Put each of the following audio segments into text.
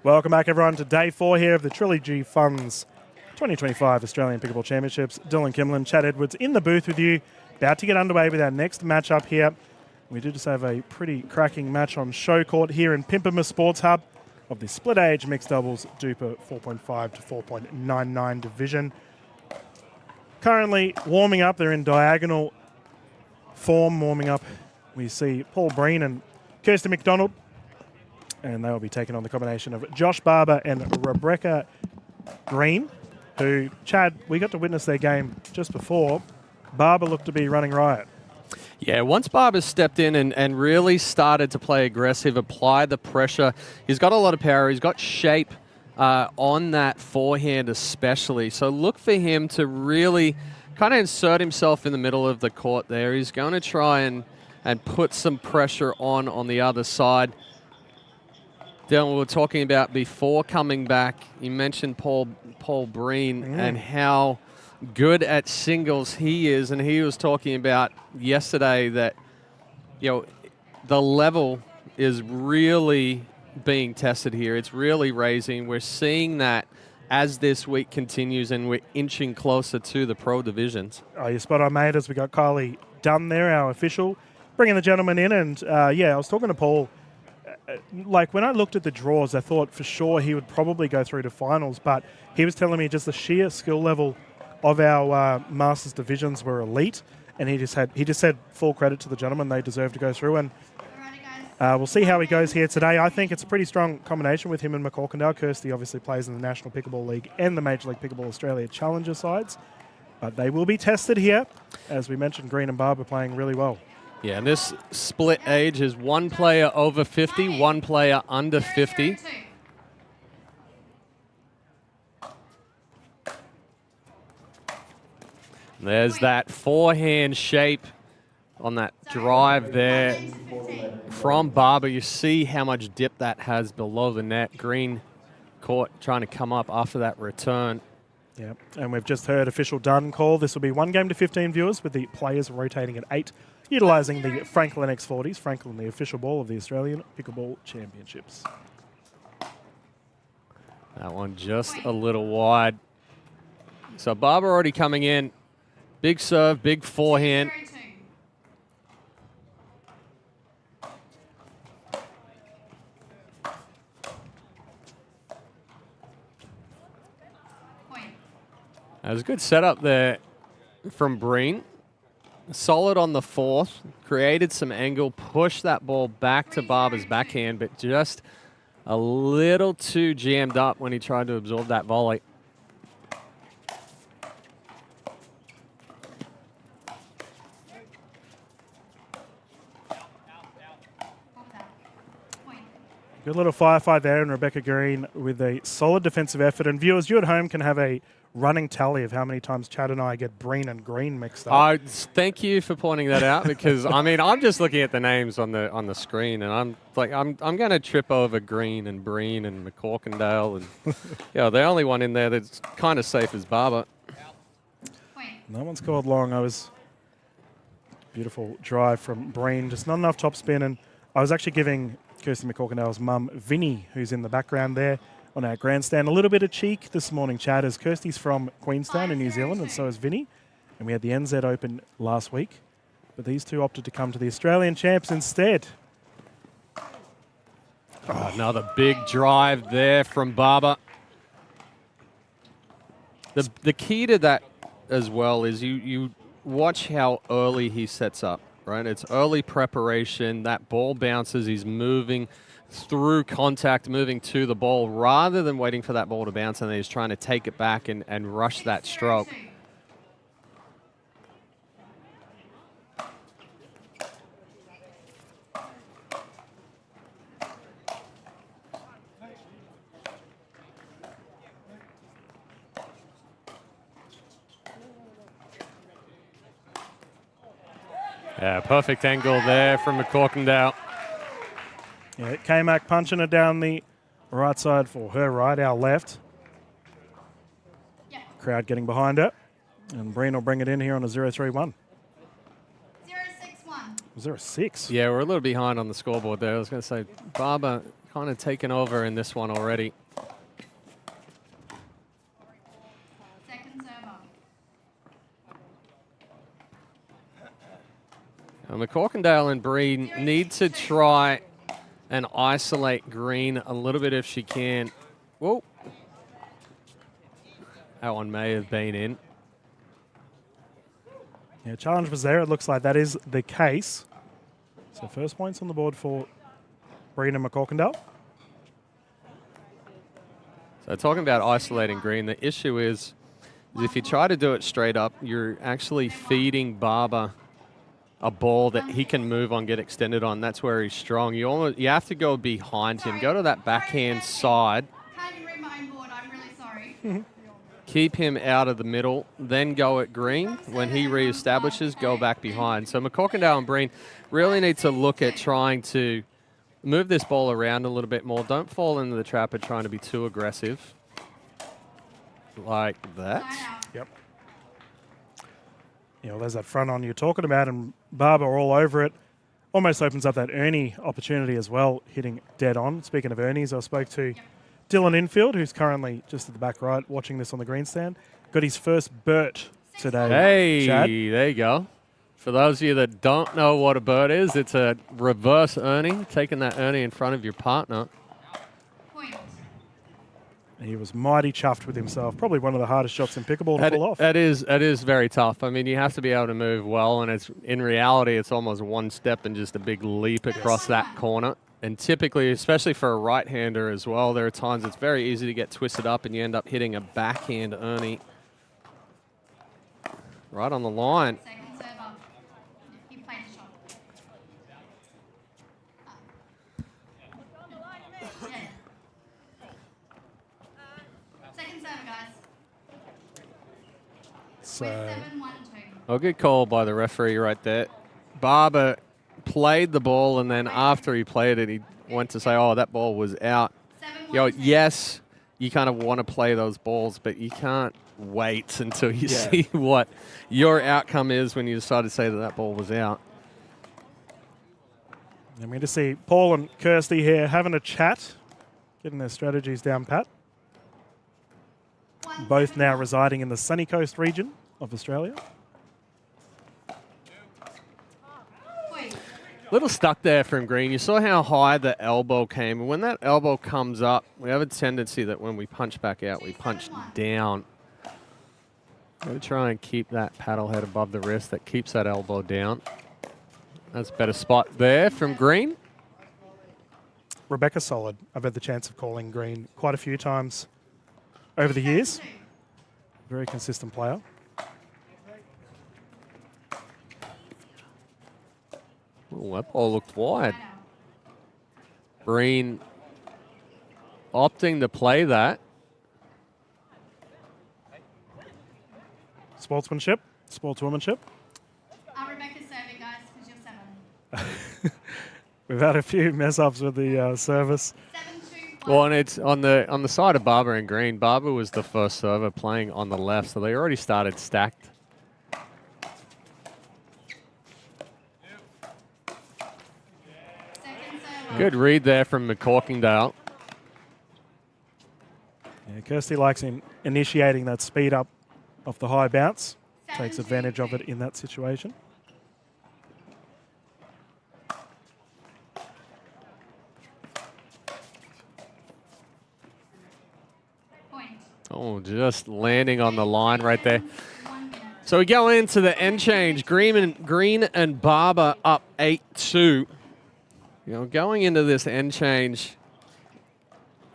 Welcome back, everyone, to day 4 here of the Trilogy Funds 2025 Australian Pickleball Championships. Dylan Kimlin, Chad Edwards in the booth with you, about to get underway with our next matchup here. We do just have a pretty cracking match on show court here in Pimpama Sports Hub of the split age mixed doubles DUPR 4.5 to 4.99 division. Currently warming up, they're in diagonal form warming up. We see Paul Breen and Kirsty McDonald, and they will be taking on the combination of Josh Barber and Rebecca Green, who, Chad, we got to witness their game just before. Barber looked to be running riot. Yeah, once Barber stepped in and really started to play aggressive, apply the pressure, he's got a lot of power, he's got shape on that forehand especially. So look for him to really kind of insert himself in the middle of the court there. He's going to try and put some pressure on the other side. Dylan, we were talking about before coming back, you mentioned Paul Breen and how good at singles he is, and he was talking about yesterday that, you know, the level is really being tested here. It's really raising. We're seeing that as this week continues and we're inching closer to the pro divisions. Oh, you're spot on, mate, as we got Kylie Dunn there, our official, bringing the gentleman in. And yeah, I was talking to Paul. Like, when I looked at the draws, I thought for sure he would probably go through to finals, but he was telling me just the sheer skill level of our Masters divisions were elite, and he just said full credit to the gentleman. They deserve to go through, and we'll see how he goes here today. I think it's a pretty strong combination with him and McCorkindale. Kirsty obviously plays in the National Pickleball League and the Major League Pickleball Australia Challenger sides, but they will be tested here. As we mentioned, Green and Barber playing really well. Yeah, and this split age is one player over 50, one player under 50. There's that forehand shape on that drive there from Barber. You see how much dip that has below the net. Green caught trying to come up after that return. Yeah, and we've just heard official done call. This will be 1 game to 15 viewers with the players rotating at 8, utilising the Franklin X40s. Franklin, the official ball of the Australian Pickleball Championships. That one just a little wide. So Barber already coming in. Big serve, big forehand. That was a good setup there from Breen. Solid on the fourth, created some angle, pushed that ball back to Barber's backhand, but just a little too jammed up when he tried to absorb that volley. Good little firefight there, and Rebecca Green with a solid defensive effort. And viewers, you at home can have a running tally of how many times Chad and I get Breen and Green mixed up. Thank you for pointing that out, because I mean, I'm just looking at the names on the screen, and I'm like, I'm going to trip over Green and Breen and McCorkindale, and yeah, the only one in there that's kind of safe is Barber. No one's called long. Beautiful drive from Breen, just not enough top spin, and I was actually giving Kirsty McCorkindale's mum, Vinny, who's in the background there on our grandstand, a little bit of cheek this morning, Chad, as Kirsty's from Queenstown in New Zealand, and so is Vinny. And we had the NZ Open last week, but these two opted to come to the Australian champs instead. Oh, another big drive there from Barber. The key to that as well is you watch how early he sets up. Right, it's early preparation. That ball bounces. He's moving through contact, moving to the ball, rather than waiting for that ball to bounce, and then he's trying to take it back and rush that stroke. Yeah, perfect angle there from McCorkindale. Yeah, K-Mac punching it down the right side for her right, our left. Yeah. Crowd getting behind her. And Breen will bring it in here on a 0-3-1. 0-6-1. Was there a 6? Yeah, we're a little behind on the scoreboard there. I was going to say, 𝗙𝗹 kind of taken over in this one already. Second server. McCorkindale and Breen need to try and isolate Green a little bit if she can. Whoa. That one may have been in. Yeah, challenge was there. It looks like that is the case. So first points on the board for Breen and McCorkindale. So talking about isolating Green, the issue is if you try to do it straight up, you're actually feeding 𝗙𝗹 a ball that he can move on, get extended on. That's where he's strong. You have to go behind him. Go to that backhand side. Can't even read my own board. I'm really sorry. Keep him out of the middle, then go at Green. When he reestablishes, go back behind. So McCorkindale and Breen really need to look at trying to move this ball around a little bit more. Don't fall into the trap of trying to be too aggressive. Like that. Yep. You know, there's that front on you're talking about, and 𝗙𝗹 all over it. Almost opens up that 𝗙nie opportunity as well, hitting dead on. Speaking of 𝗙nies, I spoke to Dylan Infield, who's currently just at the back right watching this on the greenstand. Got his first Burt today. Hey, Chad. there you go. For those of you that don't know what a Burt is, it's a reverse 𝗙nie, taking that 𝗙nie in front of your partner. Point. He was mighty chuffed with himself. Probably one of the hardest shots in pickleball to pull off. That is very tough. I mean, you have to be able to move well, and it's in reality, it's almost one step and just a big leap across that corner. And typically, especially for a right-hander as well, there are times it's very easy to get twisted up and you end up hitting a backhand 𝗙nie right on the line. Second server. He played the shot. Yeah. Second server, guys. So, 7-1-2. A good call by the referee right there. 𝗙𝗹 played the ball, and then after he played it, he went to say, oh, that ball was out. 7-1-2. Yes, you kind of want to play those balls, but you can't wait until you see what your outcome is when you decide to say that that ball was out. I'm going to see Paul and Kirsty here having a chat, getting their strategies down pat. Both now residing in the sunny coast region of Australia. Point. Little stuck there from Green. You saw how high the elbow came. And when that elbow comes up, we have a tendency that when we punch back out, we punch down. We're going to try and keep that paddle head above the wrist. That keeps that elbow down. That's a better spot there from Green. Rebecca Solid. I've had the chance of calling Green quite a few times over the years. Very consistent player. Oh, that ball looked wide. Breen opting to play that. Sportsmanship, sportswomanship. Rebecca's serving, guys, because you're 7. We've had a few mess ups with the service. 7-2-1. Well, and it's on the side of 𝗙𝗹 and Green. 𝗙𝗹 was the first server playing on the left, so they already started stacked. Second server. Good read there from McCorkindale. Yeah, Kirsty likes initiating that speed up off the high bounce. Takes advantage of it in that situation. Point. Oh, just landing on the line right there. 1 minute. So we go into the end change. Green and 𝗙𝗹 up 8-2. You know, going into this end change,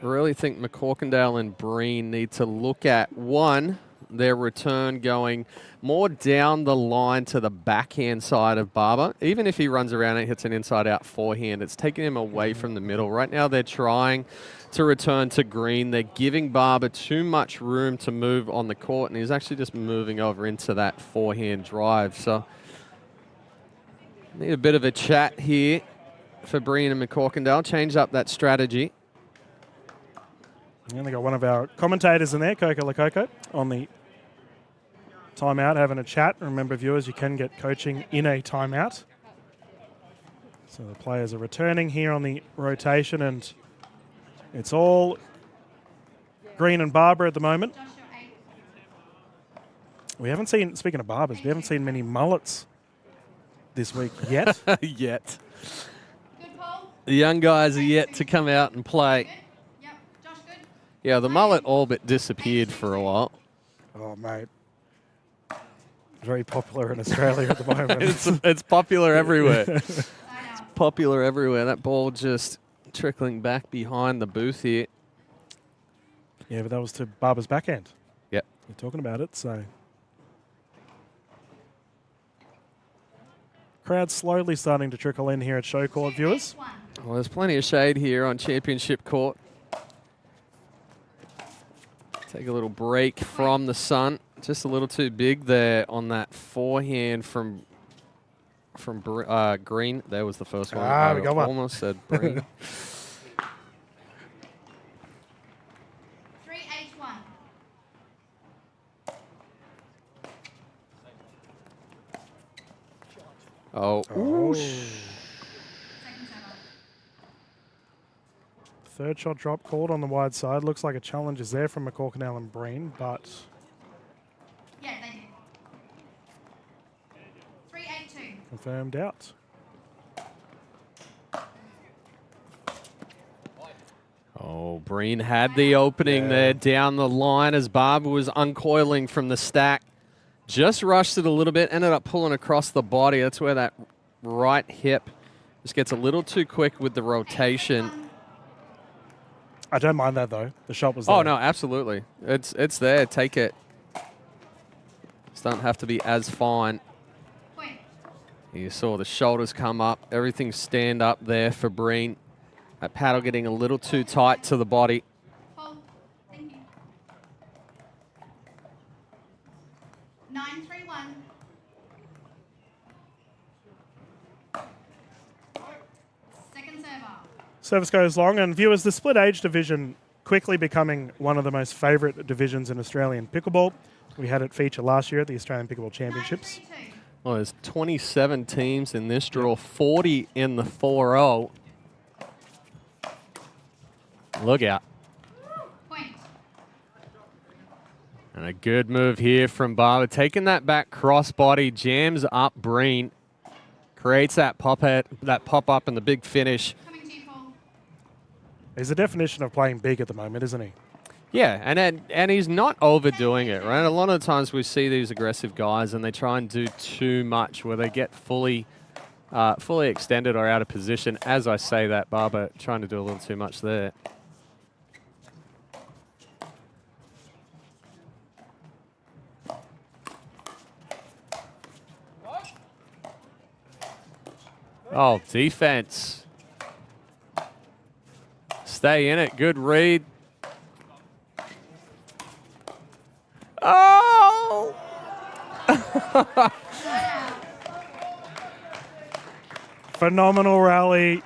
I really think McCorkindale and Breen need to look at, one, their return going more down the line to the backhand side of 𝗙𝗹. Even if he runs around and hits an inside-out forehand, it's taking him away from the middle. Right now they're trying to return to Green. They're giving 𝗙𝗹 too much room to move on the court, and he's actually just moving over into that forehand drive. So need a bit of a chat here for Breen and McCorkindale. Change up that strategy. And they got one of our commentators in there, Coco Lococo, on the timeout having a chat. Remember, viewers, you can get coaching in a timeout. So the players are returning here on the rotation, and it's all Green and Barber at the moment. Josh, your 8. We haven't seen, speaking of Barbers, we haven't seen many mullets this week yet. Yet. Good, Paul. The young guys are yet to come out and play. Good. Yep. Josh, good. Yeah, the mullet all but disappeared for a while. Oh, mate. Very popular in Australia at the moment. It's popular everywhere. Side out. Popular everywhere. That ball just trickling back behind the booth here. Yeah, but that was to Barber's backhand. Yep. You're talking about it, so. Crowd slowly starting to trickle in here at show court, viewers. 1. Well, there's plenty of shade here on championship court. Take a little break from the sun. Just a little too big there on that forehand from Green. There was the first one. We got one. Almost said Green. 3-8-1. Oh. Oh. Second server. Third shot drop called on the wide side. Looks like a challenge is there from McCorkinell and Breen, but Yeah, they did. 3-8-2. confirmed out. Oh, Breen had the opening there down the line as Barber was uncoiling from the stack. Just rushed it a little bit, ended up pulling across the body. That's where that right hip just gets a little too quick with the rotation. I don't mind that, though. The shot was there. Oh, no, absolutely. It's there. Take it. Just don't have to be as fine. Point. You saw the shoulders come up. Everything stand up there for Breen. That paddle getting a little too tight to the body. Paul. Thank you. 9-3-1. Second server. Service goes long, and viewers, the split age division quickly becoming one of the most favourite divisions in Australian pickleball. We had it feature last year at the Australian Pickleball Championships. 9-3-2. Well, there's 27 teams in this draw, 40 in the 4-0. Look out. Point. And a good move here from Barber. Taking that back crossbody, jams up Breen. Creates that pop up and the big finish. Coming to you, Paul. He's the definition of playing big at the moment, isn't he? Yeah, and he's not overdoing it, right? A lot of the times we see these aggressive guys and they try and do too much where they get fully extended or out of position. As I say that, Barber trying to do a little too much there. Oh, defense. Stay in it. Good read. Oh! Phenomenal rally.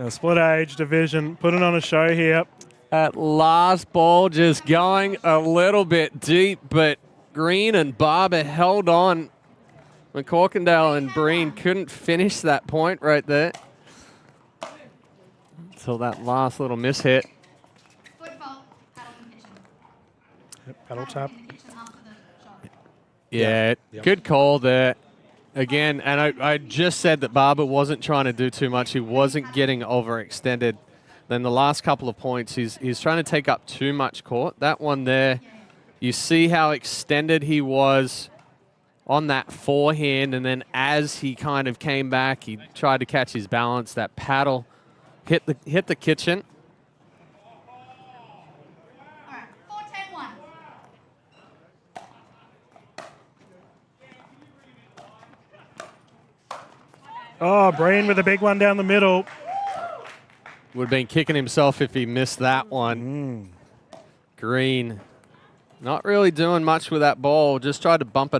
Split age division, putting on a show here. That last ball just going a little bit deep, but Green and Barber held on. McCorkindale and Breen couldn't finish that point right there. Until that last little miss hit. Foot fault. Paddle in the kitchen. Yep, paddle tap. In the kitchen after the shot. Yeah, Yep. good call there. Again, and I just said that Barber wasn't trying to do too much. He wasn't getting overextended. Then the last couple of points, he's trying to take up too much court. That one there, you see how extended he was on that forehand, and then as he kind of came back, he tried to catch his balance. That paddle hit the kitchen. All right. 4-10-1. Oh, Breen with a big one down the middle. Would have been kicking himself if he missed that one. Green, not really doing much with that ball. Just tried to bump it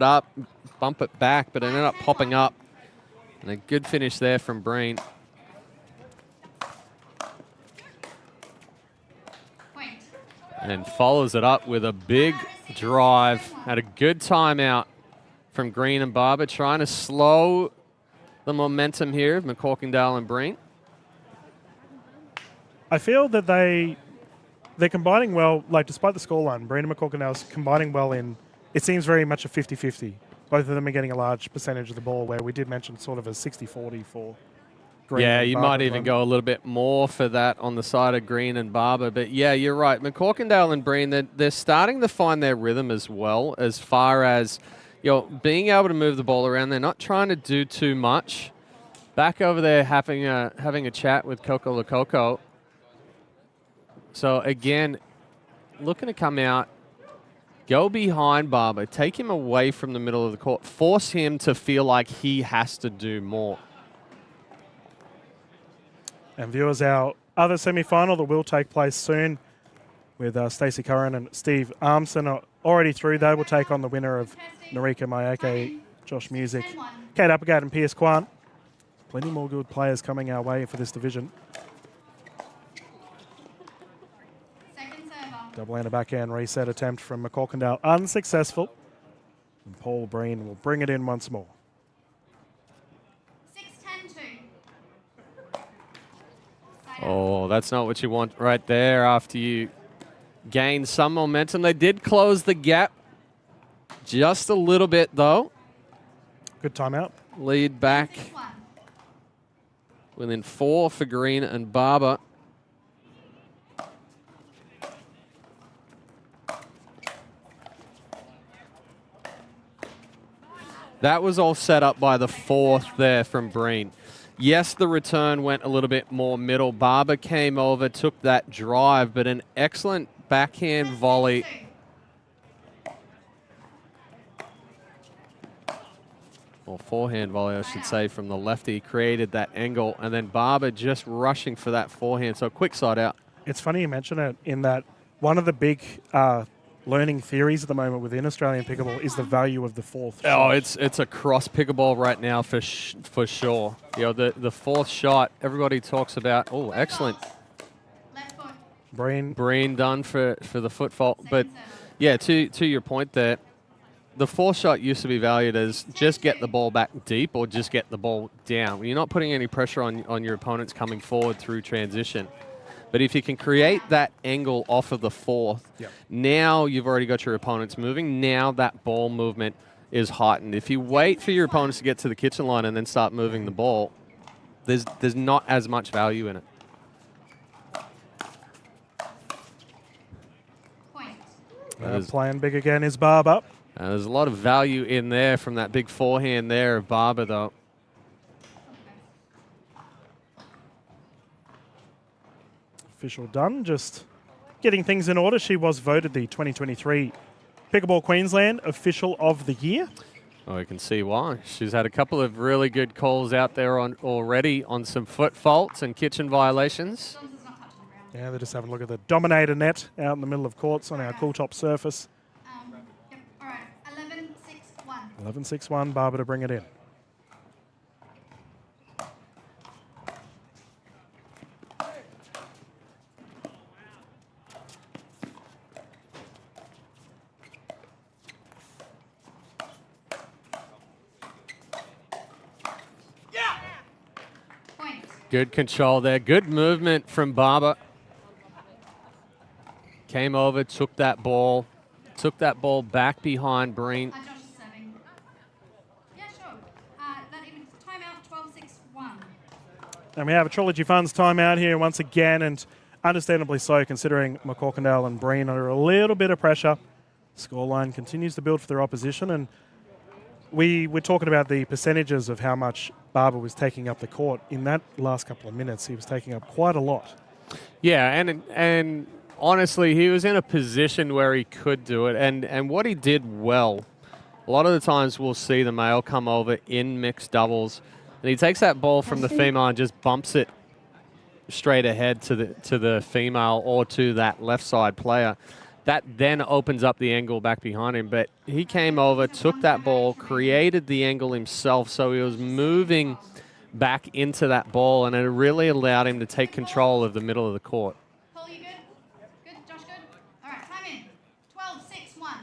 back, but it ended up popping up. And a good finish there from Breen. Point. And follows it up with a big drive. Had a good timeout from Green and Barber, trying to slow the momentum here of McCorkindale and Breen. I feel that they're combining well, like despite the scoreline, Breen and McCorkindale's combining well in, it seems very much a 50-50. Both of them are getting a large percentage of the ball, where we did mention sort of a 60-40 for Green. Yeah, and you Barber might even go a little bit more for that on the side of Green and Barber. But yeah, you're right. McCorkindale and Breen, they're starting to find their rhythm as well, as far as being able to move the ball around. They're not trying to do too much. Back over there having a chat with 𝗙cie𝗹𝗹cie. So again, looking to come out, go behind Barber, take him away from the middle of the court, force him to feel like he has to do more. And viewers, our other semi-final that will take place soon with 𝗙cie Curran and Steve Armson are already through. They will take on the winner of Narika Mayake, Josh Music, Kate Applegate and Pierce Kwan. Plenty more good players coming our way for this division. Double-hander backhand reset attempt from McCorkindale unsuccessful. And Paul Breen will bring it in once more. 6-10-2. Oh, that's not what you want right there after you gain some momentum. They did close the gap just a little bit, though. Good timeout. Lead back within 4 for Green and Barber. That was all set up by the 4th there from Breen. Yes, the return went a little bit more middle. Barber came over, took that drive, but an excellent backhand volley. Or forehand volley, I should say, from the lefty. Created that angle, and then Barber just rushing for that forehand. So quick side out. It's funny you mention it, in that one of the big learning theories at the moment within Australian pickleball is the value of the 4th shot. Oh, it's a cross pickleball right now for sure. The 4th shot, everybody talks about. Oh, excellent. Breen done for the foot fault. But yeah, to your point there, the 4th shot used to be valued as just get the ball back deep or just get the ball down. You're not putting any pressure on your opponents coming forward through transition. But if you can create that angle off of the 4th, now you've already got your opponents moving. Now that ball movement is heightened. If you wait for your opponents to get to the kitchen line and then start moving the ball, there's not as much value in it. Playing big again is Barber. There's a lot of value in there from that big forehand there of Barber, though. Official done, just getting things in order. She was voted the 2023 Pickleball Queensland Official of the Year. Oh, you can see why. She's had a couple of really good calls out there already on some foot faults and kitchen violations. Yeah, they're just having a look at the Dominator net out in the middle of courts on our Cooltop surface. All right, 11-6-1. 11-6-1, Barber to bring it in. Good control there. Good movement from Barber. Came over, took that ball back behind Breen. Josh is serving. Yeah, sure. That even timeout 12-6-1. And we have a Trilogy Funds timeout here once again, and understandably so, considering McCorkindale and Breen are a little bit of pressure. Scoreline continues to build for their opposition, and we're talking about the percentages of how much Barber was taking up the court. In that last couple of minutes, he was taking up quite a lot. Yeah, and honestly, he was in a position where he could do it. And what he did well, a lot of the times we'll see the male come over in mixed doubles, and he takes that ball from the female and just bumps it straight ahead to the female or to that left side player. That then opens up the angle back behind him. But he came over, took that ball, created the angle himself, so he was moving back into that ball, and it really allowed him to take control of the middle of the court. Paul, you good? Good, Josh, good? All right, time in. 12-6-1.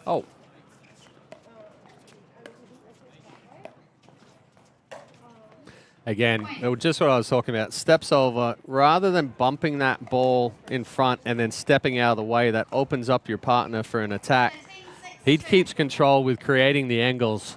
Oh. Again, it was just what I was talking about. Steps over, rather than bumping that ball in front and then stepping out of the way, that opens up your partner for an attack. He keeps control with creating the angles.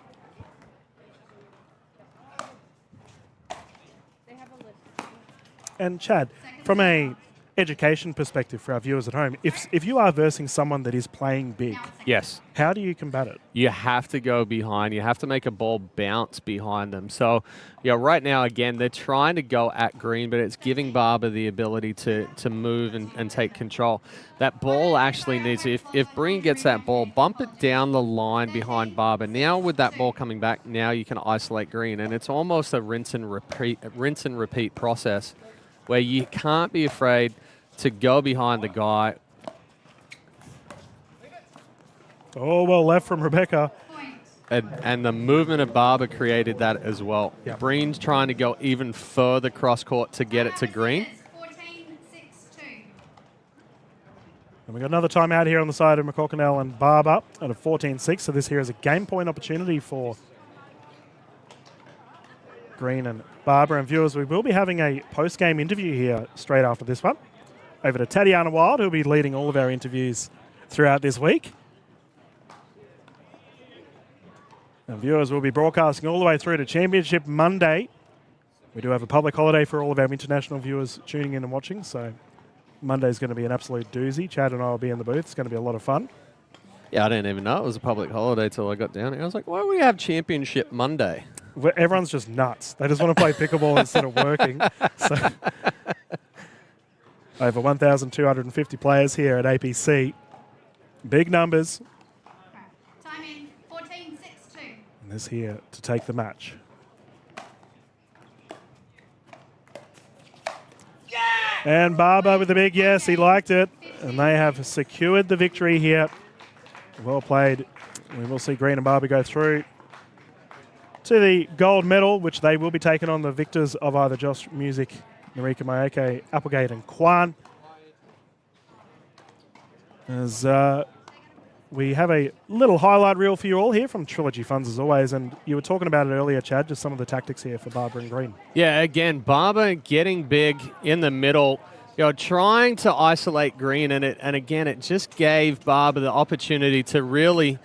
And Chad, from a education perspective for our viewers at home, if you are versing someone that is playing big, Yes. how do you combat it? You have to go behind. You have to make a ball bounce behind them. So, right now, again, they're trying to go at green, but it's giving Barber the ability to move and take control. That ball actually needs, if Breen gets that ball, bump it down the line behind Barber. Now with that ball coming back, now you can isolate green. And it's almost a rinse and repeat process where you can't be afraid to go behind the guy. Oh, well left from Rebecca. And the movement of Barber created that as well. Yep. Breen's trying to go even further cross court to get it to green. 14-6-2. And we got another timeout here on the side of McCorkindale and Barber at a 14-6. So this here is a game point opportunity for Green and Barber. And viewers, we will be having a post-game interview here straight after this one. Over to Tatiana Wild, who'll be leading all of our interviews throughout this week. And viewers will be broadcasting all the way through to Championship Monday. We do have a public holiday for all of our international viewers tuning in and watching, so Monday's going to be an absolute doozy. Chad and I will be in the booth. It's going to be a lot of fun. Yeah, I didn't even know it was a public holiday till I got down here. I was like, why do we have Championship Monday? Everyone's just nuts. They just want to play pickleball instead of working. So, over 1,250 players here at APC. Big numbers. Time in 14-6-2. And this here to take the match. And Barber with the big yes, he liked it. And they have secured the victory here. Well played. We will see Green and Barber go through to the gold medal, which they will be taking on the victors of either Josh Music, Marika Mayeke, Applegate and Kwan. As we have a little highlight reel for you all here from Trilogy Funds as always, and you were talking about it earlier, Chad, just some of the tactics here for Barber and Green. Yeah, again, Barber getting big in the middle, trying to isolate Green, and again, it just gave Barber the opportunity to really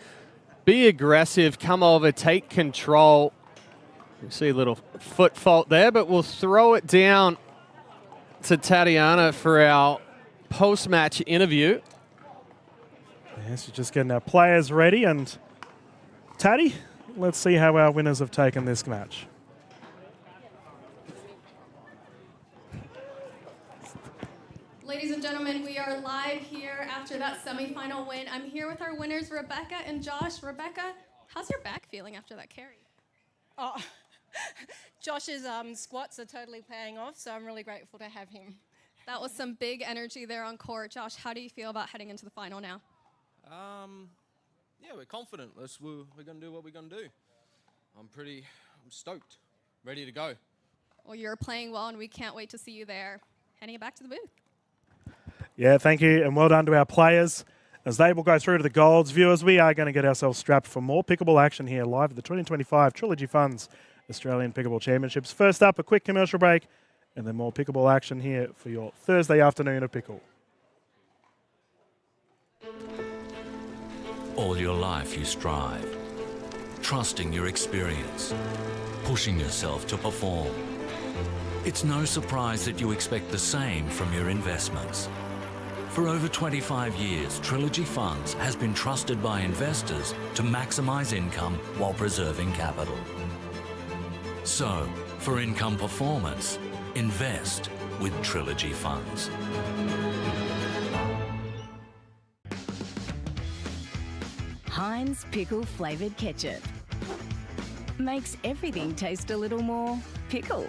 be aggressive, come over, take control. You see a little foot fault there, but we'll throw it down to Tatiana for our post-match interview. Yes, we're just getting our players ready, and Tatty, let's see how our winners have taken this match. Ladies and gentlemen, we are live here after that semifinal win. I'm here with our winners, Rebecca and Josh. Rebecca, how's your back feeling after that carry? Oh, Josh's squats are totally paying off, so I'm really grateful to have him. That was some big energy there on court. Josh, how do you feel about heading into the final now? Yeah, we're confident. We're going to do what we're going to do. I'm stoked, ready to go. Well, you're playing well, and we can't wait to see you there. Heading it back to the booth. Yeah, thank you, and well done to our players. As they will go through to the golds, viewers, we are going to get ourselves strapped for more pickleball action here live at the 2025 Trilogy Funds Australian Pickleball Championships. First up, a quick commercial break, and then more pickleball action here for your Thursday afternoon of pickle. All your life you strive, trusting your experience, pushing yourself to perform. It's no surprise that you expect the same from your investments. For over 25 years, Trilogy Funds has been trusted by investors to maximize income while preserving capital. So, for income performance, invest with Trilogy Funds. Heinz pickle flavored ketchup makes everything taste a little more pickle.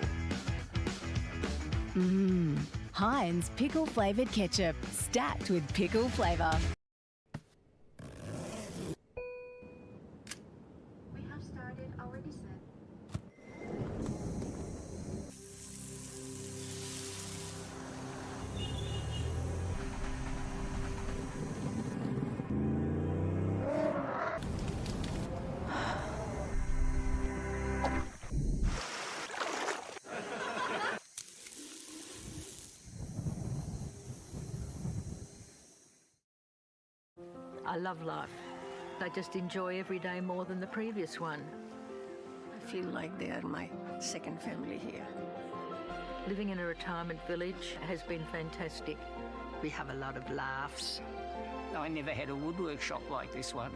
Heinz pickle flavored ketchup, stacked with pickle flavor. We have started our descent. I love life. I just enjoy every day more than the previous one. I feel like they are my second family here. Living in a retirement village has been fantastic. We have a lot of laughs. I never had a woodwork shop like this one,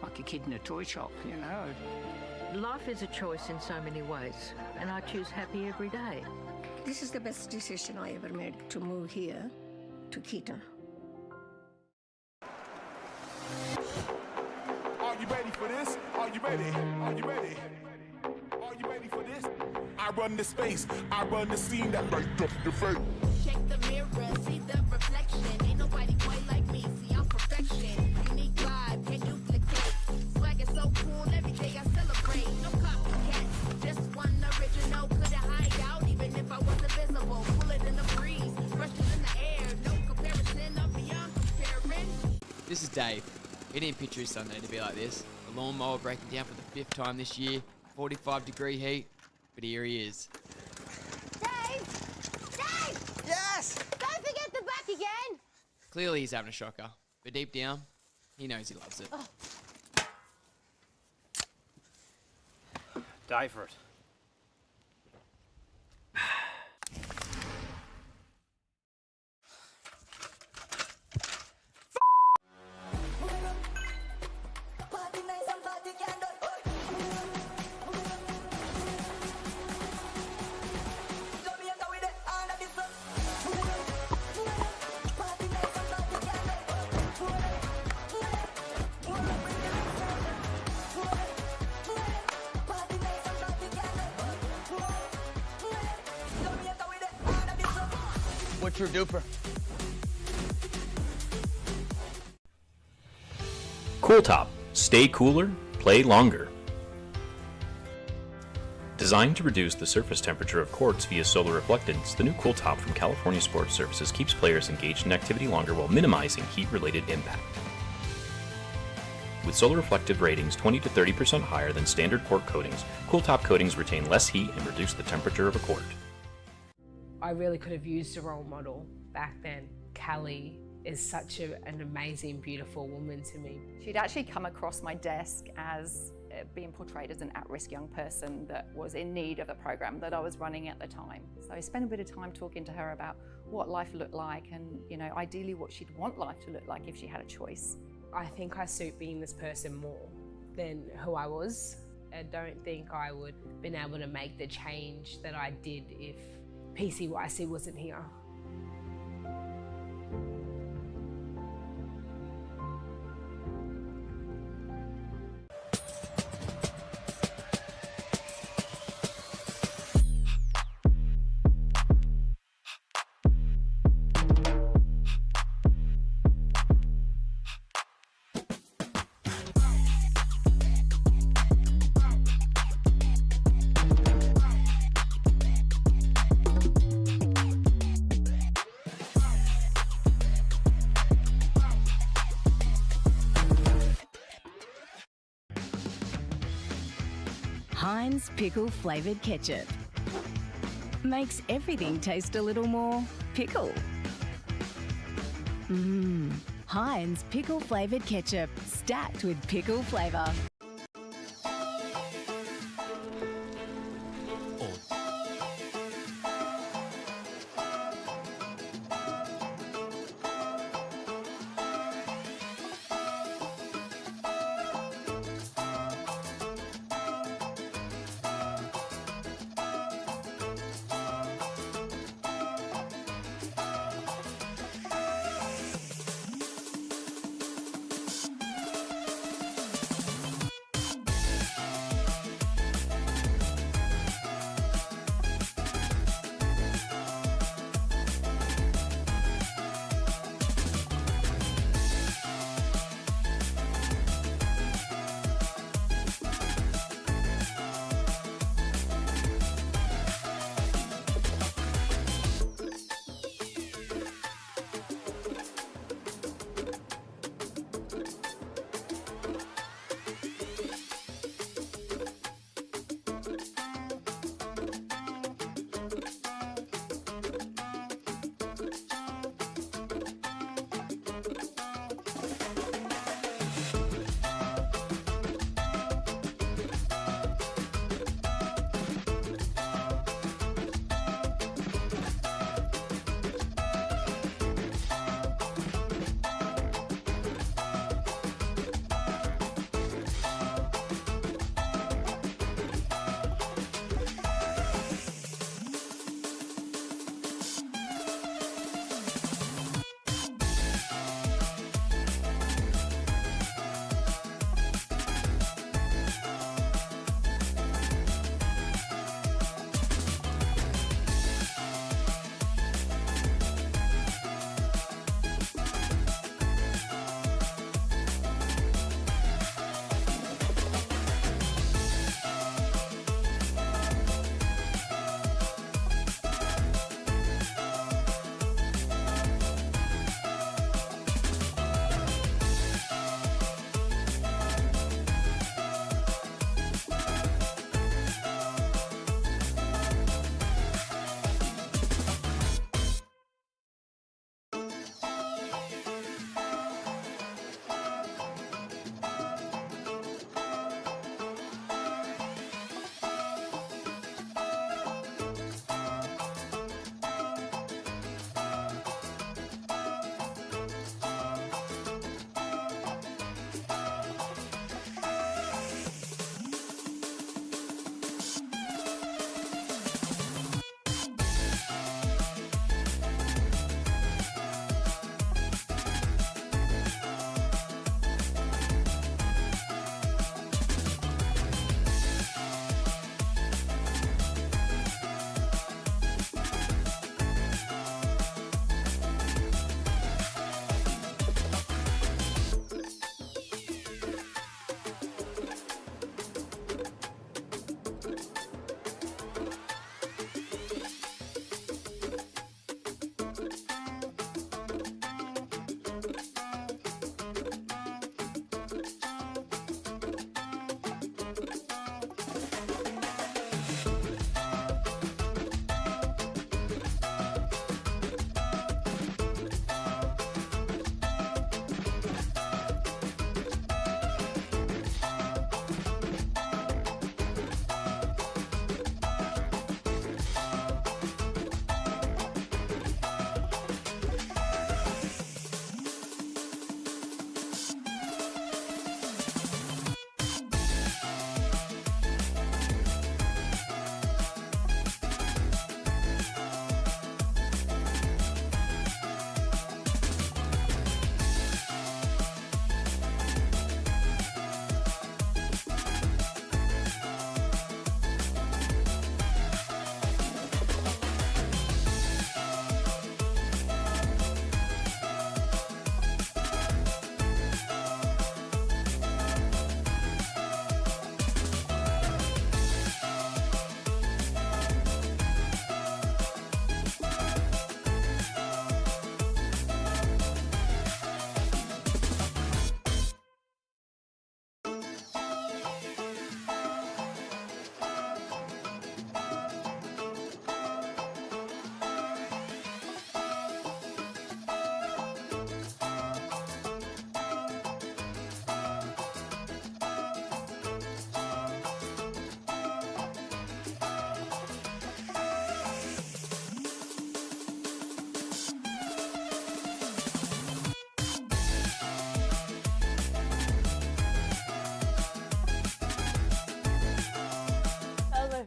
like a kid in a toy shop, you know. Life is a choice in so many ways, and I choose happy every day. This is the best decision I ever made, to move here to Keaton. Are you ready for this? Are you ready? Are you ready? Are you ready for this? I run the space, I run the scene that light up the face. Check the mirror, see the reflection. Ain't nobody quite like me, see I'm perfection. Unique vibe, can't duplicate. Swag is so cool, every day I celebrate. No copycats, just one original. Couldn't hide out even if I was invisible. Pull it in the breeze, brushes in the air. No comparison, I'm beyond comparing. This is Dave. He didn't picture his Sunday to be like this. The lawnmower breaking down for the 5th time this year. 45-degree heat. But here he is. Dave! Dave! Yes! Don't forget the back again! Clearly he's having a shocker. But deep down, he knows he loves it. Oh. Die for it. What's your DUPR? Cooltop. Stay cooler, play longer. Designed to reduce the surface temperature of courts via solar reflectance, the new Cooltop from California Sports Services keeps players engaged in activity longer while minimizing heat-related impact. With solar reflective ratings 20 to 30% higher than standard court coatings, Cooltop coatings retain less heat and reduce the temperature of a court. I really could have used a role model back then. Callie is such an amazing, beautiful woman to me. She'd actually come across my desk as being portrayed as an at-risk young person that was in need of the program that I was running at the time. So I spent a bit of time talking to her about what life looked like and, you know, ideally what she'd want life to look like if she had a choice. I think I suit being this person more than who I was. I don't think I would have been able to make the change that I did if 𝗙cie𝗹𝗹cie wasn't here. Heinz pickle flavoured ketchup makes everything taste a little more pickle. Heinz pickle flavoured ketchup, stacked with pickle flavour.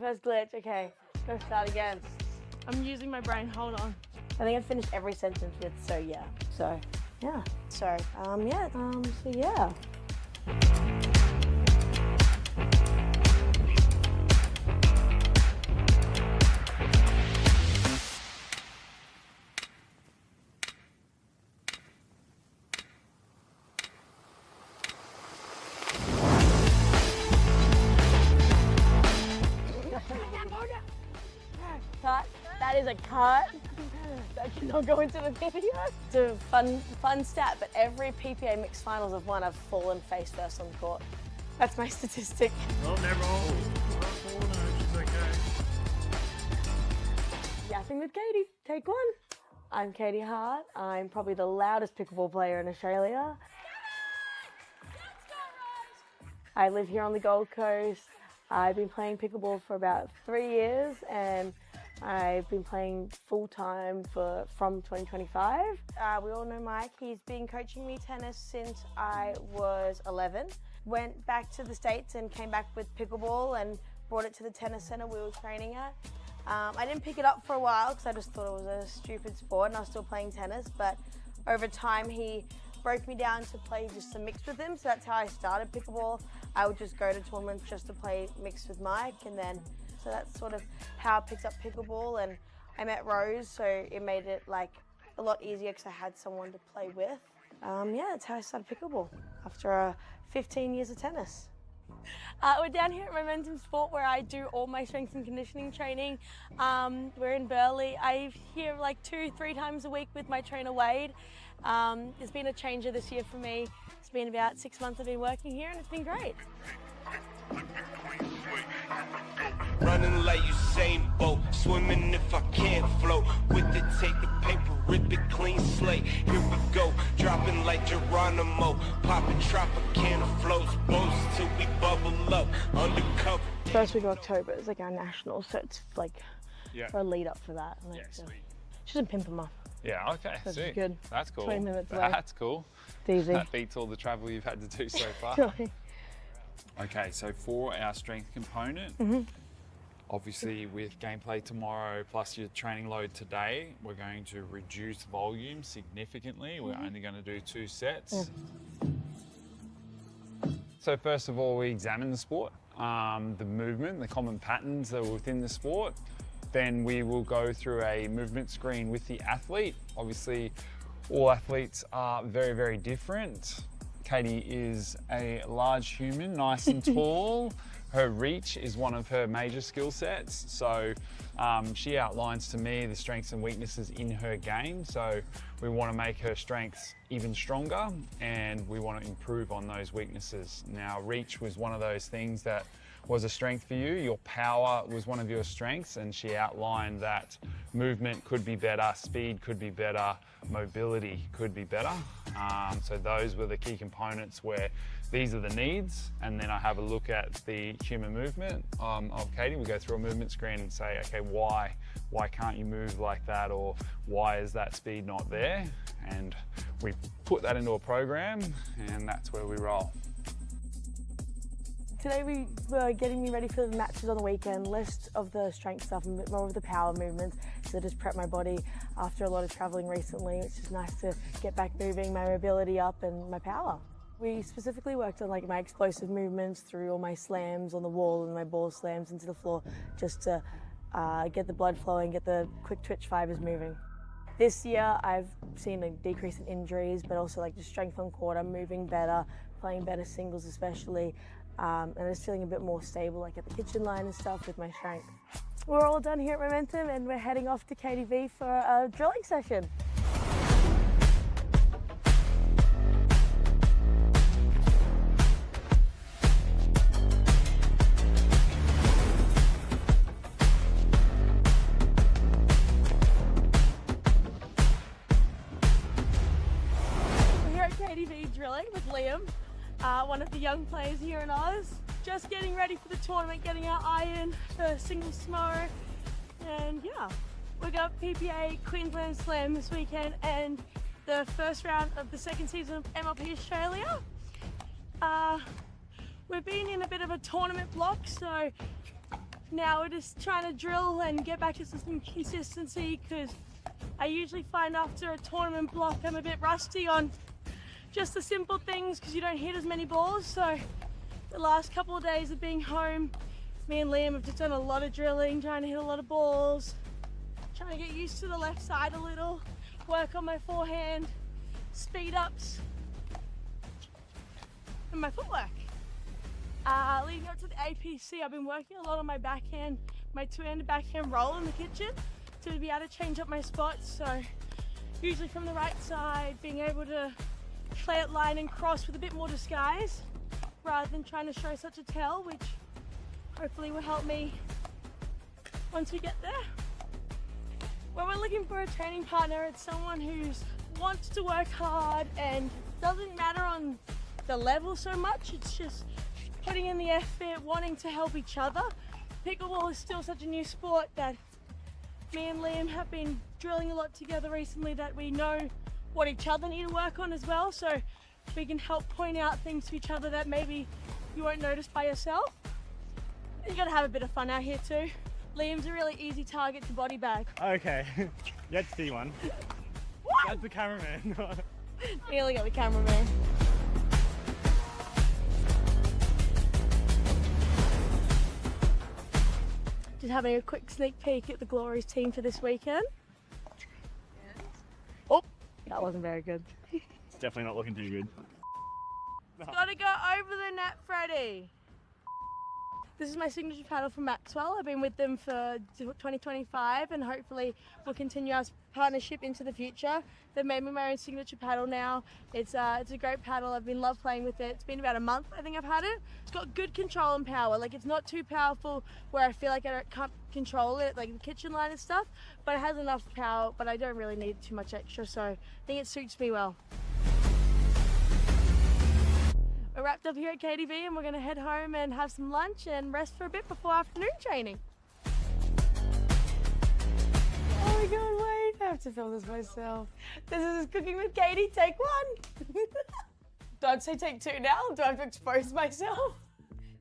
first glitch. Okay, let's start again. I'm using my brain. Hold on. I think I finished every sentence with so yeah. So yeah. So yeah. So yeah. Cut. That is a cut. That cannot go into the video. It's a fun stat, but every PPA mixed finals I've won, I've fallen face first on the court. That's my statistic. Oh, never all. Oh, no, she's okay. Yapping with Katie, take one. I'm Katie Hart. I'm probably the loudest pickleball player in Australia. I live here on the Gold Coast. I've been playing pickleball for about 3 years, and I've been playing full-time from 2025. We all know Mike. He's been coaching me tennis since I was 11. Went back to the States and came back with pickleball and brought it to the tennis center we were training at. I didn't pick it up for a while because I just thought it was a stupid sport and I was still playing tennis, but over time he broke me down to play just some mixed with him, so that's how I started pickleball. I would just go to tournaments just to play mixed with Mike, and then so that's sort of how I picked up pickleball. And I met Rose, so it made it like a lot easier because I had someone to play with. Yeah, that's how I started pickleball after 15 years of tennis. We're down here at Momentum Sport where I do all my strength and conditioning training. We're in Burleigh. I'm here like 2-3 times a week with my trainer Wade. It's been a changer this year for me. It's been about 6 months I've been working here and it's been great. Running like Usain Bolt, swimming if I can't float. With it, take the paper, rip it clean slate. Here we go, dropping like Geronimo. Popping Tropicana flows, boats till we bubble up. Undercover. First week of October is like our national, so it's like for a lead up for that. Like, Yeah, sweet. She's in Pimpama. Yeah, okay, That's sick. good. That's cool. 20 minutes away. That's cool. It's easy. That beats all the travel you've had to do so far. Really. Okay, so for our strength component, obviously with gameplay tomorrow plus your training load today, we're going to reduce volume significantly. We're only going to do 2 sets. So first of all, we examine the sport, the movement, the common patterns that are within the sport. Then we will go through a movement screen with the athlete. Obviously, all athletes are very, very different. Katie is a large human, nice and tall. Her reach is one of her major skill sets. So she outlines to me the strengths and weaknesses in her game. So we want to make her strengths even stronger and we want to improve on those weaknesses. Now, reach was one of those things that was a strength for you. Your power was one of your strengths, and she outlined that movement could be better, speed could be better, mobility could be better. So those were the key components where these are the needs, and then I have a look at the human movement of Katie. We go through a movement screen and say, okay, why can't you move like that, or why is that speed not there? And we put that into a program, and that's where we roll. Today we were getting me ready for the matches on the weekend, less of the strength stuff and a bit more of the power movements, to just prep my body after a lot of travelling recently. It's just nice to get back moving, my mobility up and my power. We specifically worked on like my explosive movements through all my slams on the wall and my ball slams into the floor, just to get the blood flowing, get the quick twitch fibers moving. This year I've seen a decrease in injuries, but also like just strength on court. I'm moving better, playing better singles especially. And I'm just feeling a bit more stable, like at the kitchen line and stuff with my strength. We're all done here at Momentum and we're heading off to KTV for a drilling session. We're here at KTV drilling with Liam. One of the young players here in Oz. Just getting ready for the tournament, getting our iron for singles tomorrow. And yeah, we got PPA Queensland Slam this weekend and the first round of the second season of MLP Australia. We've been in a bit of a tournament block, so Now we're just trying to drill and get back to some consistency, because I usually find after a tournament block I'm a bit rusty on just the simple things because you don't hit as many balls. So the last couple of days of being home, me and Liam have just done a lot of drilling, trying to hit a lot of balls, trying to get used to the left side a little, work on my forehand, speed ups, and my footwork. Leading up to the APC, I've been working a lot on my backhand, my two-handed backhand roll in the kitchen to be able to change up my spots. So usually from the right side, being able to play it line and cross with a bit more disguise rather than trying to show such a tell, which hopefully will help me once we get there. When we're looking for a training partner, it's someone who wants to work hard and doesn't matter on the level so much. It's just putting in the effort, wanting to help each other. Pickleball is still such a new sport that me and Liam have been drilling a lot together recently, that we know what each other need to work on as well, so we can help point out things to each other that maybe you won't notice by yourself. You gotta have a bit of fun out here too. Liam's a really easy target to body bag. Okay, let's see one. That's the cameraman. Nearly got the cameraman. Just having a quick sneak peek at the Glory's team for this weekend. Oh, that wasn't very good. It's definitely not looking too good. Gotta go over the net, Freddie. This is my signature paddle from Maxwell. I've been with them for 2025 and hopefully we'll continue our partnership into the future. They've made me my own signature paddle now. It's a great paddle. I've been love playing with it. It's been about a month I think I've had it. It's got good control and power. Like, it's not too powerful where I feel like I can't control it, like the kitchen line and stuff, but it has enough power, but I don't really need too much extra, so I think it suits me well. We're wrapped up here at KDV and we're going to head home and have some lunch and rest for a bit before afternoon training. Oh my god, wait, I have to film this myself. This is Cooking with Katie, take one. Do I have to say take two now? Do I have to expose myself?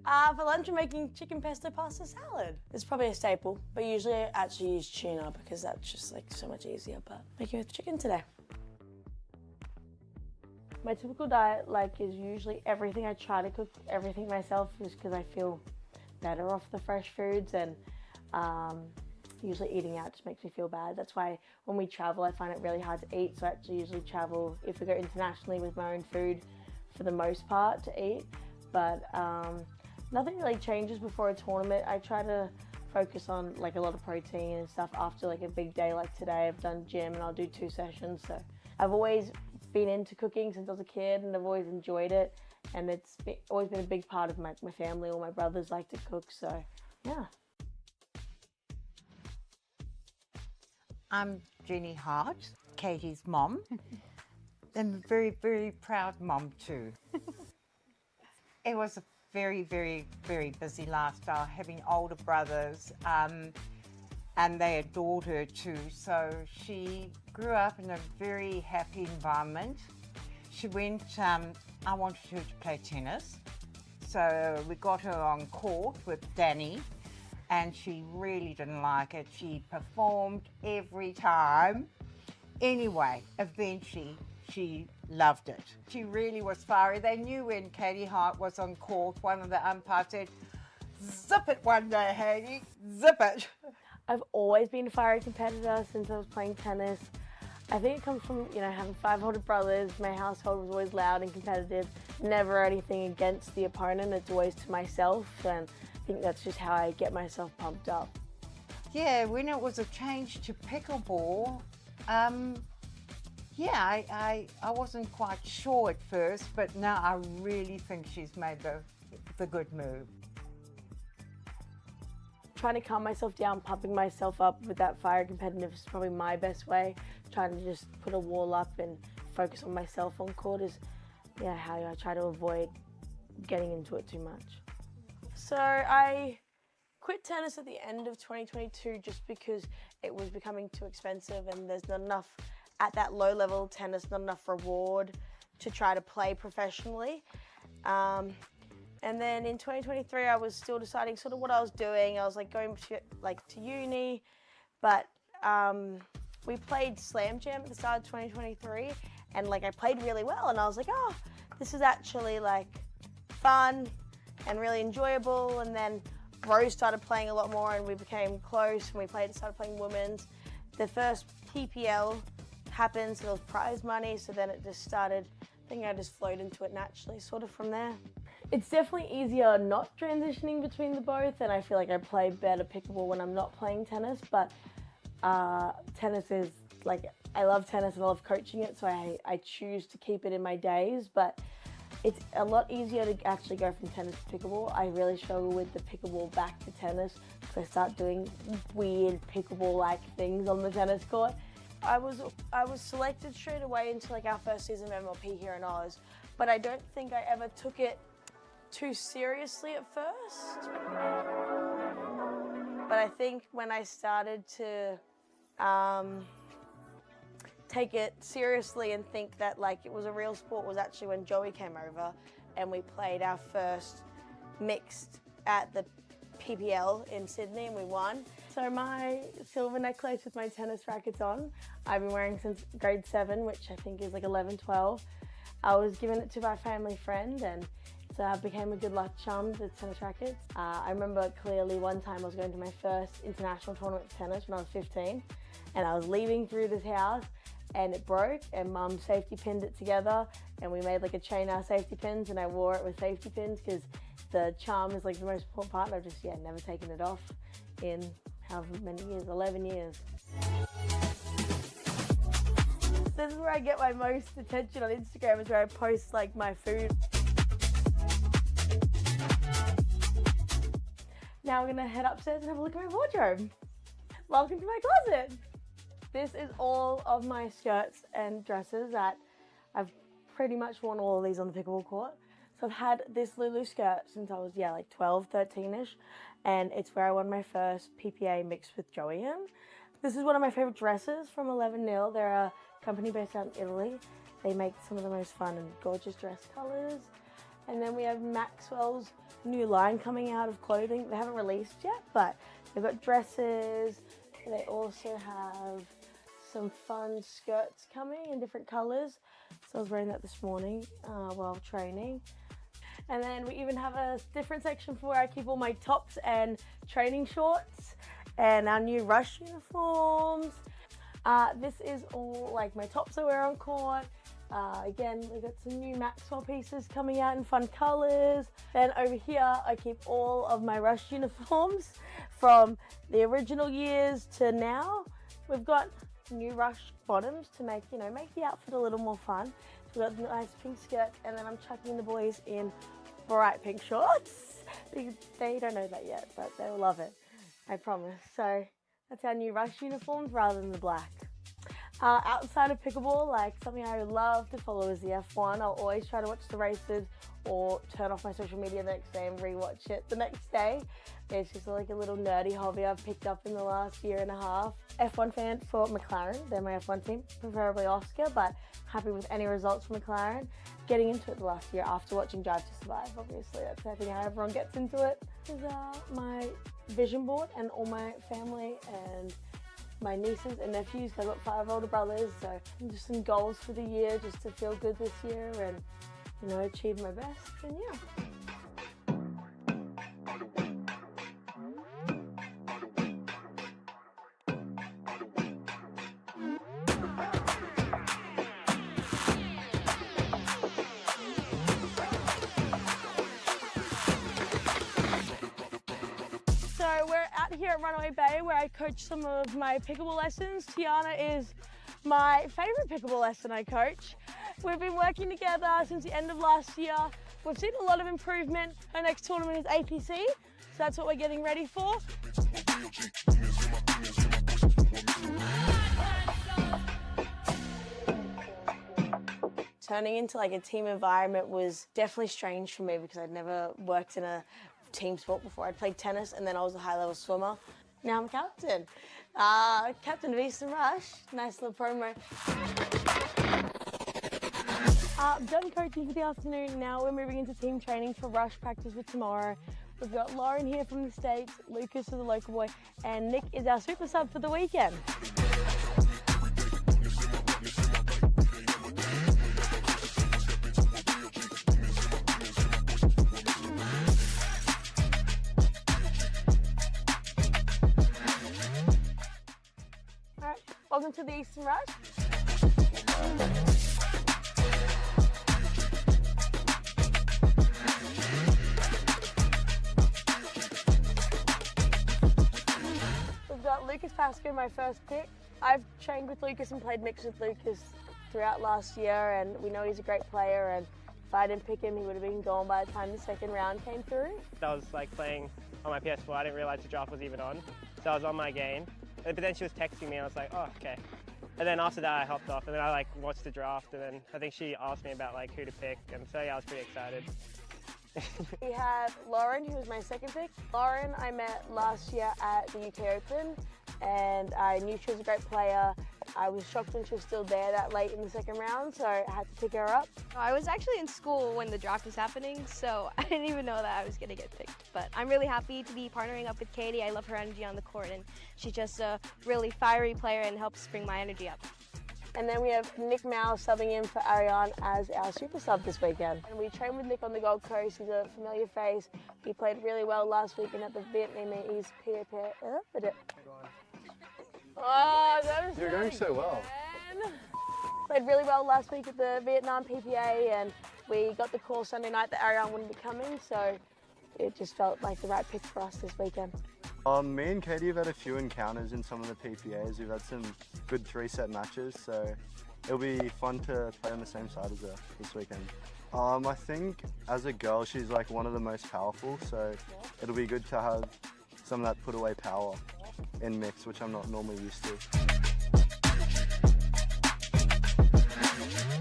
For lunch I'm making chicken pesto pasta salad. It's probably a staple, but usually I actually use tuna because that's just like so much easier, but making it with chicken today. My typical diet is usually everything. I try to cook everything myself just because I feel better off the fresh foods, and usually eating out just makes me feel bad. That's why when we travel I find it really hard to eat, so I actually usually travel, if we go internationally, with my own food for the most part to eat. But nothing really changes before a tournament. I try to focus on a lot of protein and stuff after a big day like today. I've done gym and I'll do 2 sessions, so I've always been into cooking since I was a kid and I've always enjoyed it, and it's always been a big part of my family. All my brothers like to cook, so yeah. I'm Jenny Hart, Katie's mom. I'm a very, very proud mom too. It was a very, very, very busy lifestyle, having older brothers, and they adored her too. So she grew up in a very happy environment. She went, I wanted her to play tennis. So we got her on court with Danny, and she really didn't like it. She performed every time. Anyway, eventually she loved it. She really was fiery. They knew when Katie Hart was on court, one of the umpires said, "Zip it one day, Katie, zip it." I've always been a fiery competitor since I was playing tennis. I think it comes from, having 5 older brothers. My household was always loud and competitive. Never anything against the opponent, it's always to myself, and I think that's just how I get myself pumped up. Yeah, when it was a change to pickleball, I wasn't quite sure at first, but now I really think she's made the good move. Trying to calm myself down, pumping myself up with that fire competitive is probably my best way. Trying to just put a wall up and focus on myself on court is how I try to avoid getting into it too much. So I quit tennis at the end of 2022 just because it was becoming too expensive and there's not enough at that low level tennis, not enough reward to try to play professionally. And then in 2023, I was still deciding sort of what I was doing. I was like going to uni, but we played Slam Jam at the start of 2023, and like I played really well, and I was like, oh, this is actually like fun and really enjoyable. And then Rose started playing a lot more, and we became close, and we started playing women's. The first PPL happened, so there was prize money, so then it just started. I think I just flowed into it naturally, sort of from there. It's definitely easier not transitioning between the both, and I feel like I play better pickleball when I'm not playing tennis, but tennis is like, I love tennis and I love coaching it, so I choose to keep it in my days, but it's a lot easier to actually go from tennis to pickleball. I really struggle with the pickleball back to tennis because I start doing weird pickleball-like things on the tennis court. I was selected straight away into like our first season of MLP here in Oz, but I don't think I ever took it too seriously at first. But I think when I started to take it seriously and think that like it was a real sport was actually when Joey came over and we played our first mixed at the PPL in Sydney and we won. So my silver necklace with my tennis rackets on, I've been wearing since grade 7, which I think is like 11, 12. I was given it to my family friend, and so I became a good luck charm with tennis rackets. I remember clearly one time I was going to my first international tournament of tennis when I was 15, and I was leaving through this house and it broke, and Mum safety pinned it together, and we made like a chain out of safety pins, and I wore it with safety pins because the charm is like the most important part, and I've just never taken it off in however many years, 11 years. This is where I get my most attention on Instagram, is where I post like my food. Now we're gonna head upstairs and have a look at my wardrobe. Welcome to my closet. This is all of my skirts and dresses that I've pretty much worn all of these on the pickleball court. So I've had this Lulu skirt since I was, like 12, 13-ish, and it's where I won my first PPA mixed with Joey in. This is one of my favorite dresses from 11 Nil. They're a company based out in Italy. They make some of the most fun and gorgeous dress colors. And then we have Maxwell's new line coming out of clothing. They haven't released yet, but they've got dresses. They also have some fun skirts coming in different colors. So I was wearing that this morning while training. And then we even have a different section for where I keep all my tops and training shorts and our new Rush uniforms. This is all like my tops I wear on court. Again, we've got some new Maxwell pieces coming out in fun colors. Then over here, I keep all of my Rush uniforms from the original years to now. We've got new Rush bottoms to make, make the outfit a little more fun. So we've got the nice pink skirt, and then I'm chucking the boys in bright pink shorts. They don't know that yet, but they'll love it, I promise. So that's our new Rush uniforms rather than the black. Outside of pickleball, like something I would love to follow is the F1. I'll always try to watch the races or turn off my social media the next day and rewatch it the next day. It's just like a little nerdy hobby I've picked up in the last year and a half. F1 fan for McLaren, they're my F1 team, preferably Oscar, but happy with any results from McLaren. Getting into it the last year after watching Drive to Survive, obviously, that's I think how everyone gets into it. This is my vision board and all my family and my nieces and nephews. I've got 5 older brothers, so just some goals for the year, just to feel good this year and, achieve my best, and yeah. So we're out here at Runaway Bay where I coach some of my pickleball lessons. Tiana is my favourite pickleball lesson I coach. We've been working together since the end of last year. We've seen a lot of improvement. Our next tournament is APC, so that's what we're getting ready for. Turning into like a team environment was definitely strange for me because I'd never worked in a team sport before. I'd played tennis and then I was a high-level swimmer. Now I'm captain. Captain of Eastern Rush. Nice little promo. Done coaching for the afternoon. Now we're moving into team training for rush practice for tomorrow. We've got Lauren here from the States, Lucas is a local boy, and Nick is our super sub for the weekend. Alright, welcome to the Eastern Rush. We've got Lucas Pascoe, my first pick. I've trained with Lucas and played mixed with Lucas throughout last year, and we know he's a great player, and if I didn't pick him, he would have been gone by the time the second round came through. I was like playing on my PS4, I didn't realize the draft was even on, so I was on my game. But then she was texting me and I was like, oh, okay. And then after that I hopped off, and then I like watched the draft, and then I think she asked me about like who to pick, and so yeah, I was pretty excited. We have Lauren, who was my second pick. Lauren I met last year at the UK Open, and I knew she was a great player. I was shocked when she was still there that late in the second round, so I had to pick her up. I was actually in school when the draft was happening, so I didn't even know that I was going to get picked. But I'm really happy to be partnering up with Katie. I love her energy on the court, and she's just a really fiery player and helps bring my energy up. And then we have Nick Mao subbing in for Ariane as our super sub this weekend. And we trained with Nick on the Gold Coast. He's a familiar face. He played really well last weekend at the Vietnamese Oh, that was You're going so well. Played really well last week at the Vietnam PPA, and we got the call Sunday night that Ariane wouldn't be coming, so it just felt like the right pick for us this weekend. Me and Katie have had a few encounters in some of the PPAs. We've had some good 3-set matches, so it'll be fun to play on the same side as her this weekend. I think as a girl, she's like one of the most powerful, so it'll be good to have some of that put away power in mix, which I'm not normally used to.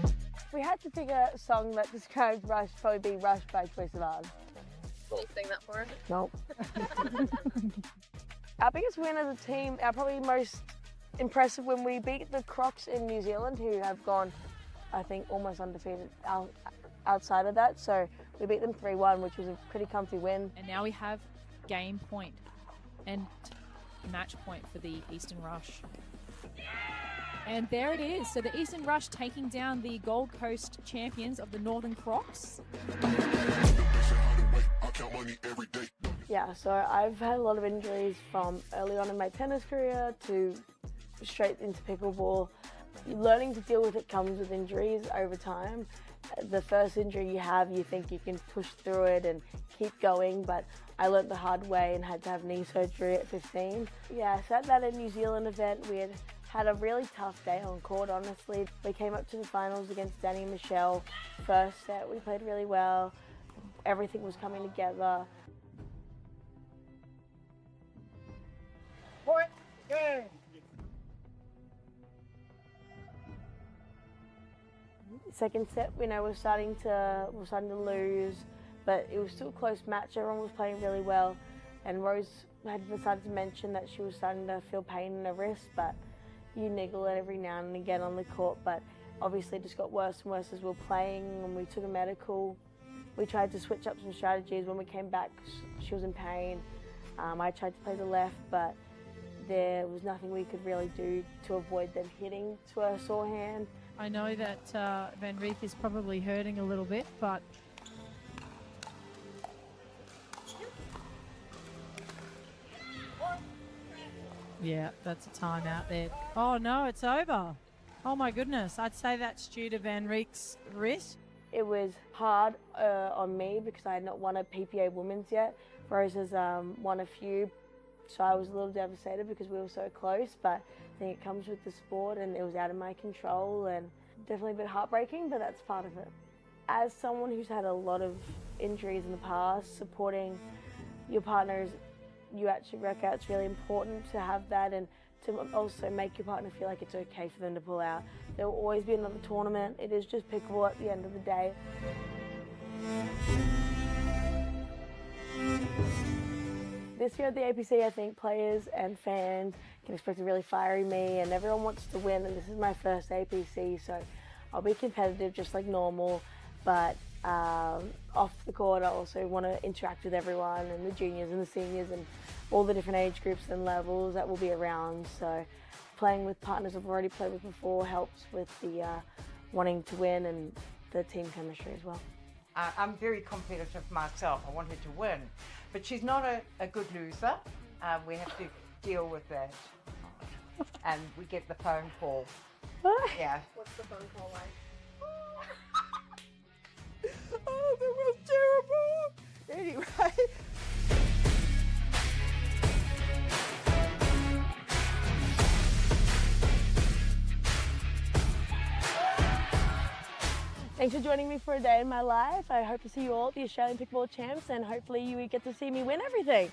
If we had to pick a song that describes Rush, probably be Rush by Choice of Ours. Can you sing that for us? Nope. Our biggest win as a team, our probably most impressive when we beat the Crocs in New Zealand, who have gone, I think, almost undefeated outside of that. So we beat them 3-1, which was a pretty comfy win. And now we have game point and match point for the Eastern Rush. And there it is. So the Eastern Rush taking down the Gold Coast champions of the Northern Crocs. Yeah, so I've had a lot of injuries from early on in my tennis career to straight into pickleball. Learning to deal with it comes with injuries over time. The first injury you have, you think you can push through it and keep going, but I learned the hard way and had to have knee surgery at 15. Yeah, so at that New Zealand event, we had a really tough day on court, honestly. We came up to the finals against Danny and Michelle. First set, we played really well. Everything was coming together. Point game. Second set, we're starting to lose, but it was still a close match. Everyone was playing really well, and Rose had decided to mention that she was starting to feel pain in her wrist, but you niggle it every now and again on the court. But obviously, it just got worse and worse as we were playing. When we took a medical, we tried to switch up some strategies. When we came back, she was in pain. I tried to play the left, but there was nothing we could really do to avoid them hitting to her sore hand. I know that Van Riek is probably hurting a little bit, but yeah, that's a timeout there. Oh no, it's over. Oh my goodness, I'd say that's due to Van Riek's wrist. It was hard on me because I had not won a PPA Women's yet. Rose has won a few, so I was a little devastated because we were so close, but I think it comes with the sport and it was out of my control and definitely a bit heartbreaking, but that's part of it. As someone who's had a lot of injuries in the past, supporting your partners, you actually work out, it's really important to have that and to also make your partner feel like it's okay for them to pull out. There will always be another tournament. It is just pickleball at the end of the day. This year at the APC, I think players and fans can expect a really fiery me, and everyone wants to win, and this is my first APC, so I'll be competitive just like normal, but off the court I also want to interact with everyone and the juniors and the seniors and all the different age groups and levels that will be around. So playing with partners I've already played with before helps with the wanting to win and the team chemistry as well. I'm very competitive myself. I wanted to win, but she's not a good loser. We have to deal with that. And we get the phone call. Yeah. What's the phone call like? Oh, that was terrible. Anyway. Thanks for joining me for a day in my life. I hope to see you all at the Australian Pickleball Champs, and hopefully you get to see me win everything.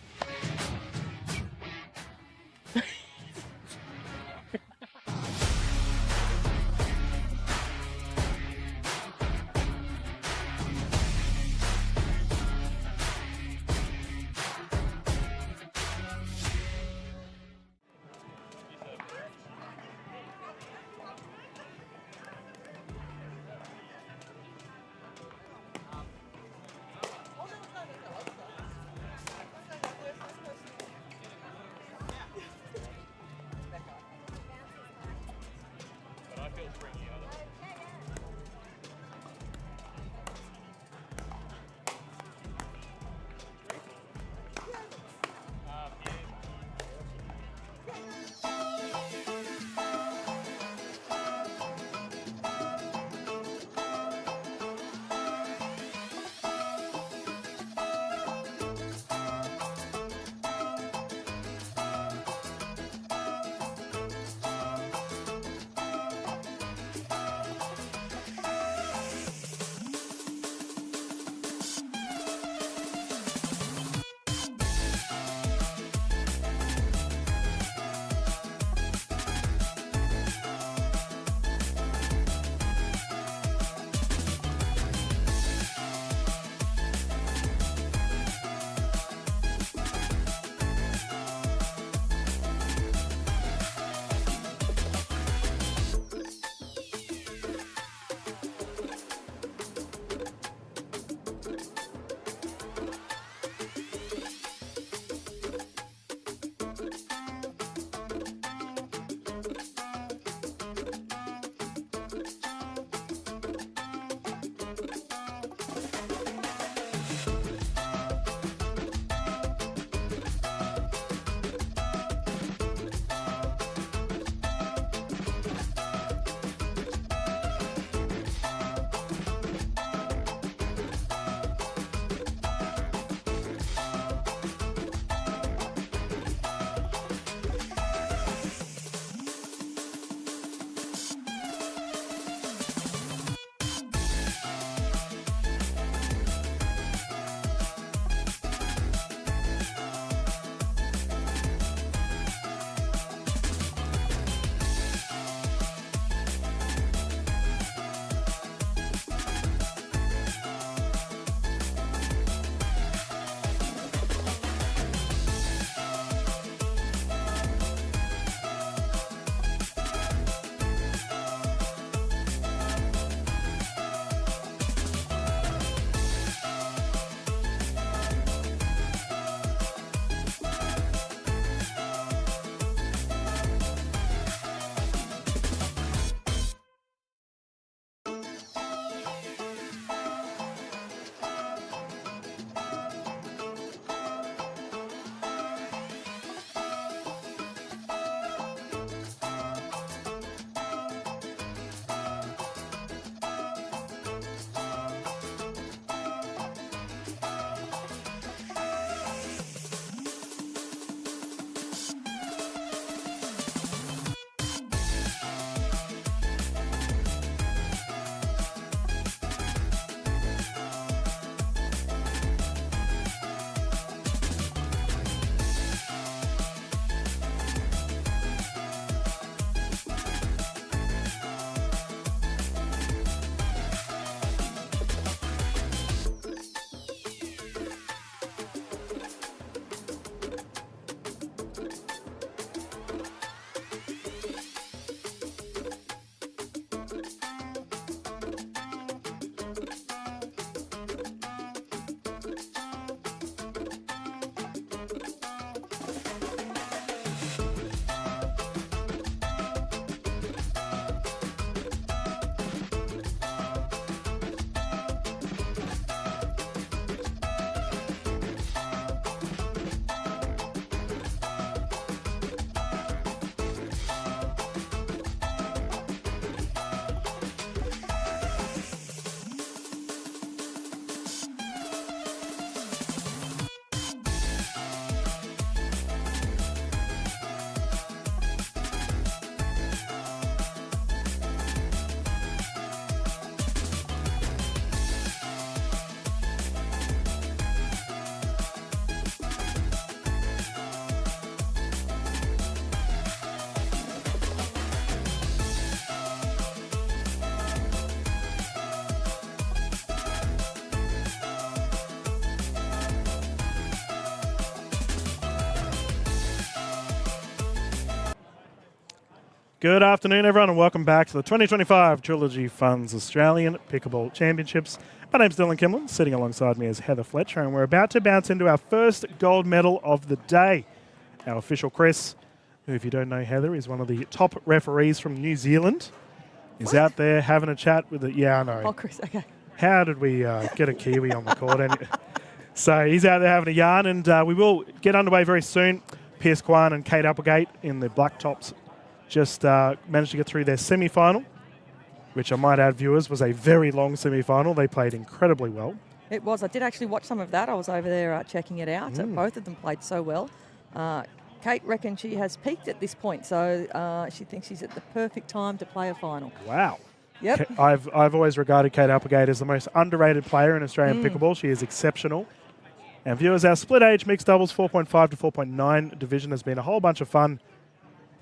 Good afternoon, everyone, and welcome back to the 2025 Trilogy Funds Australian Pickleball Championships. My name's Dylan Kimlin. Sitting alongside me is Heather Fletcher, and we're about to bounce into our first gold medal of the day. Our official Chris, who, if you don't know Heather, is one of the top referees from New Zealand, is out there having a chat with the... Yeah, I know. Oh, Chris, okay. How did we get a Kiwi on the court? So he's out there having a yarn, and we will get underway very soon. Pierce Kwan and Kate Applegate in the black tops just managed to get through their semi-final, which I might add, viewers, was a very long semi-final. They played incredibly well. It was. I did actually watch some of that. I was over there checking it out. Both of them played so well. Kate reckons she has peaked at this point, so she thinks she's at the perfect time to play a final. Wow. Yep. I've always regarded Kate Applegate as the most underrated player in Australian pickleball. She is exceptional. And viewers, our split age mixed doubles 4.5 to 4.9 division has been a whole bunch of fun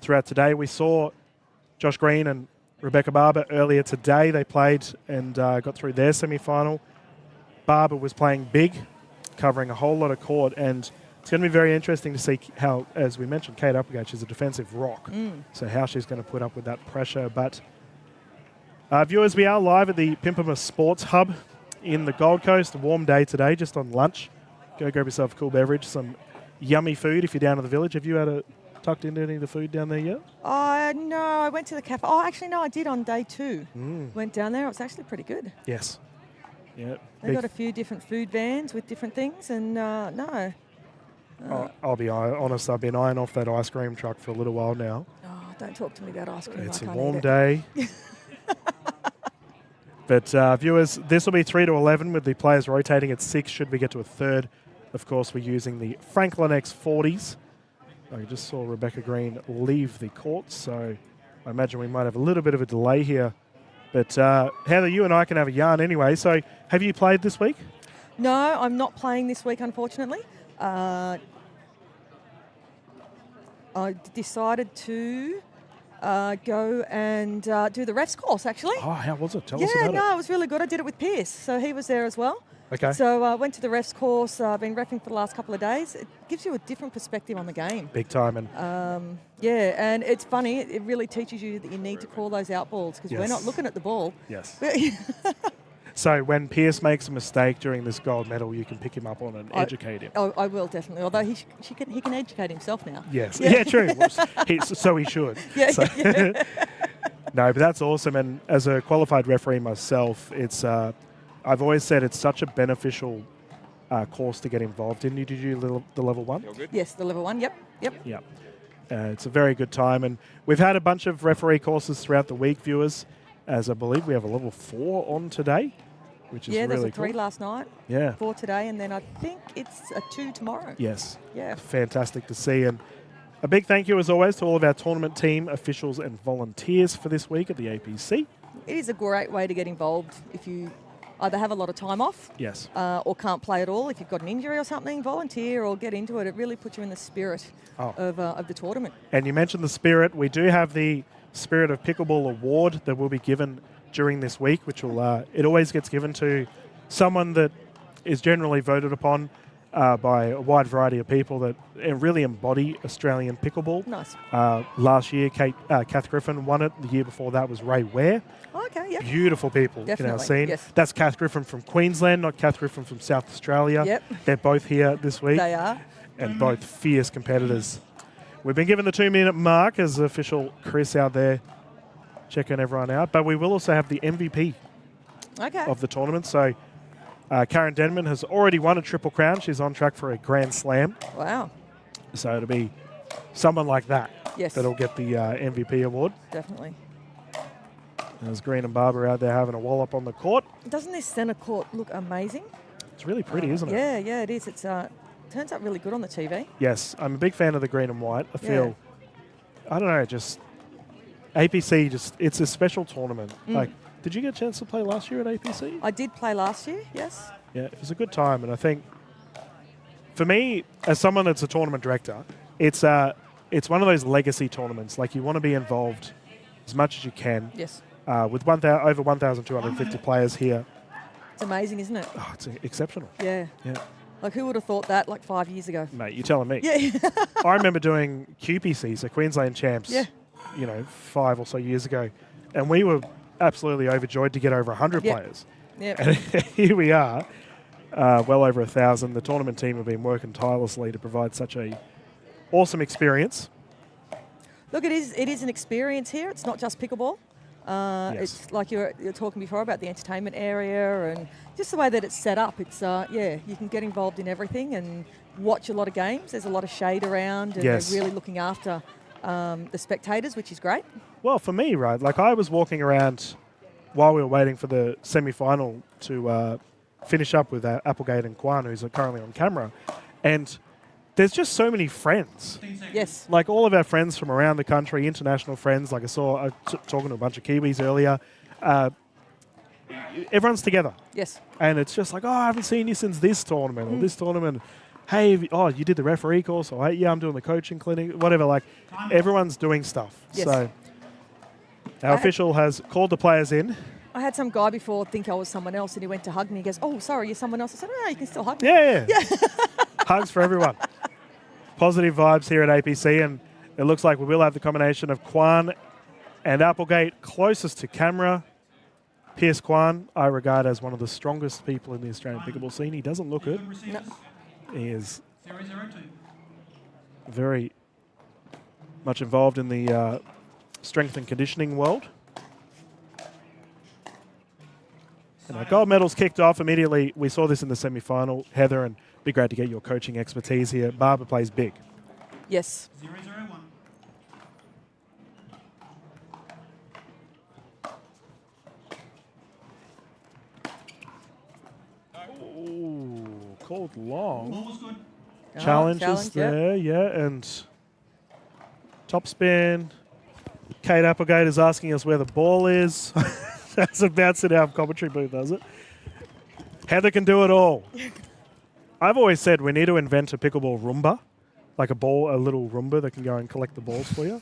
throughout today. We saw Josh Green and Rebecca Barber earlier today. They played and got through their semi-final. Barber was playing big, covering a whole lot of court, and it's going to be very interesting to see how, as we mentioned, Kate Applegate, she's a defensive rock, so how she's going to put up with that pressure. But viewers, we are live at the Pimpama Sports Hub in the Gold Coast. A warm day today, just on lunch. Go grab yourself a cool beverage, some yummy food if you're down in the village. Have you tucked into any of the food down there yet? No, I went to the cafe. Oh, actually, no, I did on day 2. Went down there. It was actually pretty good. Yes. Yeah. They got a few different food vans with different things, and no. I'll be honest, I've been eyeing off that ice cream truck for a little while now. Oh, don't talk to me about ice cream. It's I a can't warm eat it. day. But viewers, this will be 3 to 11 with the players rotating at 6 should we get to a third. Of course, we're using the Franklin X40s. I just saw Rebecca Green leave the court, so I imagine we might have a little bit of a delay here. But Heather, you and I can have a yarn anyway. So have you played this week? No, I'm not playing this week, unfortunately. I decided to go and do the refs course, actually. Oh, how was it? Tell us about it. Yeah, no, it was really good. I did it with Pierce, so he was there as well. Okay. So I went to the refs course. I've been reffing for the last couple of days. It gives you a different perspective on the game. Big time. And yeah, and it's funny. It really teaches you that you need to call those out balls because we're not looking at the ball. Yes. So when Pierce makes a mistake during this gold medal, you can pick him up on and educate him. I will definitely. Although he can educate himself now. Yes. Yeah, true. So he should. Yeah. So no, but that's awesome. And as a qualified referee myself, it's I've always said it's such a beneficial course to get involved in. Did you do the level 1? Yes, the level 1. Yep. Yep. It's a very good time, and we've had a bunch of referee courses throughout the week, viewers. As I believe we have a level 4 on today, which is really cool. Yeah, there's a 3 last night. Yeah. 4 today, and then I think it's a 2 tomorrow. Yes. Yeah. Fantastic to see, and a big thank you as always to all of our tournament team, officials, and volunteers for this week at the APC. It is a great way to get involved if you either have a lot of time off, yes, or can't play at all. If you've got an injury or something, volunteer or get into it. It really puts you in the spirit of the tournament. And you mentioned the spirit. We do have the Spirit of Pickleball Award that will be given during this week, which will it always gets given to someone that is generally voted upon by a wide variety of people that really embody Australian pickleball. Nice. Last year, Kath Griffin won it. The year before that was Ray Ware. Oh, okay, yeah. Beautiful people in our scene. Yes. That's Kath Griffin from Queensland, not Kath Griffin from South Australia. Yep. They're both here this week. They are. And both fierce competitors. We've been given the 2-minute mark as official Chris out there checking everyone out. But we will also have the MVP of the tournament. So Karen Denman has already won a Triple Crown. She's on track for a Grand Slam. Wow. So it'll be someone like that Yes. that'll get the MVP award. Definitely. There's Green and Barber out there having a wallop on the court. Doesn't this centre court look amazing? It's really pretty, isn't it? Yeah, it is. It's turns out really good on the TV. Yes, I'm a big fan of the green and white. I feel, I don't know, just APC, it's a special tournament. Like, did you get a chance to play last year at APC? I did play last year, yes. Yeah, it was a good time, and I think for me, as someone that's a tournament director, it's one of those legacy tournaments. Like, you want to be involved as much as you can. Yes. With over 1,250 players here. It's amazing, isn't it? Oh, it's exceptional. Yeah. Yeah. Like, who would have thought that like 5 years ago? Mate, you're telling me. Yeah. I remember doing QPC, so Queensland Champs. Yeah. 5 or so years ago. And we were absolutely overjoyed to get over 100 players. Yep. And here we are, well over 1,000. The tournament team have been working tirelessly to provide such a awesome experience. Look, it is an experience here. It's not just pickleball. It's like you're talking before about the entertainment area and just the way that it's set up. It's you can get involved in everything and watch a lot of games. There's a lot of shade around, and they're really looking after the spectators, which is great. Well, for me, right, like I was walking around while we were waiting for the semi-final to finish up with Applegate and Kwan, who's currently on camera, and there's just so many friends. Yes. Like all of our friends from around the country, international friends, like I saw talking to a bunch of Kiwis earlier. Everyone's together. Yes. And it's just like, oh, I haven't seen you since this tournament or this tournament. Hey, you did the referee course, or hey, yeah, I'm doing the coaching clinic, whatever. Like everyone's doing stuff. Yes. So our official has called the players in. I had some guy before think I was someone else, and he went to hug me. He goes, "Oh, sorry, you're someone else." I said, "No, you can still hug me." Yeah. Hugs for everyone. Positive vibes here at APC, and it looks like we will have the combination of Kwan and Applegate closest to camera. Pierce Kwan, I regard as one of the strongest people in the Australian pickleball scene. He doesn't look it. No. He is very much involved in the strength and conditioning world. And our gold medals kicked off immediately. We saw this in the semi-final, Heather, and it'd be great to get your coaching expertise here. Barbara plays big. Yes. 0-0-1. Ooh, called long. Ball was good. Challenges there, and top spin. Kate Applegate is asking us where the ball is. That's about in our commentary booth, does it? Heather can do it all. I've always said we need to invent a pickleball Roomba, like a little Roomba that can go and collect the balls for you.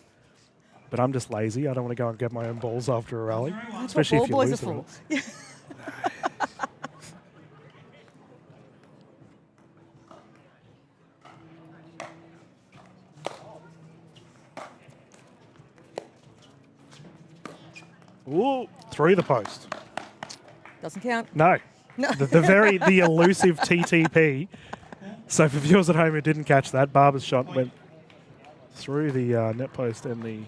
But I'm just lazy. I don't want to go and get my own balls after a rally, especially if you lose them. Ooh, through the post. Doesn't count. No. No. The elusive TTP. So for viewers at home who didn't catch that, Barbara's shot went through the net post and the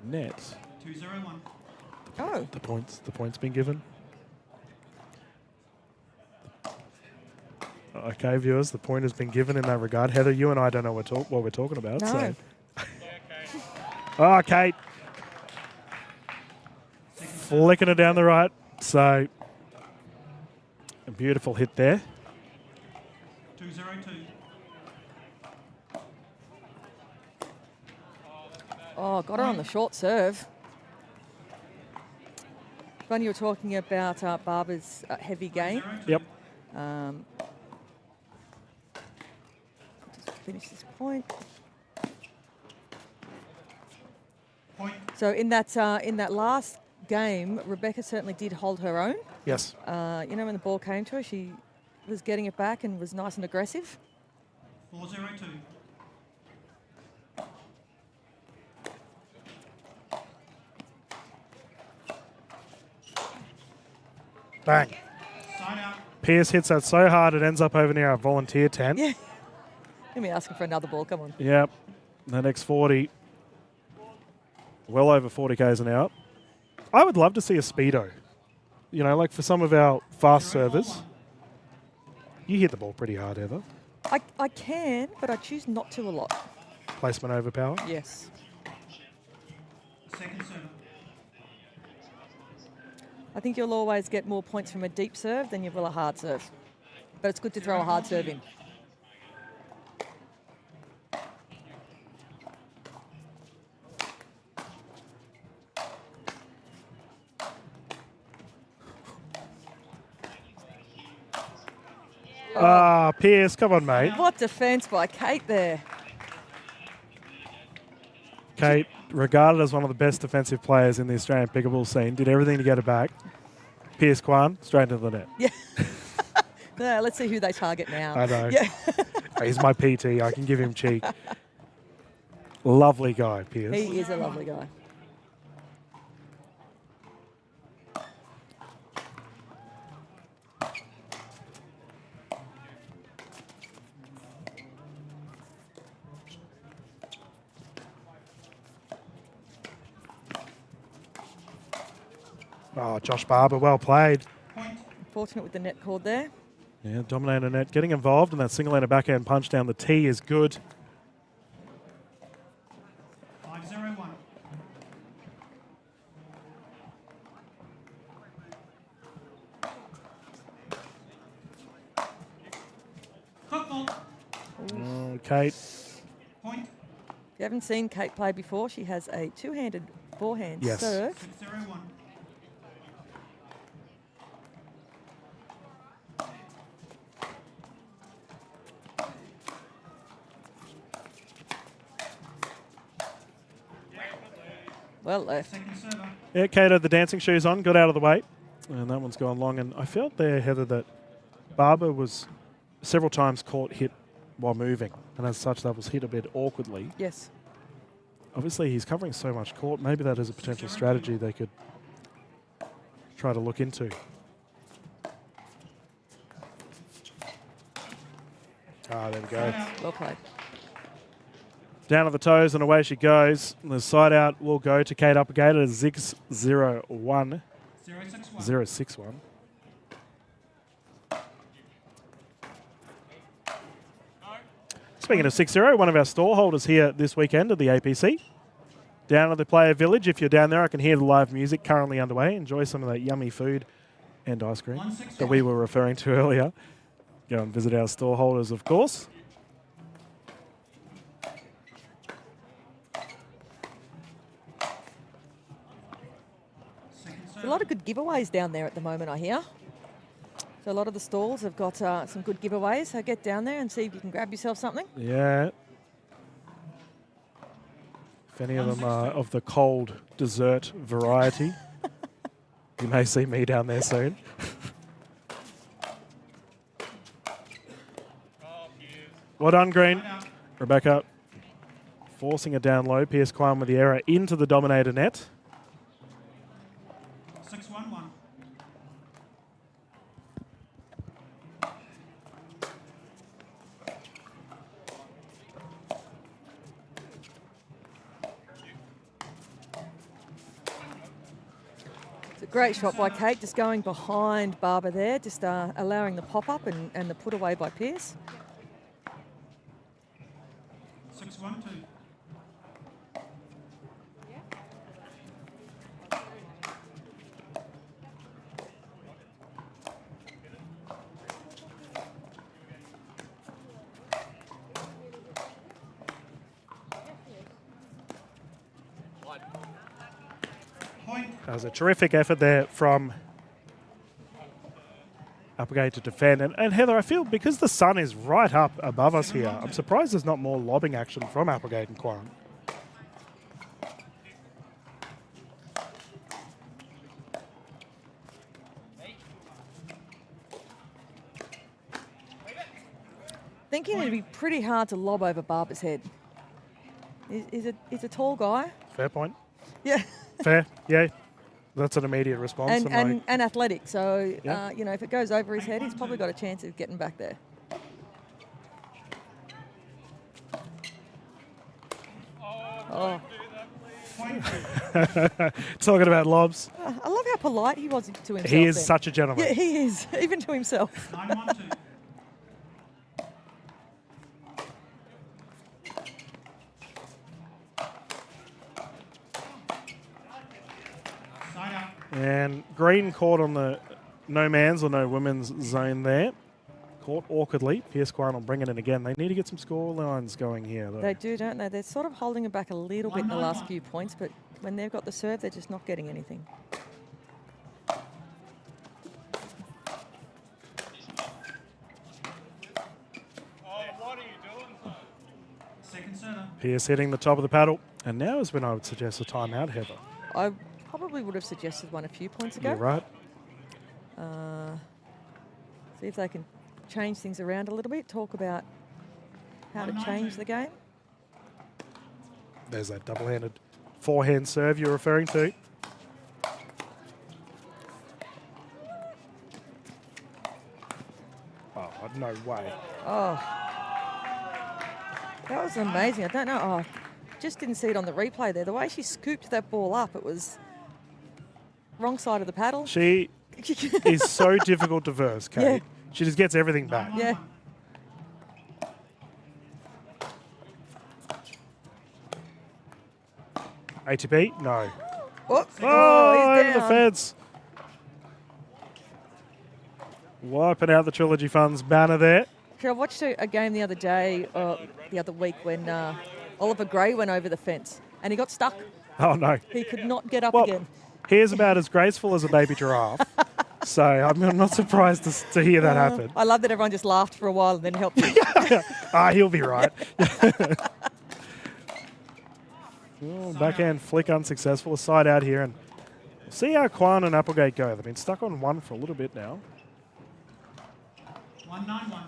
net. 2-0-1. Oh. The point's been given. Okay, viewers, the point has been given in that regard. Heather, you and I don't know what we're talking about. No. So. Oh, Kate. Flicking it down the right. So, a beautiful hit there. 2-0-2. Oh, got her on the short serve. When you were talking about Barbara's heavy game. Yep. Just finish this point. So in that last game, Rebecca certainly did hold her own. Yes. When the ball came to her, she was getting it back and was nice and aggressive. 4-0-2. Bang. Side out. Pierce hits that so hard it ends up over near our volunteer tent. Yeah. Let me asking for another ball. Come on. Yep. The next 40. Well over 40 k's an hour. I would love to see a speedo. Like for some of our fast servers. You hit the ball pretty hard, Heather. I can, but I choose not to a lot. Placement overpower. Yes. Second serve. I think you'll always get more points from a deep serve than you will a hard serve. But it's good to throw a hard serve in. Pierce, come on, mate. What defence by Kate there. Kate, regarded as one of the best defensive players in the Australian pickleball scene, did everything to get it back. Pierce Kwan, straight into the net. Yeah. No, let's see who they target now. I know. Yeah. He's my PT. I can give him cheek. Lovely guy, Pierce. He is a lovely guy. Oh, Josh Barber, well played. Fortunate with the net cord there. Yeah, Dominator Net getting involved in that single-handed backhand punch down the tee is good. 5-0-1. Kate. Point. If you haven't seen Kate play before, she has a two-handed forehand Yes. serve. 6-0-1. Well left. Yeah, Kate had the dancing shoes on, got out of the way. And that one's gone long. And I felt there, Heather, that Barber was several times caught hit while moving. And as such, that was hit a bit awkwardly. Yes. Obviously, he's covering so much court. Maybe that is a potential strategy they could try to look into. Ah, there we go. Well played. Down at the toes and away she goes. The side out will go to Kate Applegate at 6-0-1. 0-6-1. Speaking of 6-0, one of our store holders here this weekend at the APC. Down at the Player Village. If you're down there, I can hear the live music currently underway. Enjoy some of that yummy food and ice cream that we were referring to earlier. Go and visit our store holders, of course. There's a lot of good giveaways down there at the moment, I hear. So a lot of the stalls have got some good giveaways. So get down there and see if you can grab yourself something. Yeah. If any of them are of the cold dessert variety, you may see me down there soon. Well done, Green. Rebecca forcing it down low. 𝗙cie𝗹𝗹liche with the error into the Dominator net. 6-1-1. It's a great shot by Kate, just going behind Barber there, just allowing the pop-up and the put away by Pearce. 6-1-2. That was a terrific effort there from Applegate to defend. And Heather, I feel because the sun is right up above us here, I'm surprised there's not more lobbing action from Applegate and 𝗙cie𝗹𝗹. Thinking it'd be pretty hard to lob over Barber's head. He's a tall guy. Fair point. Yeah. Fair, yeah. That's an immediate response. And athletic. So, Yeah. you know, if it goes over his head, he's probably got a chance of getting back there. Oh. Talking about lobs. I love how polite he was to himself. He is then. such a gentleman. Yeah, he is, even to himself. 9-1-2. And Green caught on the no man's or no women's zone there. Caught awkwardly. 𝗙cie𝗹𝗹liche will bring it in again. They need to get some score lines going here, though. They do, don't they? They're sort of holding it back a little bit in the last few points, but when they've got the serve, they're just not getting anything. Pearce hitting the top of the paddle. And now is when I would suggest a timeout, Heather. I probably would have suggested one a few points ago. You're right. See if they can change things around a little bit, talk about how to change the game. There's that double-handed forehand serve you're referring to. Oh, no way. Oh. That was amazing. I don't know. Oh, just didn't see it on the replay there. The way she scooped that ball up, it was wrong side of the paddle. She is so difficult to verse, Kate. Yeah. She just gets everything back. Yeah. ATP? No. Oh, Oh, he's over the down. fence. Wiping out the Trilogy Funds banner there. I watched a game the other day, the other week, when Oliver Gray went over the fence and he got stuck. Oh, no. He could not get up Well, again. He is about as graceful as a baby giraffe. So I'm not surprised to hear that happen. I love that everyone just laughed for a while and then helped him. He'll be right. Oh, backhand flick unsuccessful. A side out here. And we'll see how Quan and Applegate go. They've been stuck on one for a little bit now. 191.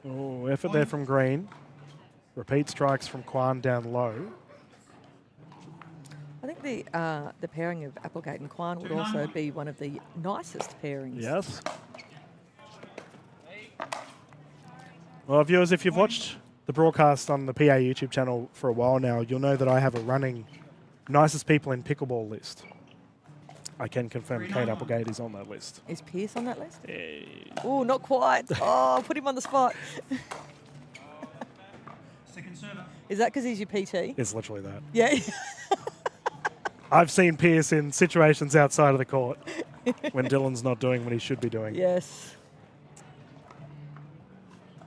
Oh, effort there from Green. Repeat strikes from Quan down low. I think the pairing of Applegate and Quan would also be one of the nicest pairings. Yes. Well, viewers, if you've watched the broadcast on the PA YouTube channel for a while now, you'll know that I have a running nicest people in pickleball list. I can confirm Kate Applegate is on that list. Is Pierce on that list? Oh, not quite. Oh, put him on the spot. Second server. Is that because he's your PT? It's literally that. Yeah. I've seen Pierce in situations outside of the court when Dylan's not doing what he should be doing. Yes.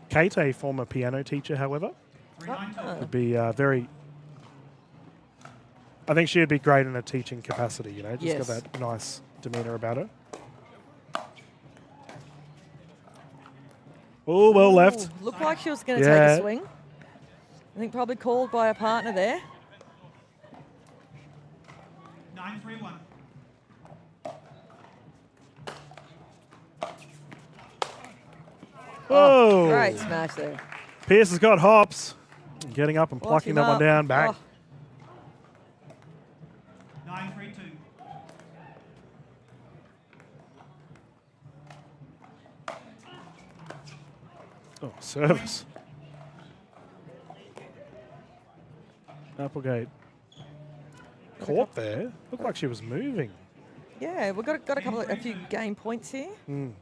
Kate, a former piano teacher, however, would be very... I think she would be great in a teaching capacity, you know, just got that nice demeanour about her. Oh, well left. Looked like she was going to take a swing. I think probably called by a partner there. 931. Oh, great smash there. Pierce has got hops. Getting up and Lock plucking him that one up. down back. 932. Oh, service. Applegate caught there. Looked like she was moving. Yeah, we've got a few game points here. Mm.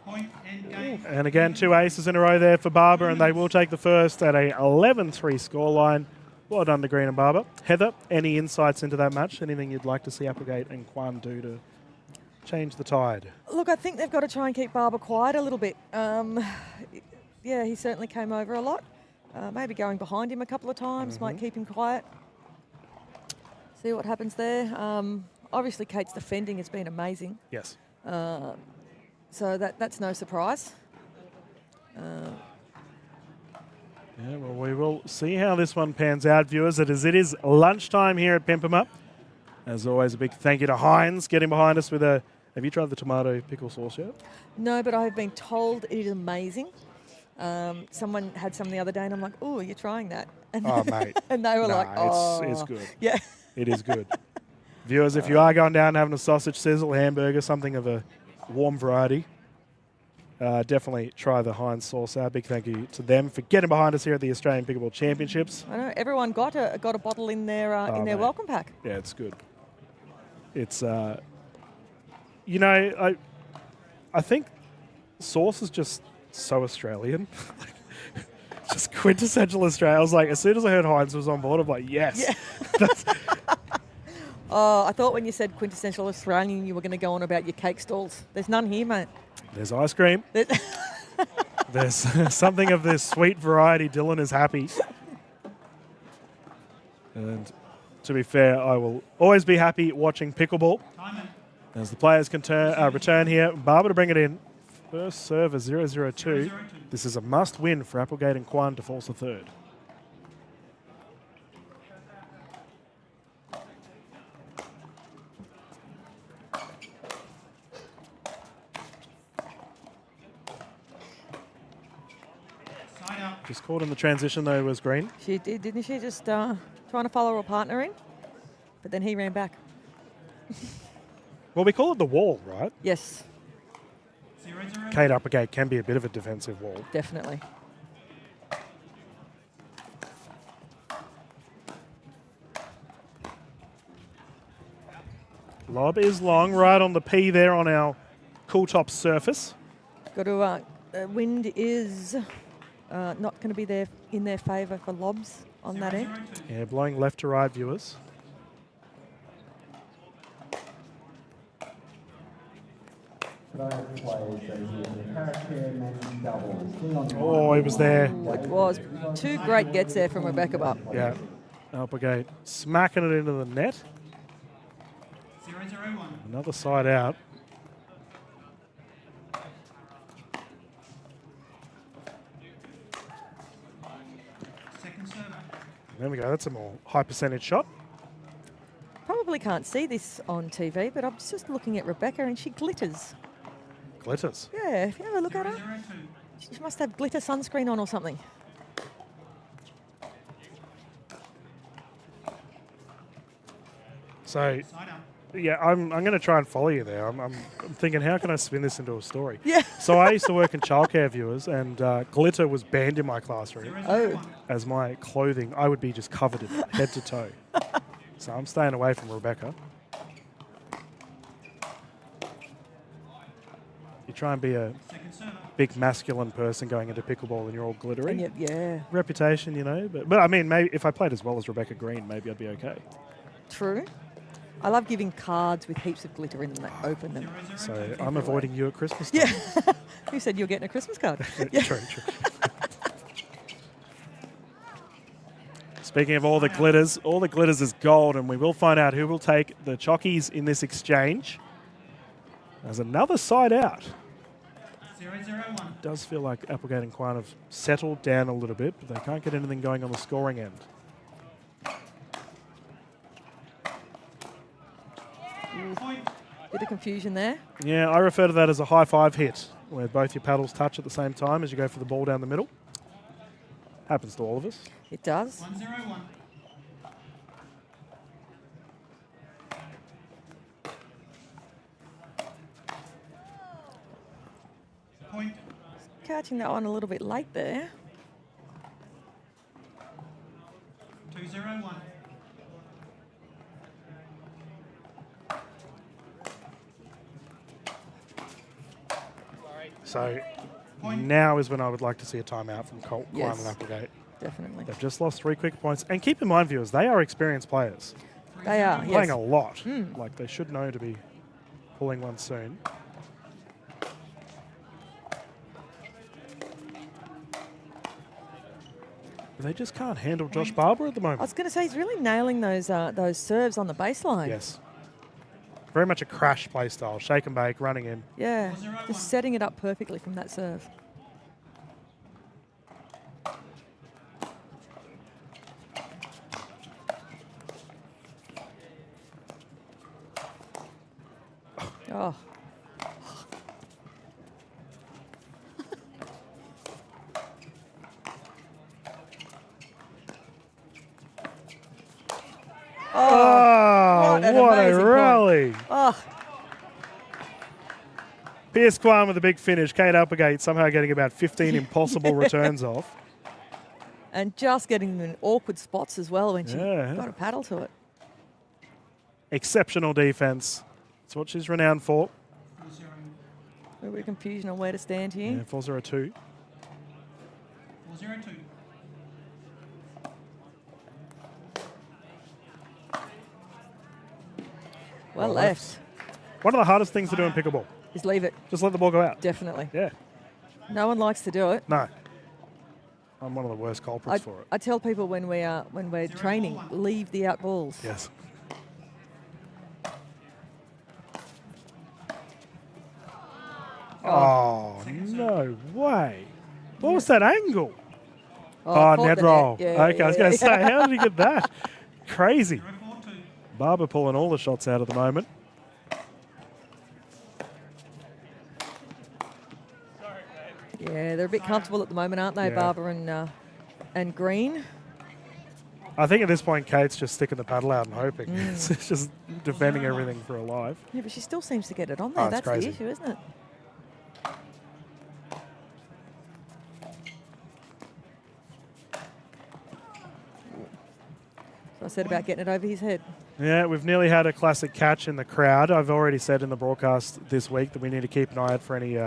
Point and game. And again, 2 aces in a row there for Barber, and they will take the first at a 11-3 scoreline. Well done to Green and Barber. Heather, any insights into that match? Anything you'd like to see Applegate and Quan do to change the tide? Look, I think they've got to try and keep Barber quiet a little bit. Yeah, he certainly came over a lot. Maybe going behind him a couple of times might keep him quiet. See what happens there. Obviously, Kate's defending has been amazing. Yes. So that's no surprise. Yeah, well, we will see how this one pans out, viewers. It is lunchtime here at Pimpama. As always, a big thank you to Heinz getting behind us with a... Have you tried the tomato pickle sauce yet? No, but I have been told it is amazing. Someone had some the other day, and I'm like, "Oh, you're trying that?" And Oh, mate. and they were like, "Oh, it's good. Yeah, it is good." Viewers, if you are going down and having a sausage sizzle, hamburger, something of a warm variety, definitely try the Heinz sauce out. Big thank you to them for getting behind us here at the Australian Pickleball Championships. I know everyone got a bottle in their Mate. welcome pack. Yeah, it's good. It's you know, I think sauce is just so Australian. Just quintessential Australia. I was like, as soon as I heard Heinz was on board, I'm like, yes. Yeah. Oh, I thought when you said quintessential Australian, you were going to go on about your cake stalls. There's none here, mate. There's ice cream. There's something of this sweet variety. Dylan is happy. And to be fair, I will always be happy watching pickleball. As the players can return here. Barber to bring it in. First serve is 0-0-2. This is a must-win for Applegate and Quan to force a third. Just caught in the transition, though, was green. She did, didn't she? Just trying to follow her partner in, but then he ran back. Well, we call it the wall, right? Yes. Kate Applegate can be a bit of a defensive wall. Definitely. Lob is long, right on the P there on our Cooltop surface. Got to. Wind is not going to be there in their favour for lobs on that end. Yeah, blowing left to right, viewers. Oh, he was there. It was. Two great gets there from Rebecca Bupp. Yeah. Applegate smacking it into the net. 0-0-1. Another side out. Second server. There we go. That's a more high percentage shot. Probably can't see this on TV, but I'm just looking at Rebecca and she glitters. Glitters. Yeah, if you have a look at her, she must have glitter sunscreen on or something. So, yeah, I'm going to try and follow you there. I'm thinking, how can I spin this into a story? Yeah. So I used to work in childcare, viewers, and glitter was banned in my classroom. Oh. As my clothing, I would be just covered in it, head to toe. So I'm staying away from Rebecca. You try and be a big masculine person going into pickleball and you're all glittery. And yeah. Reputation, you know. But I mean, maybe if I played as well as Rebecca Green, maybe I'd be okay. True. I love giving cards with heaps of glitter in them that open them. So I'm avoiding you at Christmas time. Yeah. Who said you're getting a Christmas card? Yeah. True. Speaking of all the glitters is gold, and we will find out who will take the chockies in this exchange. There's another side out. 0-0-1. Does feel like Applegate and Quan have settled down a little bit, but they can't get anything going on the scoring end. Bit of confusion there. Yeah, I refer to that as a high five hit, where both your paddles touch at the same time as you go for the ball down the middle. Happens to all of us. It does. 1-0-1. Point. Catching that one a little bit late there. 2-0-1. So now is when I would like to see a timeout from Quan and Applegate. Definitely. They've just lost 3 quick points. And keep in mind, viewers, they are experienced players. They are, Playing yes. a lot. Mm. Like, they should know to be pulling one soon. But they just can't handle Josh Barber at the I moment. was going to say, he's really nailing those serves on the baseline. Yes. Very much a crash play style. Shake and bake, running in. Yeah, just setting it up perfectly from that serve. Oh. Oh, what an what a amazing rally. point. Oh. Pierce Quan with a big finish. Kate Applegate somehow getting about 15 impossible returns off. And just getting them in awkward spots as well when she Yeah. got a paddle to it. Exceptional defense. That's what she's renowned for. A bit of confusion on where to stand here. Yeah, 4-0-2. 4-0-2. Well left. One of the hardest things to do in pickleball. Is leave it. Just let the ball go out. Definitely. Yeah. No one likes to do it. No. I'm one of the worst culprits for it. I tell people when we're training, leave the out balls. Yes. Oh, no way. What was that angle? Oh, net the roll. net. Yeah, Okay, I was going to say, how did he get that? Crazy. Barber pulling all the shots out at the moment. Yeah, they're a bit comfortable at the moment, aren't they, Yeah. Barber and and green. I think at this point, Kate's just sticking the paddle out and hoping. She's just defending everything for her life. Yeah, but she still seems to get it on there. Oh, it's That's crazy. the issue, isn't it? So I said about getting it over his head. Yeah, we've nearly had a classic catch in the crowd. I've already said in the broadcast this week that we need to keep an eye out for any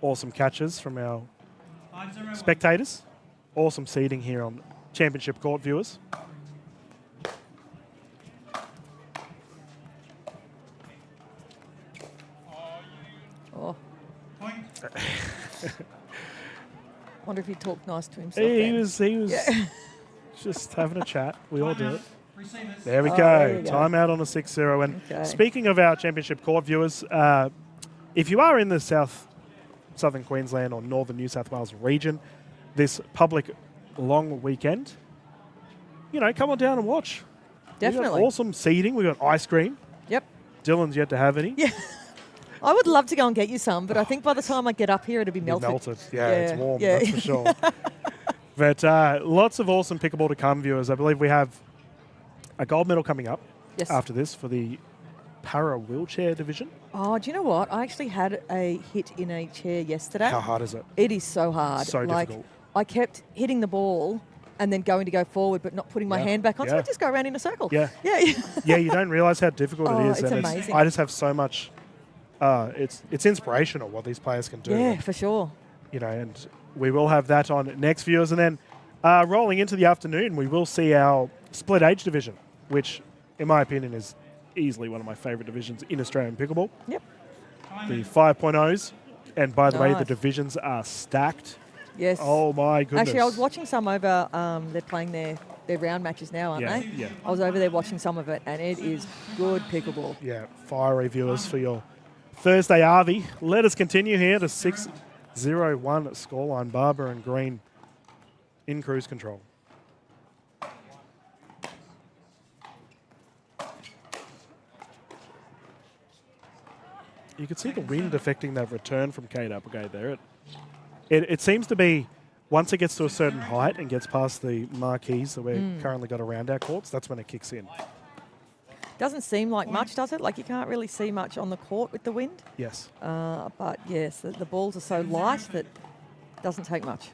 awesome catches from our spectators. Awesome seating here on Championship Court, viewers. Oh. Wonder if he talked nice to himself. He then. was Yeah. just having a chat. We all do it. Receivers. There we Oh, go. there we go. Timeout on a 6-0. And Okay. speaking of our Championship Court viewers, if you are in the southern Queensland or northern New South Wales region this public long weekend, you know, come on down and watch. Definitely. We've got awesome seating. We've got ice cream. Yep. Dylan's yet to have any. Yeah. I would love to go and get you some, but I think by the time I get up here, it'll be melted. Melted. Yeah, it's warm, Yeah. that's for sure. But lots of awesome pickleball to come, viewers. I believe we have a gold medal coming up after this for the para wheelchair division. Oh, do you know what? I actually had a hit in a chair yesterday. How hard is it? It is so hard. So like, difficult. I kept hitting the ball and then going to go forward, but not putting my Yeah. hand back on. So Yeah. I just go around in a circle. Yeah. Yeah. Yeah, you don't realise how difficult Oh, it is. it's and amazing. I just have so much. It's inspirational what these players can do. Yeah, for sure. You know, and we will have that on next, viewers. And then rolling into the afternoon, we will see our split age division, which, in my opinion, is easily one of my favourite divisions in Australian pickleball. Yep. The 5.0s. And by the way, the Nice. divisions are stacked. Yes. Oh, my goodness. Actually, I was watching some over. They're playing their round matches now, aren't Yeah, they? yeah. I was over there watching some of it, and it is good pickleball. Yeah, fiery viewers for your Thursday Arvie. Let us continue here to 6-0-1 scoreline. Barber and Green in cruise control. You can see the wind affecting that return from Kate Applegate there. It seems to be, once it gets to a certain height and gets past the marquees that we've currently got around our courts, that's when it kicks in. Doesn't seem like much, does it? Like you can't really see much on the court with the wind. Yes. But yes, the balls are so light that it doesn't take much.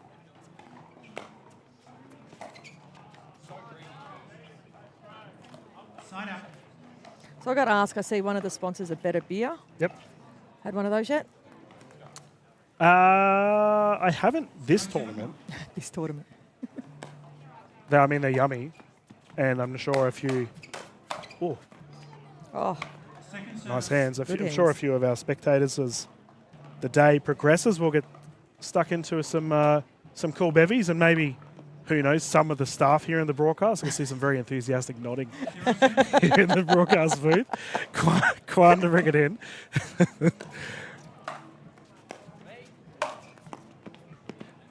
Side out. So I got to ask, I see one of the sponsors a Better Beer. Yep. Had one of those yet? I haven't this tournament. This tournament. I mean, they're yummy. And I'm sure a few... Oh, Oh, nice hands. Good I'm sure a hands. few of our spectators, as the day progresses, will get stuck into some cool bevies, and maybe, who knows, some of the staff here in the broadcast. I can see some very enthusiastic nodding here in the broadcast booth. Quan to bring it in.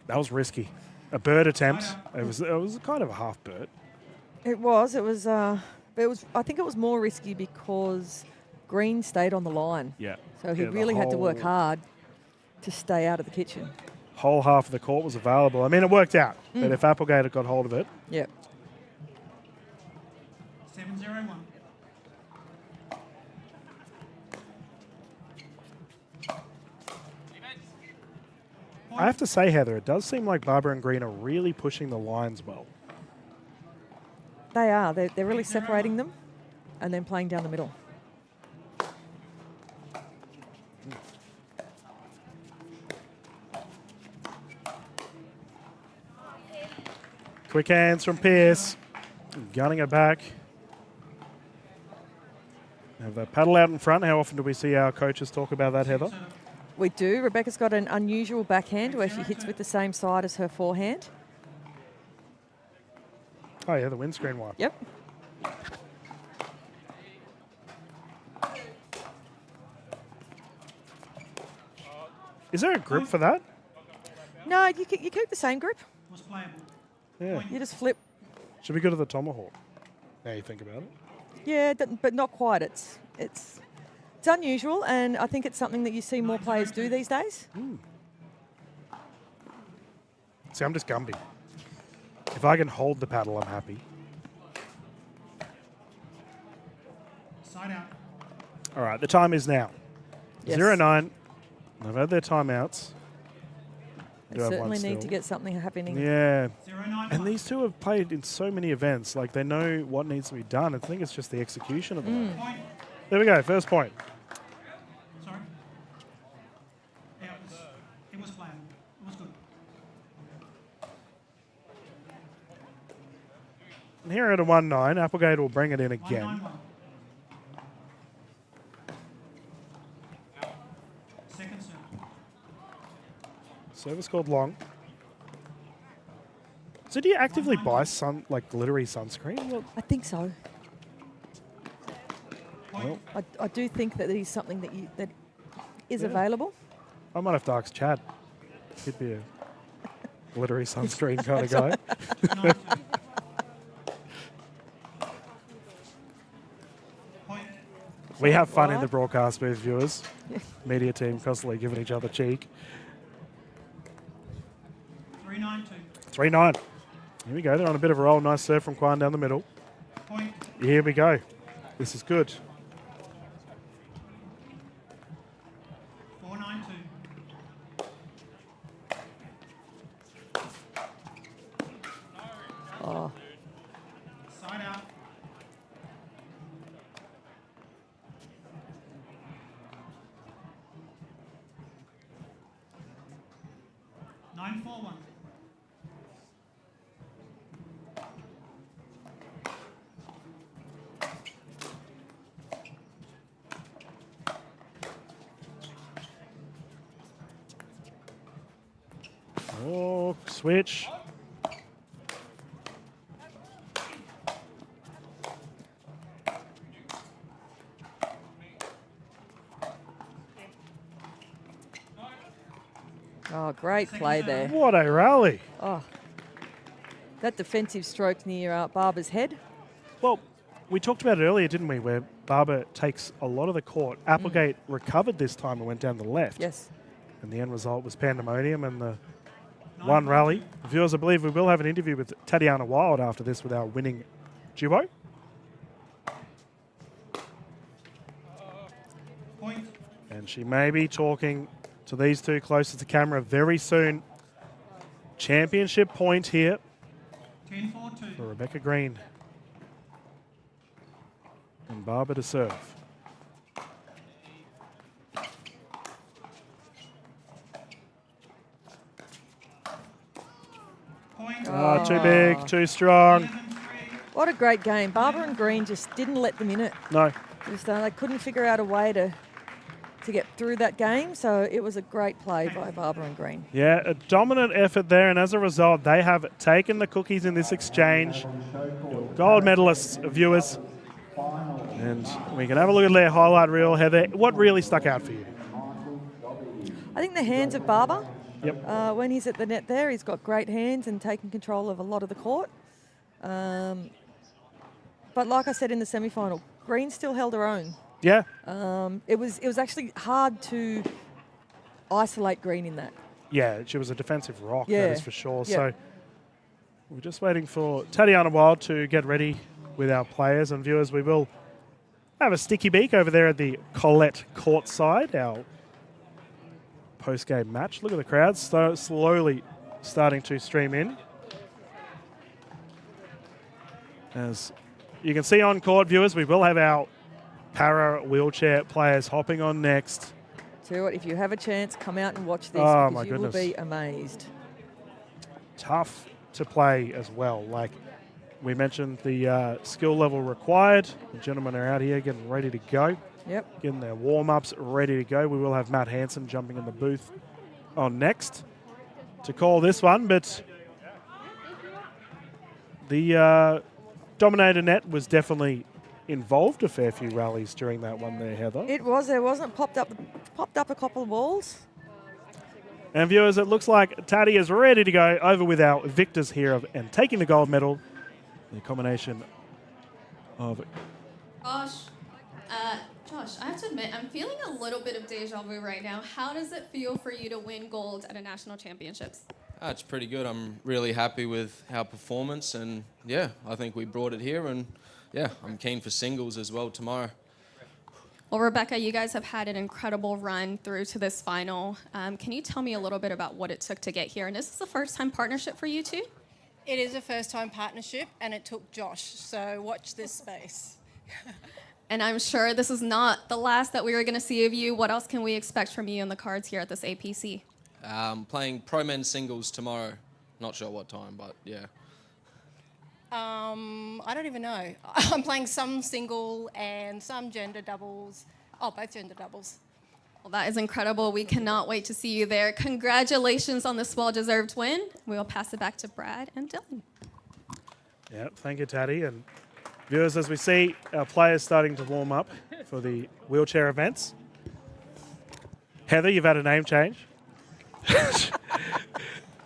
That was risky. A bird attempt. It was kind of a half bird. it was. I think it was more risky because Green stayed on the line. Yeah. So he Yeah, the really had to work whole- hard to stay out of the kitchen. Whole half of the court was available. I mean, it worked out. But if Applegate had got hold of it, Yep. 7-0-1. I have to say, Heather, it does seem like Barber and Green are really pushing the lines well. They are. They're really separating them and then playing down the middle. Quick hands from Pearce. Gunning it back. Have a paddle out in front. How often do we see our coaches talk about that, Heather? We do. Rebecca's got an unusual backhand where she hits with the same side as her forehand. Oh, yeah, the windscreen wipe. Yep. Is there a grip for that? No, you keep the same grip. Was playable. Yeah. You just flip. Should be good at the tomahawk. Now you think about it. Yeah, but not quite. It's unusual, and I think it's something that you see more players do these days. See, I'm just Gumby. If I can hold the paddle, I'm happy. Side out. All right, the time is now. Yes. 0-9. They've had their timeouts. They certainly need to get something happening. Yeah. 0-9. And these two have played in so many events. Like, they know what needs to be done. I think it's just the execution of them. Point. There we go, first point. Sorry. Yeah, it was planned. It was good. And here at a 1-9, Applegate will bring it in again. 1-9-1. Second serve. Service called long. So do you actively buy glittery sunscreen? Well, I think so. well, I do think that it is something that is available. I might have to ask Chad. He'd be a glittery sunscreen kind of guy. We have fun in the broadcast booth, viewers. Media team constantly giving each other cheek. 3-9-2. 3-9. Here we go. They're on a bit of a roll. Nice serve from Kwan down the middle. Point. Here we go. This is good. 4-9-2. Oh. Side out. Nine 4-1. Oh, switch. Oh, great play there. What a rally. Oh, that defensive stroke near Barber's head. Well, we talked about it earlier, didn't we, where Barber takes a lot of the court. Applegate recovered this time and went down the left. Yes. And the end result was pandemonium and the one rally. Viewers, I believe we will have an interview with Tatiana Wild after this with our winning duo. Point. And she may be talking to these two closest to camera very soon. Championship point here 10-4-2. for Rebecca Green. And Barber to serve. Point. Oh, too big, too strong. What a great game. Barber and Green just didn't let them in it. No. Just, they couldn't figure out a way to get through that game, so it was a great play by Barber and Green. Yeah, a dominant effort there, and as a result, they have taken the cookies in this exchange. Gold medalists, viewers. And we can have a look at their highlight reel. Heather, what really stuck out for you? I think the hands of Barber. Yep. When he's at the net there, he's got great hands and taking control of a lot of the court. But like I said in the semi-final, Green still held her own. Yeah. It was actually hard to isolate Green in that. Yeah, she was a defensive rock, Yeah. that is for sure. Yep. So we're just waiting for Tatiana Wild to get ready with our players and viewers. We will have a sticky beak over there at the Collette court side, our post-game match. Look at the crowd slowly starting to stream in. As you can see on court, viewers, we will have our para wheelchair players hopping on next. Tell you what, if you have a chance, come out and watch this Oh, because my you will goodness. be amazed. Tough to play as well. Like we mentioned, the skill level required. The gentlemen are out here getting ready to go. Yep. Getting their warm-ups ready to go. We will have Matt Hansen jumping in the booth on next to call this one, but the Dominator Net was definitely involved a fair few rallies during that one there, Heather. It was. There wasn't popped up a couple of balls. And viewers, it looks like Taddy is ready to go over with our victors here and taking the gold medal. The combination of... Josh, I have to admit, I'm feeling a little bit of deja vu right now. How does it feel for you to win gold at a national championships? It's pretty good. I'm really happy with our performance, and yeah, I think we brought it here, and yeah, I'm keen for singles as well tomorrow. Well, Rebecca, you guys have had an incredible run through to this final. Can you tell me a little bit about what it took to get here? And is this the first time partnership for you two? It is a first-time partnership, and it took Josh, so watch this space. And I'm sure this is not the last that we were going to see of you. What else can we expect from you in the cards here at this APC? Playing pro men's singles tomorrow. Not sure what time, but yeah. I don't even know. I'm playing some single and some gender doubles. Oh, both gender doubles. Well, that is incredible. We cannot wait to see you there. Congratulations on this well-deserved win. We will pass it back to Brad and Dylan. Yep, thank you, Taddy. And viewers, as we see our players starting to warm up for the wheelchair events. Heather, you've had a name change.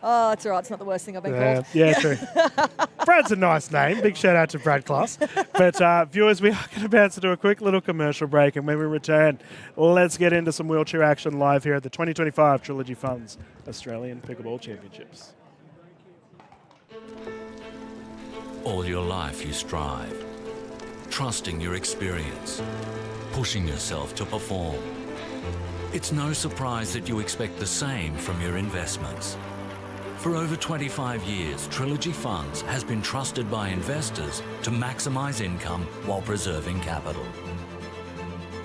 Oh, it's all right. It's not the worst thing I've been called. Yeah, true. Brad's a nice name. Big shout out to Brad Class. But viewers, we are going to bounce into a quick little commercial break. And when we return, let's get into some wheelchair action live here at the 2025 Trilogy Funds Australian Pickleball Championships. All your life you strive, trusting your experience, pushing yourself to perform. It's no surprise that you expect the same from your investments. For over 25 years, Trilogy Funds has been trusted by investors to maximise income while preserving capital.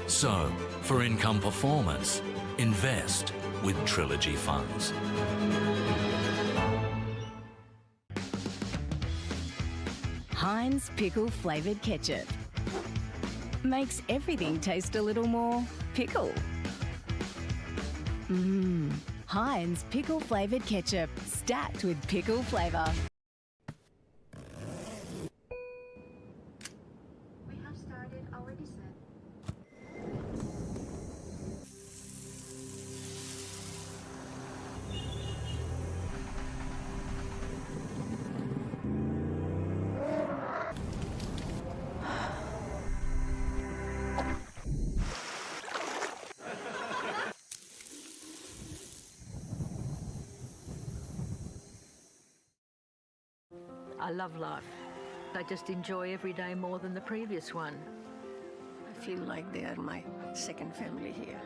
So, for income performance, invest with Trilogy Funds. Heinz pickle flavoured ketchup makes everything taste a little more pickle. Heinz pickle flavoured ketchup, stacked with pickle flavour. We have started our descent. I love life. I just enjoy every day more than the previous one. I feel like they are my second family here.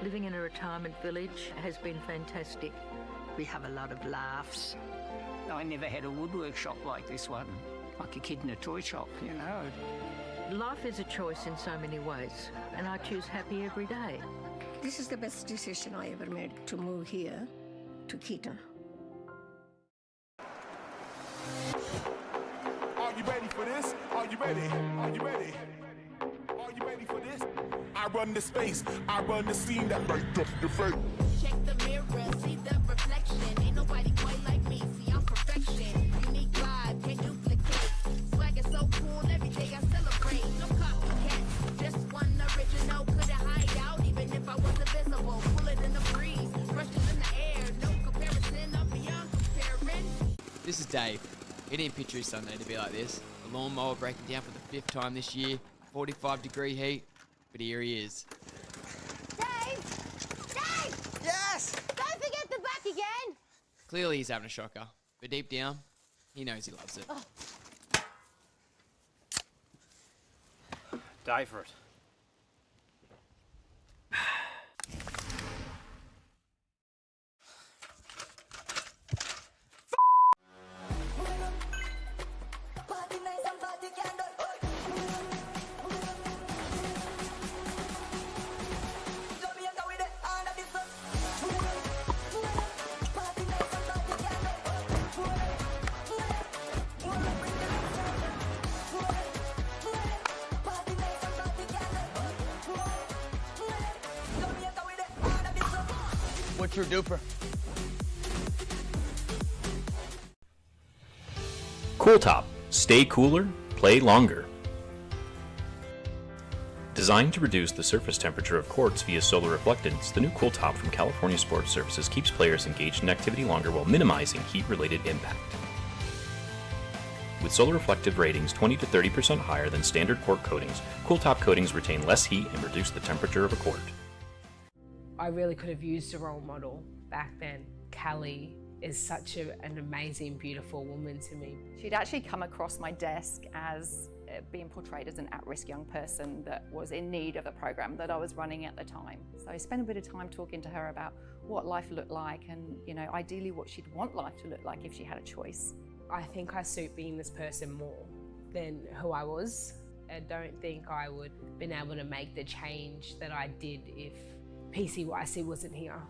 Living in a retirement village has been fantastic. We have a lot of laughs. I never had a woodwork shop like this one, like a kid in a toy shop, you know. Life is a choice in so many ways, and I choose happy every day. This is the best decision I ever made, to move here to Keaton. Are you ready for this? Are you ready? Are you ready? Are you ready for this? I run the space, I run the scene that light up the face. Check the mirror, see the reflection. Ain't nobody quite like me, see I'm perfection. Unique vibe, can't duplicate. Swag is so cool, every day I celebrate. No copycat, just one original. Couldn't hide out even if I was invisible. Pull it in the breeze, brushes in the air. No comparison, I'm beyond comparing. This is Dave. It didn't picture his Sunday to be like this. The lawnmower breaking down for the 5th time this year, 45-degree heat, but here he is. Dave! Dave! Yes! Don't forget the back again! Clearly he's having a shocker, but deep down, he knows he loves it. Oh. Die for it. What's your DUPR? Cooltop. Stay cooler, play longer. Designed to reduce the surface temperature of courts via solar reflectance, the new Cooltop from California Sports Services keeps players engaged in activity longer while minimizing heat-related impact. With solar reflective ratings 20 to 30% higher than standard court coatings, Cooltop coatings retain less heat and reduce the temperature of a court. I really could have used a role model back then. Callie is such an amazing, beautiful woman to me. She'd actually come across my desk as being portrayed as an at-risk young person that was in need of the program that I was running at the time. So I spent a bit of time talking to her about what life looked like and, you know, ideally what she'd want life to look like if she had a choice. I think I suit being this person more than who I was. I don't think I would have been able to make the change that I did if 𝗙cie𝗹𝗹cie wasn't here.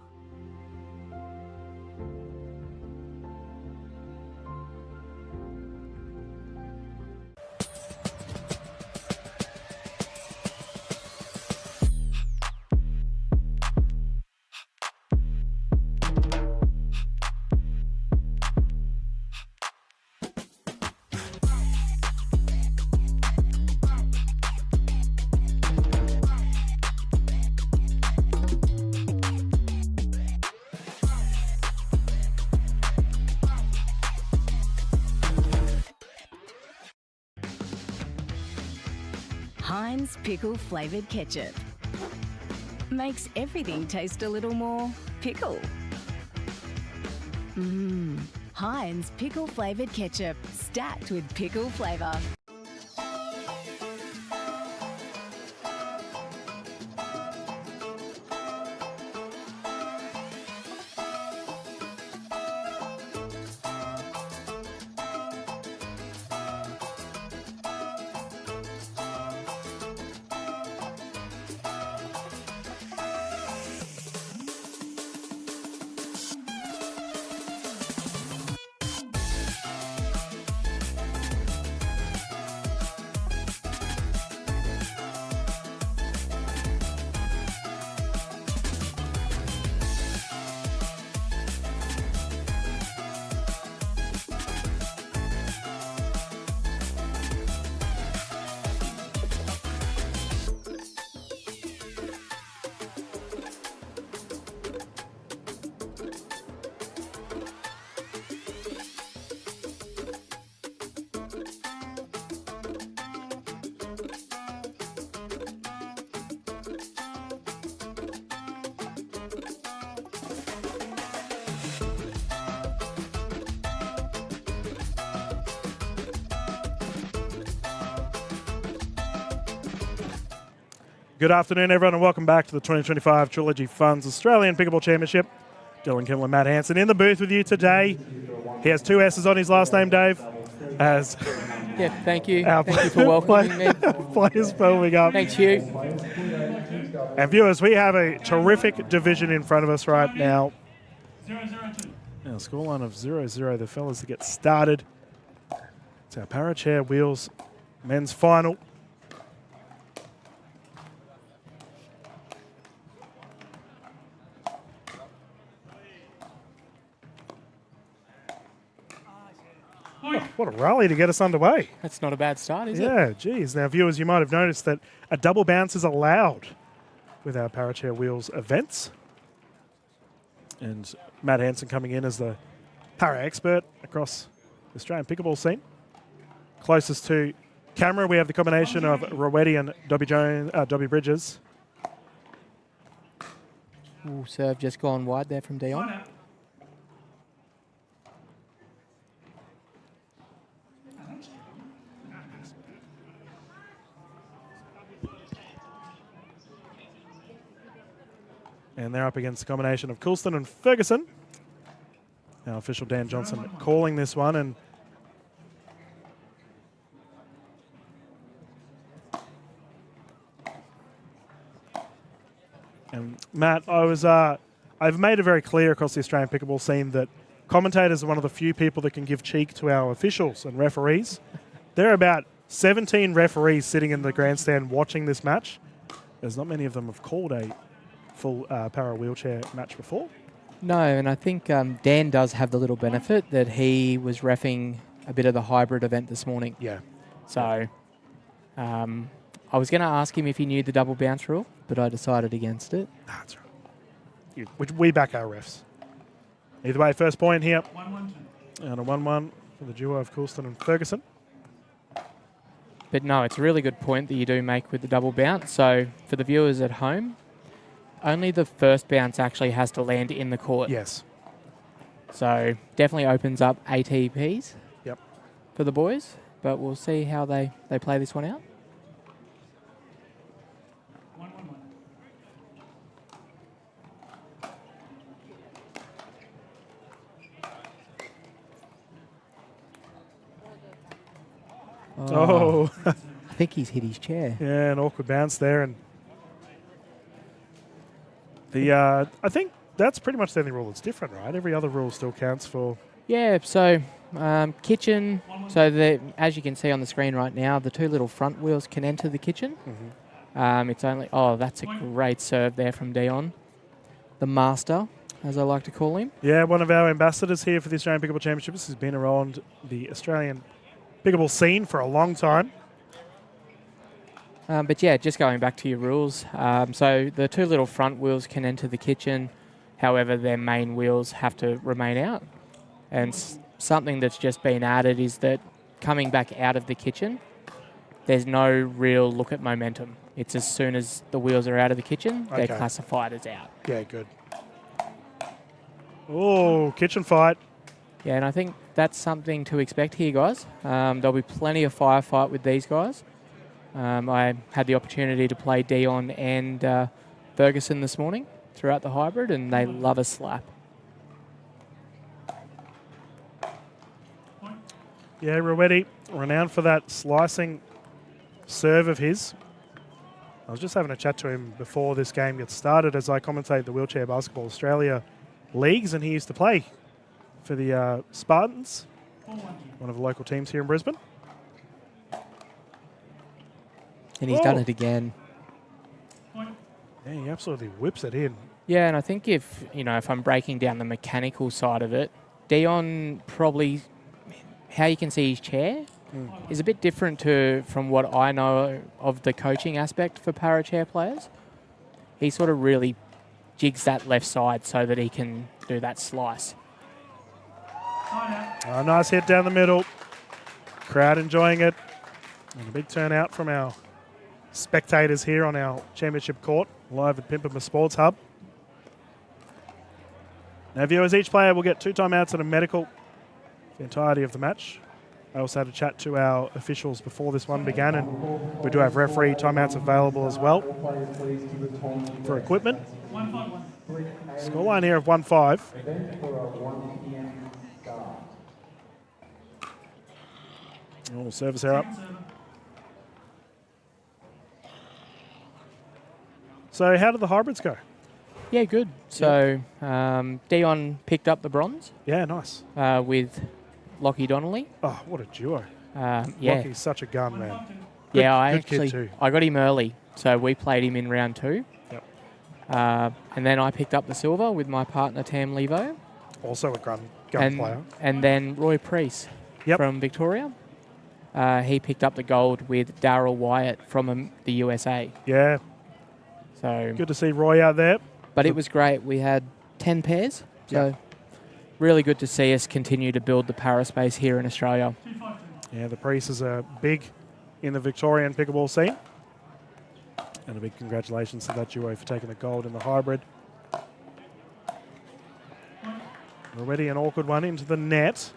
Heinz pickle flavoured ketchup makes everything taste a little more pickle. Heinz pickle flavoured ketchup stacked with pickle flavour. Good afternoon, everyone, and welcome back to the 2025 Trilogy Funds Australian Pickleball Championship. Dylan Kimler, Matt Hanson in the booth with you today. He has two S's on his last name, Dave. As yeah, thank you. Thank you for welcoming me. Players following up. Thanks, Hugh. And viewers, we have a terrific division in front of us right now. 0-0-2. Now, scoreline of 0-0. The fellas to get started. It's our Parachair Wheels men's final. Oh, what a rally to get us underway. That's not a bad start, is it? Yeah, geez. Now, viewers, you might have noticed that a double bounce is allowed with our Parachair Wheels events. And Matt Hanson coming in as the para expert across the Australian pickleball scene. Closest to camera, we have the combination of Rowetti and Dobby Bridges. Ooh, serve just gone wide there from Dion. And they're up against a combination of Coulston and Ferguson. Now official Dan Johnson calling this one. And Matt, I've made it very clear across the Australian pickleball scene that commentators are one of the few people that can give cheek to our officials and referees. There are about 17 referees sitting in the grandstand watching this match. There's not many of them have called a full para wheelchair match before. No, and I think Dan does have the little benefit that he was reffing a bit of the hybrid event this morning. Yeah. So I was going to ask him if he knew the double bounce rule, but I decided against it. That's right. We back our refs. Either way, first point here. 1-1-2. And a 1-1 for the duo of Coulston and Ferguson. But no, it's a really good point that you do make with the double bounce. So for the viewers at home, only the first bounce actually has to land in the court. Yes. So definitely opens up ATPs Yep. for the boys, but we'll see how they play this one out. Oh. I think he's hit his chair. Yeah, an awkward bounce there. And the I think that's pretty much the only rule that's different, right? Every other rule still counts for... Yeah, so kitchen, so as you can see on the screen right now, the two little front wheels can enter the kitchen. It's only... Oh, that's a great serve there from Dion. The master, as I like to call him. Yeah, one of our ambassadors here for the Australian Pickleball Championships has been around the Australian pickleball scene for a long time. But yeah, just going back to your rules. So the two little front wheels can enter the kitchen. However, their main wheels have to remain out. And something that's just been added is that coming back out of the kitchen, there's no real look at momentum. It's as soon as the wheels are out of the kitchen, they're classified as out. Yeah, good. Oh, kitchen fight. Yeah, and I think that's something to expect here, guys. There'll be plenty of firefight with these guys. I had the opportunity to play Dion and Ferguson this morning throughout the hybrid, and they love a slap. Yeah, Rowetti, renowned for that slicing serve of his. I was just having a chat to him before this game gets started as I commentate the Wheelchair Basketball Australia leagues, and he used to play for the Spartans, one of the local teams here in Brisbane. And he's done it again. Yeah, he absolutely whips it in. Yeah, and I think if I'm breaking down the mechanical side of it, Dion probably, how you can see his chair is a bit different from what I know of the coaching aspect for para chair players. He sort of really jigs that left side so that he can do that slice. Oh, nice hit down the middle. Crowd enjoying it. And a big turnout from our spectators here on our championship court, live at Pimpama Sports Hub. Now, viewers, each player will get 2 timeouts and a medical for the entirety of the match. I also had a chat to our officials before this one began, and we do have referee timeouts available as well for equipment. Scoreline here of 1-5. Oh, service error. So how did the hybrids go? Yeah, good. So Dion picked up the bronze. Yeah, nice. With Lockie Donnelly. Oh, what a duo. Yeah. Lockie's such a gun, man. Yeah, I got him early, so we played him in round 2. Yep. And then I picked up the silver with my partner Tam Levo. Also a gun player. And then Roy Priest from Victoria. He picked up the gold with Darryl Wyatt from the USA. Yeah. So good to see Roy out there. But it was great. We had 10 pairs. So really good to see us continue to build the para space here in Australia. Yeah, the Priest's are big in the Victorian pickleball scene. And a big congratulations to that duo for taking the gold in the hybrid. Already an awkward one into the net.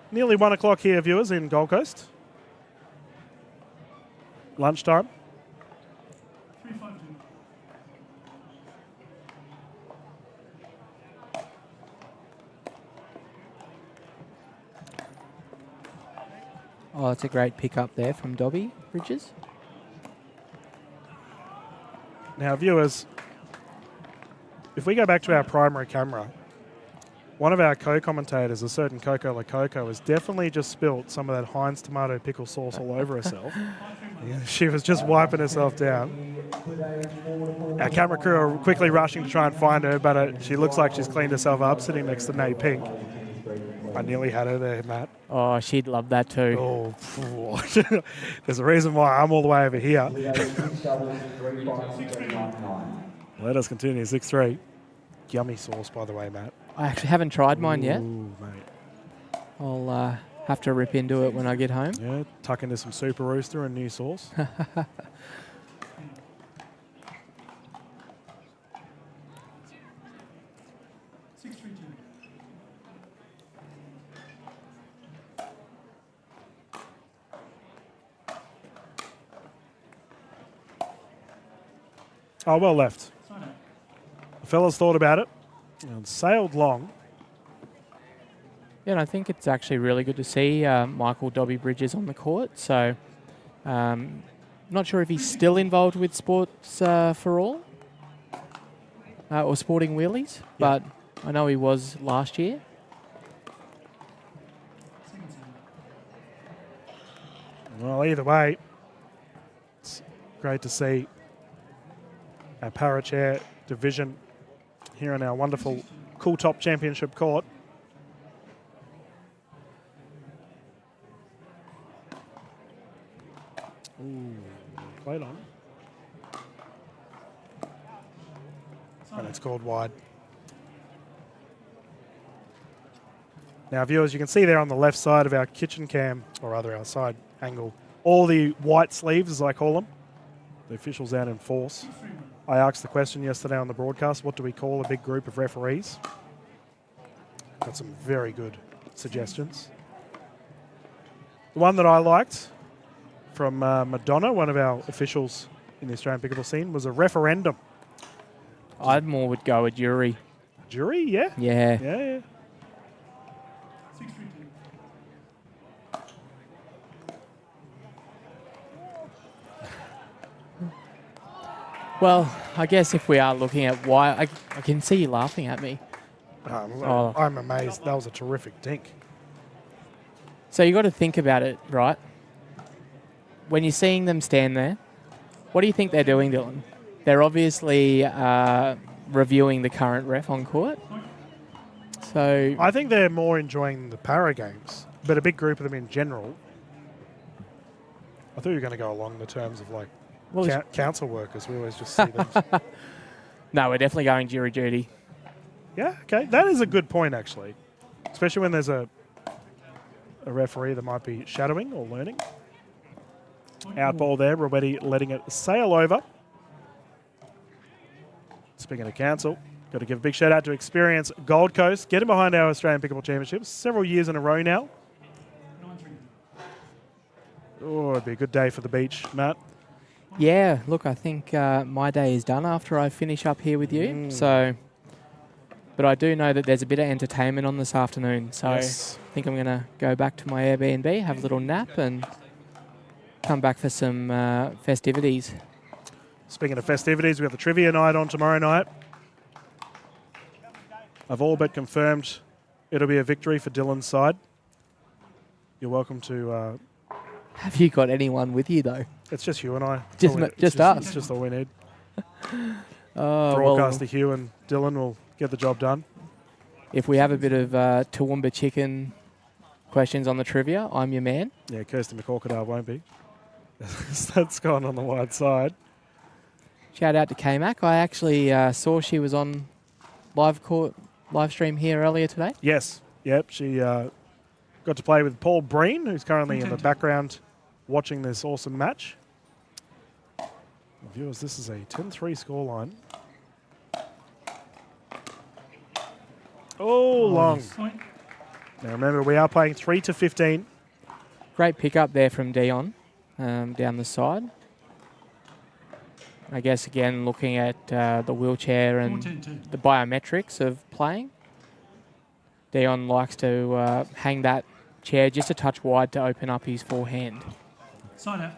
Nearly 1 o'clock here, viewers, in Gold Coast. Lunchtime. Oh, it's a great pick up there from Dobby Bridges. Now, viewers, if we go back to our primary camera, one of our co-commentators, a certain Coco La Coco, has definitely just spilt some of that Heinz tomato pickle sauce all over herself. She was just wiping herself down. Our camera crew are quickly rushing to try and find her, but she looks like she's cleaned herself up sitting next to Nate Pink. I nearly had her there, Matt. Oh, she'd love that too. Oh, there's a reason why I'm all the way over here. Let us continue, 6-3. Yummy sauce, by the way, Matt. I actually haven't tried mine yet. Ooh, mate. I'll have to rip into it when I get home. Yeah, tuck into some Super Rooster and new sauce. 6-3-2. Oh, well left. The fellas thought about it and sailed long. Yeah, and I think it's actually really good to see Michael Dobby Bridges on the court. So, not sure if he's still involved with Sports for All or Sporting Wheelies, but I know he was last year. Well, either way, it's great to see our Parachair division here in our wonderful Cooltop Championship court. Ooh, played on. And it's called wide. Now, viewers, you can see there on the left side of our kitchen cam, or rather our side angle, all the white sleeves, as I call them. The officials out in force. I asked the question yesterday on the broadcast, what do we call a big group of referees? Got some very good suggestions. The one that I liked from Madonna, one of our officials in the Australian pickleball scene, was a referendum. I'd more would go a jury. Jury, yeah? Yeah. Yeah. Well, I guess if we are looking at why, I can see you laughing at me. I'm amazed. That was a terrific dink. So you got to think about it, right? When you're seeing them stand there, what do you think they're doing, Dylan? They're obviously reviewing the current ref on court. So I think they're more enjoying the para games, but a big group of them in general. I thought you were going to go along the terms of like council workers. We always just see them. No, we're definitely going jury duty. Yeah, okay. That is a good point, actually. Especially when there's a referee that might be shadowing or learning. Out ball there, Robetti letting it sail over. Speaking of council, got to give a big shout out to Experience Gold Coast, getting behind our Australian Pickleball Championships several years in a row now. Oh, it'd be a good day for the beach, Matt. Yeah, look, I think my day is done after I finish up here with you. So, but I do know that there's a bit of entertainment on this afternoon. So Yes. I think I'm going to go back to my Airbnb, have a little nap, and come back for some festivities. Speaking of festivities, we have the trivia night on tomorrow night. I've all but confirmed it'll be a victory for Dylan's side. You're welcome to... Have you got anyone with you, though? It's just you and I. Just us? It's just all we need. Well, Broadcaster Hugh and Dylan will get the job done. If we have a bit of 𝗙cie𝗹𝗹cie questions on the trivia, I'm your man. Yeah, Kirsty McCorkadale won't be. That's gone on the wide side. Shout out to K-Mac. I actually saw she was on live stream here earlier today. Yes. Yep. She got to play with Paul Breen, who's currently in the background watching this awesome match. Viewers, this is a 10-3 scoreline. Oh, long. Now remember, we are playing 3 to 15. Great pickup there from Dion down the side. I guess, again, looking at the wheelchair and the biometrics of playing. Dion likes to hang that chair just a touch wide to open up his forehand. Side out.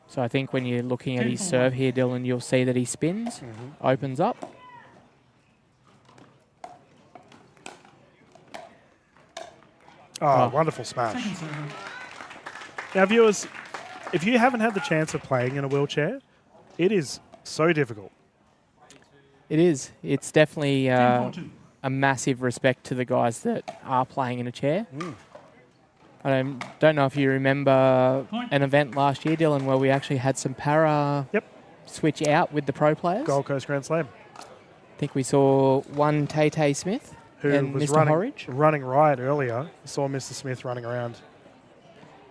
So I think when you're looking at his serve here, Dylan, you'll see that he spins, opens up. Oh, wonderful smash. Now, viewers, if you haven't had the chance of playing in a wheelchair, it is so difficult. It is. It's definitely a massive respect to the guys that are playing in a chair. I don't know if you remember an event last year, Dylan, where we actually had some para switch out with the pro players. Gold Coast Grand Slam. I think we saw one 𝗙cie Smith who and was Mr. Horridge. running riot earlier. Saw Mr. Smith running around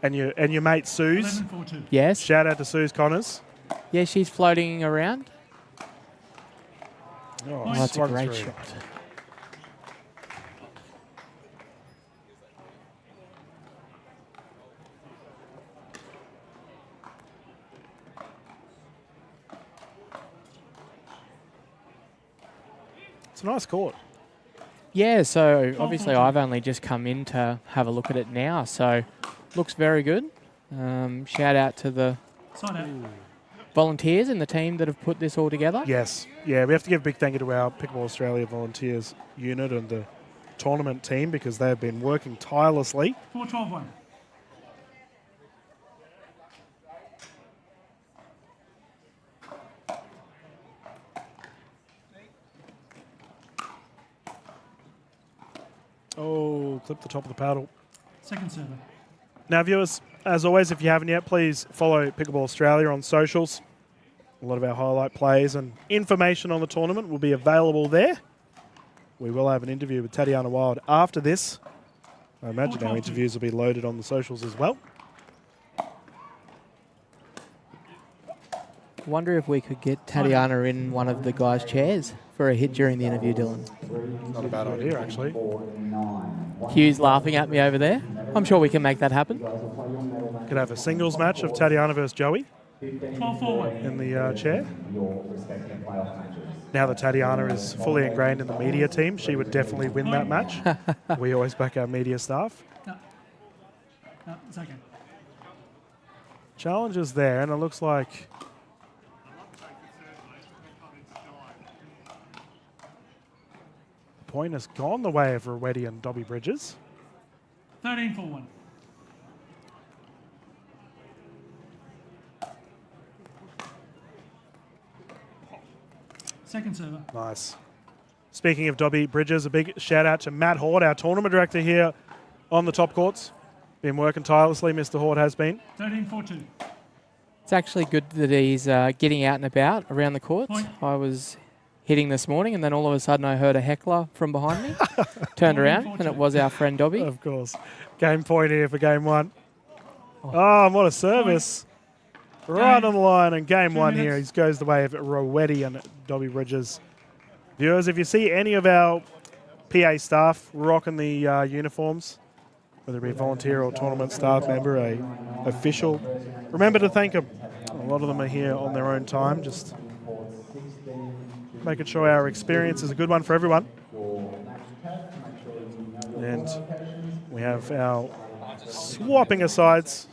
And your mate Suze. 11-4-2. Yes. Shout out to Suze Connors. Yeah, she's floating around. Oh, That's a swung great through. shot. It's a nice court. Yeah, so obviously I've only just come in to have a look at it now, so looks very good. Shout out to the Side out. volunteers in the team that have put this all together. Yes. Yeah, we have to give a big thank you to our Pickleball Australia volunteers unit and the tournament team because they have been working tirelessly. 4-12-1. Oh, clip the top of the paddle. Second server. Now, viewers, as always, if you haven't yet, please follow Pickleball Australia on socials. A lot of our highlight plays and information on the tournament will be available there. We will have an interview with Tatiana Wild after this. I imagine our interviews will be loaded on the socials as well. Wonder if we could get Tatiana in one of the guys' chairs for a hit during the interview, Dylan. Not a bad idea, actually. Hugh's laughing at me over there. I'm sure we can make that happen. Could have a singles match of Tatiana versus Joey 12-4-1. in the chair. Now that Tatiana is fully ingrained in the media team, she would definitely win that match. We always back our media staff. No, it's okay. Challenge is there, and it looks like the point has gone the way of Rowetty and Dobby Bridges. 13-4-1. Second server. Nice. Speaking of Dobby Bridges, a big shout out to Matt Horde, our tournament director here on the top courts. Been working tirelessly, Mr. Horde has been. 13-4-2. It's actually good that he's getting out and about around the courts. Point. I was hitting this morning, and then all of a sudden I heard a heckler from behind me. Turned around, and it was our friend Dobby. Of course. Game point here for game one. Oh, what a service. Right on the line, and game 1 here. He goes the way of Rowetty and Dobby Bridges. Viewers, if you see any of our PA staff rocking the uniforms, whether it be a volunteer or tournament staff member, a official, remember to thank them. A lot of them are here on their own time, just making sure our experience is a good one for everyone. And we have our swapping asides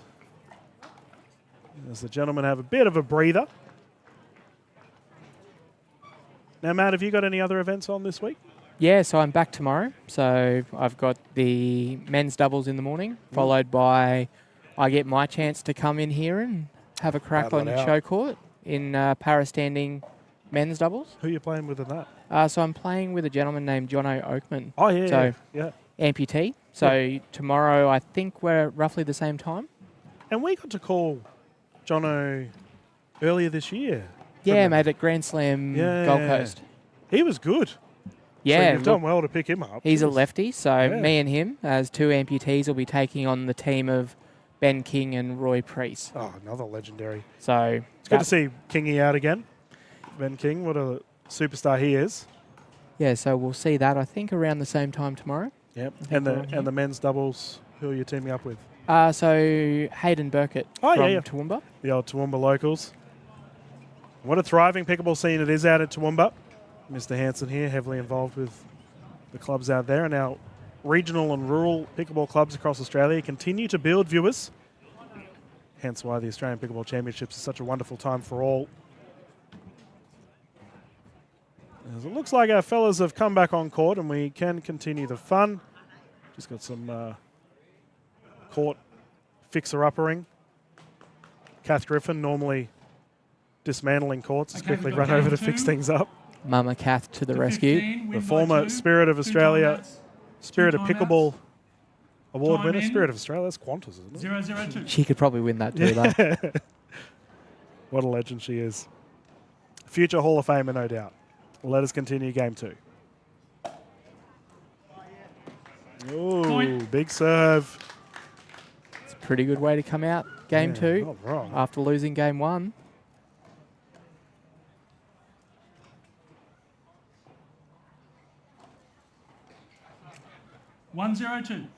as the gentlemen have a bit of a breather. Now, Matt, have you got any other events on this week? Yeah, so I'm back tomorrow. So I've got the men's doubles in the morning, followed by I get my chance to come in here and have a crack on show court in para-standing men's doubles. Who are you playing with in that? So I'm playing with a gentleman named Jono Oakman. Oh, yeah, so yeah. Amputee. So tomorrow I think we're roughly the same time. And we got to call Jono earlier this year. Yeah, mate, at Grand Slam Gold Coast. He was good. Yeah. So you've done well to pick him up. He's a lefty, so me and him, as two amputees, will be taking on the team of Ben King and Roy Priest. Oh, another legendary. So it's good to see Kingy out again. Ben King, what a superstar he is. Yeah, so we'll see that, I think, around the same time tomorrow. Yep. And the men's doubles, who are you teaming up with? So Hayden Burkett from Toowoomba. The old Toowoomba locals. What a thriving pickleball scene it is out at Toowoomba. Mr. Hanson here, heavily involved with the clubs out there. And our regional and rural pickleball clubs across Australia continue to build, viewers. Hence why the Australian Pickleball Championships is such a wonderful time for all. As it looks like our fellas have come back on court and we can continue the fun. Just got some court fixer-uppering. Kath Griffin, normally dismantling courts, has quickly run over to fix things up. Mama Kath to the rescue. The former Spirit of Australia, Spirit of Pickleball award winner. Spirit of Australia, that's Qantas, isn't it? 0-0-2. She could probably win that too, though. What a legend she is. Future Hall of Famer, no doubt. Let us continue game 2. Oh, big serve. pretty good way to come out game Yeah, 2 not wrong. after losing game 1. One 0-2.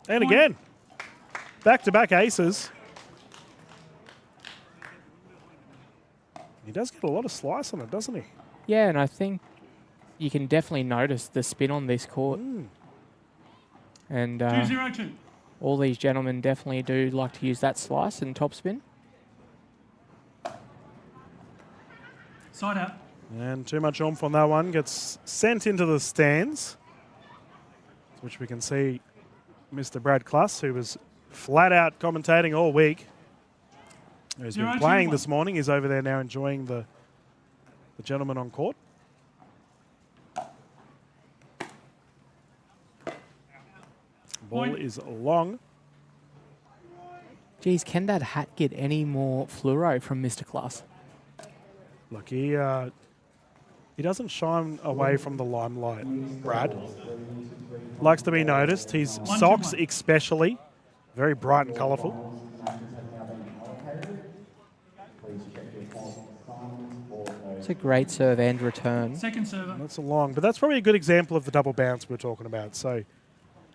And again, back-to-back aces. He does get a lot of slice on it, doesn't he? Yeah, and I think you can definitely notice the spin on this court. And 2-0-2. all these gentlemen definitely do like to use that slice and topspin. Side out. And too much oomph on that one. Gets sent into the stands, which we can see Mr. Brad Kluss, who was flat out commentating all week. He's been playing this morning. He's over there now enjoying the gentleman on court. Ball is long. Geez, can that hat get any more fluoro from Mr. Kluss? Look, he doesn't shine away from the limelight, Brad. Likes to be noticed. His socks especially, very bright and colourful. It's a great serve and return. Second server. That's a long, but that's probably a good example of the double bounce we're talking about. So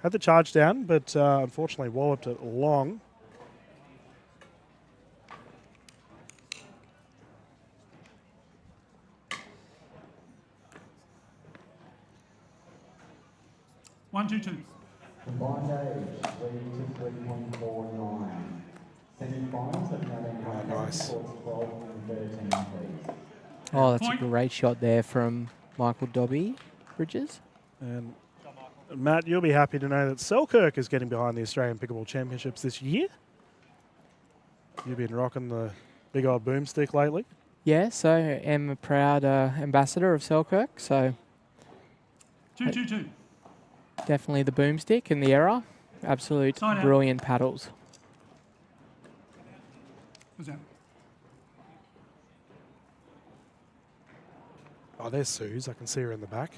had the charge down, but unfortunately walloped it long. One, 2-2. Combined age 3 to 3.49. Semi-finals have now been played. Nice. 12 and 13, please. Oh, that's a great shot there from Michael Dobby Bridges. And Matt, you'll be happy to know that 𝗙cie𝗹𝗹liche is getting behind the Australian Pickleball Championships this year. You've been rocking the big old boomstick lately. Yeah, so I'm a proud ambassador of 𝗙cie𝗹𝗹liche, so 2-2-2. definitely the boomstick and the error. Absolute Side out. brilliant paddles. What's that? Oh, there's Suze. I can see her in the back.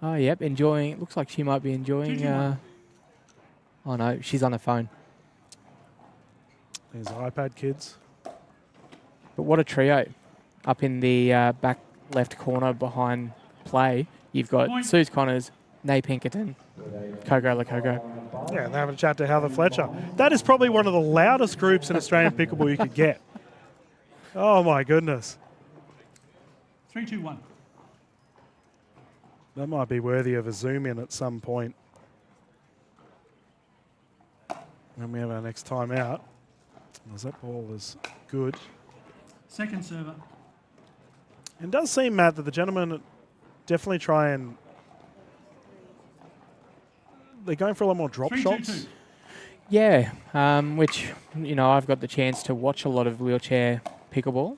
Oh, yep, enjoying. Looks like she might be enjoying. Oh no, she's on her phone. There's iPad kids. But what a trio! Up in the back left corner behind play, you've got Suze Connors, Nay Pinkerton, Coco Lococo. Yeah, and they're having a chat to Heather Fletcher. That is probably one of the loudest groups in Australian pickleball you could get. Oh my goodness. 3-2-1. That might be worthy of a zoom in at some point. When we have our next time out. As that ball is good. Second server. It does seem, Matt, that the gentlemen definitely try and... They're going for a lot more drop 3-2-2. shots. Yeah, which, you know, I've got the chance to watch a lot of wheelchair pickleball.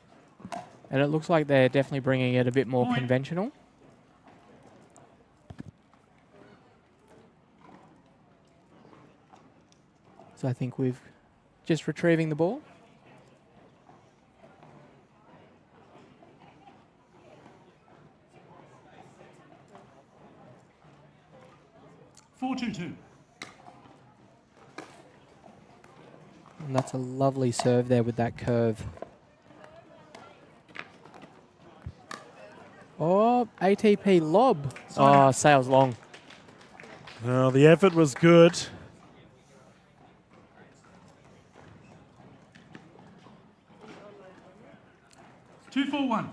And it looks like they're definitely bringing it a bit more conventional. So I think we've just retrieving the ball. Four, 2-2. And that's a lovely serve there with that curve. Oh, ATP lob. Oh, sails long. Oh, the effort was good. Two, 4-1.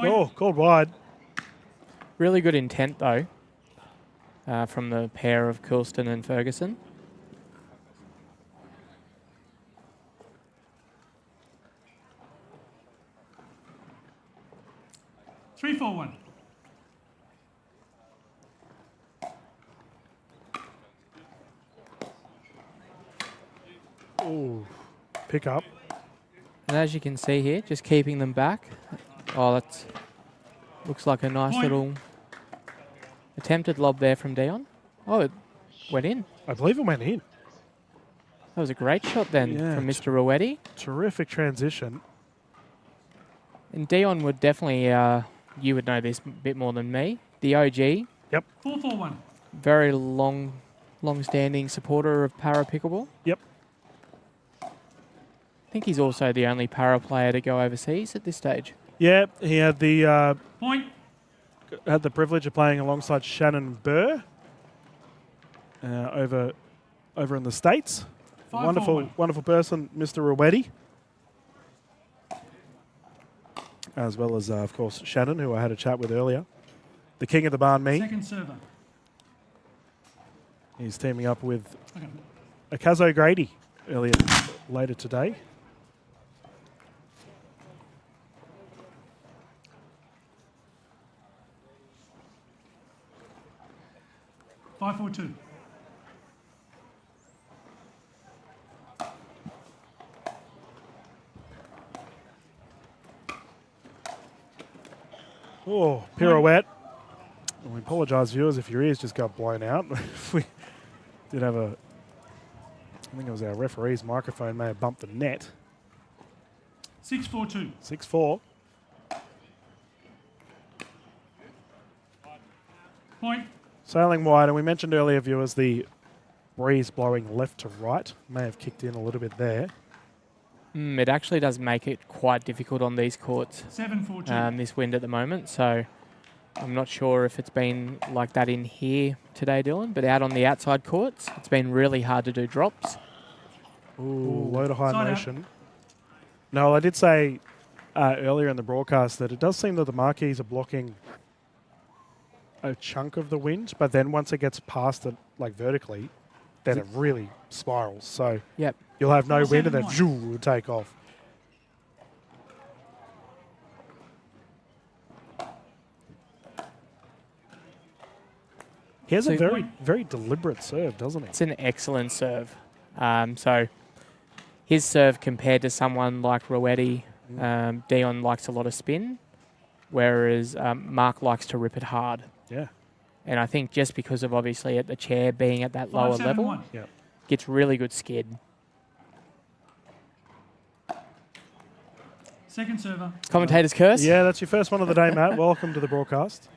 Oh, called wide. Really good intent, though, from the pair of Coulston and Ferguson. Three, 4-1. Oh, pick up. And as you can see here, just keeping them back. Oh, that looks like a nice little attempted lob there from Dion. Oh, it went in. I believe it went in. That was a great shot then from Mr. 𝗙𝗹𝗹cie. Terrific transition. And Dion would definitely, you would know this a bit more than me. The OG. Yep. 4-4-1. Very long-standing supporter of para pickleball. Yep. I think he's also the only para player to go overseas at this stage. Yeah, he had the point. Had the privilege of playing alongside Shannon Burr over in the States. Wonderful person, Mr. 𝗙𝗹𝗹cie. As well as, of course, Shannon, who I had a chat with earlier. The king of the barn, me. Second server. He's teaming up with 𝗙cie 𝗹𝗹grady later today. Five, 4-2. Oh, pirouette. We apologise, viewers, if your ears just got blown out. We did have I think it was our referee's microphone may have bumped the net. 6-4-2. 6-4. Point. Sailing wide, and we mentioned earlier, viewers, the breeze blowing left to right may have kicked in a little bit there. It actually does make it quite difficult on these courts. 7-4-2. This wind at the moment, so I'm not sure if it's been like that in here today, Dylan, but out on the outside courts, it's been really hard to do drops. Ooh, low to high motion. No, I did say earlier in the broadcast that it does seem that the marquees are blocking a chunk of the wind, but then once it gets past it, like vertically, then it really spirals. So yep. You'll have no wind and then it will take off. He has a very deliberate serve, doesn't he? It's an excellent serve. So his serve compared to someone like 𝗙𝗹𝗹cie, Dion likes a lot of spin, whereas Mark likes to rip it hard. Yeah. And I think just because of obviously at the chair being at that lower level, gets really good skid. Second server. Commentator's curse? Yeah, that's your first one of the day, Matt. Welcome to the broadcast.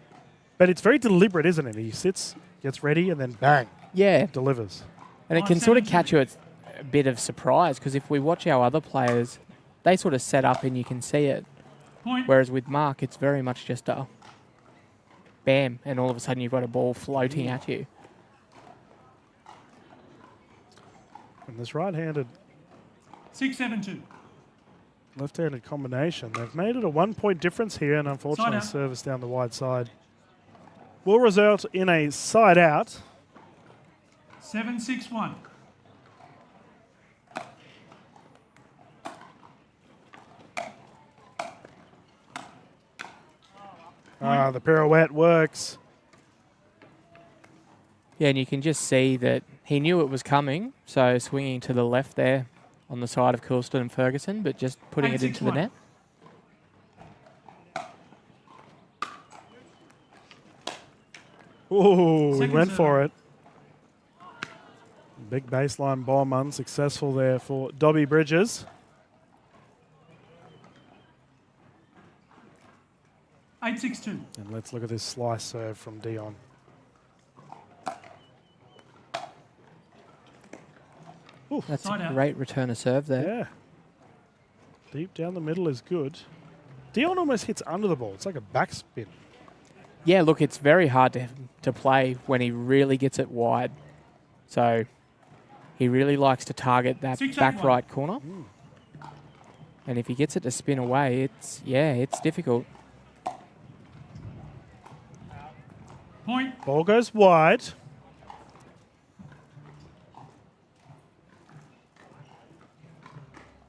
But it's very deliberate, isn't it? He sits, gets ready, and then bang. Yeah. Delivers. And it can sort of catch you at a bit of surprise, because if we watch our other players, they sort of set up and you can see it. Point. Whereas with Mark, it's very much just a bam, and all of a sudden you've got a ball floating at you. And this right-handed 6-7-2. left-handed combination. They've made it a 1-point difference here, and unfortunately service down the wide side will result in a side out. 7-6-1. The pirouette works. Yeah, and you can just see that he knew it was coming, so swinging to the left there on the side of Coulston and Ferguson, but just putting it into the net. Ooh, he went for it. Big baseline bomb unsuccessful there for Dobby Bridges. 8-6-2. And let's look at this slice serve from Dion. Ooh, that's a great return of serve there. Yeah. Deep down the middle is good. Dion almost hits under the ball. It's like a backspin. Yeah, look, it's very hard to play when he really gets it wide. So he really likes to target that back right corner. And if he gets it to spin away, it's difficult. Point. Ball goes wide.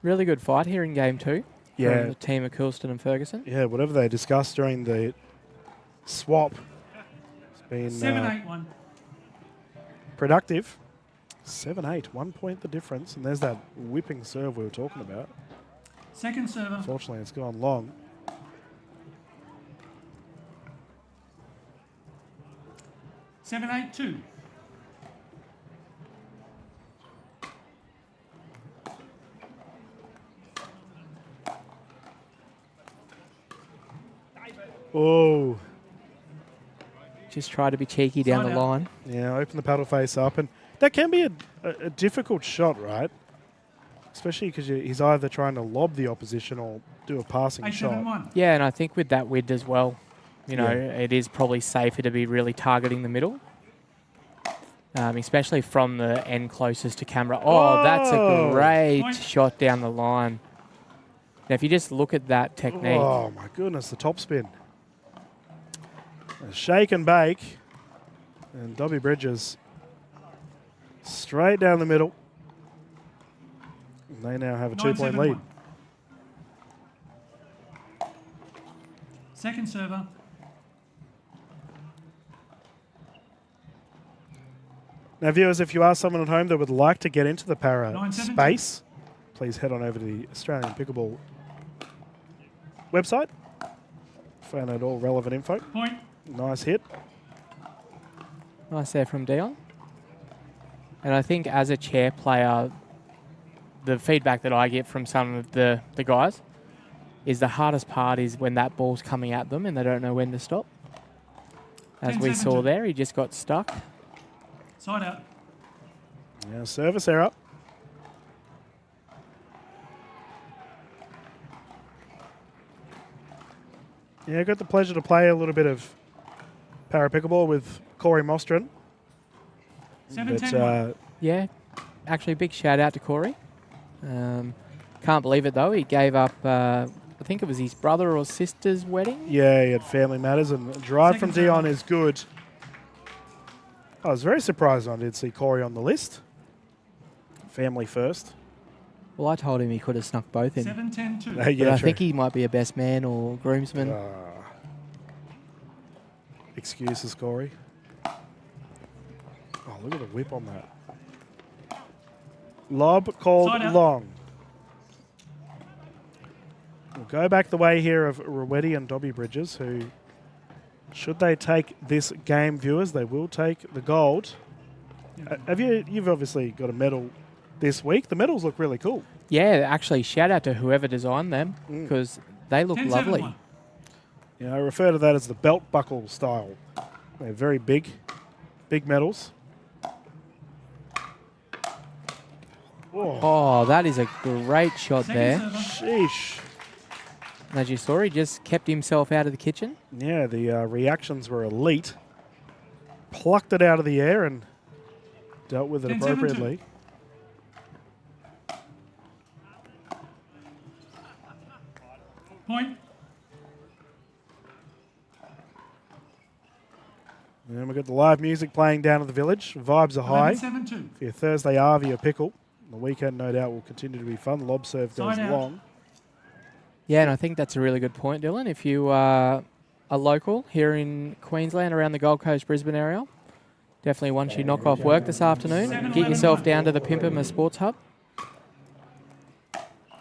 Really good fight here in game 2. Yeah. From the team of Coulston and Ferguson. Yeah, whatever they discussed during the swap has been 7-8-1. productive. 7-8, 1 point the difference. And there's that whipping serve we were talking about. Second server. Unfortunately, it's gone long. 7-8-2. Oh. Just try to be cheeky down the line. Yeah, open the paddle face up. And that can be a difficult shot, right? Especially because he's either trying to lob the opposition or do a passing shot. Yeah, and I think with that width as well, you know, it is probably safer to be really targeting the middle. Especially from the end closest to camera. Oh, that's a great shot down the line. Now, if you just look at that technique. Oh, my goodness, the top spin. A shake and bake. And Dobby Bridges straight down the middle. And they now have a 2-point lead. Second server. Now, viewers, if you are someone at home that would like to get into the para space, please head on over to the Australian Pickleball website. Find out all relevant info. Point. Nice hit. Nice there from Dion. And I think as a chair player, the feedback that I get from some of the guys is the hardest part is when that ball's coming at them and they don't know when to stop. As we saw there, he just got stuck. Side out. Yeah, service error. Yeah, I got the pleasure to play a little bit of para pickleball with Corey Mostrin. Yeah, actually big shout out to Corey. Can't believe it though, he gave up, I think it was his brother or sister's wedding. Yeah, he had family matters, and the drive from Dion is good. I was very surprised when I did see Corey on the list. Family first. Well, I told him he could have snuck both in. 7-10-2. But I think he might be a best man or groomsman. Excuses, Corey. Oh, look at the whip on that. Lob called long. We'll go back the way here of Rowetty and Dobby Bridges, who, should they take this game, viewers, they will take the gold. You've obviously got a medal this week. The medals look really cool. Yeah, actually, shout out to whoever designed them because they look lovely. Yeah, I refer to that as the belt buckle style. They're very big medals. Oh, that is a great shot there. Sheesh. And as you saw, he just kept himself out of the kitchen. Yeah, the reactions were elite. Plucked it out of the air and dealt with it appropriately. Point. And we've got the live music playing down at the village. Vibes are high. 11-7-2. For your Thursday Arvia pickle. The weekend, no doubt, will continue to be fun. The lob serve goes long. Yeah, and I think that's a really good point, Dylan. If you are a local here in Queensland, around the Gold Coast, Brisbane area, definitely once you knock off work this afternoon, get yourself down to the Pimpama Sports Hub.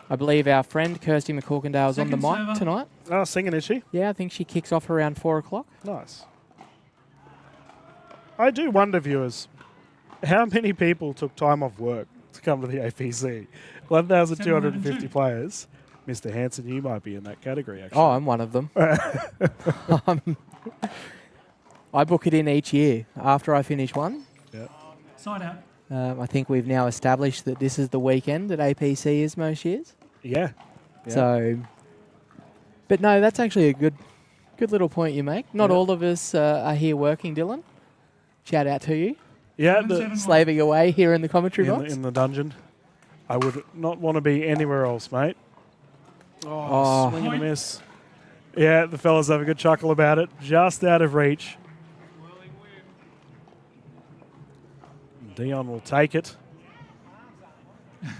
I believe our friend Kirsty McCorkindale is on the mic tonight. Oh, singing, is she? Yeah, I think she kicks off around 4 o'clock. Nice. I do wonder, viewers, how many people took time off work to come to the APC? 1,250 players. Mr. Hanson, you might be in that category, actually. Oh, I'm one of them. I book it in each year after I finish one. Yeah. Side out. I think we've now established that this is the weekend that APC is most years. Yeah. So, but no, that's actually a good little point you make. Not all of us are here working, Dylan. Shout out to you. Yeah. Slaving away here in the commentary box. In the dungeon. I would not want to be anywhere else, mate. Oh, swing and a miss. Yeah, the fellas have a good chuckle about it. Just out of reach. Dion will take it.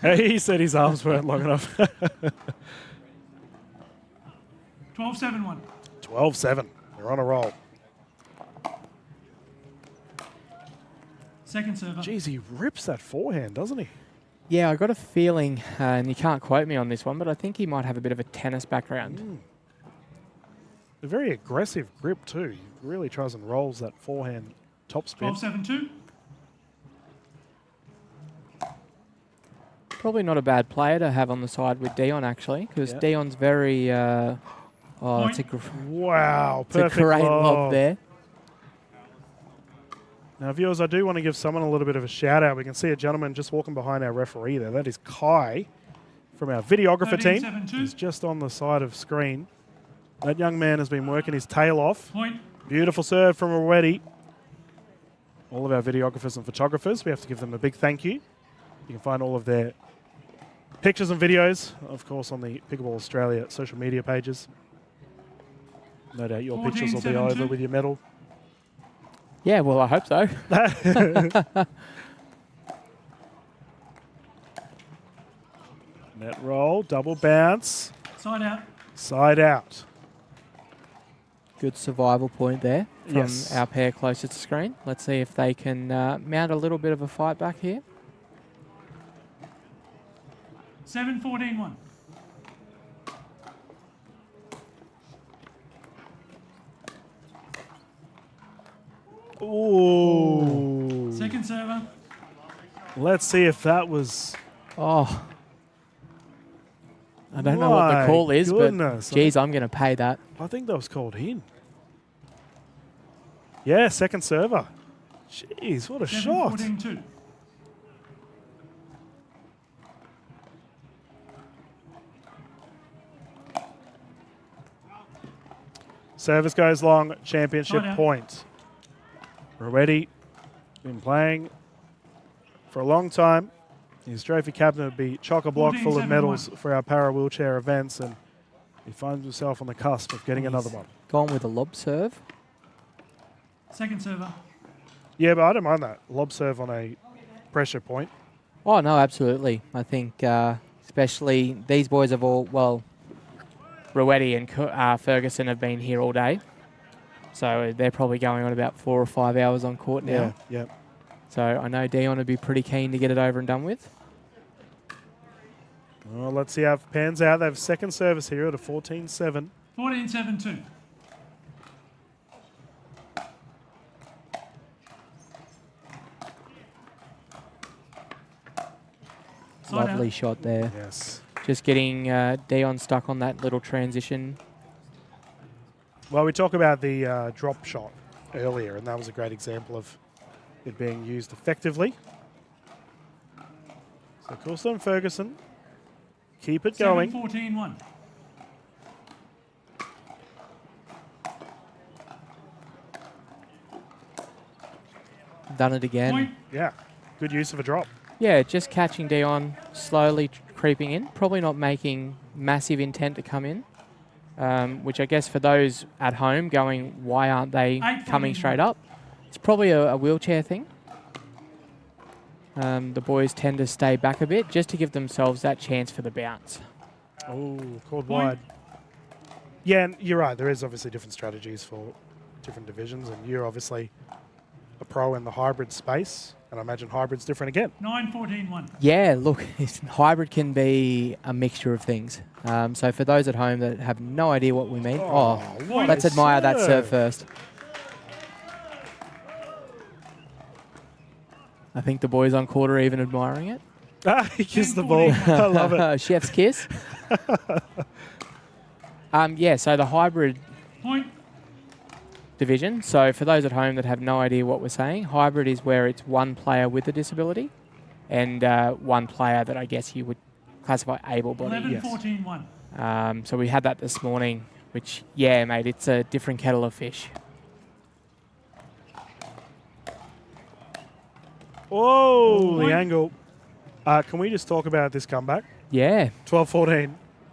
He said his arms weren't long enough. 12-7-1. 12-7. They're on a roll. Second server. Jeez, he rips that forehand, doesn't he? Yeah, I got a feeling, and you can't quote me on this one, but I think he might have a bit of a tennis background. A very aggressive grip too. He really tries and rolls that forehand top spin. 12-7-2. Probably not a bad player to have on the side with Dion, actually, because Dion's very Oh, it's a wow, it's a perfect great lob. lob there. Now, viewers, I do want to give someone a little bit of a shout out. We can see a gentleman just walking behind our referee there. That is Kai from our videographer team. 13-7-2. He's just on the side of screen. That young man has been working his tail off. Point. Beautiful serve from Rowetty. All of our videographers and photographers, we have to give them a big thank you. You can find all of their pictures and videos, of course, on the Pickleball Australia social media pages. No doubt your pictures will be 14-7-2. over with your medal. Yeah, well, I hope so. Net roll, double bounce, Side out. side out. Good survival point there from Yes. our pair closer to screen. Let's see if they can mount a little bit of a fight back here. 7-14-1. Ooh. Second server. Let's see if that was... Oh. I don't know what the My call is, goodness. but geez, I'm going to pay that. I think that was called in. Yeah, second server. Jeez, what a shot. 7-14-2. Service goes long, championship Side out. point. Rowetty, been playing for a long time. His trophy cabinet would be chock-a-block full of 14-7-1. medals for our para-wheelchair events, and he finds himself on the cusp of getting another one. Gone with a lob serve. Second server. Yeah, but I don't mind that. Lob serve on a pressure point. Oh, no, absolutely. I think especially these boys have all, well, Rowetty and Ferguson have been here all day. So they're probably going on about 4 or 5 hours on court now. Yeah. So I know Dion would be pretty keen to get it over and done with. Well, let's see how it pans out. They have second service here at a 14-7. 14-7-2. Side Lovely out. shot there. Yes. Just getting Dion stuck on that little transition. Well, we talked about the drop shot earlier, and that was a great example of it being used effectively. So Coulston and Ferguson, keep it going. 7-14-1. Done it again. Point. Yeah, good use of a drop. Yeah, just catching Dion, slowly creeping in. Probably not making massive intent to come in. Which I guess for those at home going, why aren't they coming straight up? It's probably a wheelchair thing. The boys tend to stay back a bit just to give themselves that chance for the bounce. Oh, called wide. Yeah, and you're right. There is obviously different strategies for different divisions, and you're obviously a pro in the hybrid space, and I imagine hybrid's different again. 9-14-1. Yeah, look, hybrid can be a mixture of things. So for those at home that have no idea what we mean, let's admire that serve first. I think the boys on court are even admiring it. He kissed the ball. I love it. Chef's kiss. Yeah, so the hybrid Point. division. So for those at home that have no idea what we're saying, hybrid is where it's one player with a disability and one player that I guess you would classify able-bodied. 11-14-1. So we had that this morning, which, yeah, mate, it's a different kettle of fish. Whoa, the angle. Can we just talk about this comeback? Yeah. 12-14.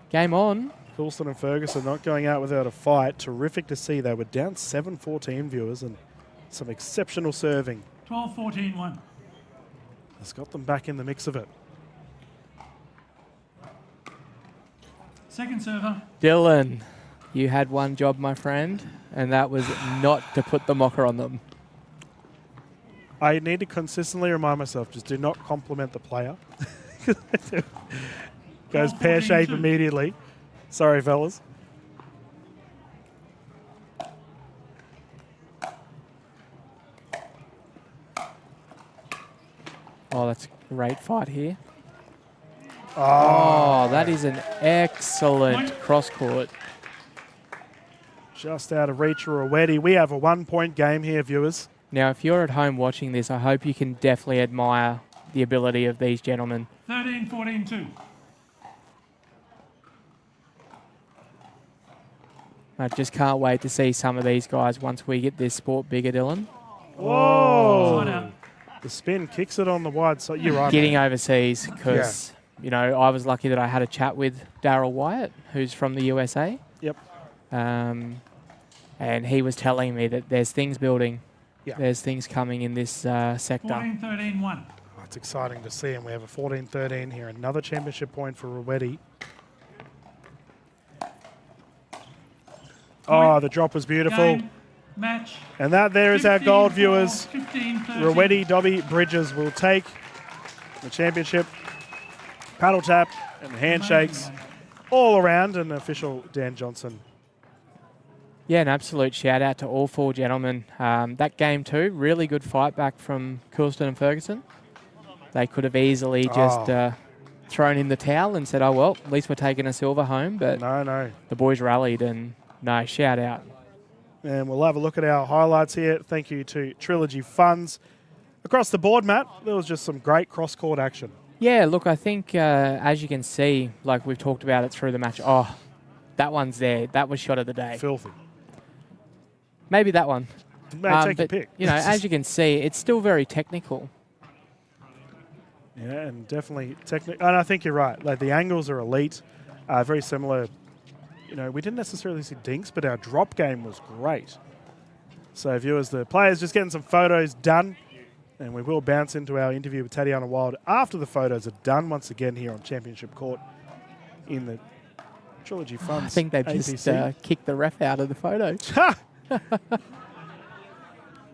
Game on. Coulston and Ferguson not going out without a fight. Terrific to see. They were down 7-14, viewers, and some exceptional serving. 12-14-1. Has got them back in the mix of it. Second server. Dylan, you had one job, my friend, and that was not to put the mocker on them. I need to consistently remind myself, just do not compliment the player. Goes pear-shaped immediately. Sorry, fellas. Oh, that's a great fight here. Oh, that is an excellent cross-court. just out of reach for Rowetty. We have a 1-point game here, viewers. Now, if you're at home watching this, I hope you can definitely admire the ability of these gentlemen. 13-14-2. I just can't wait to see some of these guys once we get this sport bigger, Dylan. Whoa! The spin kicks it on the wide side. You're right. Getting overseas because, you know, I was lucky that I had a chat with Darryl Wyatt, who's from the USA. Yep. And he was telling me that there's things building. Yeah. There's things coming in this sector. 14-13-1. It's exciting to see, and we have a 14-13 here. Another championship point for Rowetty. Oh, the drop was beautiful. Game, match. And that there is our gold, 15-4, viewers. 15-13. Rowetty Dobby Bridges will take the championship. Paddle tap and handshakes all around, and official Dan Johnson. Yeah, an absolute shout out to all four gentlemen. That game too, really good fight back from Coolston and Ferguson. They could have easily just thrown in the towel and said, oh, well, at least we're taking a silver home. But no, the boys rallied, and no, shout out. And we'll have a look at our highlights here. Thank you to Trilogy Funds. Across the board, Matt, there was just some great cross-court action. Yeah, look, I think as you can see, like we've talked about it through the match, oh, that one's there. That was shot of the day. Filthy. Maybe that one. Take your pick. You know, as you can see, it's still very technical. Yeah, and definitely technical. And I think you're right. Like, the angles are elite. Very similar. You know, we didn't necessarily see dinks, but our drop game was great. So, viewers, the players just getting some photos done. And we will bounce into our interview with Tatiana Wild after the photos are done once again here on Championship Court in the Trilogy Funds. I think they've APC. just kicked the ref out of the photos.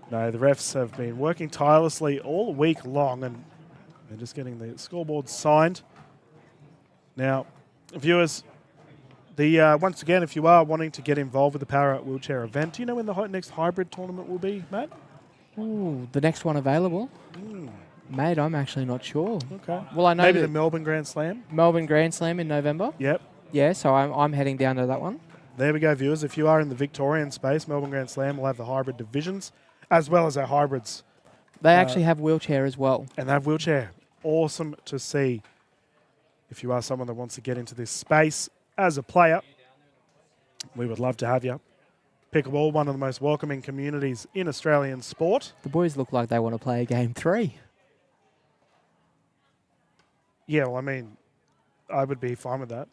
No, the refs have been working tirelessly all week long, and they're just getting the scoreboard signed. Now, viewers, once again, if you are wanting to get involved with the Power Out Wheelchair event, do you know when the next hybrid tournament will be, Matt? Ooh, the next one available? Mate, I'm actually not sure. Okay. Well, I know maybe the Melbourne Grand Slam? Melbourne Grand Slam in November? Yep. Yeah, so I'm heading down to that one. There we go, viewers. If you are in the Victorian space, Melbourne Grand Slam will have the hybrid divisions, as well as our hybrids. They actually have wheelchair as well. And they have wheelchair. Awesome to see. If you are someone that wants to get into this space as a player, we would love to have you. Pickleball, one of the most welcoming communities in Australian sport. The boys look like they want to play a game 3. Yeah, well, I mean, I would be fine with that.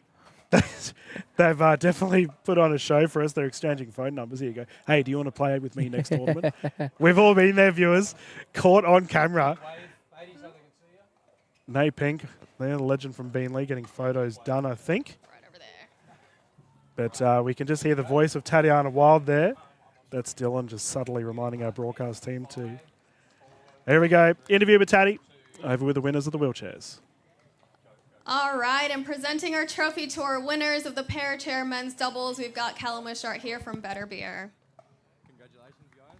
They've definitely put on a show for us. They're exchanging phone numbers. Here you go. Hey, do you want to play with me next tournament? We've all been there, viewers, caught on camera. Nay Pink, they're the legend from Beanley, getting photos done, I think. Right over there. But we can just hear the voice of Tatiana Wild there. That's Dylan just subtly reminding our broadcast team to. There we go. Interview with Tatty. Over with the winners of the wheelchairs. All right, and presenting our trophy to our winners of the pair chair men's doubles, we've got Callum Wishart here from Better Beer. Congratulations, guys.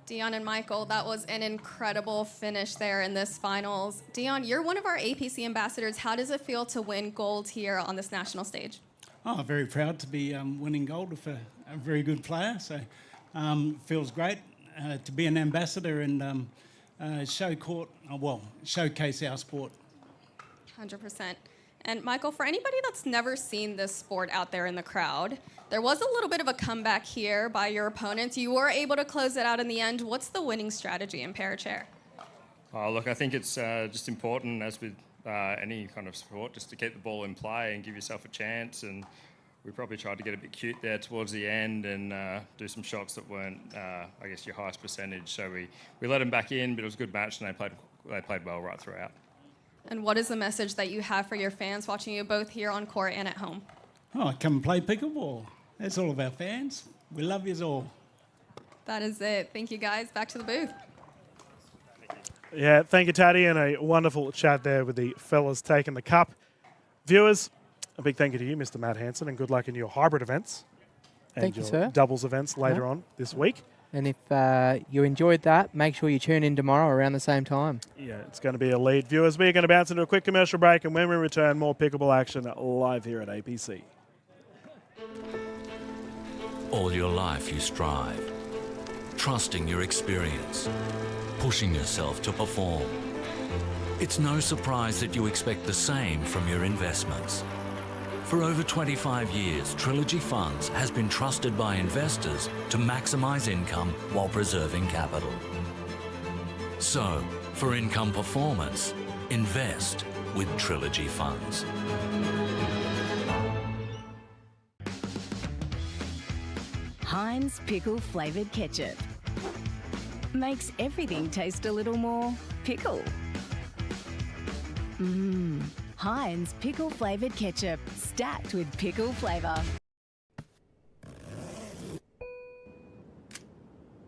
Dion and Michael, that was an incredible finish there in this finals. Dion, you're one of our APC ambassadors. How does it feel to win gold here on this national stage? Oh, very proud to be winning gold with a very good player. So feels great to be an ambassador and showcase our sport. 100%. And Michael, for anybody that's never seen this sport out there in the crowd, there was a little bit of a comeback here by your opponents. You were able to close it out in the end. What's the winning strategy in pair chair? Oh, look, I think it's just important, as with any kind of sport, just to keep the ball in play and give yourself a chance. And We probably tried to get a bit cute there towards the end and do some shots that weren't, I guess, your highest percentage. So we let them back in, but it was a good match and they played well right throughout. And what is the message that you have for your fans watching you both here on court and at home? Oh, come and play pickleball. That's all of our fans. We love you all. That is it. Thank you, guys. Back to the booth. Yeah, thank you, Taddy, and a wonderful chat there with the fellas taking the cup. Viewers, a big thank you to you, Mr. Matt Hanson, and good luck in your hybrid events and Thank you, your sir. doubles events later on this week. And if you enjoyed that, make sure you tune in tomorrow around the same time. Yeah, it's going to be a lead. Viewers, we're going to bounce into a quick commercial break, and when we return, more pickleball action live here at APC. All your life you strive, trusting your experience, pushing yourself to perform. It's no surprise that you expect the same from your investments. For over 25 years, Trilogy Funds has been trusted by investors to maximise income while preserving capital. So, for income performance, invest with Trilogy Funds. Heinz pickle flavoured ketchup makes everything taste a little more pickle. Heinz pickle flavoured ketchup, stacked with pickle flavour.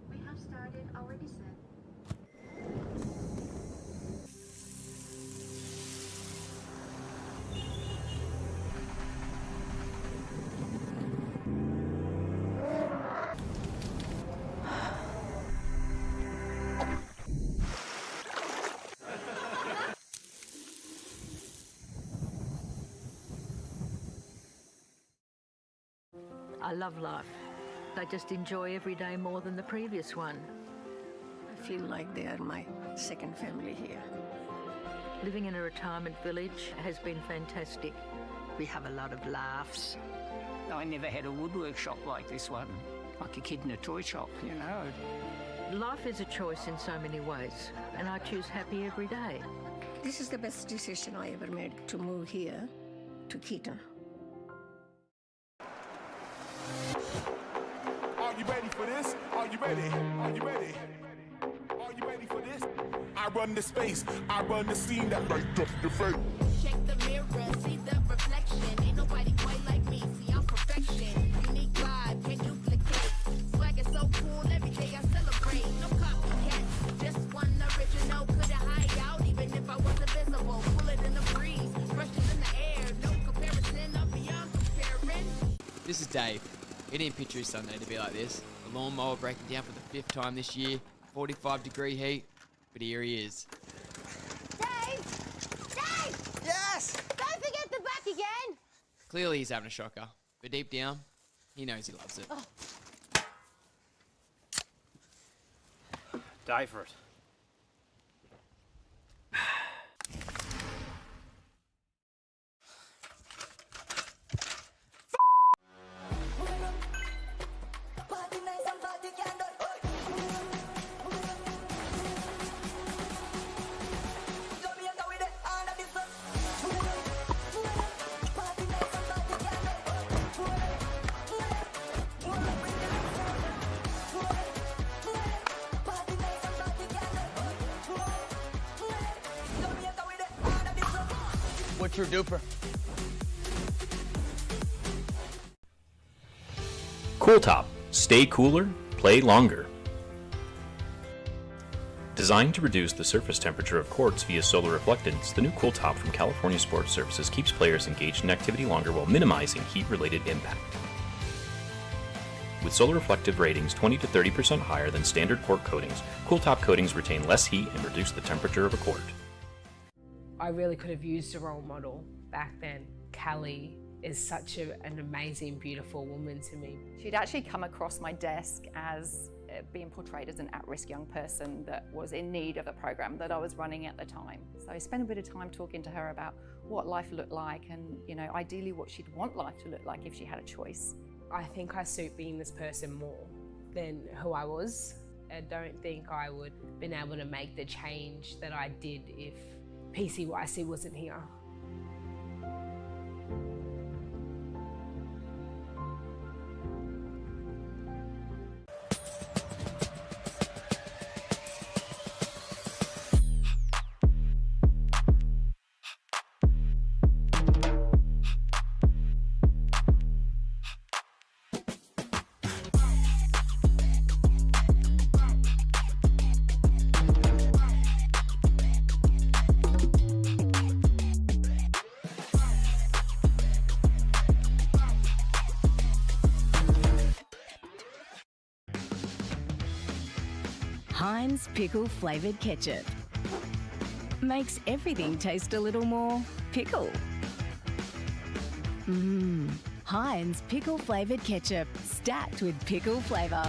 We have started our descent. I love life. I just enjoy every day more than the previous one. I feel like they are my second family here. Living in a retirement village has been fantastic. We have a lot of laughs. I never had a woodwork shop like this one, like a kid in a toy shop, you know. Life is a choice in so many ways, and I choose happy every day. This is the best decision I ever made to move here to 𝗙cie𝗹𝗹. Are you ready for this? Are you ready? Are you ready? Are you ready for this? I run the space, I run the scene that light up the face. Check the mirror, see the reflection. Ain't nobody quite like me, see I'm perfection. Unique vibe, can't duplicate. Swag is so cool, every day I celebrate. No copycat, just one original. Couldn't hide out even if I wasn't visible. Pull it in the breeze, brushes in the air. No comparison, I'm beyond comparing. This is Dave. We didn't picture his Sunday to be like this. The lawnmower breaking down for the 5th time this year, 45-degree heat, but here he is. Dave! Dave! Yes! Don't forget the back again! Clearly he's having a shocker, but deep down, he knows he loves it. Die for it. What's your DUPR? Cooltop. Stay cooler, play longer. Designed to reduce the surface temperature of courts via solar reflectance, the new Cooltop from California Sports Services keeps players engaged in activity longer while minimizing heat-related impact. With solar reflective ratings 20 to 30% higher than standard court coatings, Cooltop coatings retain less heat and reduce the temperature of a court. I really could have used a role model back then. 𝗙cie is such an amazing, beautiful woman to me. She'd actually come across my desk as being portrayed as an at-risk young person that was in need of the program that I was running at the time. So I spent a bit of time talking to her about what life looked like and, you know, ideally what she'd want life to look like if she had a choice. I think I suit being this person more than who I was. I don't think I would have been able to make the change that I did if 𝗙cie𝗹𝗹cie wasn't here. Heinz pickle flavoured ketchup. Makes everything taste a little more pickle. Heinz pickle flavoured ketchup, stacked with pickle flavour.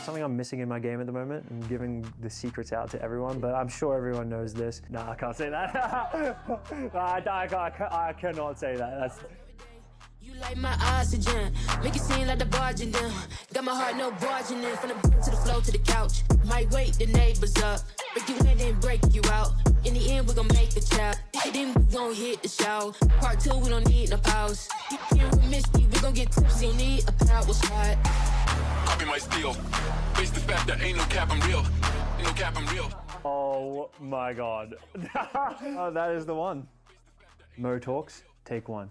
Something I'm missing in my game at the moment and giving the secrets out to everyone, but I'm sure everyone knows this. No, I can't say that. I cannot say that. That's... You like my oxygen, make it seem like the barging down. Got my heart no barging in, from the bed to the floor to the couch. Might wake the neighbors up, break you in then break you out. In the end we gon' make a child, then we gon' hit the shower. Part 2 we don't need no pause. Here with Misty, we gon' get tipsy, don't need a power shot. Copy my steel, face the fact that ain't no cap, I'm real. Ain't no cap, I'm real. Oh my God. Oh, that is the one. Mo Talks, take 1.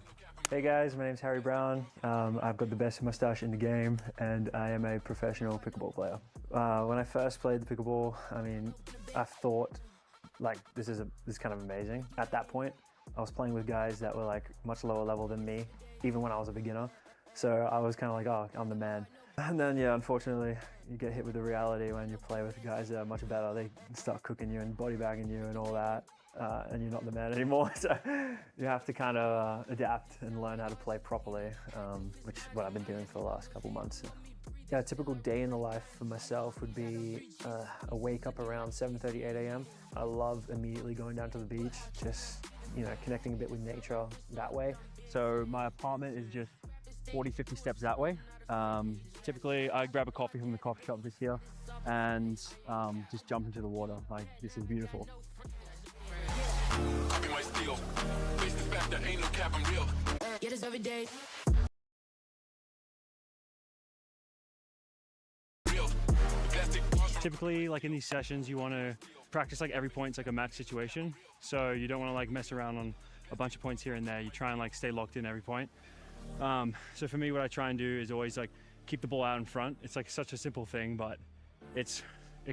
Hey guys, my name's Harry Brown. I've got the best mustache in the game and I am a professional pickleball player. When I first played the pickleball, I mean, I thought like this is kind of amazing. At that point, I was playing with guys that were like much lower level than me, even when I was a beginner. So I was kind of like, oh, I'm the man. And then, yeah, unfortunately, you get hit with the reality when you play with guys that are much better. They start cooking you and body bagging you and all that, and you're not the man anymore. So you have to kind of adapt and learn how to play properly, which is what I've been doing for the last couple months. Yeah, a typical day in the life for myself would be a wake up around 7:30, 8 a.m. I love immediately going down to the beach, just, you know, connecting a bit with nature that way. So my apartment is just 40, 50 steps that way. Typically, I grab a coffee from the coffee shop just here and just jump into the water. Like, this is beautiful. Copy my steel, face the fact that ain't no cap, I'm real. Yeah, this every day. Typically, like in these sessions, you want to practice like every point's like a match situation. So you don't want to like mess around on a bunch of points here and there. You try and like stay locked in every point. So for me, what I try and do is always like keep the ball out in front. It's like such a simple thing, but it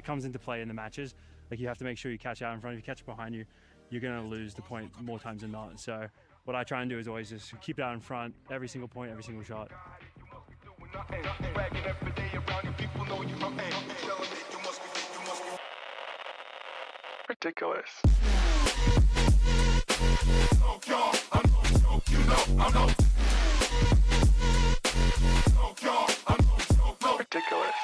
comes into play in the matches. Like you have to make sure you catch out in front. If you catch it behind you, you're gonna lose the point more times than not. So what I try and do is always just keep it out in front, every single point, every single shot. Ridiculous. Ridiculous.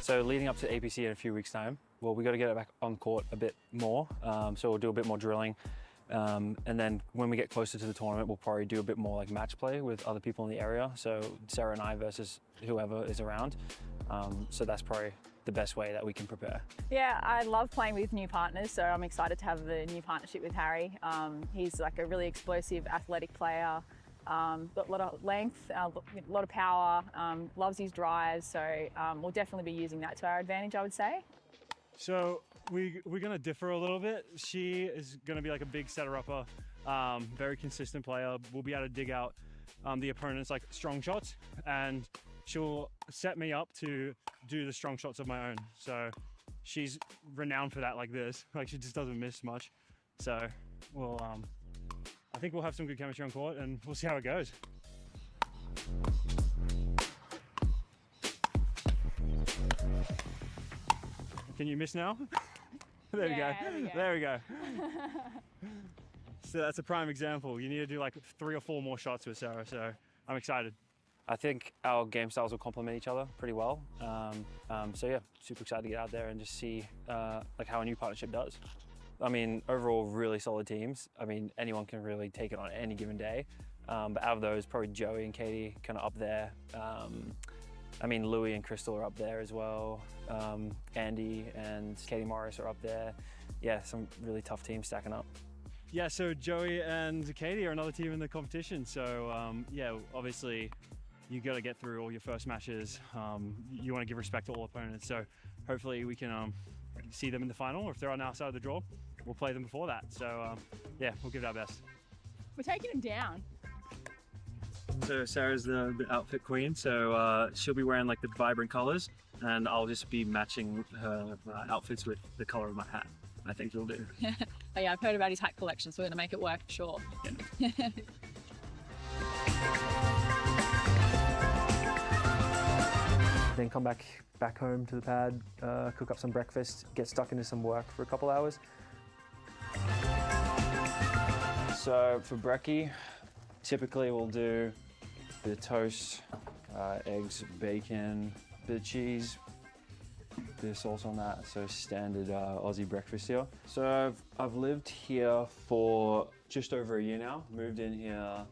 So leading up to APC in a few weeks' time, well, we got to get it back on court a bit more. So we'll do a bit more drilling. And then when we get closer to the tournament, we'll probably do a bit more like match play with other people in the area. So Sarah and I versus whoever is around. So that's probably the best way that we can prepare. Yeah, I love playing with new partners, so I'm excited to have the new partnership with Harry. He's like a really explosive, athletic player, got a lot of length, a lot of power, loves his drives, so we'll definitely be using that to our advantage, I would say. So we're going to differ a little bit. She is going to be like a big setter-upper, very consistent player. We'll be able to dig out the opponent's like strong shots, and she'll set me up to do the strong shots of my own. So she's renowned for that like this. Like she just doesn't miss much. So we'll, I think we'll have some good chemistry on court and we'll see how it goes. Can you miss now? There we go. There we go. So that's a prime example. You need to do like 3 or 4 more shots with Sarah, so I'm excited. I think our game styles will complement each other pretty well. So yeah, super excited to get out there and just see like how a new partnership does. I mean, overall, really solid teams. I mean, anyone can really take it on any given day. But out of those, probably Joey and Katie kind of up there. I mean, Louie and Crystal are up there as well. Andy and Katie Morris are up there. Yeah, some really tough teams stacking up. Yeah, so Joey and Katie are another team in the competition. So yeah, obviously you got to get through all your first matches. You want to give respect to all opponents. So hopefully we can see them in the final, or if they're on our side of the draw, we'll play them before that. So yeah, we'll give it our best. We're taking them down. So Sarah's the outfit queen, so she'll be wearing like the vibrant colors, and I'll just be matching her outfits with the color of my hat. I think you'll do. Oh yeah, I've heard about his hat collection, so we're gonna make it work for sure. Yeah. Then come back home to the pad, cook up some breakfast, get stuck into some work for a couple hours. So for brekkie, typically we'll do a bit of toast, eggs, bacon, bit of cheese, bit of sauce on that, so standard Aussie breakfast here. So I've lived here for just over a year now. Moved in here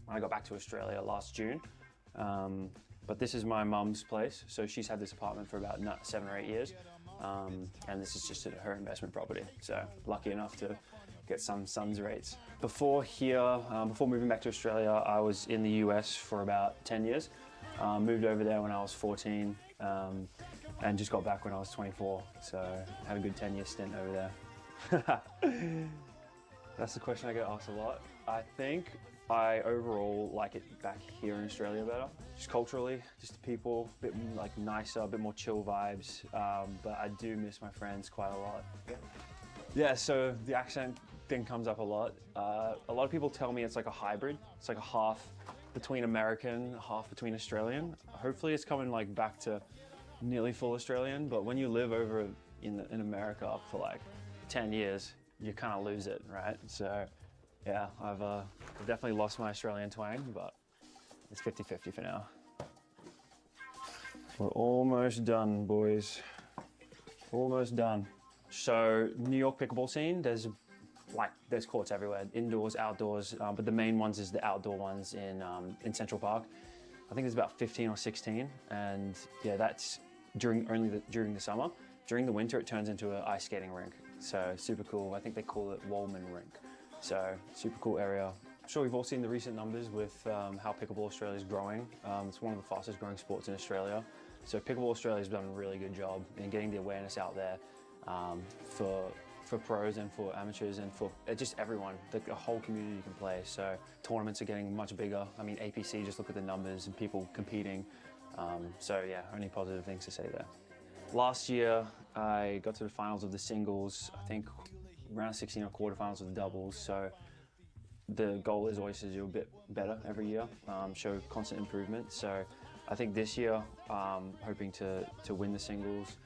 when I got back to Australia last June. But this is my mum's place, so she's had this apartment for about 7 or 8 years. And this is just her investment property. So lucky enough to get some sun's rates. Before moving back to Australia, I was in the US for about 10 years. Moved over there when I was 14 and just got back when I was 24. So had a good 10-year stint over there. That's the question I get asked a lot. I think I overall like it back here in Australia better. Just culturally, just the people, a bit like nicer, a bit more chill vibes. But I do miss my friends quite a lot. Yeah, so the accent thing comes up a lot. A lot of people tell me it's like a hybrid. It's like a half between American, half between Australian. Hopefully it's coming like back to nearly full Australian, but when you live over in America for like 10 years, you kind of lose it, right? So yeah, I've definitely lost my Australian twang, but it's 50-50 for now. We're almost done, boys. Almost done. So New York pickleball scene, there's courts everywhere, indoors, outdoors, but the main ones is the outdoor ones in Central Park. I think there's about 15 or 16, and yeah, that's during the summer. During the winter, it turns into an ice skating rink. So super cool. I think they call it Wollman Rink. So super cool area. I'm sure we've all seen the recent numbers with how Pickleball Australia is growing. It's one of the fastest growing sports in Australia. So Pickleball Australia has done a really good job in getting the awareness out there for pros and for amateurs and for just everyone, the whole community can play. So tournaments are getting much bigger. I mean, APC, just look at the numbers and people competing. So yeah, only positive things to say there. Last year, I got to the finals of the singles, I think round 16 or quarterfinals of the doubles. So the goal is always to do a bit better every year, show constant improvement. So I think this year, hoping to win the singles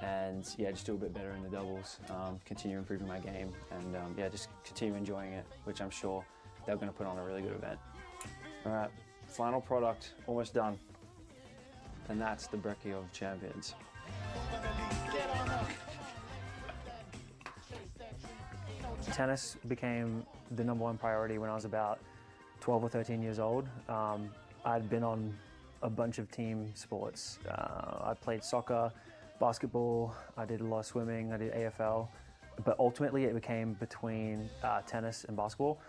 and yeah, just do a bit better in the doubles, continue improving my game, and yeah, just continue enjoying it, which I'm sure they're going to put on a really good event. All right, final product, almost done. And that's the brekkie of champions. Tennis became the #1 priority when I was about 12 or 13 years old. I'd been on a bunch of team sports. I played soccer, basketball, I did a lot of swimming, I did AFL, but ultimately it became between tennis and basketball.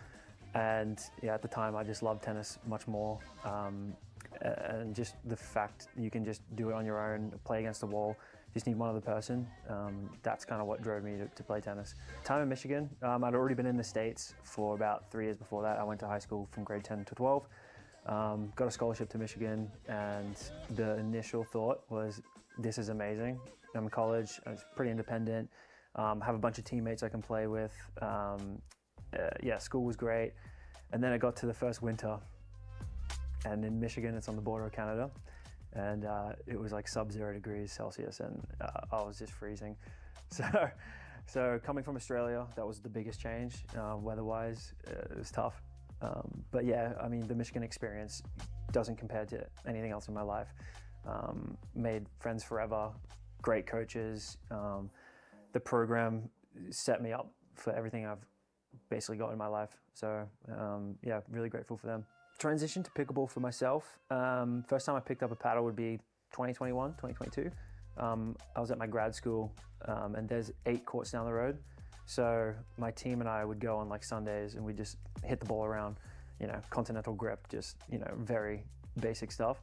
And yeah, at the time I just loved tennis much more. And just the fact you can just do it on your own, play against the wall, just need one other person. That's kind of what drove me to play tennis. Time in Michigan, I'd already been in the States for about 3 years before that. I went to high school from grade 10 to 12. Got a scholarship to Michigan, and the initial thought was, this is amazing. I'm in college, I was pretty independent, have a bunch of teammates I can play with. Yeah, school was great. And then I got to the first winter, and in Michigan, it's on the border of Canada, and it was like sub-0 degrees Celsius, and I was just freezing. So coming from Australia, that was the biggest change, weather-wise. It was tough. But yeah, I mean, the Michigan experience doesn't compare to anything else in my life. Made friends forever, great coaches. The program set me up for everything I've basically got in my life. So yeah, really grateful for them. Transition to pickleball for myself. First time I picked up a paddle would be 2021, 2022. I was at my grad school, and there's 8 courts down the road. So my team and I would go on like Sundays, and we just hit the ball around, you know, continental grip, just, you know, very basic stuff.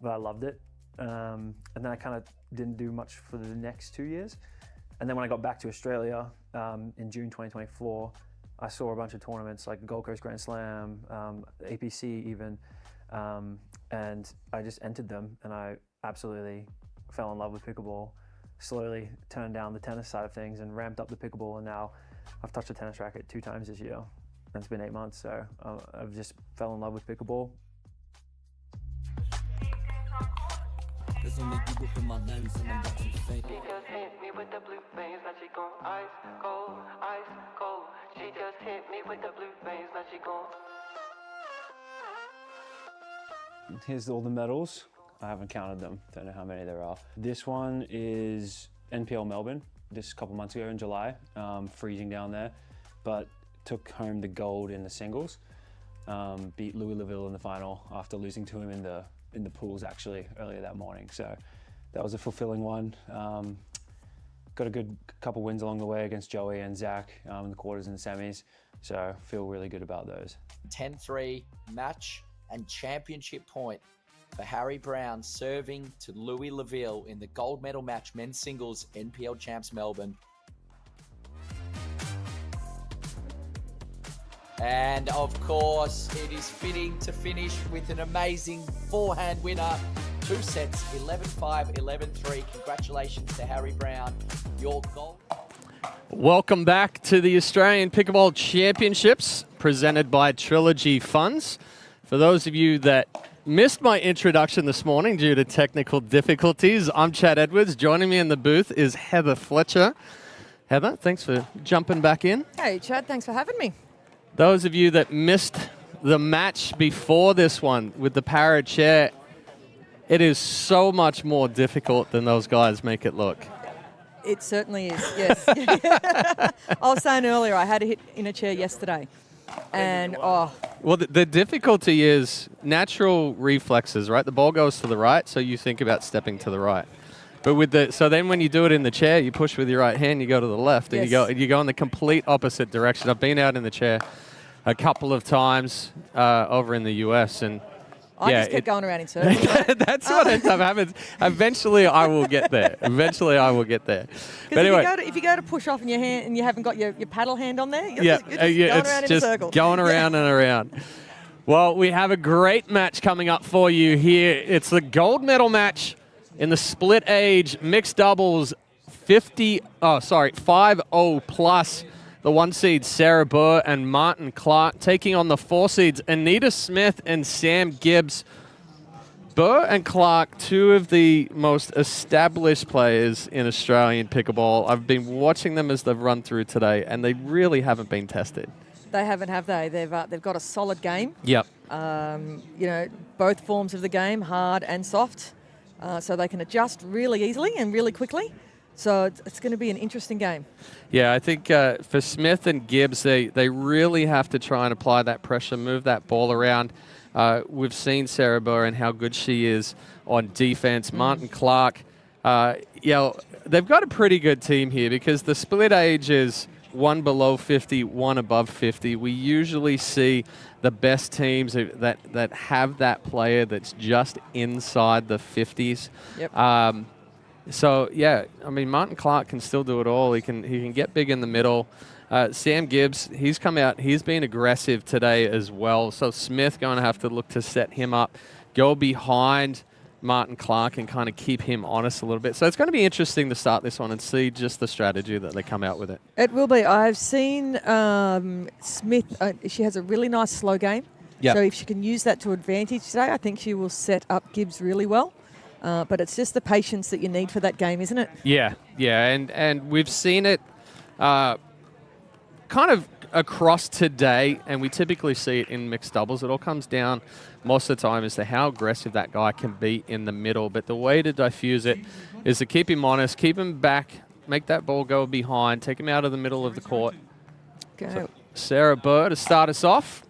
But I loved it. And then I kind of didn't do much for the next 2 years. And then when I got back to Australia in June 2024, I saw a bunch of tournaments like the Gold Coast Grand Slam, APC even, and I just entered them, and I absolutely fell in love with pickleball. Slowly turned down the tennis side of things and ramped up the pickleball, and now I've touched a tennis racket 2 times this year, and it's been 8 months, so I've just fell in love with pickleball. There's only you up in my lens and I'm watching fate. She just hit me with the blue veins, now she gone ice cold, ice cold. She just hit me with the blue veins, now she gone. Here's all the medals. I haven't counted them, don't know how many there are. This one is NPL Melbourne, just a couple months ago in July, freezing down there, but took home the gold in the singles. Beat Louis-Laville in the final after losing to him in the pools actually earlier that morning. So that was a fulfilling one. Got a good couple wins along the way against Joey and Zach in the quarters and the semis. So feel really good about those. 10-3 match and championship point for Harry Brown, serving to Louis-Laville in the gold medal match men's singles NPL Champs Melbourne. And of course, it is fitting to finish with an amazing forehand winner. 2 sets, 11-5, 11-3. Congratulations to Harry Brown. Your goal. Welcome back to the Australian Pickleball Championships, presented by Trilogy Funds. For those of you that missed my introduction this morning due to technical difficulties, I'm Chad Edwards. Joining me in the booth is Heather Fletcher. Heather, thanks for jumping back in. Hey, Chad, thanks for having me. Those of you that missed the match before this one with the para chair, it is so much more difficult than those guys make it look. It certainly is, yes. I was saying earlier, I had a hit in a chair yesterday. And, oh. Well, the difficulty is natural reflexes, right? The ball goes to the right, so you think about stepping to the right. But so then when you do it in the chair, you push with your right hand, you go to the left, and you go in the complete opposite direction. I've been out in the chair a couple of times over in the US, and I just kept going around in circles. That's what ends up happening. Eventually, I will get there. Eventually, I will get there. But anyway, if you go to push off in your hand and you haven't got your paddle hand on there, you're just it's going around in a circle. Going around and around. Well, we have a great match coming up for you here. It's the gold medal match in the split age mixed doubles 5-0 plus. The 1 seed Sarah Burr and Martin Clark taking on the 4 seeds Anita Smith and Sam Gibbs. Burr and Clark, 2 of the most established players in Australian pickleball. I've been watching them as they've run through today, and they really haven't been tested. They haven't, have they? They've got a solid game. Yep. You know, both forms of the game, hard and soft, so they can adjust really easily and really quickly. So it's going to be an interesting game. Yeah, I think for Smith and Gibbs, they really have to try and apply that pressure, move that ball around. We've seen Sarah Burr and how good she is on defense. Martin Clark, they've got a pretty good team here because the split age is 1 below 50, 1 above 50. We usually see the best teams that have that player that's just inside the 50s. Yep. So yeah, I mean Martin Clark can still do it all. He can get big in the middle. Sam Gibbs, he's come out. He's been aggressive today as well. So Smith going to have to look to set him up, go behind Martin Clark and kind of keep him honest a little bit. So it's going to be interesting to start this one and see just the strategy that they come out with it. It will be. I've seen Smith. She has a really nice slow game. Yep. So if she can use that to advantage today, I think she will set up Gibbs really well. But it's just the patience that you need for that game, isn't it? Yeah, yeah, and we've seen it kind of across today, and we typically see it in mixed doubles. It all comes down most of the time as to how aggressive that guy can be in the middle. But the way to diffuse it is to keep him honest, keep him back, make that ball go behind, take him out of the middle of the court. Go. So Sarah Burr to start us off.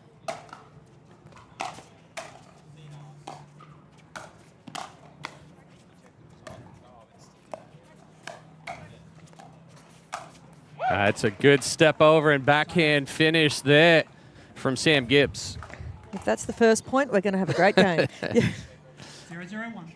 It's a good step over and backhand finish there from Sam Gibbs. If that's the first point, we're going to have a great game. Yeah. 0-0-1.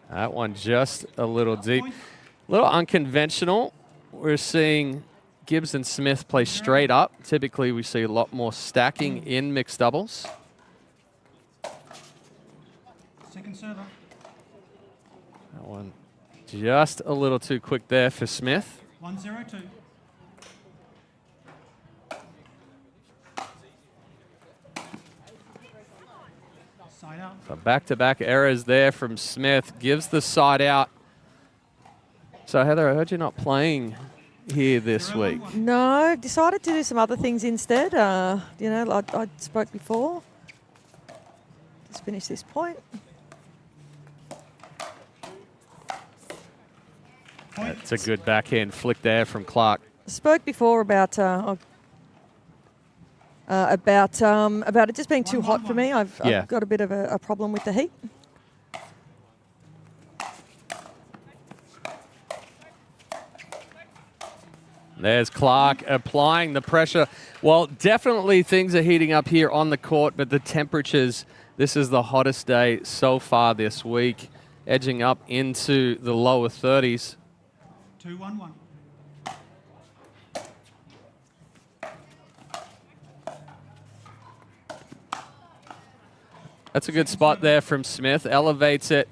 That one just a little deep. A little unconventional. We're seeing Gibbs and Smith play straight up. Typically, we see a lot more stacking in mixed doubles. Second server. That one just a little too quick there for Smith. 1-0-2. Side out. So back-to-back errors there from Smith. Gives the side out. So Heather, I heard you're not playing here this week. No, decided to do some other things instead. You know, I spoke before. Just finish this point. That's a good backhand flick there from Clark. Spoke before about it just being too hot for me. I've got a bit of a problem with the heat. There's Clark applying the pressure. Well, definitely things are heating up here on the court, but the temperatures, this is the hottest day so far this week, edging up into the lower 30s. 2-1-1. That's a good spot there from Smith. Elevates it.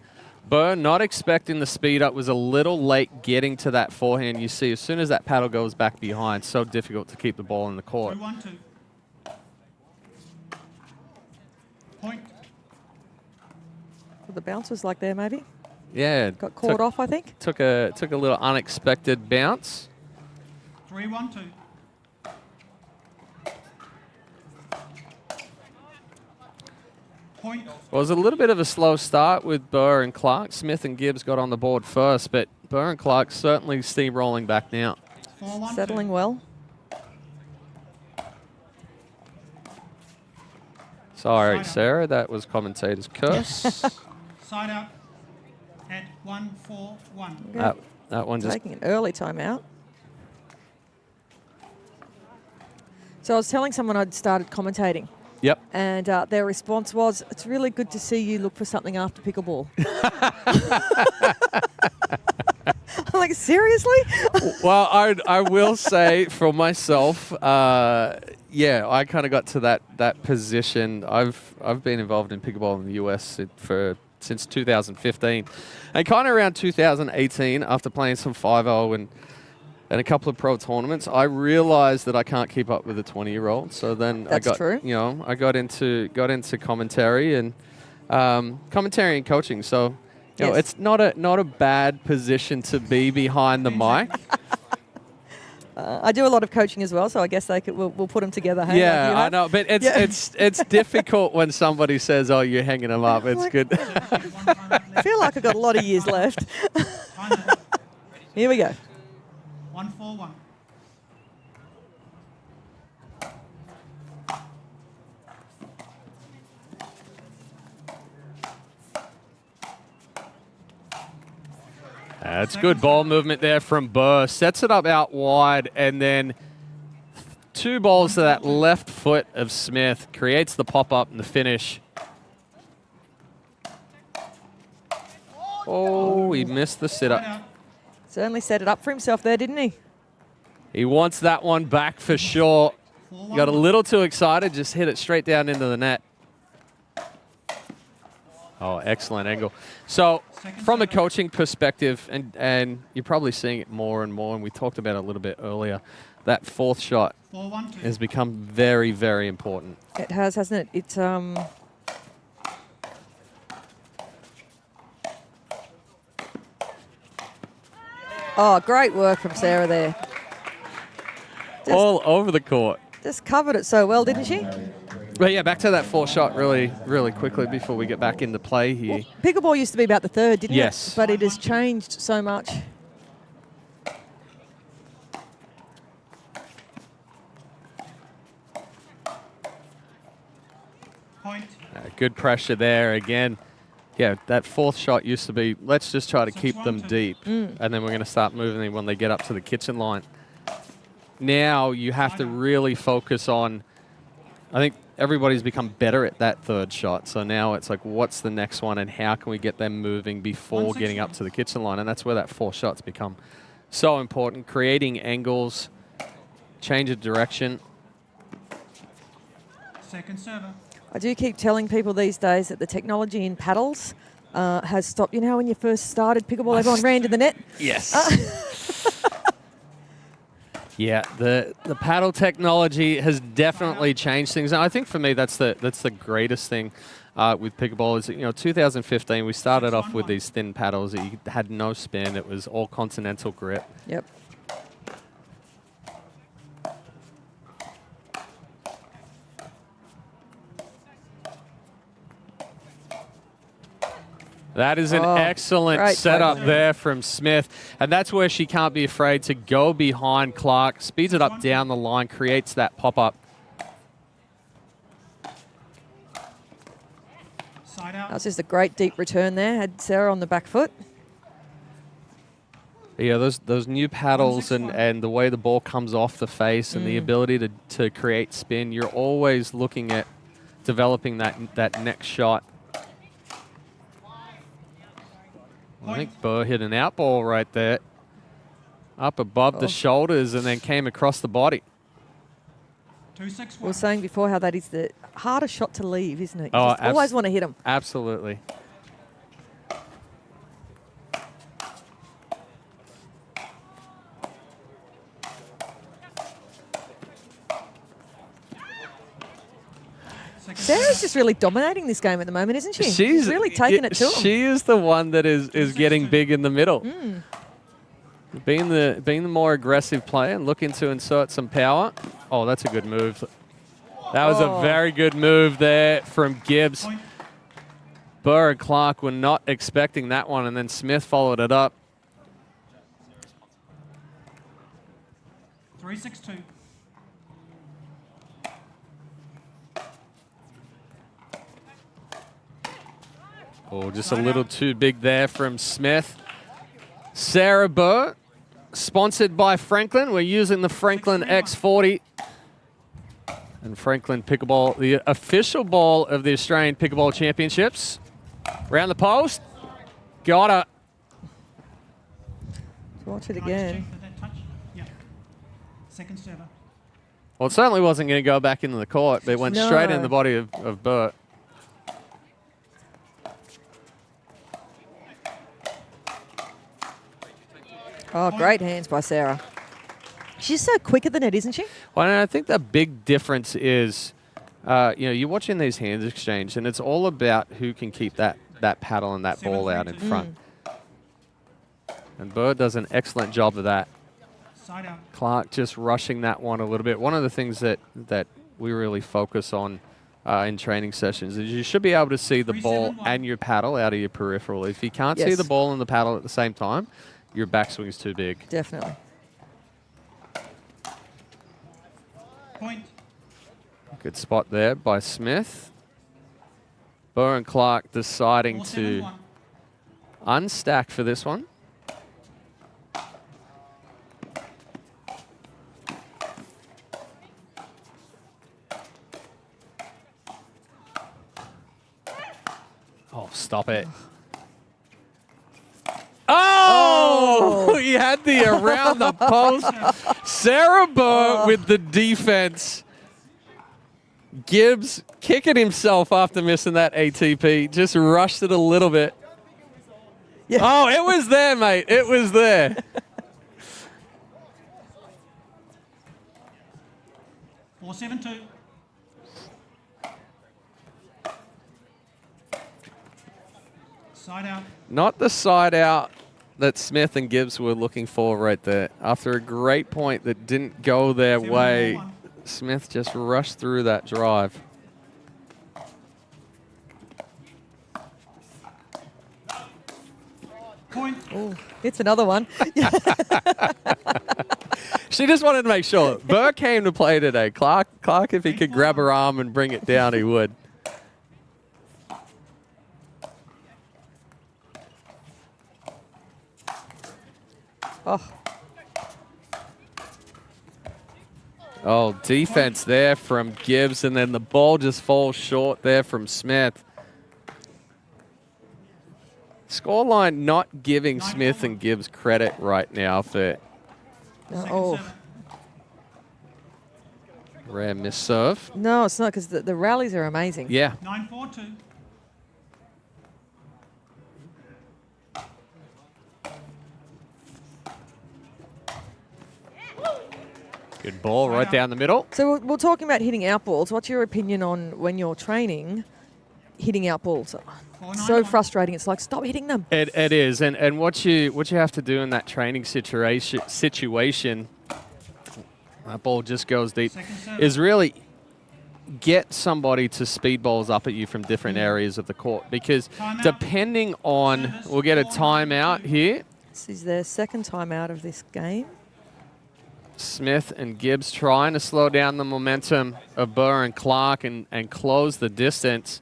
Burr, not expecting the speed up, was a little late getting to that forehand. You see, as soon as that paddle goes back behind, so difficult to keep the ball in the court. 2-1-2. Point. Well, the bounce was like there, maybe. Yeah. Got caught off, I think. Took a little unexpected bounce. 3-1-2. Point. Well, it was a little bit of a slow start with Burr and Clark. Smith and Gibbs got on the board first, but Burr and Clark certainly steamrolling back now. 4-1-2. Settling well. Sorry, Sarah, that was commentator's curse. Side out at 1-4-1. That one just... Taking an early timeout. So I was telling someone I'd started commentating. Yep. And their response was, it's really good to see you look for something after pickleball. I'm like, seriously? Well, I will say for myself, yeah, I kind of got to that position. I've been involved in pickleball in the US since 2015. And kind of around 2018, after playing some 5-0 and a couple of pro tournaments, I realized that I can't keep up with a 20-year-old. So then I got into commentary and coaching. So you know, it's not a bad position to be behind the mic. I do a lot of coaching as well, so I guess we'll put them together. Hey, yeah, like I know, but it's difficult when somebody says, "Oh, you're hanging them up." It's good. I feel like I've got a lot of years left. Here we go. 1-4-1. That's good ball movement there from Burr. Sets it up out wide and then 2 balls to that left foot of Smith, creates the pop-up and the finish. Oh, he missed the sit-up. Certainly set it up for himself there, didn't he? He wants that one back for sure. Got a little too excited, just hit it straight down into the net. Oh, excellent angle. So from a coaching perspective, and you're probably seeing it more and more, and we talked about it a little bit earlier, that 4th shot has become very, very important. It has, hasn't it? It's Oh, great work from Sarah there. All over the court. Just covered it so well, didn't she? But yeah, back to that 4th shot really, really quickly before we get back into play here. Well, pickleball used to be about the 3rd, didn't Yes. it? But it has changed so much. Good pressure there again. Yeah, that 4th shot used to be, let's just try to keep them deep, and then we're going to start moving them when they get up to the kitchen line. Now you have to really focus on, I think everybody's become better at that 3rd shot. So now it's like, what's the next one and how can we get them moving before getting up to the kitchen line? And that's where that 4th shot's become so important. Creating angles, change of direction. Second server. I do keep telling people these days that the technology in paddles has stopped. You know, when you first started pickleball, everyone ran to the net. Yes. Yeah, the paddle technology has definitely changed things. And I think for me, that's the greatest thing with pickleball is that, you know, 2015 we started off with these thin paddles. You had no spin. It was all continental grip. Yep. That is an excellent setup there from Smith. And that's where she can't be afraid to go behind Clark, speeds it up down the line, creates that pop-up. That was just a great deep return there. Had Sarah on the back foot. Yeah, those new paddles and the way the ball comes off the face and the ability to create spin, you're always looking at developing that next shot. I think Bo hit an out ball right there. Up above the shoulders and then came across the body. 2-6-1. We were saying before how that is the hardest shot to leave, isn't it? You Oh, just always want to hit them. Absolutely. Sarah's just really dominating this game at the moment, isn't she? She's really taking it to him. She is the one that is getting big in the middle. Being the more aggressive player and looking to insert some power. Oh, that's a good move. That was a very good move there from 𝗙sze. Burr and Clark were not expecting that one, and then Smith followed it up. 3-6-2. Oh, just a little too big there from Smith. Sarah Burr, sponsored by Franklin. We're using the Franklin X40. And Franklin Pickleball, the official ball of the Australian Pickleball Championships. Round the post. Got her. Watch it again. Yeah. Second server. Well, it certainly wasn't going to go back into the court, but it went straight in the body of Burr. Oh, great hands by Sarah. She's so quick at the net, isn't she? Well, and I think the big difference is, you know, you're watching these hands exchange, and it's all about who can keep that paddle and that ball out in front. And Burr does an excellent job of that. Side out. Clark just rushing that one a little bit. One of the things that we really focus on in training sessions is you should be able to see the ball and your paddle out of your peripheral. If you can't see the ball and the paddle at the same time, your backswing is too big. Definitely. Point. Good spot there by Smith. Burr and Clark deciding to unstack for this one. stop it. Oh! He had the around the post. 𝗙𝗹𝗹 with the defense. Gibbs kicking himself after missing that ATP. Just rushed it a little bit. Yeah. Oh, it was there, mate. It was there. Four, 7-2. Side out. Not the side out that Smith and Gibbs were looking for right there. After a great point that didn't go their way, Smith just rushed through that drive. Point. Oh, it's another one. She just wanted to make sure. Burr came to play today. Clark, if he could grab her arm and bring it down, he would. Oh. Oh, defense there from Gibbs, and then the ball just falls short there from Smith. Scoreline not giving Smith and Gibbs credit right now for rare miss serve. No, it's not, because the rallies are amazing. Yeah. 9-4-2. Good ball right down the middle. So we're talking about hitting out balls. What's your opinion on when you're training, hitting out balls? So frustrating. It's like, stop hitting them. It is, and what you have to do in that training situation, that ball just goes deep, is really get somebody to speed balls up at you from different areas of the court, because depending on, we'll get a timeout here. This is their second timeout of this game. Smith and Gibbs trying to slow down the momentum of Burr and Clark and close the distance.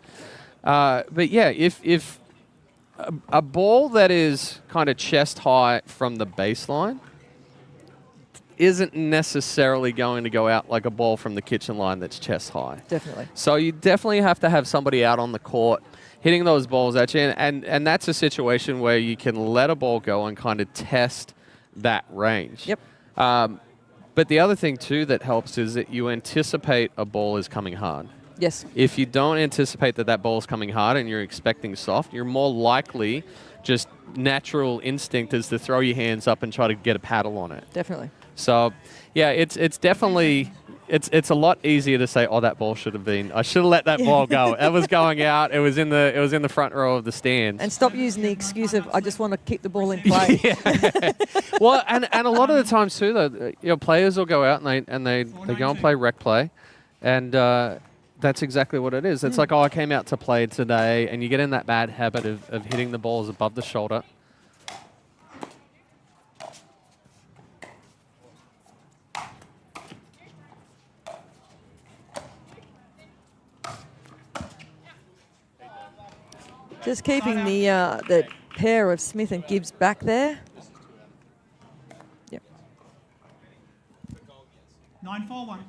But yeah, if a ball that is kind of chest high from the baseline isn't necessarily going to go out like a ball from the kitchen line that's chest high. Definitely. So you definitely have to have somebody out on the court hitting those balls at you, and that's a situation where you can let a ball go and kind of test that range. Yep. But the other thing, too, that helps is that you anticipate a ball is coming hard. Yes. If you don't anticipate that ball is coming hard and you're expecting soft, you're more likely, just natural instinct is to throw your hands up and try to get a paddle on it. Definitely. So, yeah, it's definitely, it's a lot easier to say, oh, that ball should have been, I should have let that ball go. It was going out. It was in the front row of the stands. And stop using the excuse of, I just want to keep the ball in play. Well, and a lot of the times too, though, players will go out and they go and play rec play, and that's exactly what it is. It's like, oh, I came out to play today, and you get in that bad habit of hitting the balls above the shoulder. Just keeping the pair of Smith and Gibbs back there. Yep. 9-4-1.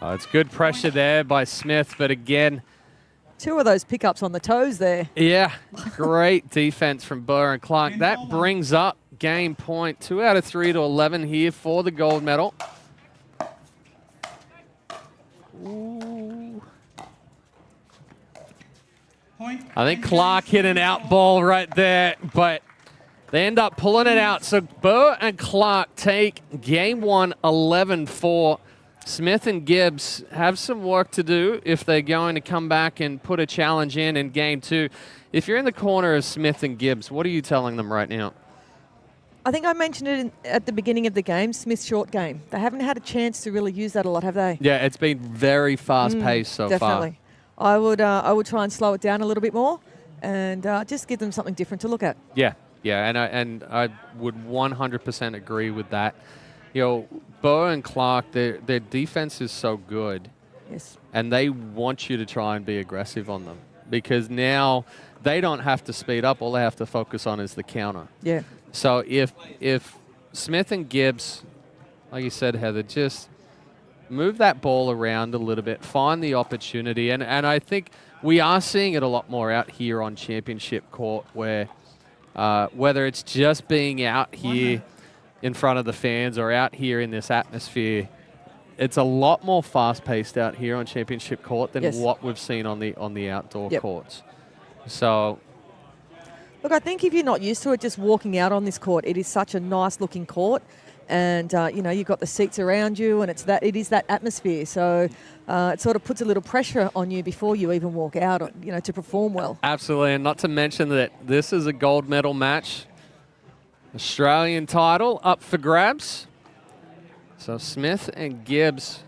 It's good pressure there by Smith, but again, two of those pickups on the toes there. Yeah, great defense from Burr and Clark. That brings up game point. 2 out of 3 to 11 here for the gold medal. Ooh. Point. I think Clark hit an out ball right there, but they end up pulling it out. So Burr and Clark take game 1, 11-4. Smith and Gibbs have some work to do if they're going to come back and put a challenge in game 2. If you're in the corner of Smith and Gibbs, what are you telling them right now? I think I mentioned it at the beginning of the game, Smith's short game. They haven't had a chance to really use that a lot, have they? Yeah, it's been very fast-paced so definitely. far. I would try and slow it down a little bit more and just give them something different to look at. Yeah, and I would 100% agree with that. You know, Burr and Clark, their defense is so good. Yes. And they want you to try and be aggressive on them, because now they don't have to speed up. All they have to focus on is the counter. Yeah. So if Smith and Gibbs, like you said, Heather, just move that ball around a little bit, find the opportunity, and I think we are seeing it a lot more out here on championship court, where whether it's just being out here in front of the fans or out here in this atmosphere, it's a lot more fast-paced out here on championship court than what we've seen on the outdoor courts. So, look, I think if you're not used to it, just walking out on this court, it is such a nice-looking court, and you know, you've got the seats around you, and it is that atmosphere. So it sort of puts a little pressure on you before you even walk out, you know, to perform well. absolutely, and not to mention that this is a gold medal match, Australian title up for grabs. So Smith and Gibbs,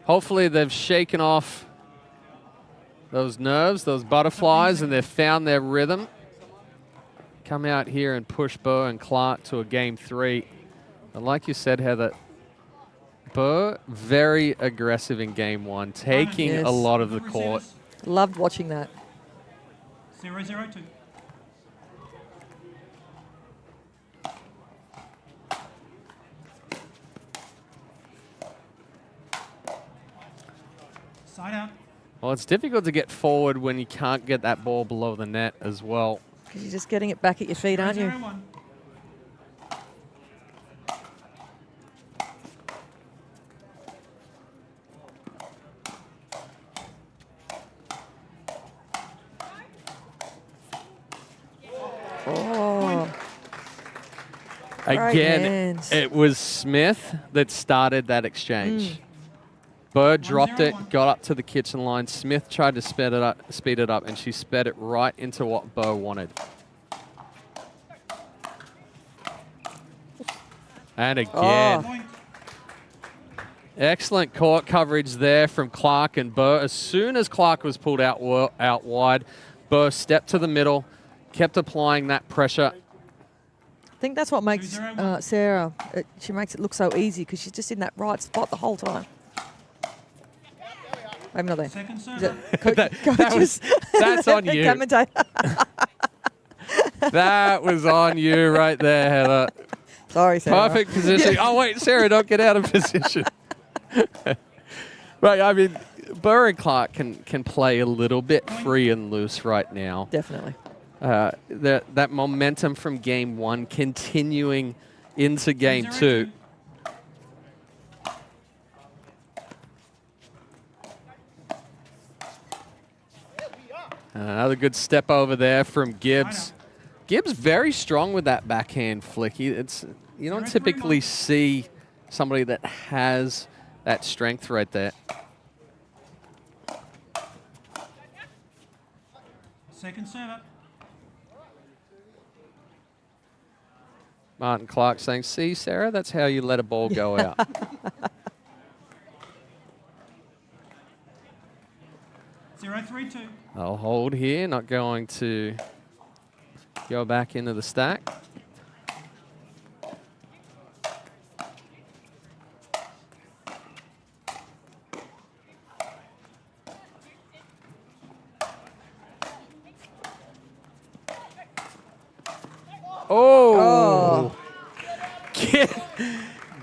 hopefully they've shaken off those nerves, those butterflies, and they've found their rhythm. Come out here and push Burr and Clark to a game 3. And like you said, Heather, Burr very aggressive in game 1, taking a lot of the court. Loved watching that. 0-0-2. Side out. Well, it's difficult to get forward when you can't get that ball below the net as well. Because you're just getting it back at your feet, aren't you? 0-1. Oh. Again, it was Smith that started that exchange. Burr dropped it, got up to the kitchen line. Smith tried to speed it up, and she sped it right into what Burr wanted. And again, excellent court coverage there from Clark and Burr. As soon as Clark was pulled out wide, Burr stepped to the middle, kept applying that pressure. I think that's what makes Sarah, she makes it look so easy, because she's just in that right spot the whole time. I'm not there. Second serve. That's on you. That was on you right there, Heather. Sorry, Sarah. Perfect position. Oh, wait, Sarah, don't get out of position. Right, I mean, Burr and Clark can play a little bit free and loose right now. Definitely. That momentum from game 1 continuing into game 2. Another good step over there from Gibbs. Gibbs very strong with that backhand flick. You don't typically see somebody that has that strength right there. Second serve up. Martin Clark saying, "See, Sarah, that's how you let a ball go out." 0-3-2. I'll hold here, not going to go back into the stack. Oh!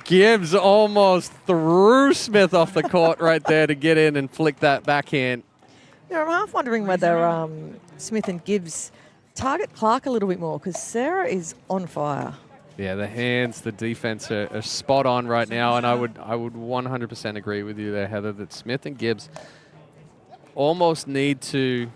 Gibbs almost threw Smith off the court right there to get in and flick that backhand. Yeah, I'm half wondering whether Smith and Gibbs target Clark a little bit more, because Sarah is on fire. Yeah, the hands, the defense are spot on right now, and I would 100% agree with you there, Heather, that Smith and Gibbs almost need to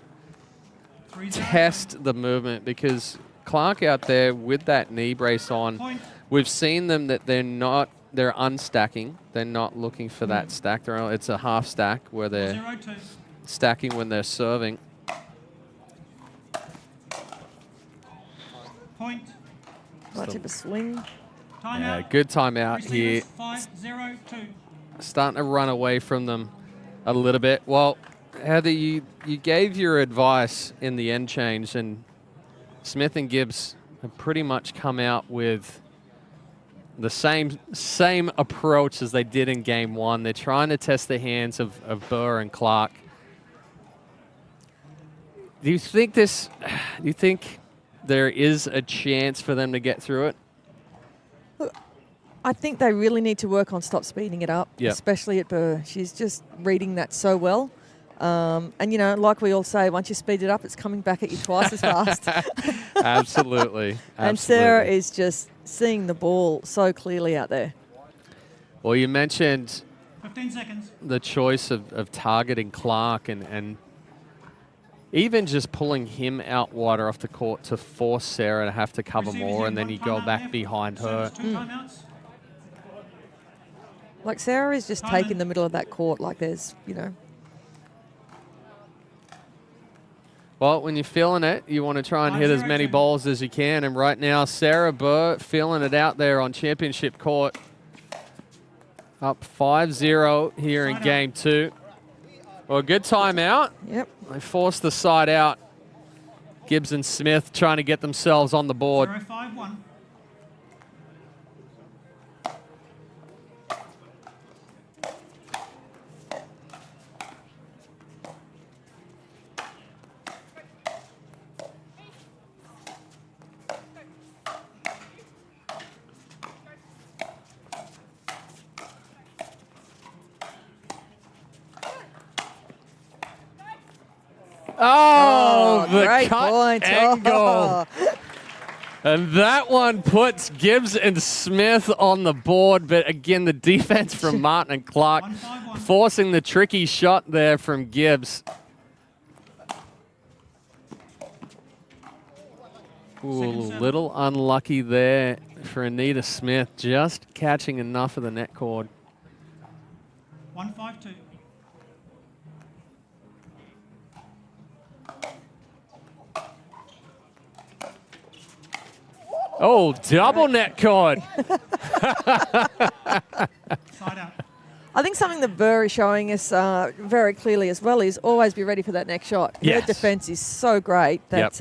test the movement, because Clark out there with that knee brace on, we've seen them that they're unstacking. They're not looking for that stack. It's a half stack where they're stacking when they're serving. Point. Might tip a swing. Yeah, good timeout here. 5-0-2. Starting to run away from them a little bit. Well, Heather, you gave your advice in the end change, and Smith and Gibbs have pretty much come out with the same approach as they did in game 1. They're trying to test the hands of Burr and Clark. Do you think this? Do you think there is a chance for them to get through it? I think they really need to work on stop speeding it up, Yep. especially at Burr. She's just reading that so well. And, you know, like we all say, once you speed it up, it's coming back at you twice as fast. Absolutely. And Sarah is just seeing the ball so clearly out there. Well, you mentioned 15 seconds. the choice of targeting Clark and even just pulling him out wider off the court to force Sarah to have to cover more, and then you go back behind her. Like Sarah is just taking the middle of that court like there's, you know. Well, when you're feeling it, you want to try and hit as many balls as you can. And right now, Sarah Burr feeling it out there on championship court. Up 5-0 here in game 2. Well, a good timeout. Yep. They forced the side out. Gibbs and Smith trying to get themselves on the board. 0-5-1. Oh, the great cut point. angle. Oh. And that one puts Gibbs and Smith on the board. But again, the defense from Martin and Clark forcing the tricky shot there from Gibbs. Ooh, a little unlucky there for Anita Smith, just catching enough of the net cord. 1-5-2. Oh, double net cord. I think something that Burr is showing us very clearly as well is always be ready for that next shot. Yes. Her defense is so great that,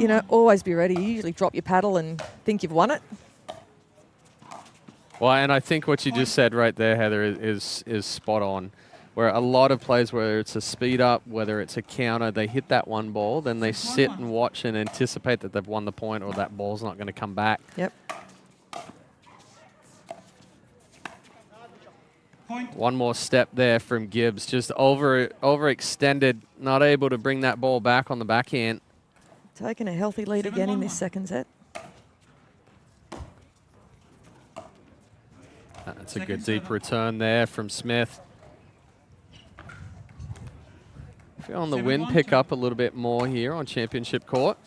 you know, always be ready. You usually drop your paddle and think you've won it. Well, and I think what you just said right there, Heather, is spot on. Where a lot of plays, whether it's a speed up, whether it's a counter, they hit that one ball, then they sit and watch and anticipate that they've won the point or that ball's not going to come back. Yep. Point. One more step there from Gibbs, just overextended, not able to bring that ball back on the backhand. Taking a healthy lead again in this second set. That's a good deep return there from Smith. Feeling the wind pick up a little bit more here on championship court.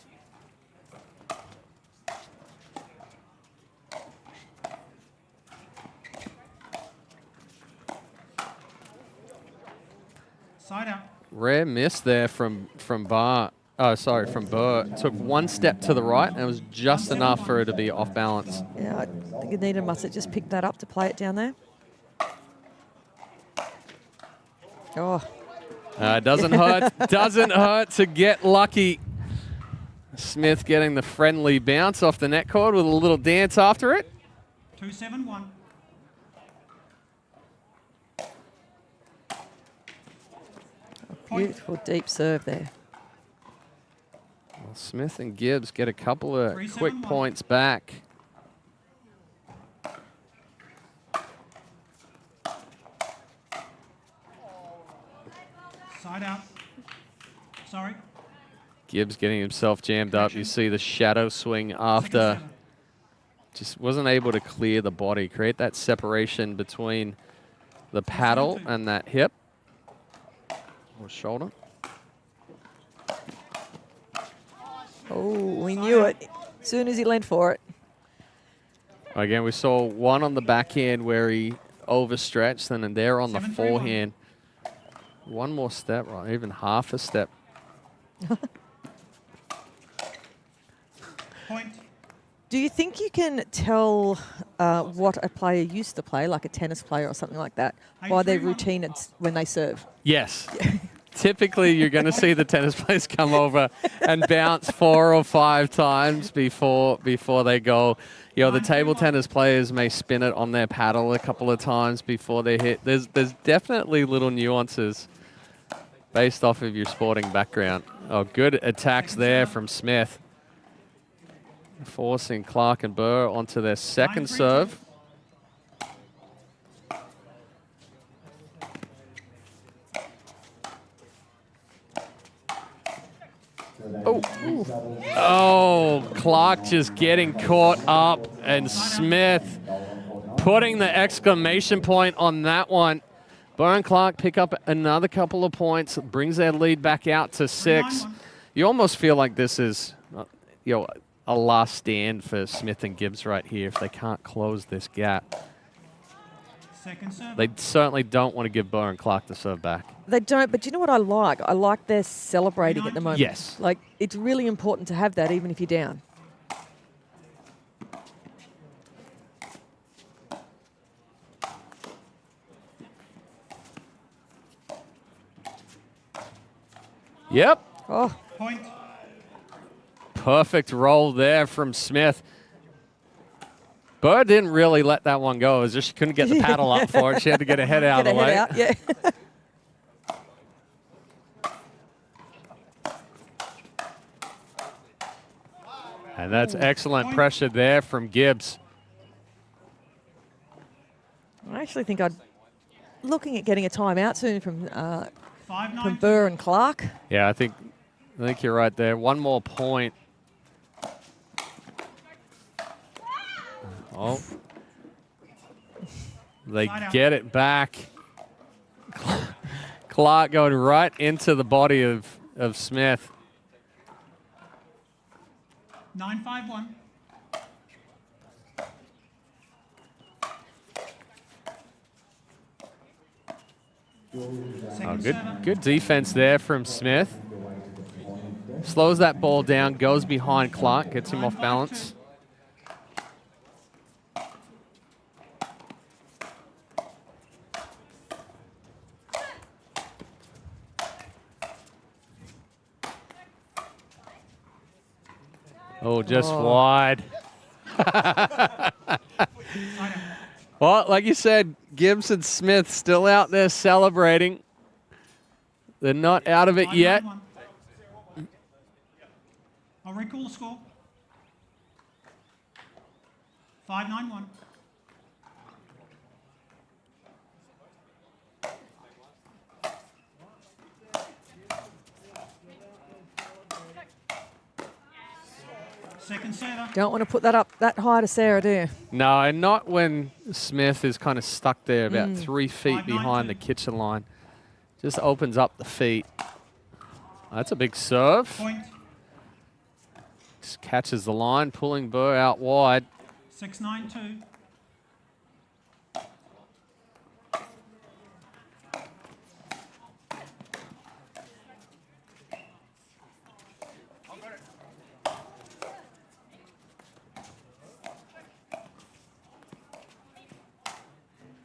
Side out. Rare miss there from Burr. Took one step to the right, and it was just enough for her to be off balance. Yeah, I think Anita must have just picked that up to play it down there. Oh. Doesn't hurt. Doesn't hurt to get lucky. Smith getting the friendly bounce off the net cord with a little dance after it. 2-7-1. Beautiful deep serve there. Well, Smith and Gibbs get a couple of 3-7-1. quick points back. Side out. Sorry. Gibbs getting himself jammed up. You see the shadow swing after. Just wasn't able to clear the body, create that separation between the paddle and that hip or shoulder. Oh, we knew it as soon as he leaned for it. Again, we saw one on the backhand where he overstretched, and then there on the forehand. One more step, right? Even half a step. Point. Do you think you can tell what a player used to play, like a tennis player or something like that, by their routine when they serve? Yes. Typically, you're going to see the tennis players come over and bounce 4 or 5 times before they go. You know, the table tennis players may spin it on their paddle a couple of times before they hit. There's definitely little nuances. based off of your sporting background. Oh, good attacks there from Smith. Forcing Clark and Burr onto their second serve. Oh, oh, Clark just getting caught up, and Smith putting the exclamation point on that one. Burr and Clark pick up another couple of points, brings their lead back out to 6. You almost feel like this is, a last stand for Smith and Gibbs right here if they can't close this gap. They certainly don't want to give Burr and Clark the serve back. They don't, but you know what I like? I like they're celebrating at the moment. Yes. Like, it's really important to have that even if you're down. Yep. Oh. Point. Perfect roll there from Smith. Burr didn't really let that one go. It was just she couldn't get the paddle up for it. She had to get her head out of the way. Out, yeah. And that's excellent pressure there from Gibbs. I actually think I'd looking at getting a timeout soon from Burr and Clark. Yeah, I think you're right there. One more point. Oh. They get it back. Clark going right into the body of Smith. 9-5-1. Oh, good defense there from Smith. Slows that ball down, goes behind Clark, gets him off balance. Oh, just wide. Well, like you said, Gibbs and Smith still out there celebrating. They're not out of it yet. I'll recall the score. 5-9-1. Second setter. Don't want to put that up that high to Sarah, do you? No, and not when Smith is kind of stuck there about 3 feet behind the kitchen line. Just opens up the feet. That's a big serve. Point. Just catches the line, pulling Burr out wide. 6-9-2.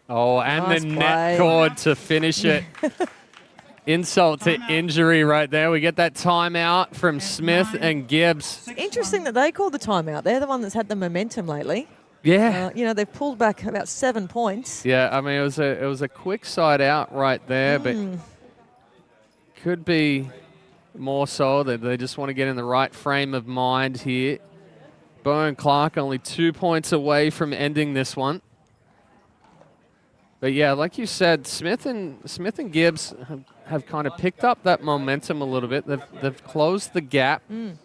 Oh, and Nice the play. net cord to finish it. Insult to injury right there. We get that timeout from Smith and Gibbs. Interesting that they called the timeout. They're the one that's had the momentum lately. Yeah. They've pulled back about 7 points. Yeah, I mean, it was a quick side out right there, but could be more so that they just want to get in the right frame of mind here. Burr and Clark only 2 points away from ending this one. But yeah, like you said, Smith and Gibbs have kind of picked up that momentum a little bit. They've closed the gap. Being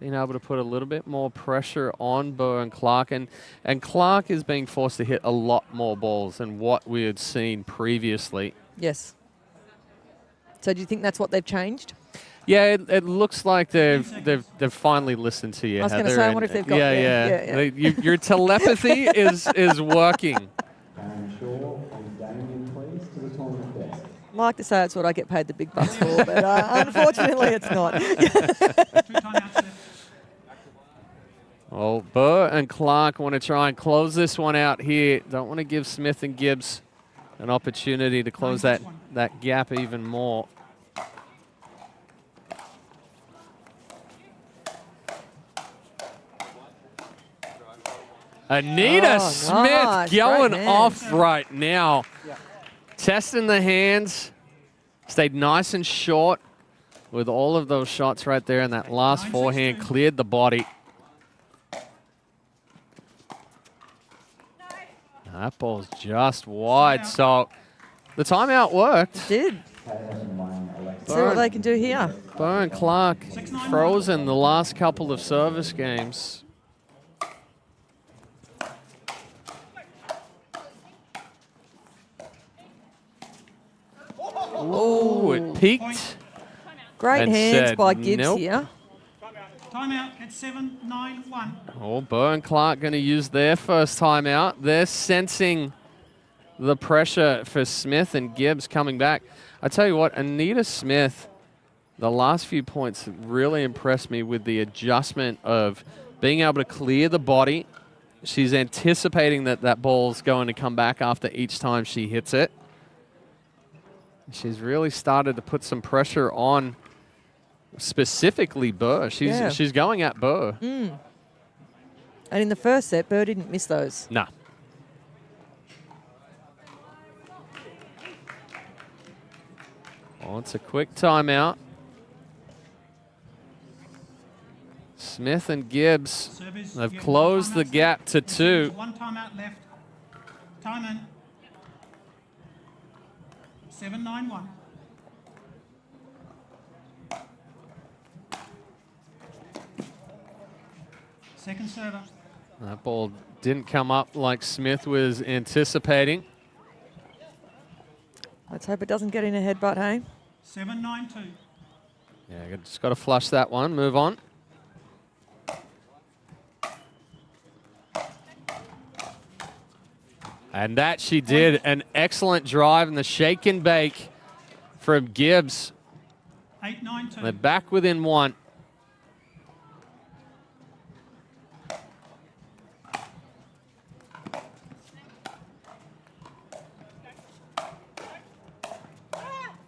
able to put a little bit more pressure on Burr and Clark. And Clark is being forced to hit a lot more balls than what we had seen previously. Yes. So do you think that's what they've changed? Yeah, it looks like they've finally listened to you. I was going to Heather, say, I wonder if they've got yeah. Your telepathy is working. Like to say it's what I get paid the big bucks for, but unfortunately it's not. Well, Burr and Clark want to try and close this one out here. Don't want to give Smith and Gibbs an opportunity to close that gap even more. Anita Smith going off right now. Testing the hands. Stayed nice and short with all of those shots right there, and that last forehand cleared the body. That ball's just wide, so the timeout worked. It did. See what they can do here. Bo and Clark frozen the last couple of service games. Oh, it peaked. Great and hands said by Gibbs nope. here. Timeout at 7-9-1. Oh, Bo and Clark going to use their first timeout. They're sensing the pressure for Smith and Gibbs coming back. I tell you what, Anita Smith, the last few points really impressed me with the adjustment of being able to clear the body. She's anticipating that that ball's going to come back after each time she hits it. She's really started to put some pressure on specifically Burr. She's going at Burr. And in the first set, Burr didn't miss those. No. Oh, it's a quick timeout. Smith and Gibbs have closed the gap to 2. One timeout left. Time in. 7-9-1. Second server. That ball didn't come up like Smith was anticipating. Let's hope it doesn't get in a headbutt, hey? 7-9-2. Yeah, just got to flush that one, move on. And that she did. An excellent drive and the shake and bake from Gibbs. 8-9-2. They're back within 1.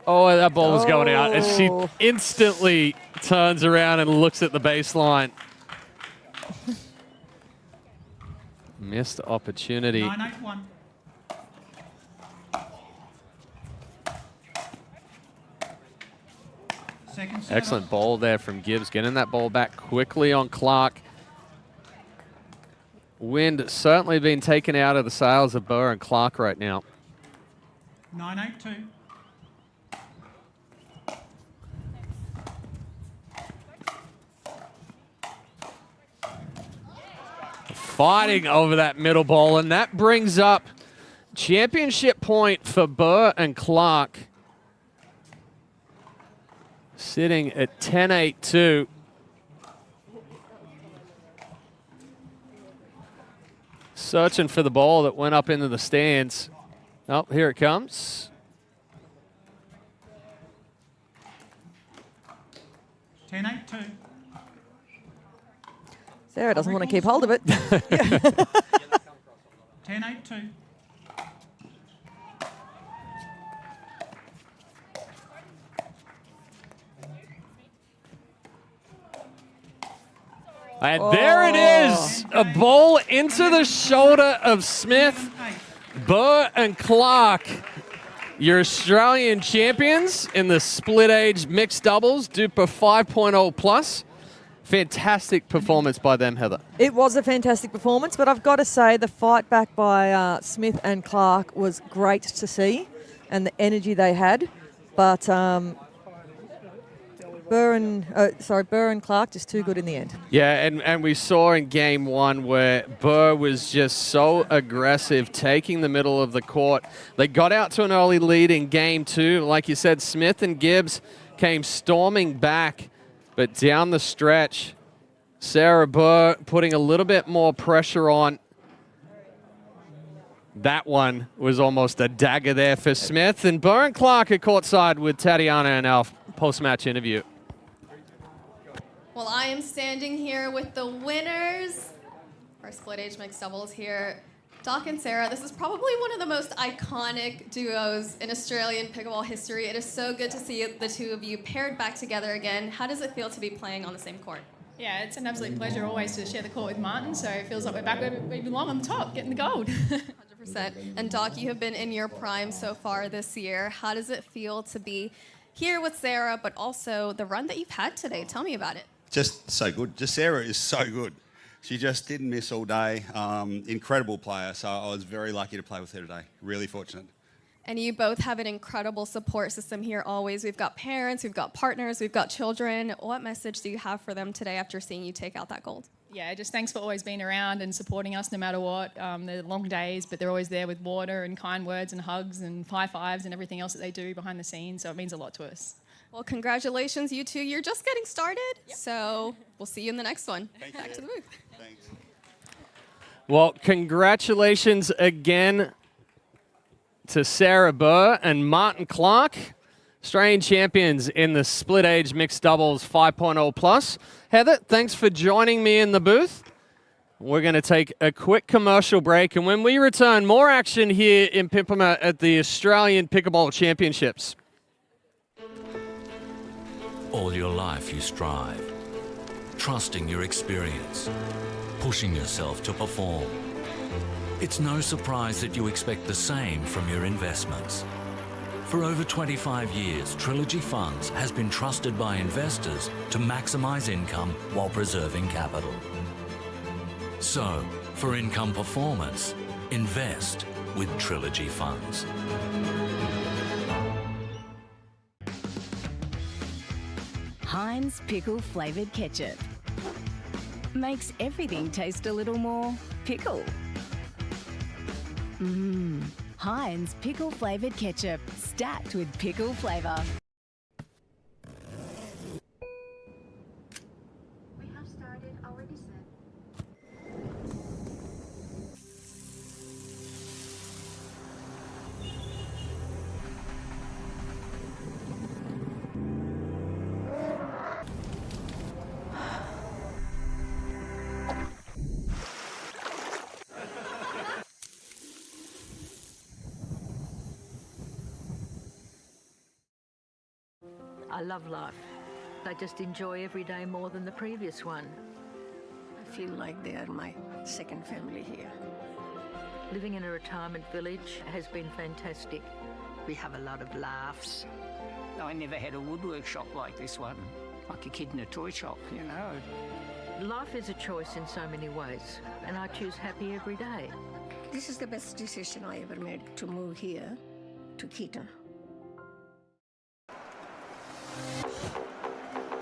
Oh, that ball was going out. And she instantly turns around and looks at the baseline. Missed opportunity. 9-8-1. Second server. Excellent ball there from Gibbs, getting that ball back quickly on Clark. Wind certainly being taken out of the sails of Burr and Clark right now. 9-8-2. Fighting over that middle ball, and that brings up championship point for Burr and Clark. Sitting at 10-8-2. Searching for the ball that went up into the stands. Oh, here it comes. 10-8-2. Sarah doesn't want to keep hold of it. 10-8-2. And there it is, a ball into the shoulder of Smith. Burr and Clark, your Australian champions in the split age mixed doubles, DUPR 5.0 plus. Fantastic performance by them, Heather. It was a fantastic performance, but I've got to say the fight back by Smith and Clark was great to see, and the energy they had. But Burr and Clark just too good in the end. Yeah, and we saw in game 1 where Burr was just so aggressive, taking the middle of the court. They got out to an early lead in game 2. Like you said, Smith and Gibbs came storming back, but down the stretch, Sarah Burr putting a little bit more pressure on. That one was almost a dagger there for Smith. And Burr and Clark are courtside with Tatiana in our post-match interview. Well, I am standing here with the winners for split age mixed doubles here. Doc and Sarah, this is probably one of the most iconic duos in Australian pickleball history. It is so good to see the two of you paired back together again. How does it feel to be playing on the same court? Yeah, it's an absolute pleasure always to share the court with Martin, so it feels like we're back where we belong on the top, getting the gold. 100%. 100%. And Doc, you have been in your prime so far this year. How does it feel to be here with Sarah, but also the run that you've had today? Tell me about it. Just so good. Just Sarah is so good. She just didn't miss all day. Incredible player. So I was very lucky to play with her today. Really fortunate. And you both have an incredible support system here always. We've got parents, we've got partners, we've got children. What message do you have for them today after seeing you take out that gold? Yeah, just thanks for always being around and supporting us no matter what. They're long days, but they're always there with water and kind words and hugs and high fives and everything else that they do behind the scenes. So it means a lot to us. Well, congratulations, you two. You're just getting started. Yep. So we'll see you in the next one. Back to the booth. Thanks. Well, congratulations again to Sarah Burr and Martin Clark, Australian champions in the split age mixed doubles 5.0 plus. Heather, thanks for joining me in the booth. We're going to take a quick commercial break, and when we return, more action here in Pimpama at the Australian Pickleball Championships. All your life you strive, trusting your experience, pushing yourself to perform. It's no surprise that you expect the same from your investments. For over 25 years, Trilogy Funds has been trusted by investors to maximise income while preserving capital. So, for income performance, invest with Trilogy Funds. Heinz pickle flavoured ketchup makes everything taste a little more pickle. Heinz pickle flavoured ketchup, stacked with pickle flavour. We have started our descent. I love life. I just enjoy every day more than the previous one. I feel like they are my second family here. Living in a retirement village has been fantastic. We have a lot of laughs. I never had a woodwork shop like this one, like a kid in a toy shop, you know. Life is a choice in so many ways, and I choose happy every day. This is the best decision I ever made, to move here to Keaton.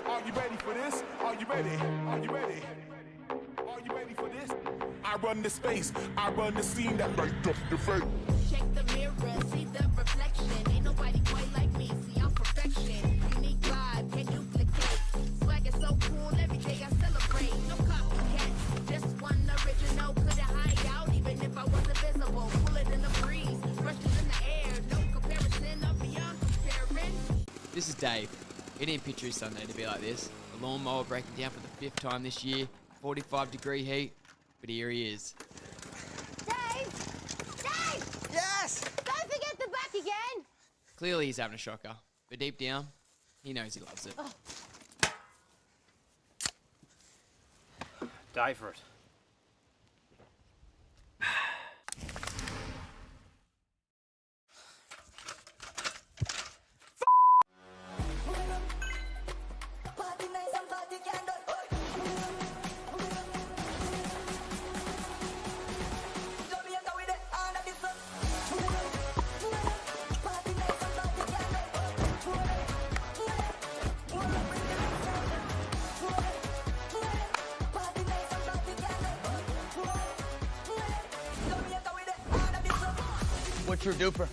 Are you ready for this? Are you ready? Are you ready? Are you ready for this? I run the space, I run the scene that light up the face. Check the mirror, see the reflection. Ain't nobody quite like me, see I'm perfection. Unique vibe, can't duplicate. Swag is so cool, every day I celebrate. No copycat, just one original. Couldn't hide out even if I was invisible. Pull it in the breeze, brushes in the air. No comparison, I'm beyond comparing. This is Dave. It didn't picture his Sunday to be like this. The lawnmower breaking down for the 5th time this year. 45-degree heat, but here he is. Dave! Dave! Yes! Don't forget the back again! Clearly he's having a shocker, but deep down, he knows he loves it. Die for it. What's your DUPR?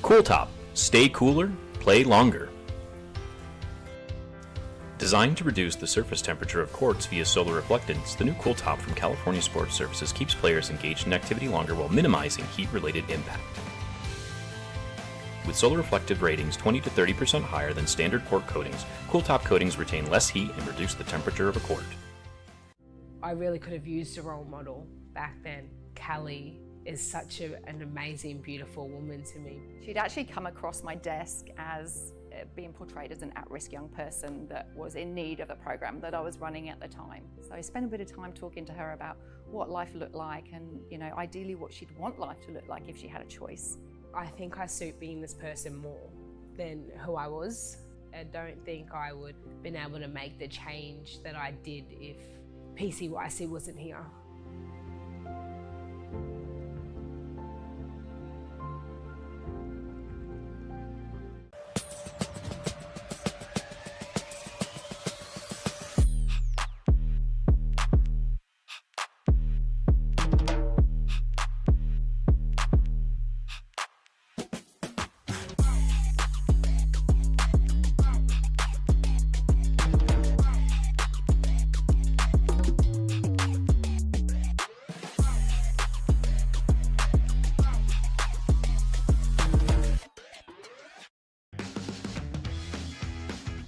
Cooltop. Stay cooler, play longer. Designed to reduce the surface temperature of courts via solar reflectance, the new Cooltop from California Sports Services keeps players engaged in activity longer while minimizing heat-related impact. With solar reflective ratings 20 to 30% higher than standard court coatings, Cooltop coatings retain less heat and reduce the temperature of a court. I really could have used a role model back then. 𝗙cie is such an amazing, beautiful woman to me. She'd actually come across my desk as being portrayed as an at-risk young person that was in need of the program that I was running at the time. So I spent a bit of time talking to her about what life looked like and, you know, ideally what she'd want life to look like if she had a choice. I think I suit being this person more than who I was. I don't think I would have been able to make the change that I did if 𝗙cie𝗹𝗹cie wasn't here.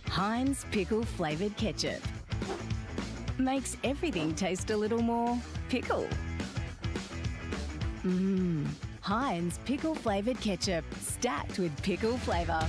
Heinz pickle flavoured ketchup makes everything taste a little more pickle. Heinz pickle flavoured ketchup, stacked with pickle flavour.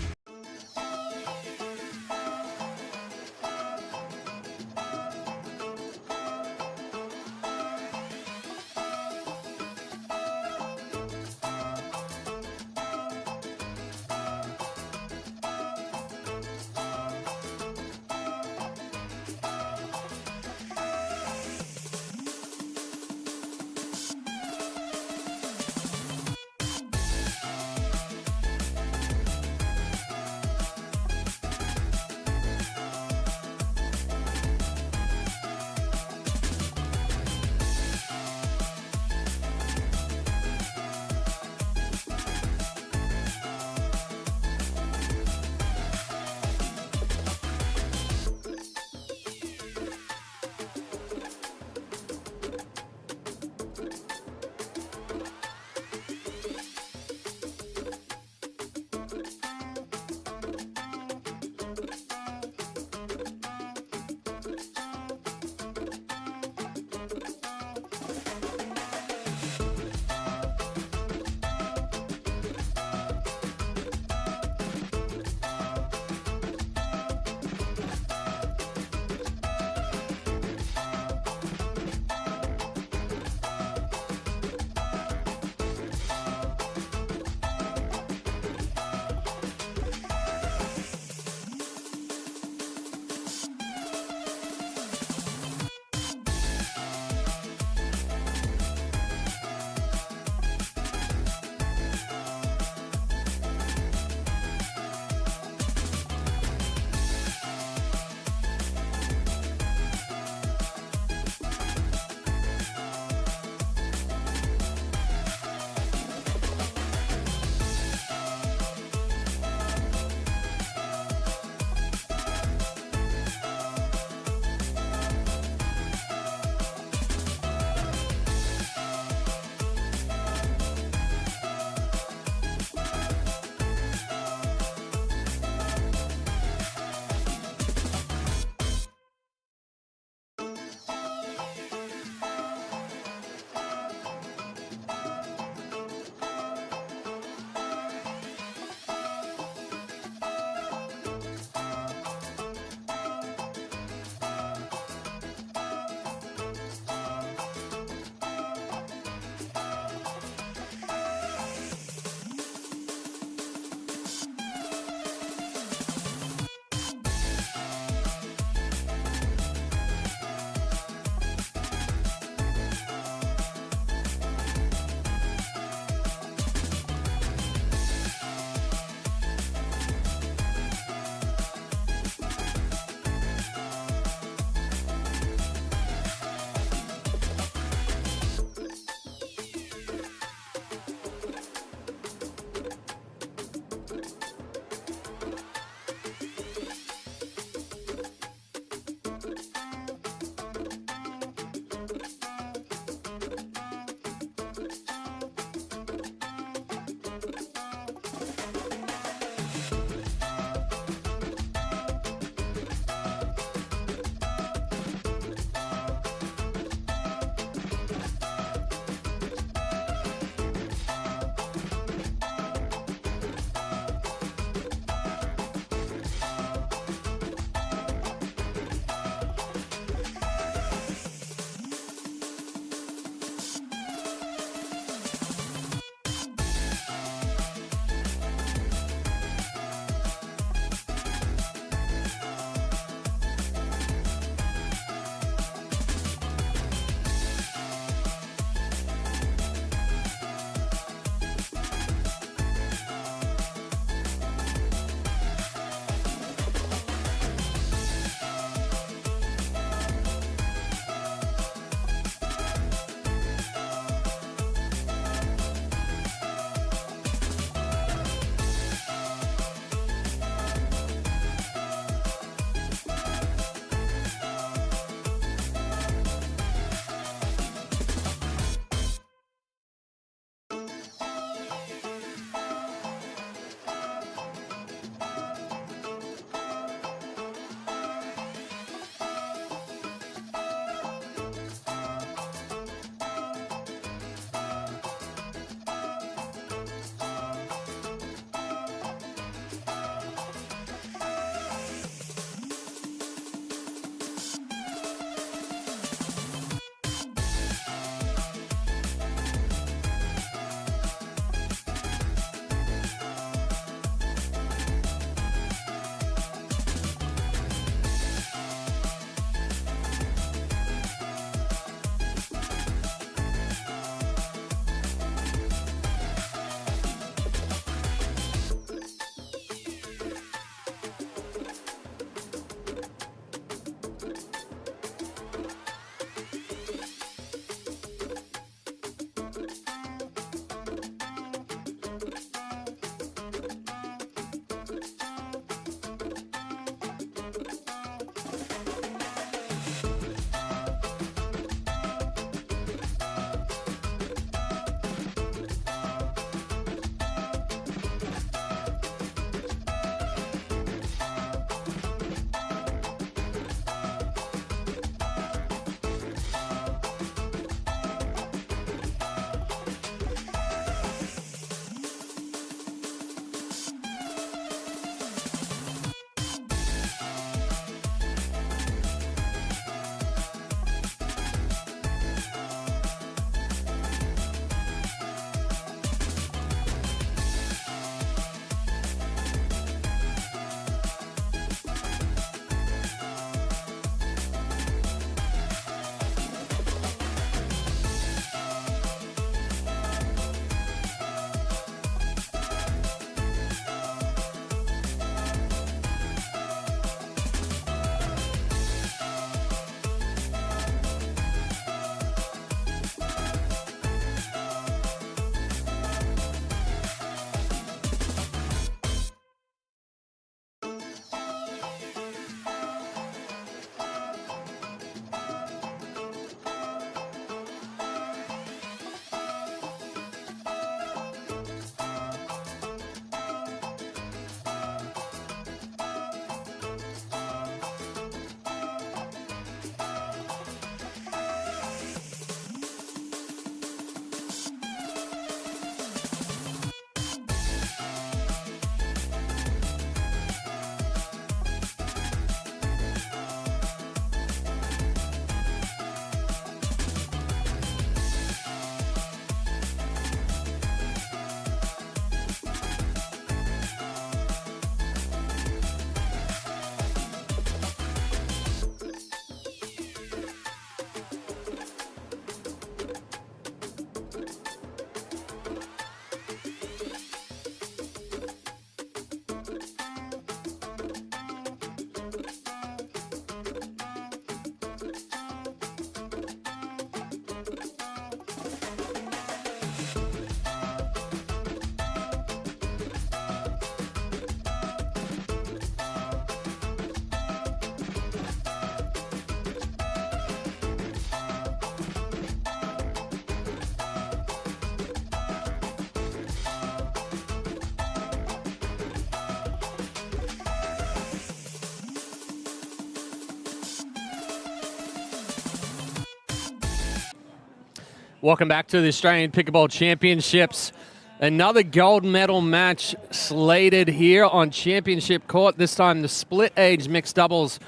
Welcome back to the Australian Pickleball Championships. Another gold medal match slated here on Championship Court. This time the split age mixed doubles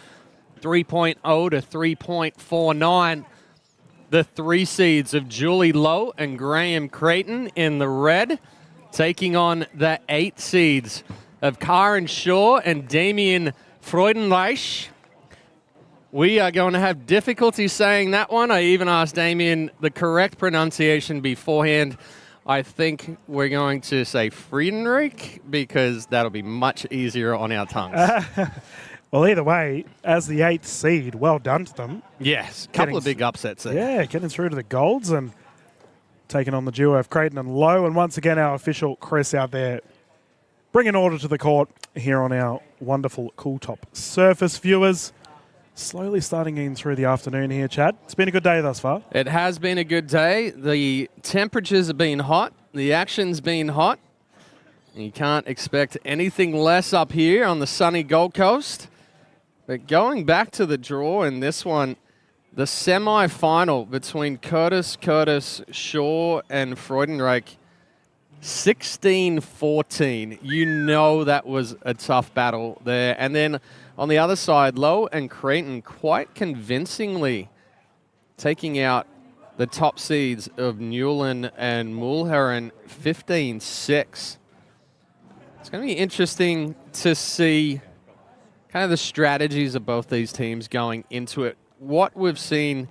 3.0 to 3.49. The 3 seeds of Julie Lowe and Graham Creighton in the red, taking on the 8 seeds of Karen Shaw and Damien Freudenreich. We are going to have difficulty saying that one. I even asked Damien the correct pronunciation beforehand. I think we're going to say Friedenreich because that'll be much easier on our tongues. Well, either way, as the 8th seed, well done to them. Yes, a couple of big upsets there. Yeah, getting through to the golds and taking on the duo of Creighton and Lowe. And once again, our official Chris out there bringing order to the court here on our wonderful Cooltop surface. Viewers, slowly starting in through the afternoon here, Chad. It's been a good day thus far. It has been a good day. The temperatures have been hot. The action's been hot. You can't expect anything less up here on the sunny Gold Coast. But going back to the draw in this one, the semi-final between Curtis, Shaw, and Freudenreich, 16-14. You know that was a tough battle there. And then on the other side, Lowe and Creighton quite convincingly taking out the top seeds of Newland and Mulheron, 15-6. It's going to be interesting to see kind of the strategies of both these teams going into it. What we've seen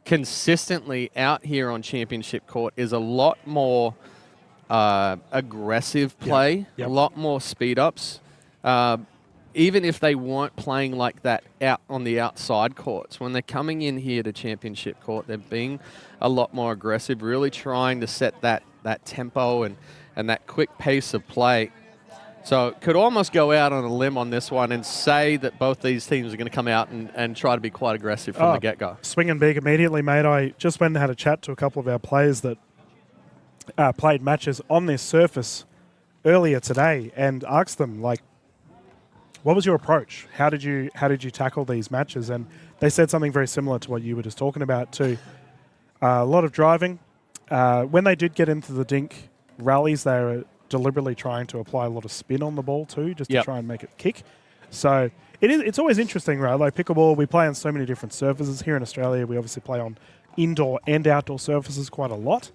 consistently out here on Championship Court is a lot more aggressive play, a lot more speed-ups. Even if they weren't playing like that out on the outside courts, when they're coming in here to Championship Court, they're being a lot more aggressive, really trying to set that tempo and that quick pace of play. So could almost go out on a limb on this one and say that both these teams are going to come out and try to be quite aggressive from the get-go. Swinging big immediately, mate. I just went and had a chat to a couple of our players that played matches on this surface earlier today and asked them, like, what was your approach? How did you tackle these matches? And they said something very similar to what you were just talking about too. A lot of driving. When they did get into the dink rallies, they were deliberately trying to apply a lot of spin on the ball too, just to try and make it kick. So it's always interesting, right? Like pickleball, we play on so many different surfaces. Here in Australia, we obviously play on indoor and outdoor surfaces quite a lot.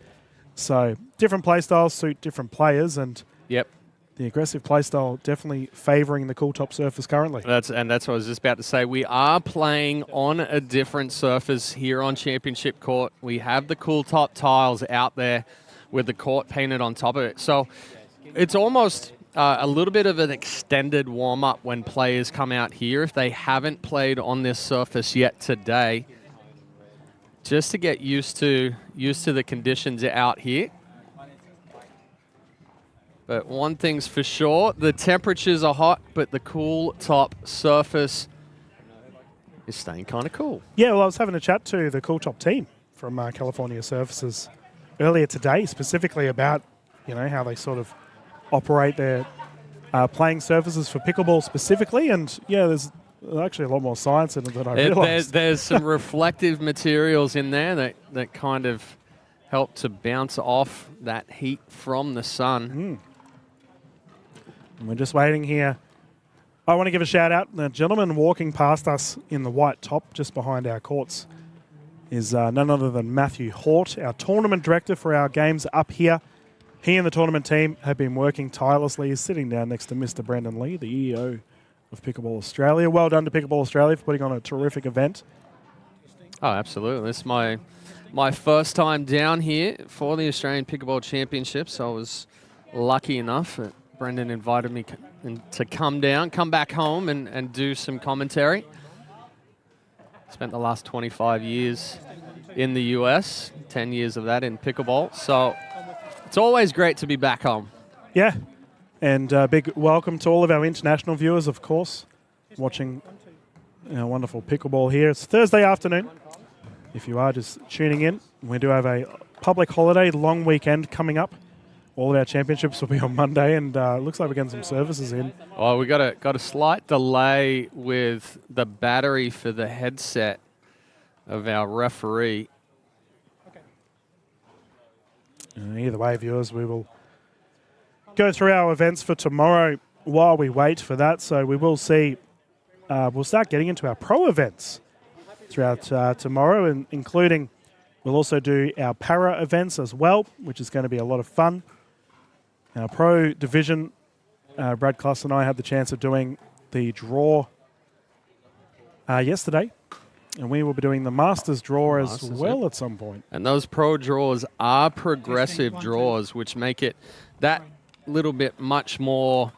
So different play styles suit different players, and the aggressive play style definitely favouring the Cooltop surface currently. That's what I was just about to say. We are playing on a different surface here on Championship Court. We have the Cooltop tiles out there with the court painted on top of it. So it's almost a little bit of an extended warm-up when players come out here if they haven't played on this surface yet today, just to get used to the conditions out here. But one thing's for sure, the temperatures are hot, but the Cooltop surface is staying kind of cool. Yeah, well, I was having a chat to the Cooltop team from California Surfaces earlier today, specifically about, you know, how they sort of operate their playing surfaces for pickleball specifically. And yeah, there's actually a lot more science in it than I realised. There's some reflective materials in there that kind of help to bounce off that heat from the sun. And we're just waiting here. I want to give a shout out. The gentleman walking past us in the white top just behind our courts is none other than Matthew Hort, our tournament director for our games up here. He and the tournament team have been working tirelessly. He's sitting down next to Mr. Brendan Lee, the EO of Pickleball Australia. Well done to Pickleball Australia for putting on a terrific event. Oh, absolutely. This is my first time down here for the Australian Pickleball Championships. I was lucky enough that Brendan invited me to come back home and do some commentary. Spent the last 25 years in the US, 10 years of that in pickleball. So it's always great to be back home. Yeah, and big welcome to all of our international viewers, of course, watching our wonderful pickleball here. It's Thursday afternoon. If you are just tuning in, we do have a public holiday, long weekend coming up. All of our championships will be on Monday, and looks like we're getting some services in. Oh, we got a slight delay with the battery for the headset of our referee. either way, viewers, we will go through our events for tomorrow while we wait for that. So we will see, we'll start getting into our pro events throughout tomorrow, and including, we'll also do our para events as well, which is going to be a lot of fun. Our pro division, Brad Kloss and I had the chance of doing the draw yesterday, and we will be doing the Masters draw as well at some point. And those pro draws are progressive draws, which make it that little bit much more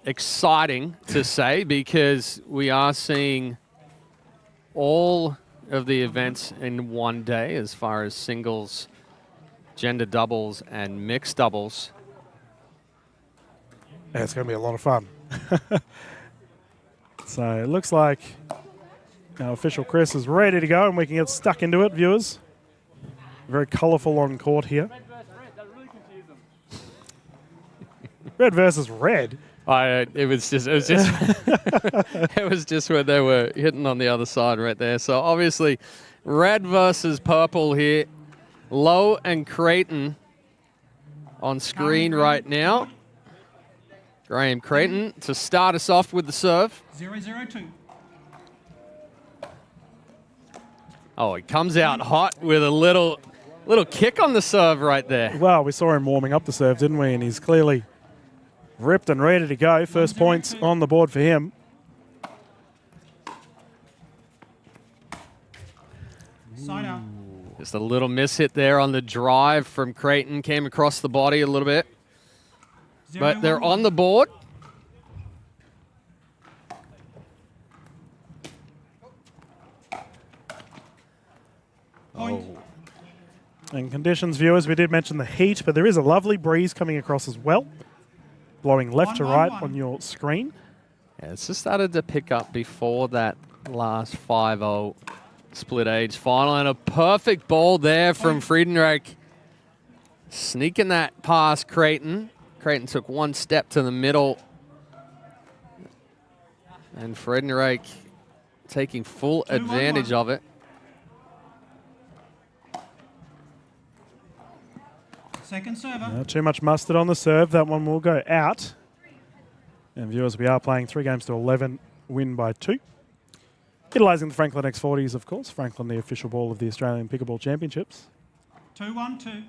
exciting to say, because we are seeing all of the events in one day as far as singles, gender doubles, and mixed doubles. Yeah, it's going to be a lot of fun. So it looks like our official Chris is ready to go, and we can get stuck into it, viewers. Very colourful on court here. Red versus red. It was just it was just where they were hitting on the other side right there. So obviously, red versus purple here. Lowe and Creighton on screen right now. Graham Creighton to start us off with the serve. 0-0-2. Oh, he comes out hot with a little kick on the serve right there. Well, we saw him warming up the serve, didn't we? And he's clearly ripped and ready to go. First points on the board for him. Side out. Just a little miss hit there on the drive from Creighton. Came across the body a little bit. But they're on the board. Point. And conditions, viewers, we did mention the heat, but there is a lovely breeze coming across as well, blowing left to right on your screen. Yeah, it's just started to pick up before that last 5-0 split age final. And a perfect ball there from Friedenreich. Sneaking that past Creighton. Creighton took one step to the middle. And Friedenreich taking full advantage of it. Second server. Not too much mustard on the serve. That one will go out. And viewers, we are playing 3 games to 11, win by 2. Utilising the Franklin X40s, of course. Franklin, the official ball of the Australian Pickleball Championships. 2-1-2.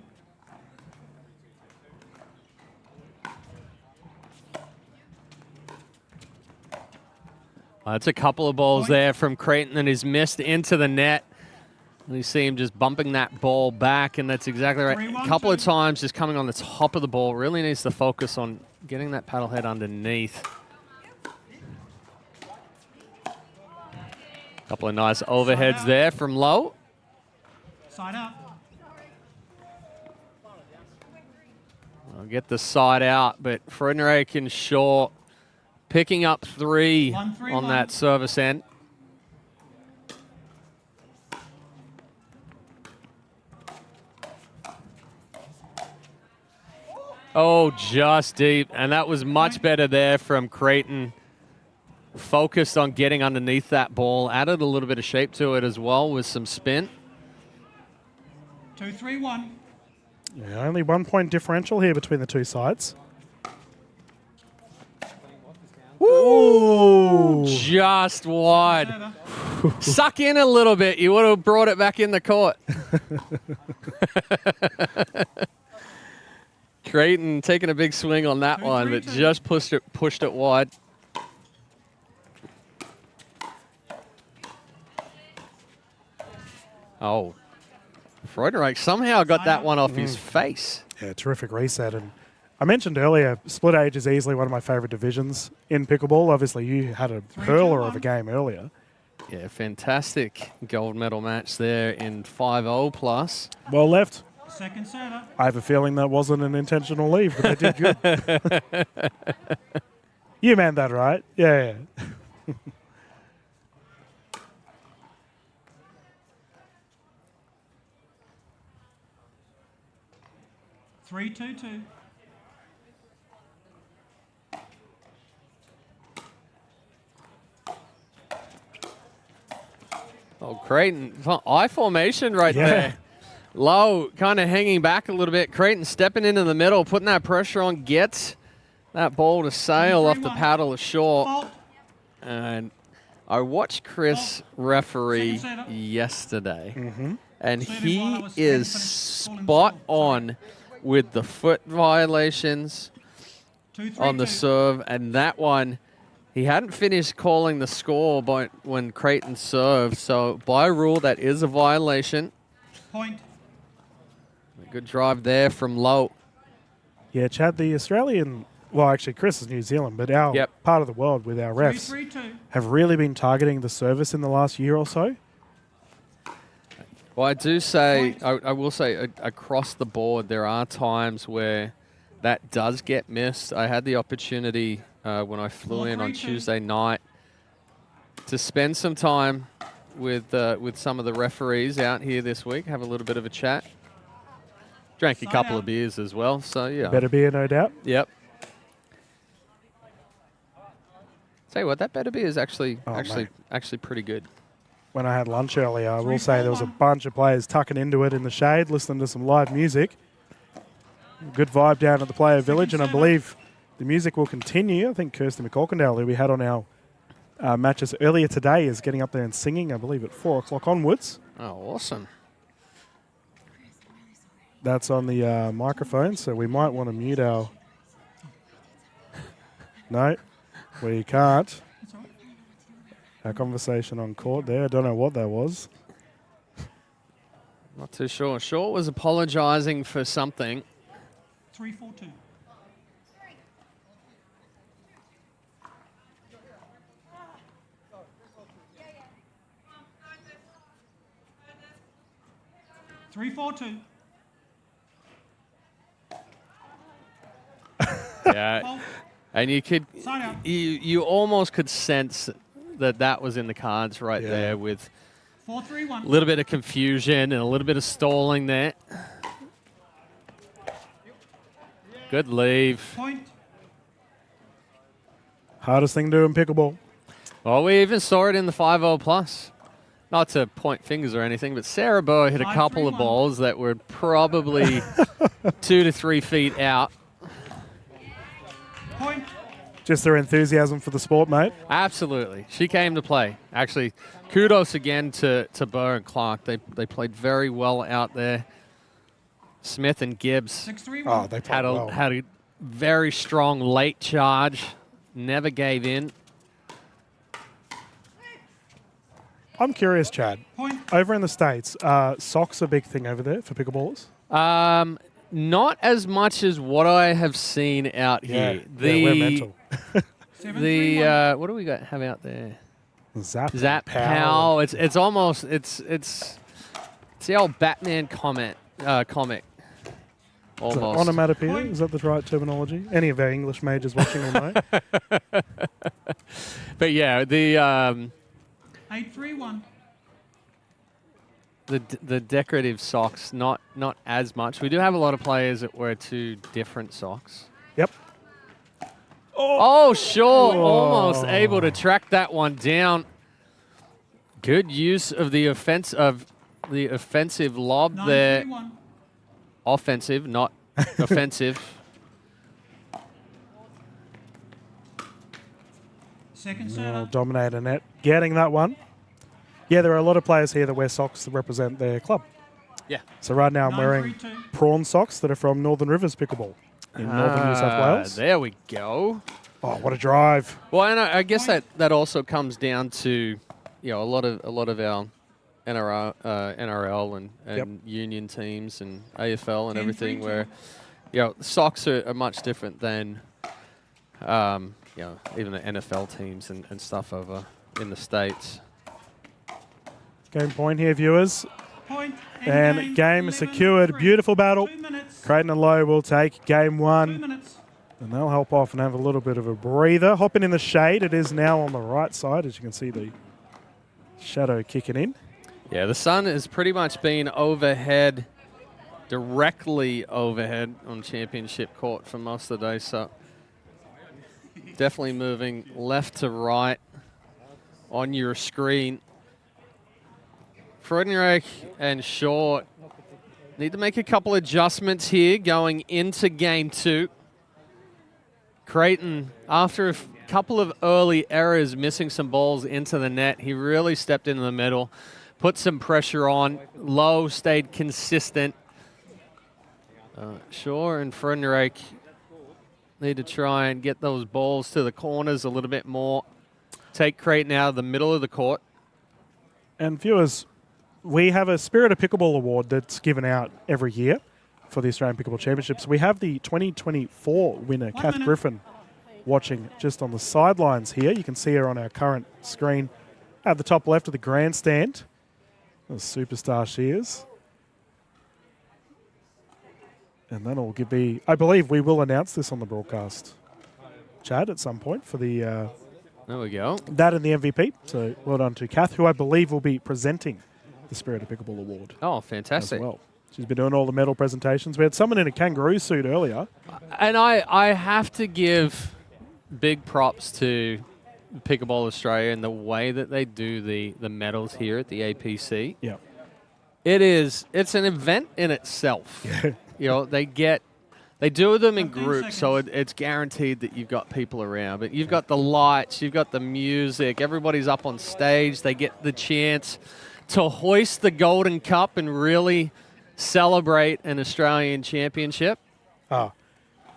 That's a couple of balls there from Creighton, and he's missed into the net. And you see him just bumping that ball back, and that's exactly right. A couple of times just coming on the top of the ball. Really needs to focus on getting that paddle head underneath. Couple of nice overheads there from Lowe. Side out. I'll get the side out, but Friedenreich and Shaw picking up 3 on that service end. Oh, just deep. And that was much better there from Creighton. Focused on getting underneath that ball. Added a little bit of shape to it as well with some spin. 2-3-1. Yeah, only 1 point differential here between the two sides. Ooh, just wide. Suck in a little bit. You would have brought it back in the court. Creighton taking a big swing on that one, but just pushed it wide. Oh, Freudenreich somehow got that one off his face. Yeah, terrific reset. And I mentioned earlier, split age is easily one of my favourite divisions in pickleball. Obviously, you had a hurler of a game earlier. Yeah, fantastic gold medal match there in 5-0 plus. Well left. Second server. I have a feeling that wasn't an intentional leave, but they did good. You meant that, right? Yeah. 3-2-2. Oh, Creighton, I formation right there. Low kind of hanging back a little bit. Creighton stepping into the middle, putting that pressure on, gets that ball to sail off the paddle ashore. And I watched Chris referee yesterday, and he is spot on with the foot violations on the serve. And that one, he hadn't finished calling the score when Creighton served. So by rule, that is a violation. Point. Good Good drive there from Low. Yeah, Chad, the Australian, well, actually, Chris is New Zealand, but our part of the world with our refs 3-3-2. have really been targeting the service in the last year or so. Well, I do say, I will say, across the board, there are times where that does get missed. I had the opportunity when I flew in on Tuesday night to spend some time with some of the referees out here this week, have a little bit of a chat. Drank a couple of beers as well, so yeah. Better beer, no doubt. Yep. Tell you what, that better beer is actually pretty good. When I had lunch earlier, I will say there was a bunch of players tucking into it in the shade, listening to some live music. Good vibe down at the Player Village, and I believe the music will continue. I think Kirsty McCalkindale, who we had on our matches earlier today, is getting up there and singing, I believe, at 4 o'clock onwards. Oh, awesome. That's on the microphone, so we might want to mute our... No, we can't. Our conversation on court there. I don't know what that was. Not too sure. Short was apologising for something. 3-4-2. Yeah, and you almost could sense that was in the cards right there with 4-3-1. a little bit of confusion and a little bit of stalling there. Good leave. Point. Hardest thing to do in pickleball. Well, we even saw it in the 5-0 plus. Not to point fingers or anything, but Sarah Bow hit a couple of balls that were probably 2 to 3 feet out. Point. Just their enthusiasm for the sport, mate. Absolutely. She came to play. Actually, kudos again to Burr and Clark. They played very well out there. Smith and Gibbs had a very strong late charge. Never gave in. I'm curious, Chad. Point. Over in the States, socks a big thing over there for pickleballers? Not as much as what I have seen out here. We're mental. What do we have out there? Zap Pow. It's almost it's the old Batman comic. Almost. Onomatopoeia, is that the right terminology? Any of our English majors watching will know. But yeah, the 8-3-1. The decorative socks, not as much. We do have a lot of players that wear 2 different socks. Yep. Oh, sure. Almost able to track that one down. Good use of the offensive lob there. 9-3-1. Offensive, not offensive. Second server. Dominator Net getting that one. Yeah, there are a lot of players here that wear socks that represent their club. Yeah. So right now I'm wearing prawn socks that are from Northern Rivers Pickleball in northern New South Wales. There we go. Oh, what a drive! Well, and I guess that also comes down to a lot of our NRL and union teams and AFL and everything, where socks are much different than even the NFL teams and stuff over in the States. Game point here, viewers. Point. And game secured. Beautiful battle. Creighton and Low will take game 1. 2 minutes. And they'll help off and have a little bit of a breather. Hopping in the shade. It is now on the right side, as you can see the shadow kicking in. Yeah, the sun has pretty much been overhead, directly overhead on Championship Court for most of the day. So definitely moving left to right on your screen. Freudenreich and Short Need to make a couple adjustments here going into game 2. Creighton, after a couple of early errors, missing some balls into the net, he really stepped into the middle, put some pressure on. Low stayed consistent. Shaw and Frederik need to try and get those balls to the corners a little bit more. Take Creighton out of the middle of the court. And viewers, we have a Spirit of Pickleball award that's given out every year for the Australian Pickleball Championships. We have the 2024 winner, Kath Griffin, watching just on the sidelines here. You can see her on our current screen at the top left of the grandstand. What a superstar she is. And then it'll be, I believe we will announce this on the broadcast, Chad, at some point for the... there we go. That and the MVP. So well done to Kath, who I believe will be presenting the Spirit of Pickleball award. Oh, fantastic. As well. She's been doing all the medal presentations. We had someone in a kangaroo suit earlier. And I have to give big props to Pickleball Australia and the way that they do the medals here at the APC. Yeah. It's an event in itself. You know, they do them in groups, so it's guaranteed that you've got people around. But you've got the lights, you've got the music, everybody's up on stage. They get the chance to hoist the Golden Cup and really celebrate an Australian championship.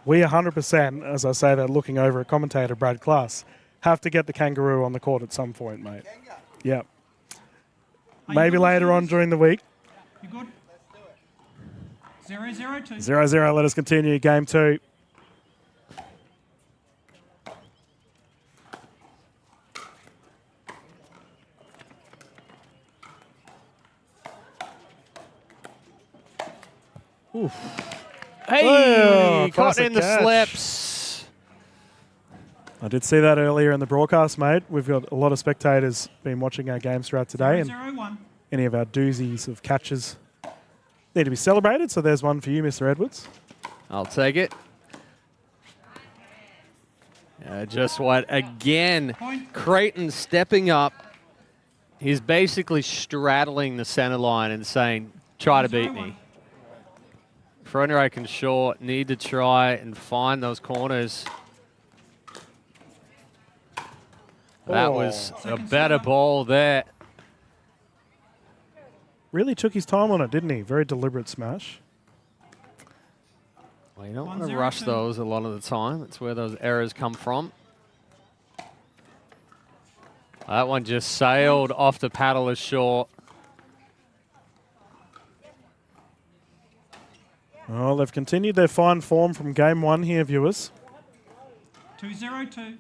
We 100%, as I say that, looking over at commentator Brad Klass, have to get the kangaroo on the court at some point, mate. Yep. Maybe later on during the week. You good? 0-0-2. 0-0, let us continue game 2. Oof. Hey, caught in the catch. slips. I did see that earlier in the broadcast, mate. We've got a lot of spectators been watching our games throughout today. 0-0-1. And any of our doozies of catches need to be celebrated. So there's one for you, Mr. Edwards. I'll take it. Just what? Again, Creighton stepping up. He's basically straddling the center line and saying, try to beat me. Frederik and Shaw need to try and find those corners. That was a better ball there. Really took his time on it, didn't he? Very deliberate smash. Well, you don't want to rush those a lot of the time. That's where those errors come from. That one just sailed off the paddle of Shaw. Well, they've continued their fine form from game 1 here, viewers. 2-0-2.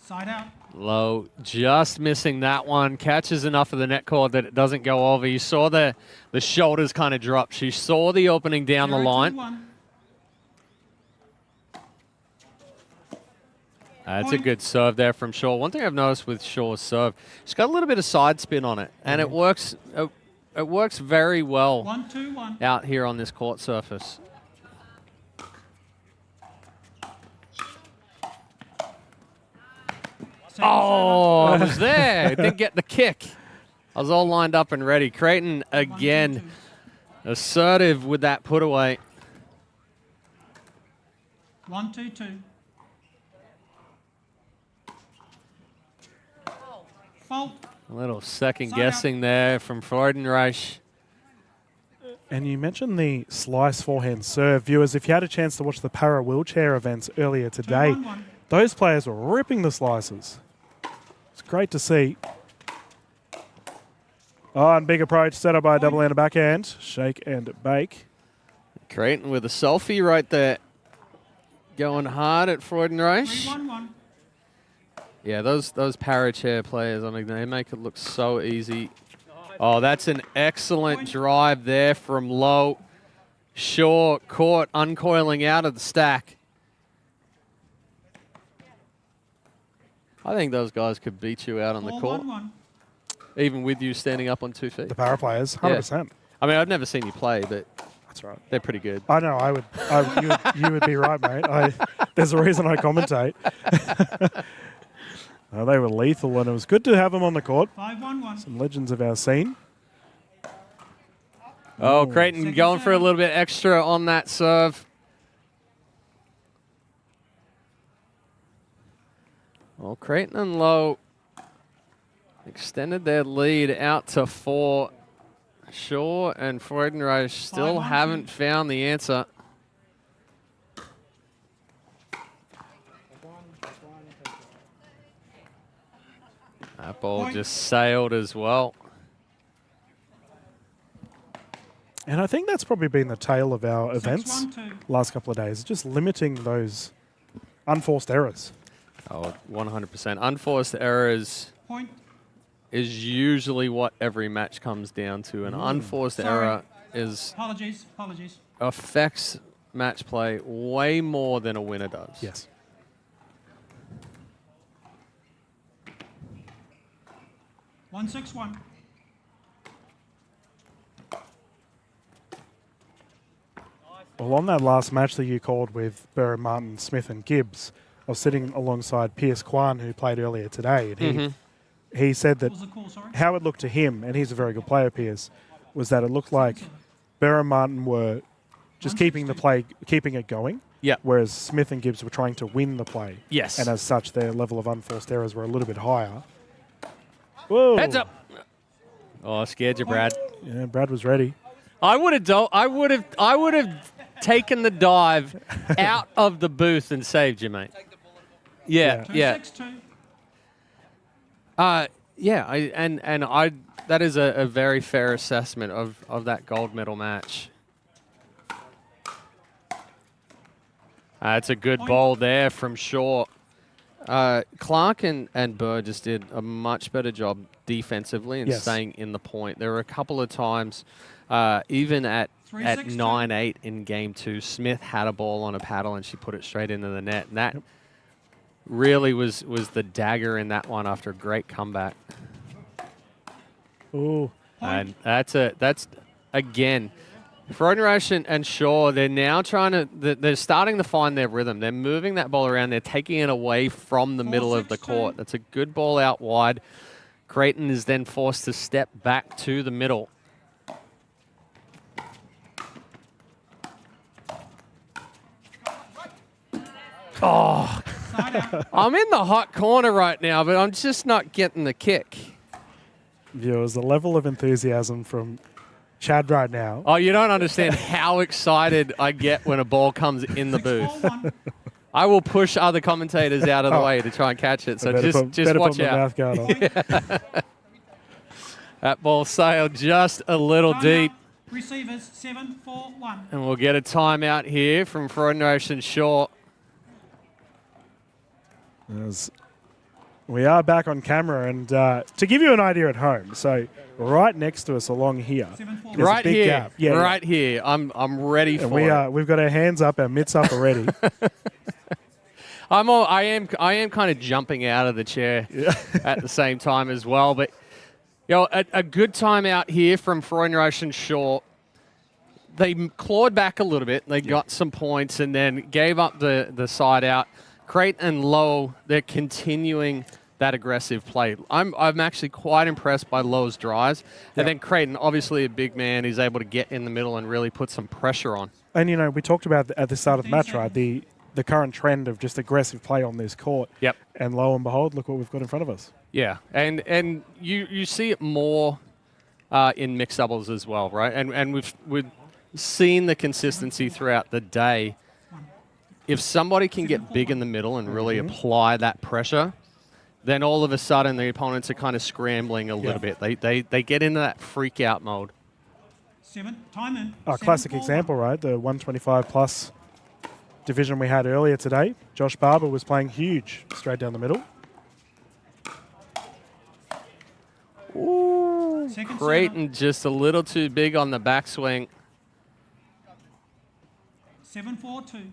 Side out. Low, just missing that one. Catches enough of the net cord that it doesn't go over. You saw the shoulders kind of drop. She saw the opening down the line. That's a good serve there from Shaw. One thing I've noticed with Shaw's serve, she's got a little bit of side spin on it, and it works. It works very well 1-2-1. out here on this court surface. Oh, I was there. Didn't get the kick. I was all lined up and ready. Creighton again, assertive with that put away. 1-2-2. Fault. A little second guessing there from Freudenreich. And you mentioned the slice forehand serve. Viewers, if you had a chance to watch the para wheelchair events earlier today, those players were ripping the slices. It's great to see. Oh, and big approach set up by a double-handed backhand. Shake and bake. Creighton with a selfie right there. Going hard at Freudenreich. 3-1-1. Yeah, those para chair players, I mean, they make it look so easy. Oh, that's an excellent drive there from Low. Shaw caught uncoiling out of the stack. I think those guys could beat you out on the court. 4-1-1. Even with you standing up on 2 feet. The para players, 100%. Yeah. I mean, I've never seen you play, but that's right. They're pretty good. I know. You would be right, mate. There's a reason I commentate. They were lethal, and it was good to have them on the court. 5-1-1. Some legends of our scene. Oh, Creighton going for a little bit extra on that serve. Well, Creighton and Lowe extended their lead out to 4. Shaw and Freudenreich still haven't found the answer. That ball just sailed as well. And I think that's probably been the tale of our events last couple of days, just limiting those unforced errors. Oh, 100%. Unforced errors is usually what every match comes down to. An unforced error is Apologies. affects match play way more than a winner does. Yes. One 6-1. Well, on that last match that you called with Burr, Martin, Smith and Gibbs, I was sitting alongside Pierce Kwan, who played earlier today, and he said that how it looked to him, and he's a very good player, Pierce, was that it looked like Burr and Martin were just keeping the play, keeping it going. Yeah. Whereas Smith and Gibbs were trying to win the play. Yes. And as such, their level of unforced errors were a little bit higher. Whoa. Heads up. Oh, scared you, Brad. Yeah, Brad was ready. I would have taken the dive out of the booth and saved you, mate. Yeah. 2-6-2. That is a very fair assessment of that gold medal match. It's a good ball there from Shaw. Clark and Burr just did a much better job defensively and staying in the point. There were a couple of times, even at 9-8 in game 2, Smith had a ball on a paddle and she put it straight into the net. And that really was the dagger in that one after a great comeback. Ooh. And that's again, Freudenreich and Shaw, they're now they're starting to find their rhythm. They're moving that ball around. They're taking it away from the middle of the court. That's a good ball out wide. Creighton is then forced to step back to the middle. Oh, I'm in the hot corner right now, but I'm just not getting the kick. Viewers, the level of enthusiasm from Chad right now. Oh, you don't understand how excited I get when a ball comes in the booth. I will push other commentators out of the way to try and catch it. So just watch out. That ball sailed just a little deep. Receivers 7-4-1. And we'll get a timeout here from Freudenreich and Shaw. We are back on camera, and to give you an idea at home, so right next to us along here, there's right a big here, gap. Yeah, right here. I'm ready for it. We've got our hands up, our mitts up already. I am kind of jumping out of the chair at the same time as well. But a good timeout here from Freudenreich and Shaw. They clawed back a little bit. They got some points and then gave up the side out. Creighton and Lowe, they're continuing that aggressive play. I'm actually quite impressed by Lowe's drives. And then Creighton, obviously a big man, is able to get in the middle and really put some pressure on. And, we talked about at the start of the match, right, the current trend of just aggressive play on this court. Yep. And lo and behold, look what we've got in front of us. Yeah, and you see it more in mixed doubles as well, right? And we've seen the consistency throughout the day. If somebody can get big in the middle and really apply that pressure, then all of a sudden the opponents are kind of scrambling a little bit. They get into that freak out mode. 7, time in. A classic example, right? The 125 plus division we had earlier today. Josh Barber was playing huge straight down the middle. Ooh, Creighton just a little too big on the backswing. 7-4-2.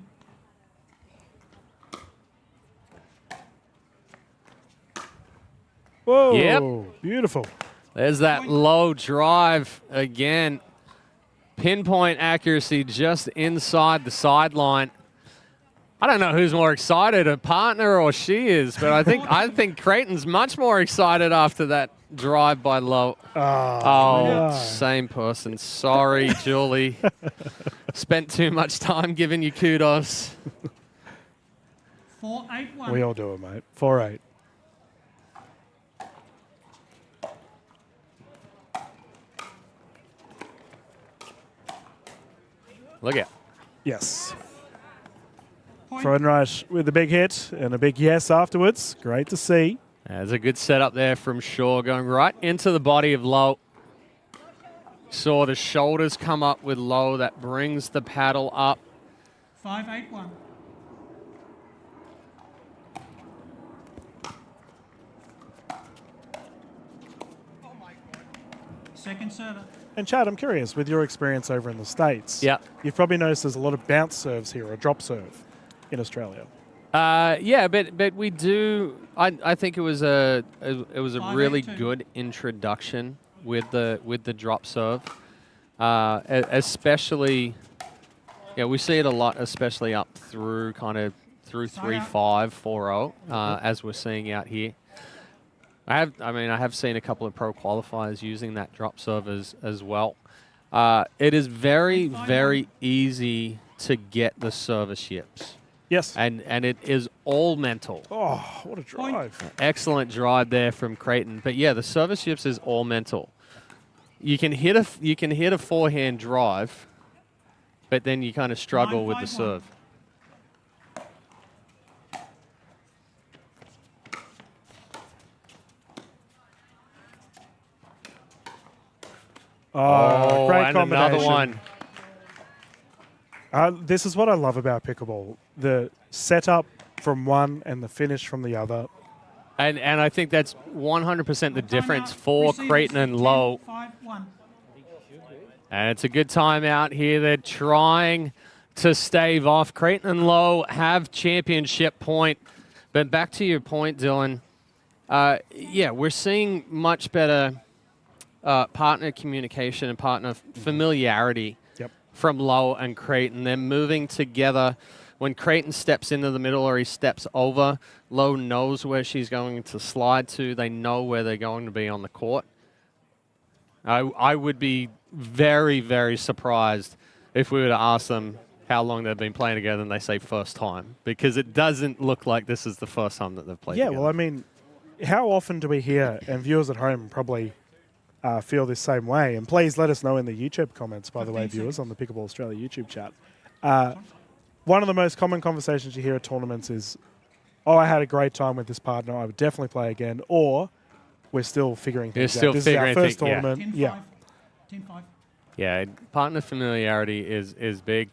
Whoa, yep. Beautiful. There's that low drive again. Pinpoint accuracy just inside the sideline. I don't know who's more excited, a partner or she is, but I think Creighton's much more excited after that drive by Lowe. Yeah. Same person. Sorry, Julie. Spent too much time giving you kudos. 4-8-1. We all do it, mate. 4-8. Look out. Yes. Freudenreich with a big hit and a big yes afterwards. Great to see. There's a good setup there from Shaw, going right into the body of Lowe. Saw the shoulders come up with Lowe. That brings the paddle up. 5-8-1. Second server. And Chad, I'm curious, with your experience over in the States, you've probably noticed there's a lot of bounce serves here, or drop serve in Australia. Yeah, but we do. I think it was a really good introduction with the drop serve, especially. Yeah, we see it a lot, especially up through 3-5, 4-0, as we're seeing out here. I have seen a couple of pro qualifiers using that drop serve as well. It is very, very easy to get the service yips. Yes. And it is all mental. Oh, what a drive. Excellent drive there from Creighton. But yeah, the service yips is all mental. You can hit a forehand drive, but then you kind of struggle with the serve. Oh, great and combination. Another one. This is what I love about pickleball. The setup from one and the finish from the other. And I think that's 100% the difference for Creighton and Lowe. 5-1. And it's a good timeout here. They're trying to stave off. Creighton and Lowe have championship point. But back to your point, Dylan. Yeah, we're seeing much better partner communication and partner familiarity from Lowe and Creighton. They're moving together. When Creighton steps into the middle or he steps over, Lowe knows where she's going to slide to. They know where they're going to be on the court. I would be very, very surprised if we were to ask them how long they've been playing together and they say first time, because it doesn't look like this is the first time that they've played together. Yeah, well, I mean, how often do we hear, and viewers at home probably feel this same way, and please let us know in the YouTube comments, by the way, viewers, on the Pickleball Australia YouTube chat. One of the most common conversations you hear at tournaments is, oh, I had a great time with this partner, I would definitely play again, or we're still figuring things out. This is our first tournament. Yeah. 10-5. Yeah, partner familiarity is big.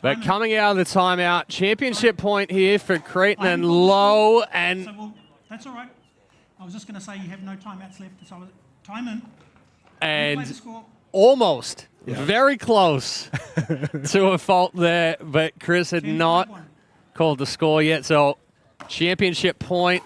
But coming out of the timeout, championship point here for Creighton and Lowe. And that's all right. I was just going to say you have no timeouts left. So time in. And almost, very close to a fault there, but Chris had not called the score yet. So championship point.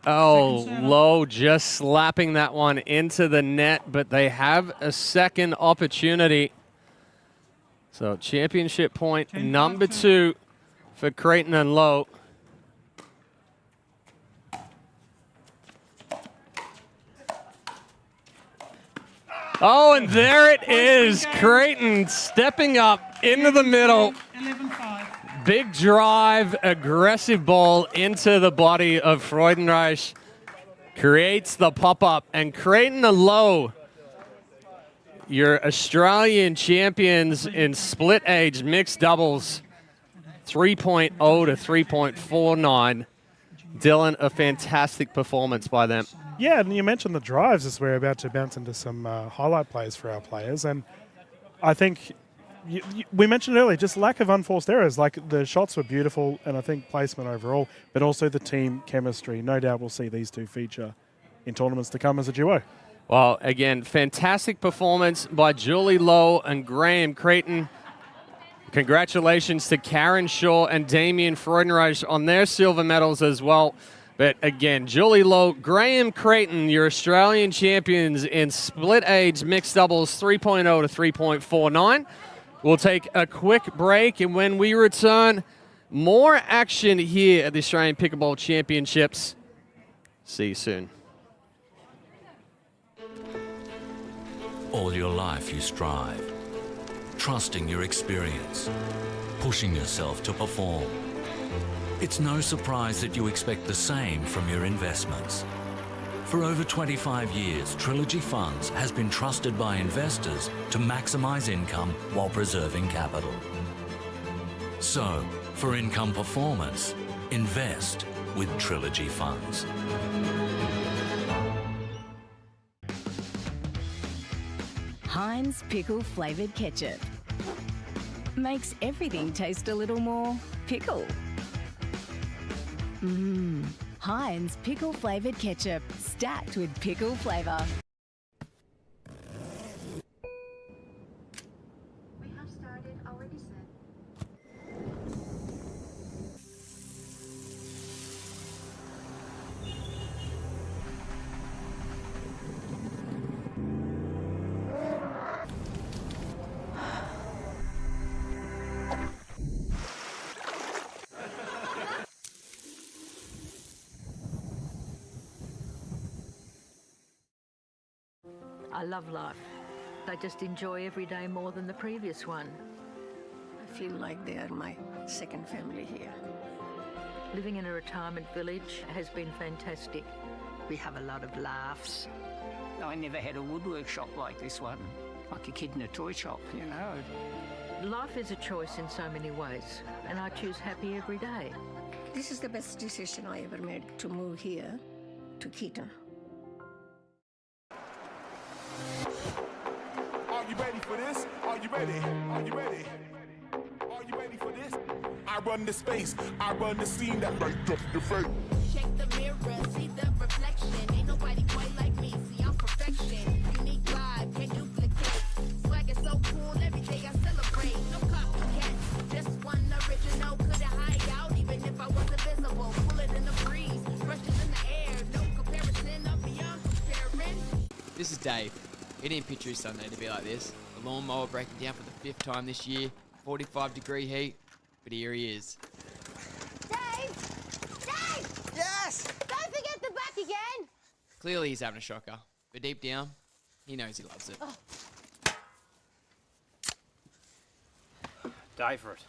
Oh, Lowe just slapping that one into the net, but they have a second opportunity. So championship point number 2 for Creighton and Lowe. Oh, and there it is. Creighton stepping up into the middle. 11-5. Big drive, aggressive ball into the body of Freudenreich. Creates the pop-up. And Creighton and Lowe, your Australian champions in split age mixed doubles, 3.0 to 3.49. Dylan, a fantastic performance by them. Yeah, and you mentioned the drives as we're about to bounce into some highlight plays for our players. And I think we mentioned earlier, just lack of unforced errors. Like, the shots were beautiful, and I think placement overall, but also the team chemistry. No doubt we'll see these two feature in tournaments to come as a duo. Well, again, fantastic performance by Julie Lowe and Graham Creighton. Congratulations to Karen Shaw and Damien Freudenreich on their silver medals as well. But again, Julie Lowe, Graham Creighton, your Australian champions in split age mixed doubles 3.0 to 3.49. We'll take a quick break, and when we return, more action here at the Australian Pickleball Championships. See you soon. All your life you strive, trusting your experience, pushing yourself to perform. It's no surprise that you expect the same from your investments. For over 25 years, Trilogy Funds has been trusted by investors to maximize income while preserving capital. So, for income performance, invest with Trilogy Funds. Heinz pickle-flavoured ketchup makes everything taste a little more pickle. Heinz pickle-flavoured ketchup, stacked with pickle flavour. We have started our descent. I love life. I just enjoy every day more than the previous one. I feel like they are my second family here. Living in a retirement village has been fantastic. We have a lot of laughs. I never had a woodwork shop like this one, like a kid in a toy shop, you know. Life is a choice in so many ways, and I choose happy every day. This is the best decision I ever made, to move here to Keaton. Are you ready for this? Are you ready? Are you ready? Are you ready for this? I run the space, I run the scene that light up your face. Check the mirror, see the reflection. Ain't nobody quite like me, see I'm perfection. Unique vibe, can't duplicate. Swag is so cool, every day I celebrate. No copycat, just one original. Couldn't hide out even if I wasn't visible. Cooler than the breeze, brushes in the air. No comparison, I'm beyond comparing. This is Dave. It didn't picture his Sunday to be like this. The lawnmower breaking down for the 5th time this year. 45-degree heat, but here he is. Dave! Dave! Yes! Don't forget the back again! Clearly he's having a shocker, but deep down, he knows he loves it. Oh. Die for it.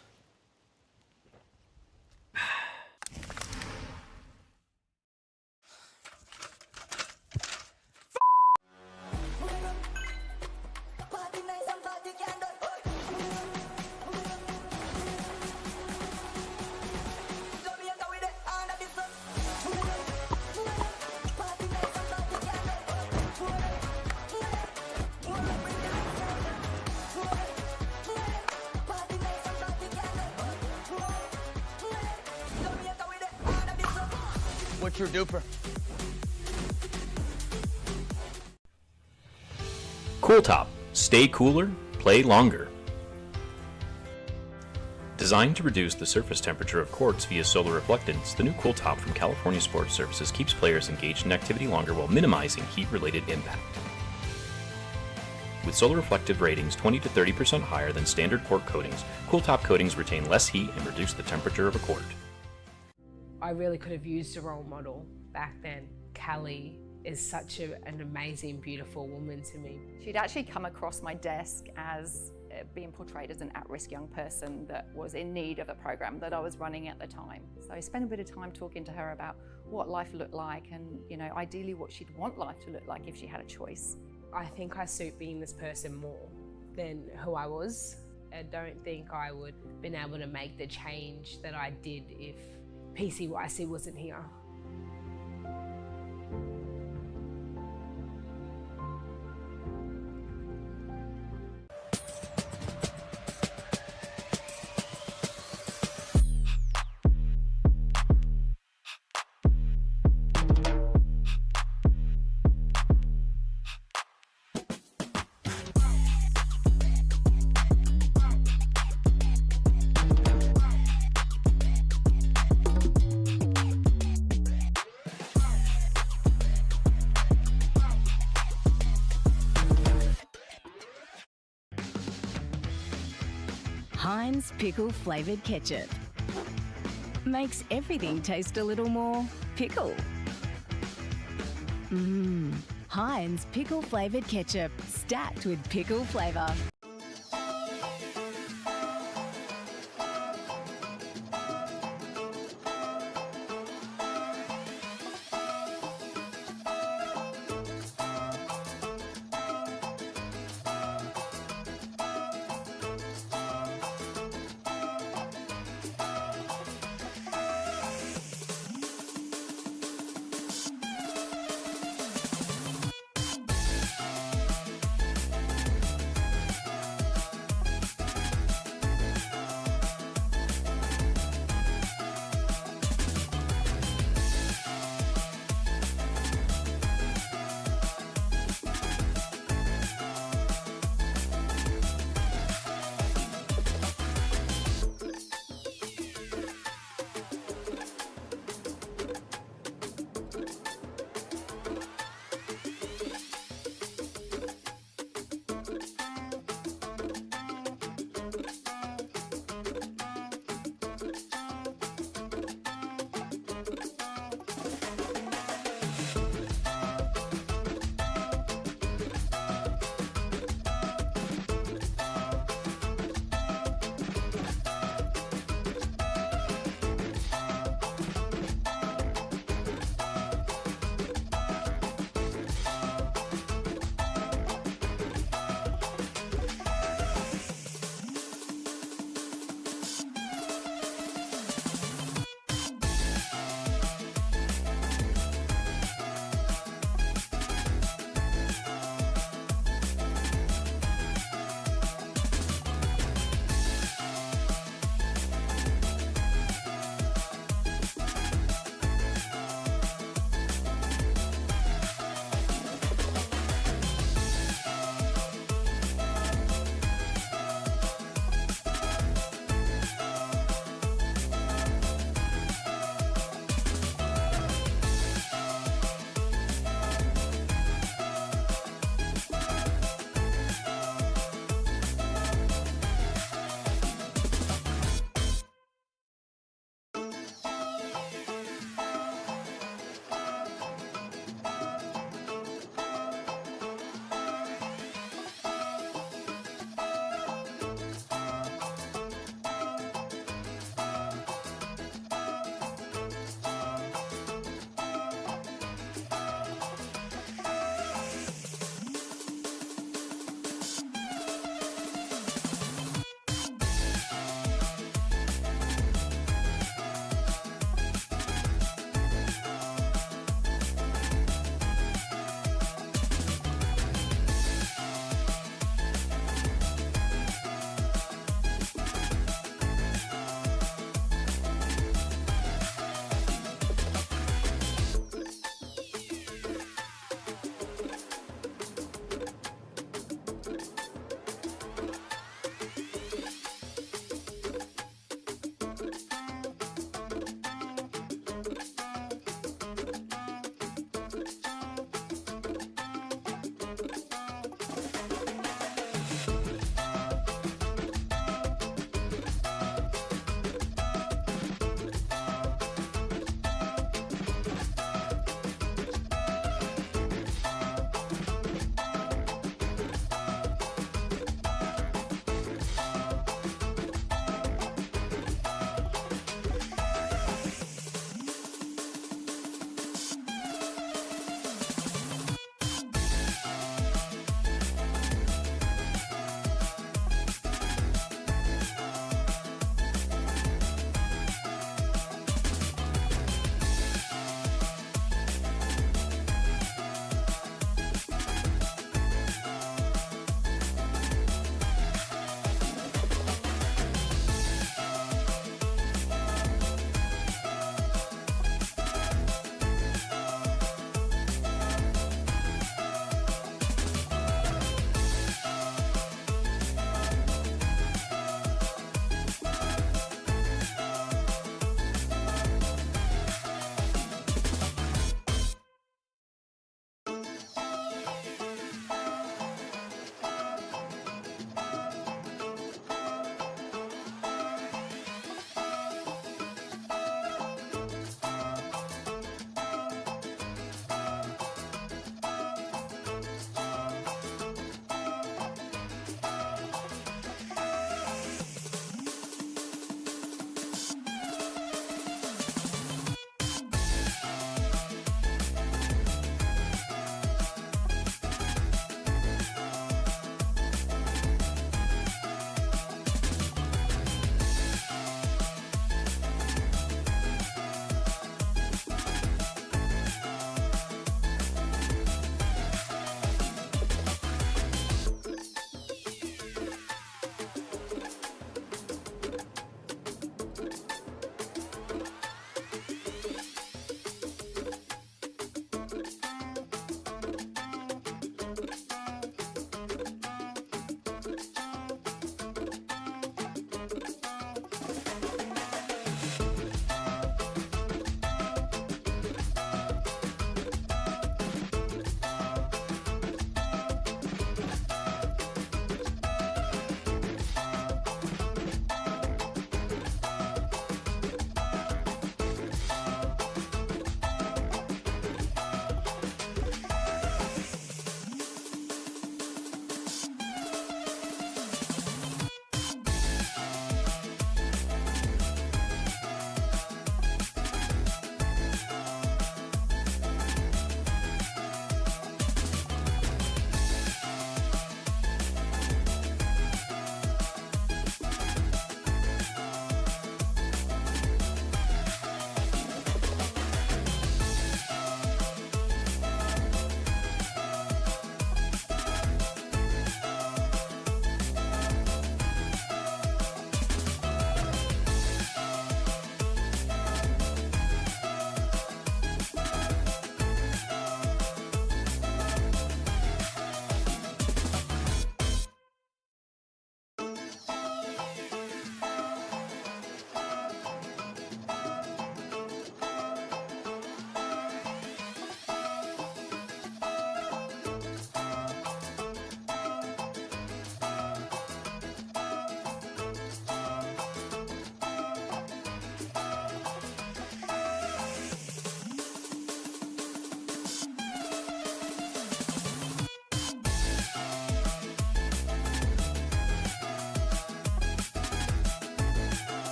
What's your DUPR? Cooltop. Stay cooler, play longer. Designed to reduce the surface temperature of courts via solar reflectance, the new Cooltop from California Sports Services keeps players engaged in activity longer while minimizing heat-related impact. With solar reflective ratings 20 to 30% higher than standard court coatings, Cooltop coatings retain less heat and reduce the temperature of a court. I really could have used a role model back then. 𝗙cie is such an amazing, beautiful woman to me. She'd actually come across my desk as being portrayed as an at-risk young person that was in need of a program that I was running at the time. So I spent a bit of time talking to her about what life looked like and, you know, ideally what she'd want life to look like if she had a choice. I think I suit being this person more than who I was. I don't think I would have been able to make the change that I did if 𝗙cie𝗹𝗹cie wasn't here. Heinz pickle flavoured ketchup. Makes everything taste a little more pickle. Heinz pickle flavoured ketchup, stacked with pickle flavour.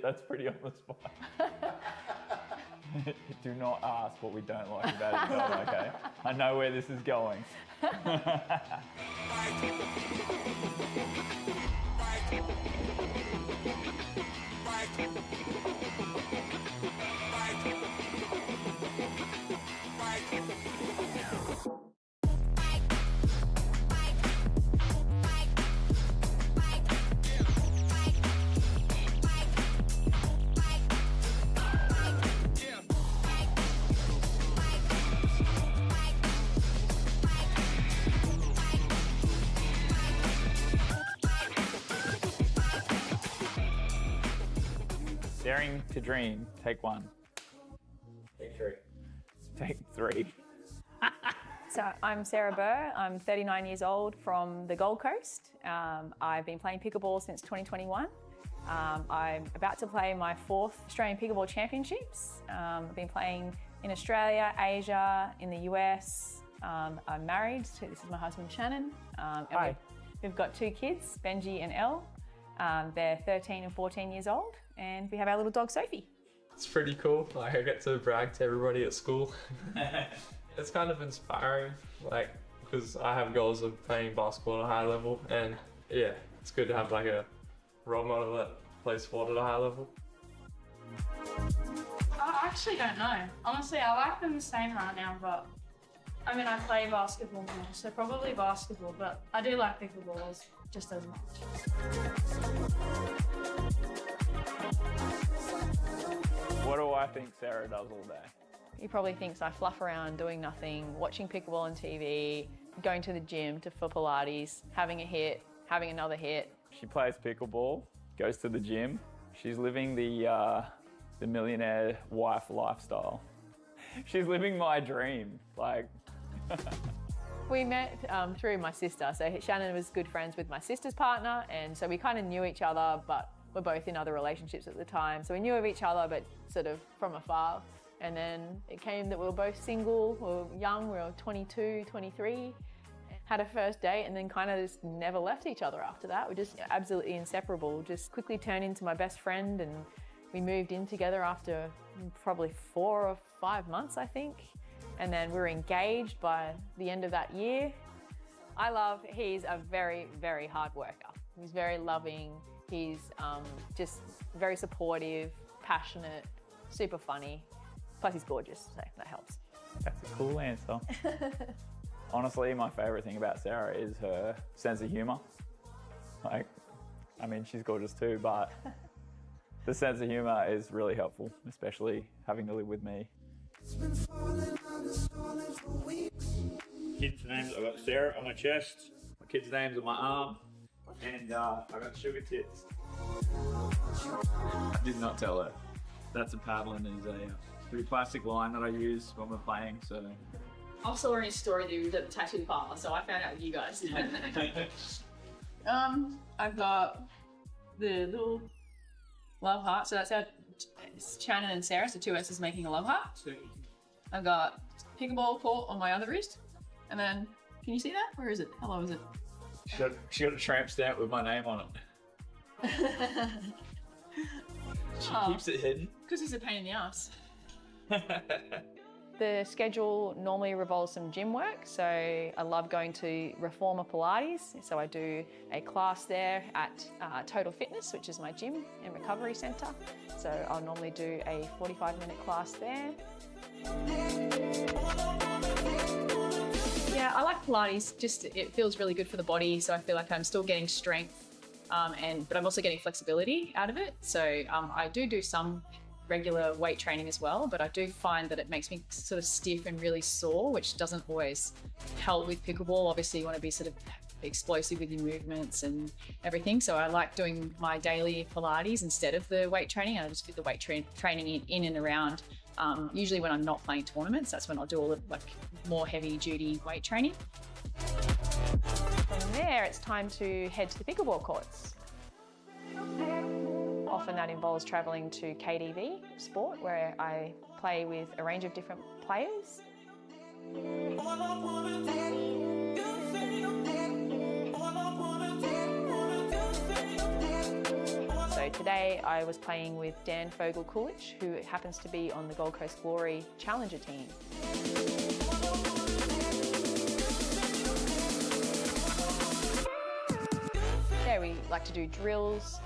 That's pretty on the spot. Do not ask what we don't like about each other, okay? I know where this is going. Daring to dream, take 1. Take 3. Take 3. So I'm Sarah Burr. I'm 39 years old from the Gold Coast. I've been playing pickleball since 2021. I'm about to play my 4th Australian Pickleball Championships. I've been playing in Australia, Asia, in the US. I'm married, so this is my husband Shannon. Hi. We've got 2 kids, Benji and Elle. They're 13 and 14 years old, and we have our little dog Sophie. It's pretty cool. Like, I get to brag to everybody at school. It's kind of inspiring, like, because I have goals of playing basketball at a high level, and yeah, it's good to have like a role model that plays sport at a high level. I actually don't know. Honestly, I like them the same right now, but I mean, I play basketball more, so probably basketball, but I do like pickleball just as much. What do I think Sarah does all day? He probably thinks I fluff around doing nothing, watching pickleball on TV, going to the gym for Pilates, having a hit, having another hit. She plays pickleball, goes to the gym. She's living the millionaire wife lifestyle. She's living my dream, like. We met through my sister. So Shannon was good friends with my sister's partner, and so we kind of knew each other, but we're both in other relationships at the time. So we knew of each other, but sort of from afar. And then it came that we were both single, we were young, we were 22, 23, had a first date, and then kind of just never left each other after that. We're just absolutely inseparable, just quickly turned into my best friend, and we moved in together after probably 4 or 5 months, I think. And then we were engaged by the end of that year. He's a very, very hard worker. He's very loving. He's just very supportive, passionate, super funny. Plus he's gorgeous, so that helps. That's a cool answer. Honestly, my favorite thing about Sarah is her sense of humor. Like, I mean, she's gorgeous too, but the sense of humor is really helpful, especially having to live with me. Kids' names, I've got Sarah on my chest, my kids' names on my arm, and I've got sugar tits. I did not tell her. That's a paddling is a pretty plastic line that I use when we're playing, so. I saw in his story that he was at the tattoo parlor, so I found out with you guys. I've got the little love heart, so that's how Shannon and Sarah, so 2 S's making a love heart. I've got pickleball court on my other wrist, and then, can you see that? Where is it? How low is it? She got a tramp stamp with my name on it. She keeps it hidden. Because he's a pain in the ass. The schedule normally revolves some gym work, so I love going to Reformer Pilates. So I do a class there at Total Fitness, which is my gym and recovery centre. So I'll normally do a 45-minute class there. Yeah, I like Pilates, just it feels really good for the body, so I feel like I'm still getting strength, but I'm also getting flexibility out of it. So I do some regular weight training as well, but I do find that it makes me sort of stiff and really sore, which doesn't always help with pickleball. Obviously, you want to be sort of explosive with your movements and everything. So I like doing my daily Pilates instead of the weight training. I just fit the weight training in and around. Usually when I'm not playing tournaments, that's when I'll do all the more heavy duty weight training. From there, it's time to head to the pickleball courts. Often that involves travelling to KDV Sport, where I play with a range of different players. So So today I was playing with Dan Fogel-𝗙liche, who happens to be on the Gold Coast Glory Challenger team. Yeah, we like to do drills.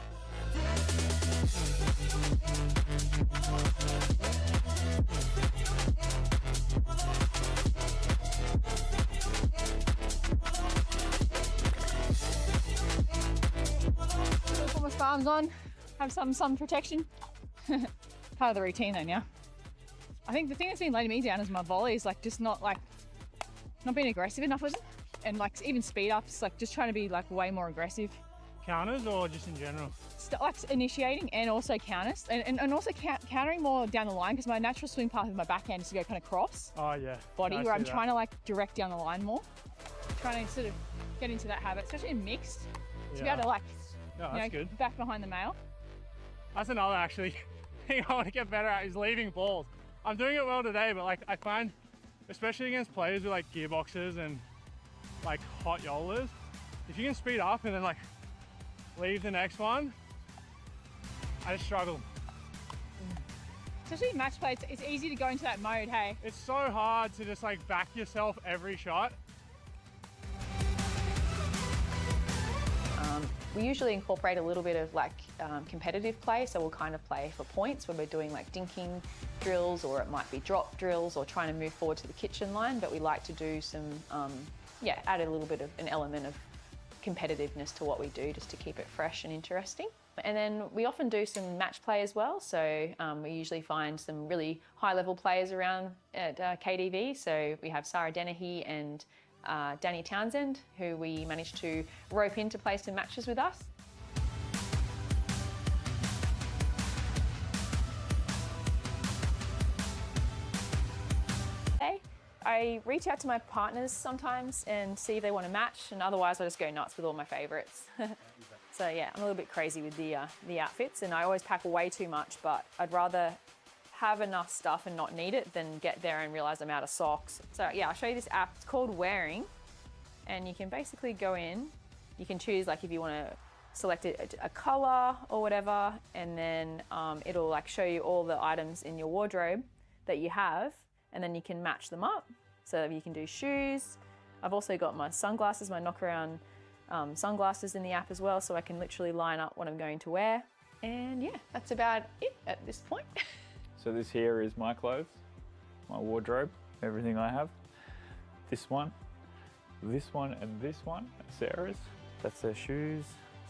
Put my sparms on, have some sun protection. Part of the routine then, yeah. I think the thing that's been letting me down is my volley is like just not being aggressive enough with it. And like even speed ups, like just trying to be like way more aggressive. Counters or just in general? Like initiating and also counters, and also countering more down the line, because my natural swing path with my backhand is to go kind of cross. Oh yeah. Body, No, I where I'm see trying to like direct down the line more. Trying to sort of get into that habit, especially in mixed. To be able to like, good. back behind the male. That's another actually thing I want to get better at is leaving balls. I'm doing it well today, but like I find, especially against players with like gearboxes and like hot yolas, if you can speed up and then like leave the next one, I just struggle. Especially in match play, it's easy to go into that mode, hey? It's so hard to just like back yourself every shot. We usually incorporate a little bit of like competitive play, so we'll kind of play for points when we're doing like dinking drills, or it might be drop drills, or trying to move forward to the kitchen line, but we like to do some, add a little bit of an element of competitiveness to what we do, just to keep it fresh and interesting. And then we often do some match play as well, so we usually find some really high level players around at KDV, so we have Sarah Dennehy and Danny Townsend, who we managed to rope in to play some matches with us. I reach out to my partners sometimes and see if they want to match, and otherwise I just go nuts with all my favourites. So yeah, I'm a little bit crazy with the outfits, and I always pack way too much, but I'd rather have enough stuff and not need it than get there and realise I'm out of socks. So yeah, I'll show you this app. It's called Wearing, and you can basically go in, you can choose like if you want to select a colour or whatever, and then it'll like show you all the items in your wardrobe that you have, and then you can match them up. So you can do shoes. I've also got my sunglasses, my knock-around sunglasses in the app as well, so I can literally line up what I'm going to wear. And yeah, that's about it at this point. So this here is my clothes, my wardrobe, everything I have. This one, and this one, Sarah's. That's her shoes.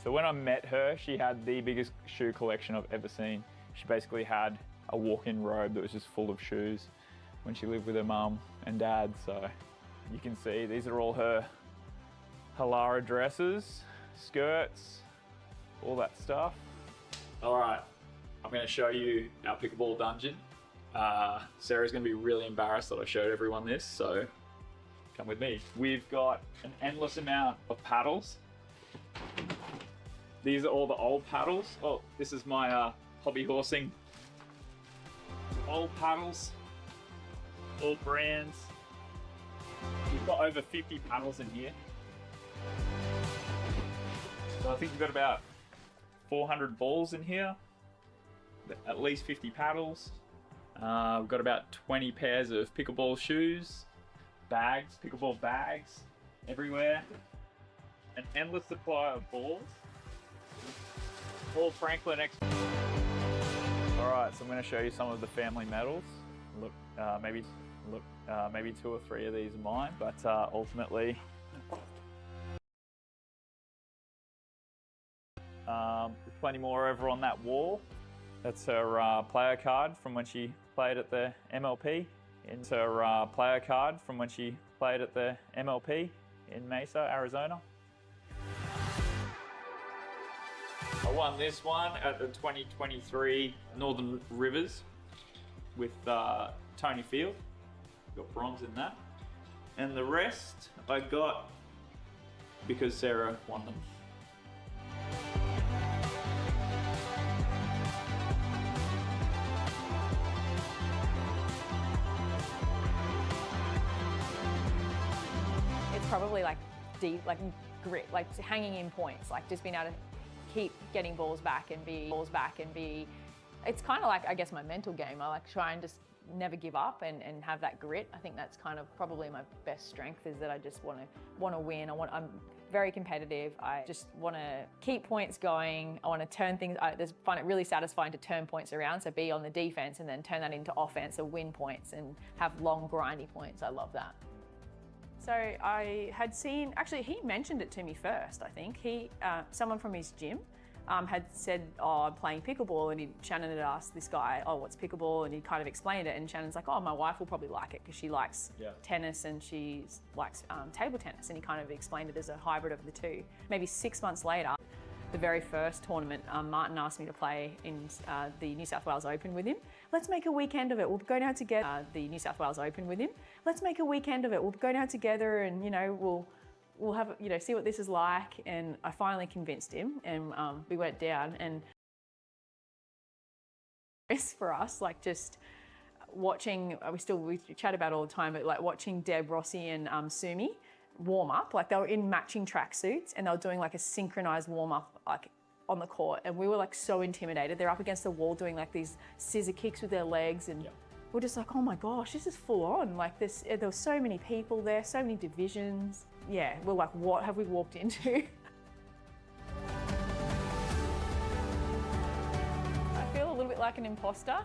So when I met her, she had the biggest shoe collection I've ever seen. She basically had a walk-in robe that was just full of shoes when she lived with her mum and dad. So you can see these are all her Halara dresses, skirts, all that stuff. All right, I'm gonna show you our pickleball dungeon. Sarah's gonna be really embarrassed that I showed everyone this, so come with me. We've got an endless amount of paddles. These are all the old paddles. Oh, this is my hobby horsing. Old paddles, all brands. We've got over 50 paddles in here. So I think we've got about 400 balls in here, at least 50 paddles. We've got about 20 pairs of pickleball shoes, bags, pickleball bags everywhere. An endless supply of balls. All Franklin X. Alright, so I'm going to show you some of the family medals. Look, maybe 2 or 3 of these are mine, but ultimately there's plenty more over on that wall. That's her player card from when she played at the MLP. It's her player card from when she played at the MLP in Mesa, Arizona. I won this one at the 2023 Northern Rivers with Tony Field. Got bronze in that. And the rest I got because Sarah won them. It's probably like deep, like grit, like hanging in points, like just being able to keep getting balls back and be. It's kind of like, I guess, my mental game. I like try and just never give up and have that grit. I think that's kind of probably my best strength, is that I just want to win. I'm very competitive. I just want to keep points going. I want to turn things. I find it really satisfying to turn points around. So be on the defense and then turn that into offense, or win points and have long grindy points. I love that. So I had seen, actually he mentioned it to me first, I think. Someone from his gym had said, oh, I'm playing pickleball, and Shannon had asked this guy, oh, what's pickleball? And he kind of explained it, and Shannon's like, oh, my wife will probably like it because she likes tennis and she likes table tennis, and he kind of explained it as a hybrid of the two. Maybe 6 months later, the very first tournament, Martin asked me to play in the New South Wales Open with him. Let's make a weekend of it. We'll go down together. The New South Wales Open with him. Let's make a weekend of it. We'll go down together, and we'll have, see what this is like. And I finally convinced him, and we went down, and it's for us, like just watching, we chat about it all the time, but like watching Deb, Rossi and 𝗙cie warm up, like they were in matching tracksuits and they were doing like a synchronized warm up like on the court, and we were like so intimidated. They're up against the wall doing like these scissor kicks with their legs, and we're just like, oh my gosh, this is full on. Like there were so many people there, so many divisions. Yeah, we're like, what have we walked into? I feel a little bit like an imposter.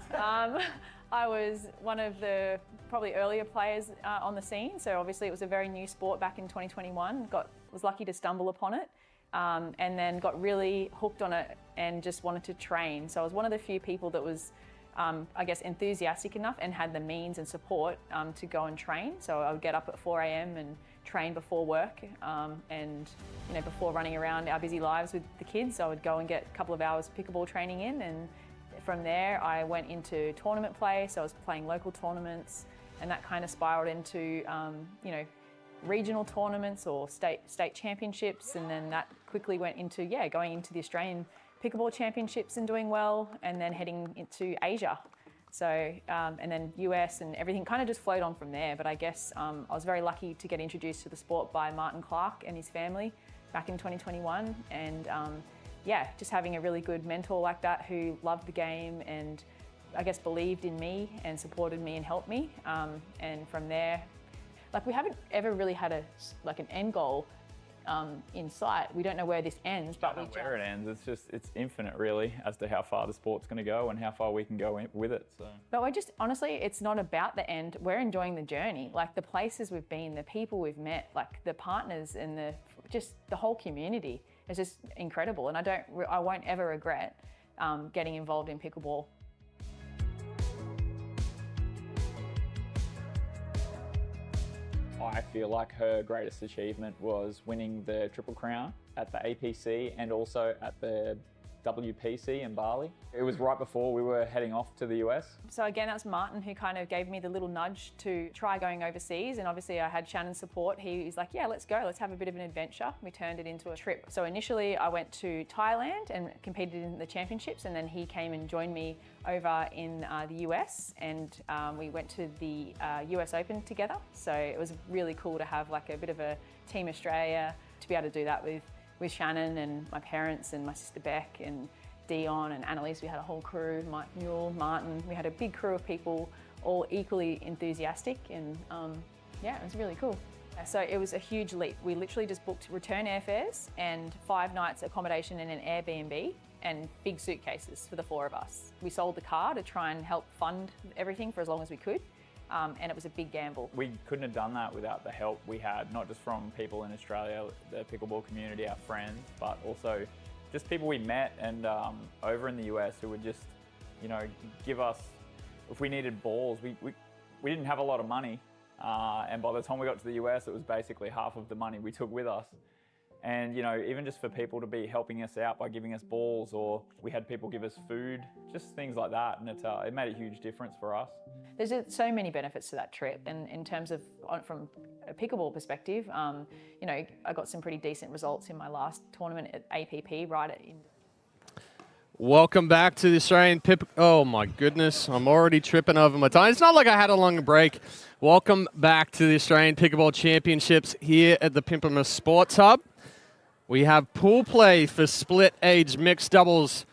I was one of the probably earlier players on the scene, so obviously it was a very new sport back in 2021. Was lucky to stumble upon it, and then got really hooked on it and just wanted to train. So I was one of the few people that was, I guess, enthusiastic enough and had the means and support to go and train. So I would get up at 4 a.m. and train before work, and before running around our busy lives with the kids, I would go and get a couple of hours pickleball training in, and from there I went into tournament play. So I was playing local tournaments, and that kind of spiraled into regional tournaments or state championships, and then that quickly went into going into the Australian Pickleball Championships and doing well, and then heading into Asia. So, and then US, and everything kind of just flowed on from there. But I guess I was very lucky to get introduced to the sport by Martin Clark and his family back in 2021. And just having a really good mentor like that who loved the game and I guess believed in me and supported me and helped me. And from there, like we haven't ever really had an end goal in sight. We don't know where this ends, but where it ends. It's infinite, really, as to how far the sport's going to go and how far we can go with it. So. But we're just, honestly, it's not about the end. We're enjoying the journey, like the places we've been, the people we've met, like the partners and just the whole community. It's just incredible, and I won't ever regret getting involved in pickleball. I feel like her greatest achievement was winning the Triple Crown at the APC and also at the WPC in Bali. It was right before we were heading off to the US. So again, that's Martin who kind of gave me the little nudge to try going overseas, and obviously I had Shannon's support. He's like, yeah, let's go, let's have a bit of an adventure. We turned it into a trip. So initially I went to Thailand and competed in the championships, and then he came and joined me over in the US, and we went to the US Open together. So it was really cool to have like a bit of a Team Australia, to be able to do that with Shannon and my parents and my sister Beck and Dion and Annalise. We had a whole crew, Mike Newell, Martin. We had a big crew of people, all equally enthusiastic, and it was really cool. So it was a huge leap. We literally just booked return airfares and 5 nights accommodation in an Airbnb and big suitcases for the 4 of us. We sold the car to try and help fund everything for as long as we could. And it was a big gamble. We couldn't have done that without the help we had, not just from people in Australia, the pickleball community, our friends, but also just people we met and over in the US who would just, give us, if we needed balls, we didn't have a lot of money. And by the time we got to the US, it was basically half of the money we took with us. And even just for people to be helping us out by giving us balls, or we had people give us food, just things like that, and it made a huge difference for us. There's just so many benefits to that trip, and in terms of from a pickleball perspective, I got some pretty decent results in my last tournament at APP Welcome back to the Australian Oh my goodness, I'm already tripping over my time. It's not like I had a long break. Welcome back to the Australian Pickleball Championships here at the Pimpama Sports Hub. We have pool play for split age mixed doubles,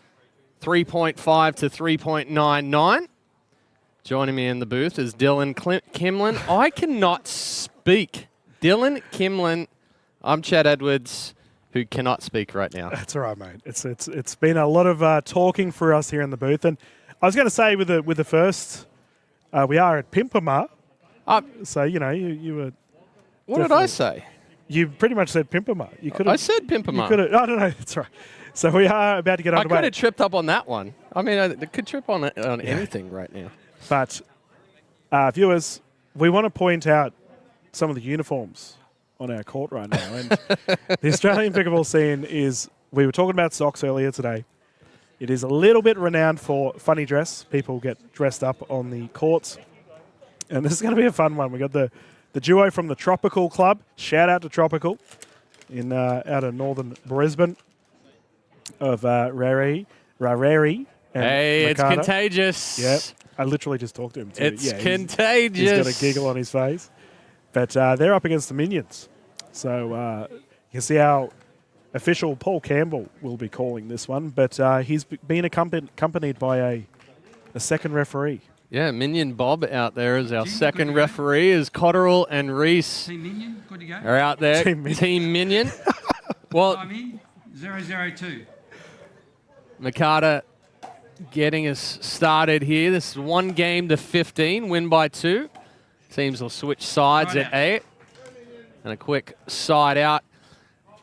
3.5 to 3.99. Joining me in the booth is Dylan Kimlin. I cannot speak. Dylan Kimlin. I'm Chad Edwards, who cannot speak right now. That's all right, mate. It's been a lot of talking for us here in the booth, and I was going to say with the first, we are at Pimpama. So you know you were. What did I say? You pretty much said Pimpama. You could. I said Pimpama. You could have. No, that's right. So we are about to get underway. I could have tripped up on that one. I mean, I could trip on anything right now. But viewers, we want to point out some of the uniforms on our court right now. And the Australian pickleball scene is, we were talking about socks earlier today. It is a little bit renowned for funny dress. People get dressed up on the courts. And this is going to be a fun one. We got the duo from the Tropical Club. Shout out to Tropical in out of northern Brisbane of Rareri and hey, it's Makata. contagious. Yep. I literally just talked to him too. It's contagious. He's got a giggle on his face. But they're up against the Minions. So you can see how official Paul Campbell will be calling this one. But he's been accompanied by a second referee. Yeah, Minion Bob out there is our second referee, as Cotterill and Reese are out there. Team Minion. Well, I'm in 002. Makata getting us started here. This is 1 game to 15, win by 2. Teams will switch sides at 8. And a quick side out.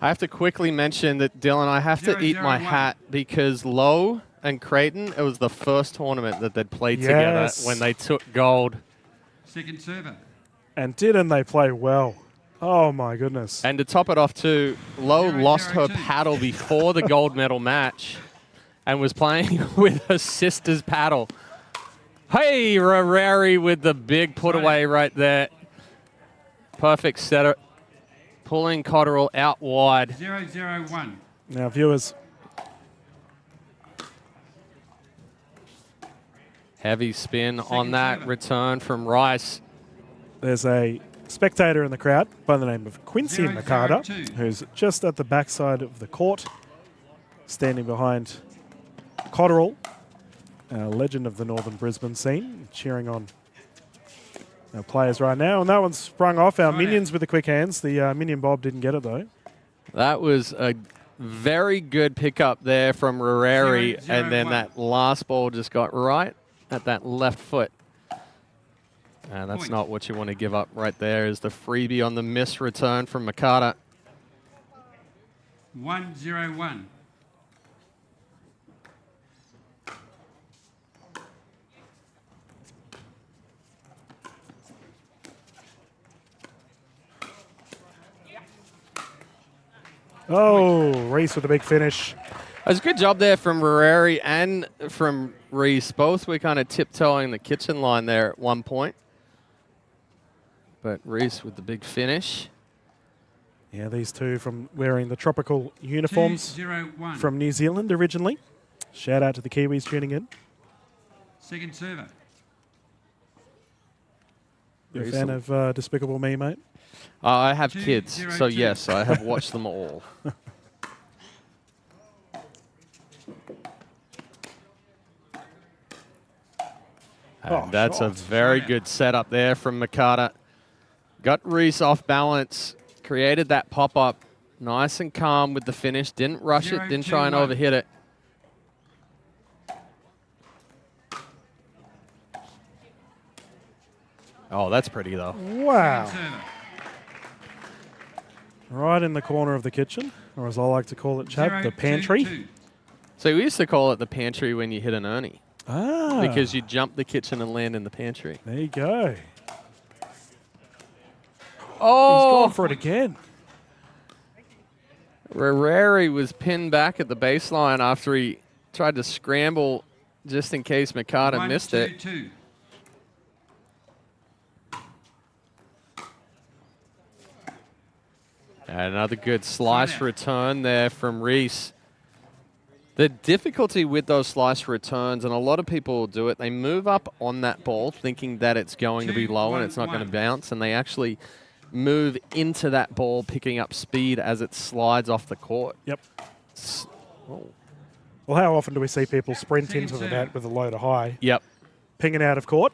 I have to quickly mention that, Dylan, I have to eat my hat because Lowe and Creighton, it was the first tournament that they'd played together when they took gold. Second server. And didn't they play well? Oh, my goodness. And to top it off, too, Lowe lost her paddle before the gold medal match and was playing with her sister's paddle. Hey, Rareri with the big put away right there. Perfect setter. Pulling Cotterill out wide. 001. Now, viewers. Heavy spin on that return from Rice. There's a spectator in the crowd by the name of Quincy Makata, who's just at the backside of the court, standing behind Cotterill, a legend of the northern Brisbane scene, cheering on our players right now. And that one's sprung off. Our Minions with the quick hands. The Minion Bob didn't get it, though. That was a very good pickup there from Rareri, and then that last ball just got right at that left foot. And that's not what you want to give up right there, is the freebie on the miss return from Makata. 101. Oh, Reese with a big finish. It was a good job there from Rareri and from Reese. Both were kind of tiptoeing the kitchen line there at one point. But Reese with the big finish. Yeah, these two from wearing the tropical uniforms 201. from New Zealand originally. Shout out to the Kiwis tuning in. Second server. You're a fan of Despicable Me, mate? I have kids, so yes, I have watched them all. And that's a very good setup there from Makata. Got Reese off balance, created that pop-up, nice and calm with the finish, didn't rush it, didn't try and overhit it. Oh, that's pretty, though. Wow. Right in the corner of the kitchen, or as I like to call it, Chad, the pantry. So we used to call it the pantry when you hit an Ernie. Ah. Because you jump the kitchen and land in the pantry. There you go. Oh! He's gone for it again. Rareri was pinned back at the baseline after he tried to scramble just in case Makata missed it. 2. And another good slice return there from Reese. The difficulty with those slice returns, and a lot of people do it, they move up on that ball thinking that it's going to be low and it's not going to bounce, and they actually move into that ball, picking up speed as it slides off the court. Yep. Oh. Well, how often do we see people sprint into the net with a low to high? Yep. Pinging out of court.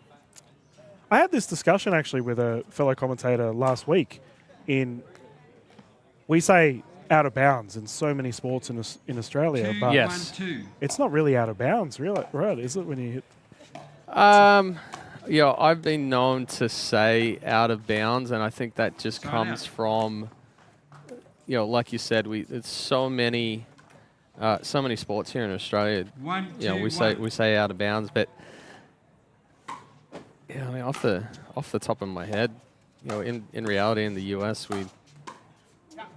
I had this discussion actually with a fellow commentator last week. We say out of bounds in so many sports in Australia, but yes. It's not really out of bounds, really, right? Is it when you hit? Yeah, I've been known to say out of bounds, and I think that just comes from, like you said, it's so many sports here in Australia. We say out of bounds, but yeah, I mean, off the top of my head, in reality, in the US, we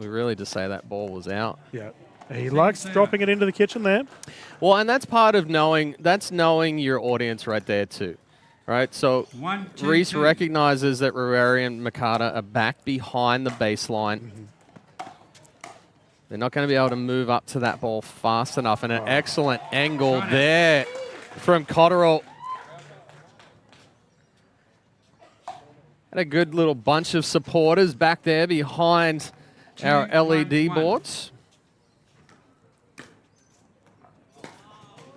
really just say that ball was out. Yeah. He likes dropping it into the kitchen there. Well, and that's part of knowing your audience right there too, right? So Reese recognizes that Ruari and Mikata are back behind the baseline. They're not going to be able to move up to that ball fast enough, and an excellent angle there from Cotterill. And a good little bunch of supporters back there behind our LED boards.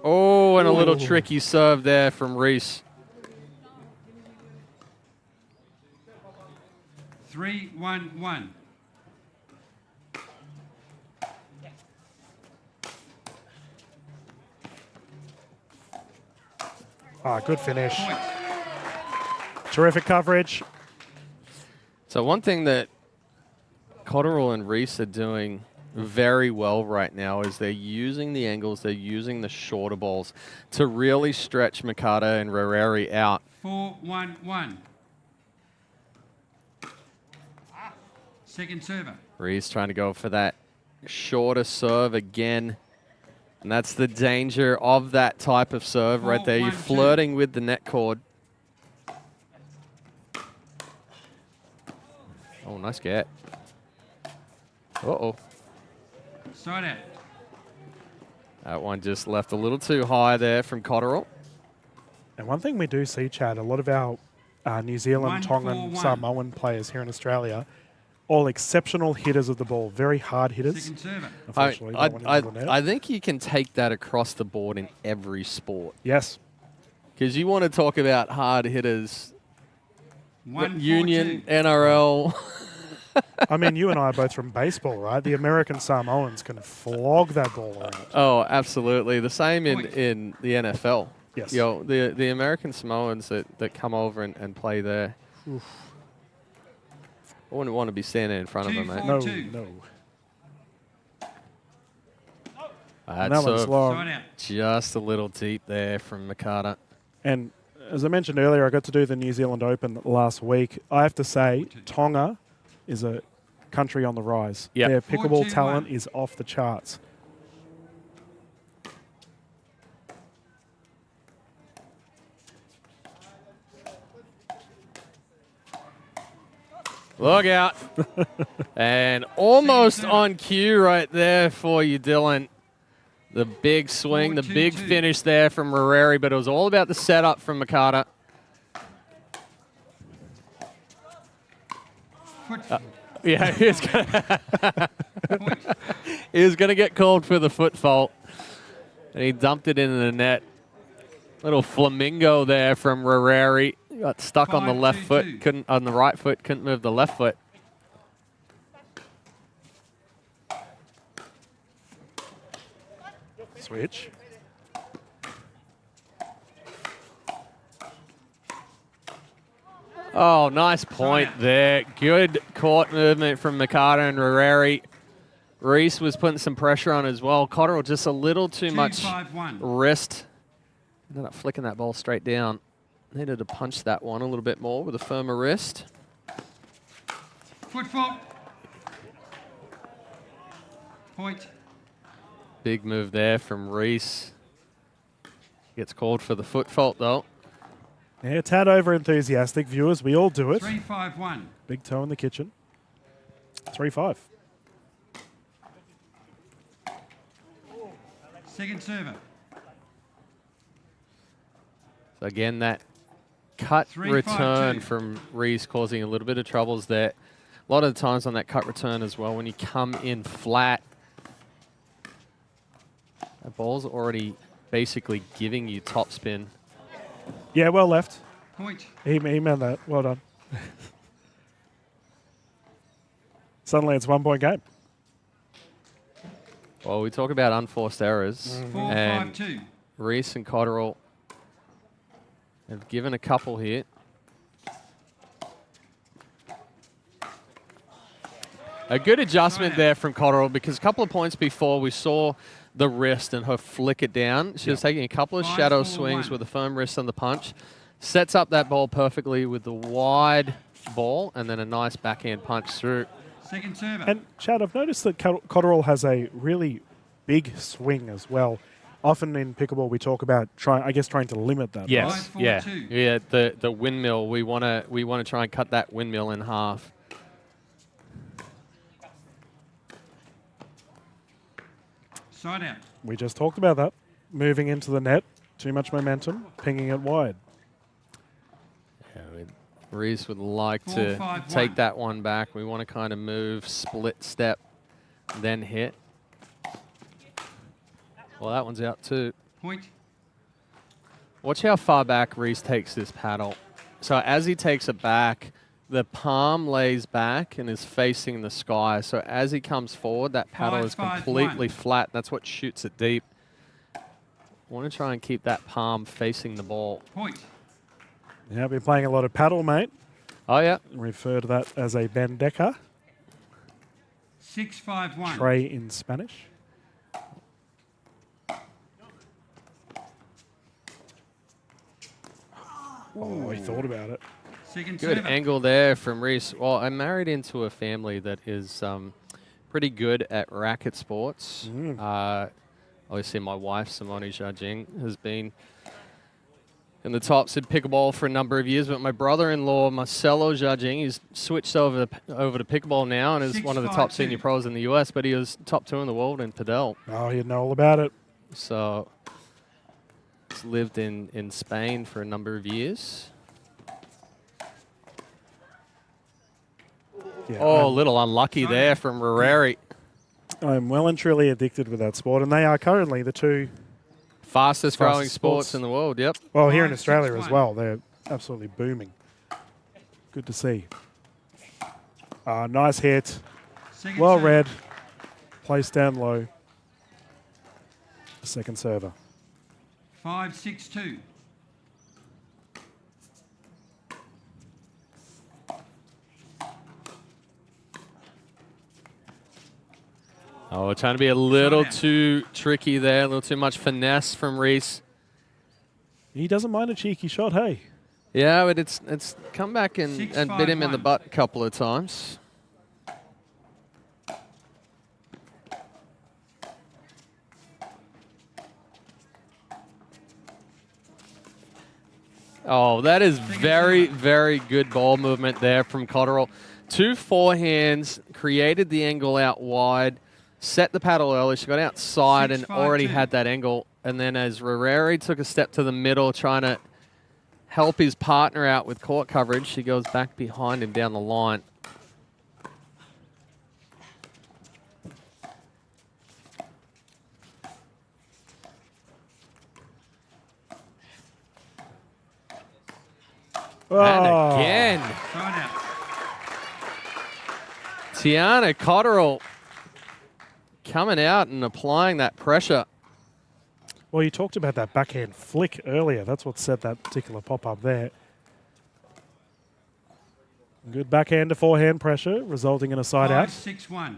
Oh, and a little tricky serve there from Reese. 3-1-1. Good finish. Terrific coverage. So one thing that Cotterill and Reese are doing very well right now is they're using the angles, they're using the shorter balls to really stretch Mikata and Ruari out. 4-1-1. Second server. Reese trying to go for that shorter serve again. And that's the danger of that type of serve right there. You're flirting with the net cord. Oh, nice get. Uh-oh. Side out. That one just left a little too high there from Cotterill. And one thing we do see, Chad, a lot of our New Zealand, Tongan, Samoan players here in Australia, all exceptional hitters of the ball, very hard hitters. Unfortunately, I think you can take that across the board in every sport. Yes. Because you want to talk about hard hitters. 1-4-2. Union, NRL. I mean, you and I are both from baseball, right? The American Samoans can flog that ball around. Oh, absolutely. The same in the NFL. Yes. The American Samoans that come over and play there. Oof. I wouldn't want to be standing in front of them, mate. No. That's one's long. Just a little deep there from Mikata. And as I mentioned earlier, I got to do the New Zealand Open last week. I have to say, Tonga is a country on the rise. Yep. Their pickleball talent is off the charts. Look out. And almost on cue right there for you, Dylan. The big swing, the big finish there from Ruari, but it was all about the setup from Mikata. Yeah, he was going to get called for the foot fault. And he dumped it into the net. Little flamingo there from Ruari. Got stuck on the left foot, on the right foot, couldn't move the left foot. Switch. Oh, nice point there. Good court movement from Mikata and Ruari. Reese was putting some pressure on as well. Cotterill just a little too much wrist. Ended up flicking that ball straight down. Needed to punch that one a little bit more with a firmer wrist. Foot fault. Point. Big move there from Reese. Gets called for the foot fault, though. Yeah, a tad over enthusiastic, viewers. We all do it. 3-5-1. Big toe in the kitchen. 3-5. Second server. So again, that cut 3-5-2. return from Reese causing a little bit of troubles there. A lot of the times on that cut return as well, when you come in flat, the ball's already basically giving you topspin. Yeah, well left. Point. He meant that. Well done. Suddenly it's 1 point game. Well, we talk about unforced errors. 4-5-2. Reese and Cotterill have given a couple here. A good adjustment there from Cotterill, because a couple of points before we saw the wrist and her flick it down. She was taking a couple of shadow swings with a firm wrist on the punch. Sets up that ball perfectly with the wide ball and then a nice backhand punch through. Second server. And Chad, I've noticed that Cotterill has a really big swing as well. Often in pickleball, we talk about trying to limit that. Yes, right? yeah. The windmill. We want to try and cut that windmill in half. Side out. We just talked about that. Moving into the net, too much momentum, pinging it wide. Yeah, Reese would like 4-5-1. to take that one back. We want to kind of move, split step, then hit. Well, that one's out too. Point. Watch how far back Reese takes this paddle. So as he takes it back, the palm lays back and is facing the sky. So as he comes forward, that paddle is completely flat. That's what shoots it deep. Want to try and keep that palm facing the ball. Point. Yeah, I've been playing a lot of paddle, mate. Oh, yeah. Refer to that as a bandeja. 6-5-1. Tray in Spanish. Oh, he thought about it. Second Good server. angle there from Reese. Well, I'm married into a family that is pretty good at racket sports. Obviously, my wife, Simone 𝗙cie𝗹𝗹, has been in the tops at pickleball for a number of years. But my brother-in-law, Marcelo 𝗙cie𝗹𝗋, he's switched over to pickleball now and is one of the top senior pros in the US. But he was top 2 in the world in padel. Oh, he'd know all about it. So he's lived in Spain for a number of years. Yeah, a little unlucky there from Rareri. I'm well and truly addicted with that sport, and they are currently the two fastest growing sports in the world. Yep. Well, here in Australia as well, they're absolutely booming. Good to see. Nice hit. Well read. Placed down low. Second server. 5-6-2. Oh, we're trying to be a little too tricky there, a little too much finesse from Reese. He doesn't mind a cheeky shot, hey? Yeah, but it's come back and bit him in the butt a couple of times. Oh, that is very, very good ball movement there from Cotterill. 2 forehands, created the angle out wide, set the paddle early. She got outside and already had that angle. And then as Rareri took a step to the middle, trying to help his partner out with court coverage, she goes back behind him down the line. And again. Tiana Cotterill coming out and applying that pressure. Well, you talked about that backhand flick earlier. That's what set that particular pop-up there. Good backhand to forehand pressure, resulting in a side out. 5-6-1.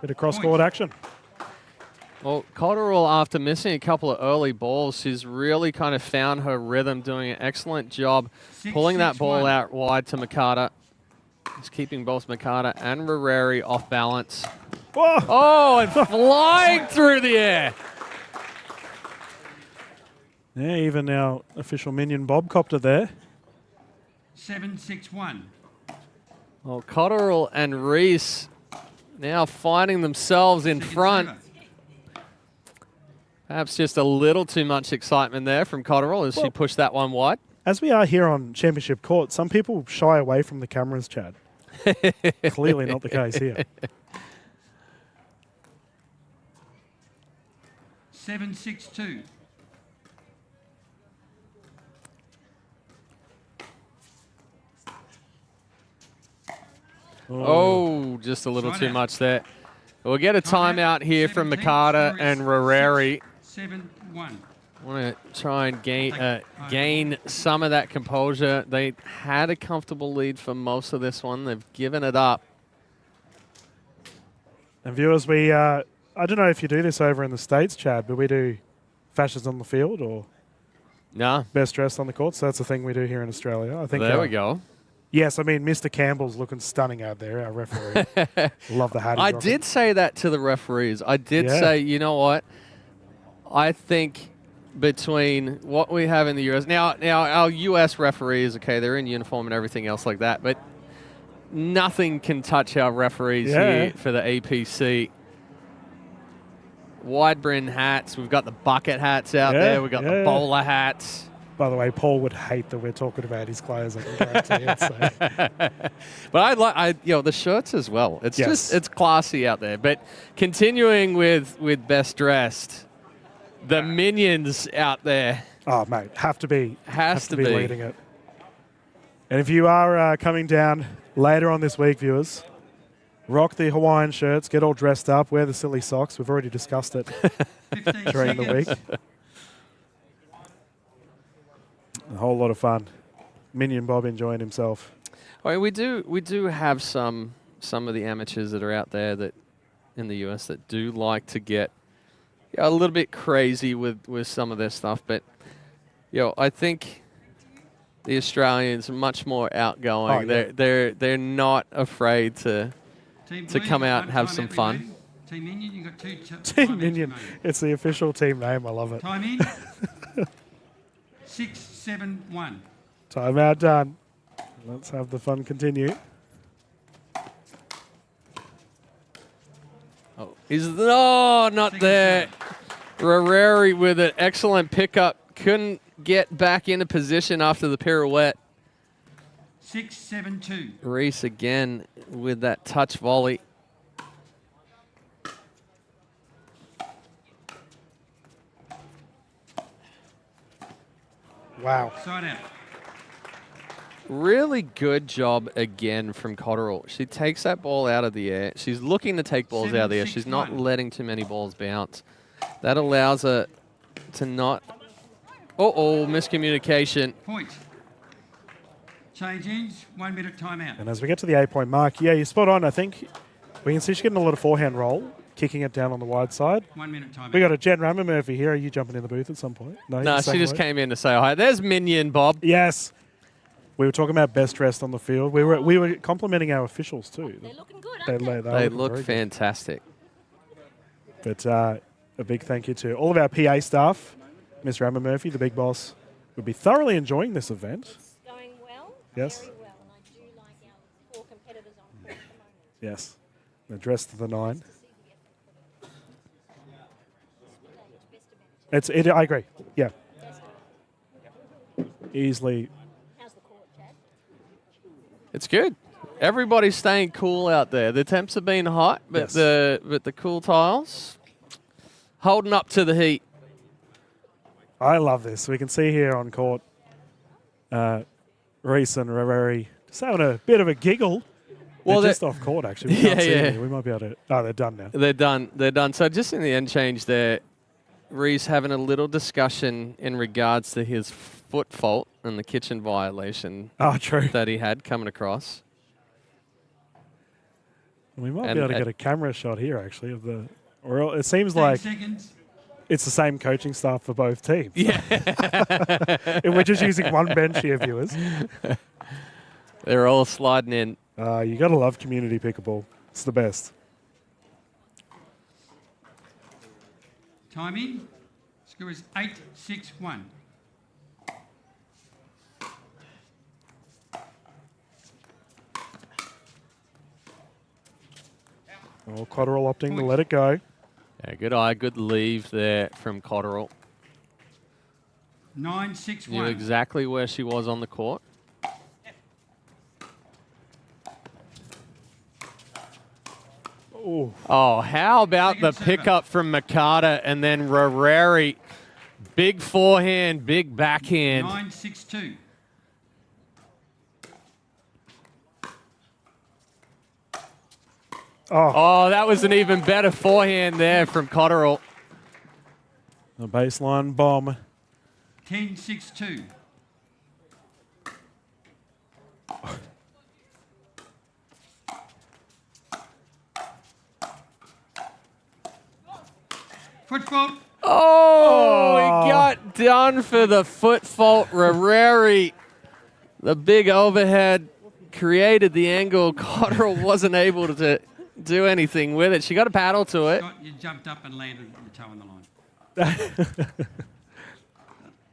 Bit of cross-court action. Well, Cotterill, after missing a couple of early balls, she's really kind of found her rhythm, doing an excellent job pulling that ball out wide to Mikata. Just keeping both Mikata and Rareri off balance. Whoa. Oh, and flying through the air. Yeah, even our official minion Bob copter there. 7-6-1. Well, Cotterill and Reese now finding themselves in front. Perhaps just a little too much excitement there from Cotterill as she pushed that one wide. As we are here on Championship Court, some people shy away from the cameras, Chad. Clearly not the case here. 7-6-2. Oh, just a little too much there. We'll get a timeout here from Mikata and Rareri. 7-1. Want to try and gain some of that composure. They had a comfortable lead for most of this one. They've given it up. And viewers, we I don't know if you do this over in the States, Chad, but we do fashions on the field or best dressed on the court. So that's the thing we do here in Australia. I think there we go. Yes, I mean, Mr. Campbell's looking stunning out there, our referee. Love the hat. I did say that to the referees. I did say, you know what? I think between what we have in the US, now our US referees, okay, they're in uniform and everything else like that, but nothing can touch our referees here for the APC. Wide brim hats. We've got the bucket hats out there. We've got the bowler hats. By the way, Paul would hate that we're talking about his clothes. I can guarantee it. So. But the shirts as well. It's just it's classy out there. But continuing with best dressed, the minions out there. Oh mate, have to be leading it. And if you are coming down later on this week, viewers, rock the Hawaiian shirts, get all dressed up, wear the silly socks. We've already discussed it during the week. A whole lot of fun. Minion Bob enjoying himself. I mean, we do have some of the amateurs that are out there that in the US that do like to get a little bit crazy with some of their stuff, but I think the Australians are much more outgoing. They're not afraid to come out and have some fun. Team Minion, you got two. Team Minion. It's the official team name. I love it. Time in. 6-7-1. Timeout done. Let's have the fun continue. Oh, not there. Rareri with an excellent pickup. Couldn't get back into position after the pirouette. 6-7-2. Reese again with that touch volley. Wow. Side out. Really good job again from Cotterill. She takes that ball out of the air. She's looking to take balls out of the air. She's not letting too many balls bounce. That allows her to not... miscommunication. Point. Change ends, 1 minute timeout. And as we get to the 8-point mark, you're spot on. I think we can see she's getting a lot of forehand roll, kicking it down on the wide side. 1 minute timeout. We got a Jen Ramamurphy here. Are you jumping in the booth at some point? No, she just came in to say hi. There's Minion, Bob. Yes. We were talking about best dressed on the field. We were complimenting our officials too. They're looking good. They look fantastic. But a big thank you to all of our PA staff. Miss Ramamurphy, the big boss, would be thoroughly enjoying this event. It's going well. Yes. Very well, and I do like our 4 competitors on court at the moment. Yes. They're dressed to the 9. I agree. Yeah. Easily. How's the court, Chad? It's good. Everybody's staying cool out there. The temps have been hot, but the cool tiles holding up to the heat. I love this. We can see here on court, Reese and Rareri just having a bit of a giggle. Well, they're just off court, actually. We can't see them. We might be able to... Oh, they're done now. They're done. They're done. So just in the end change there, Reese having a little discussion in regards to his foot fault and the kitchen violation that he had coming across. We might be able to get a camera shot here, actually, of the... Or it seems like... It's the same coaching staff for both teams. Yeah. And we're just using one bench here, viewers. They're all sliding in. You got to love community pickleball. It's the best. Time in. Score is 8-6-1. Cotterill opting to let it go. Yeah, good eye, good leave there from Cotterill. 9-6-1. Knew exactly where she was on the court. Ooh. Oh, how about the pickup from Mikata and then Rareri? Big forehand, big backhand. 9-6-2. Oh, that was an even better forehand there from Cotterill. The baseline bomb. 10-6-2. Foot fault. Oh, he got done for the foot fault. Rareri, the big overhead, created the angle. Cotterill wasn't able to do anything with it. She got a paddle to it. Scott, you jumped up and landed your toe on the line.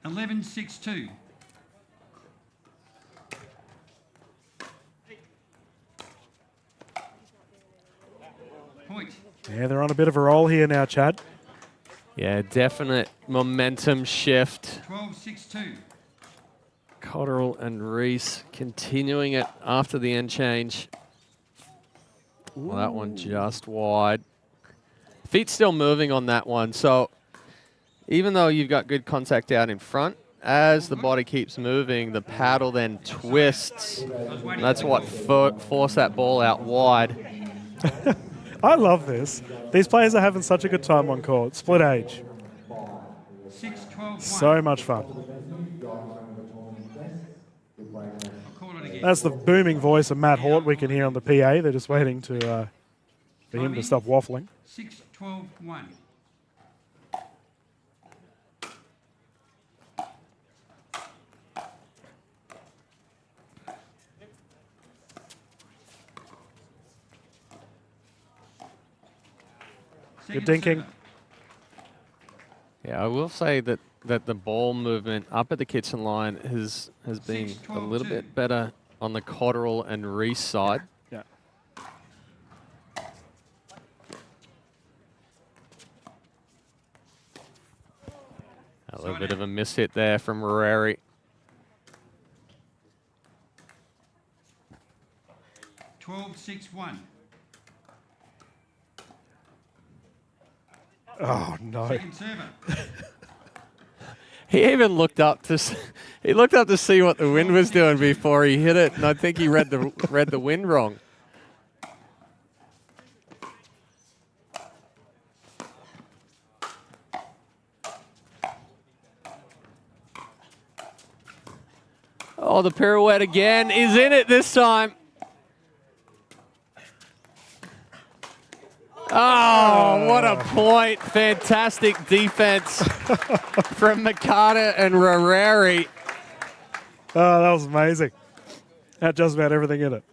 11-6-2. Point. Yeah, they're on a bit of a roll here now, Chad. Yeah, definite momentum shift. 12-6-2. Cotterill and Reese continuing it after the end change. Well, that one just wide. Feet still moving on that one. So even though you've got good contact out in front, as the body keeps moving, the paddle then twists. And that's what forced that ball out wide. I love this. These players are having such a good time on court. Split age. 6-12-1. So much fun. That's the booming voice of Matt Hort we can hear on the PA. They're just waiting to for him to stop waffling. 6-12-1. Good dinking. Yeah, I will say that the ball movement up at the kitchen line has been a little bit better on the Cotterill and Reese side. Yeah. A little bit of a mishit there from Rareri. 12-6-1. Oh no! Second server. He even looked up to see what the wind was doing before he hit it, and I think he read the wind wrong. Oh, the pirouette again is in it this time. Oh, what a point. Fantastic defense from Mikata and Rareri. Oh, that was amazing. Had just about everything in it.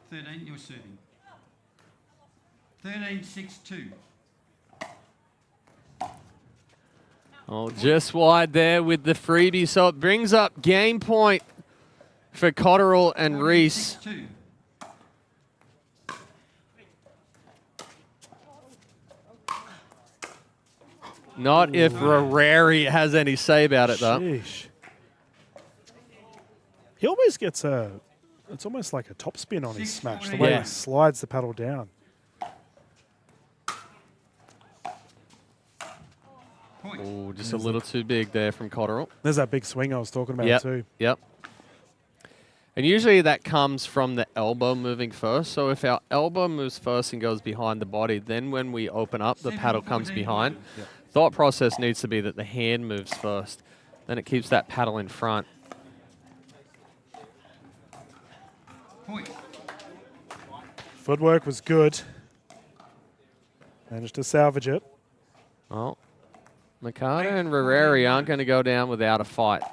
13, you're serving. 13-6-2. Oh, just wide there with the freebie. So it brings up game point for Cotterill and Reese. 14-6-2. Not if Rareri has any say about it, though. Sheesh. He almost gets it's almost like a topspin on his smash, the way he slides the paddle down. Oh, just a little too big there from Cotterill. There's that big swing I was talking about too. Yep. And usually that comes from the elbow moving first. So if our elbow moves first and goes behind the body, then when we open up, the paddle comes behind. Yep. Thought process needs to be that the hand moves first. Then it keeps that paddle in front. Point. Footwork was good. Managed to salvage it. Well, Mikata and Rareri aren't going to go down without a fight.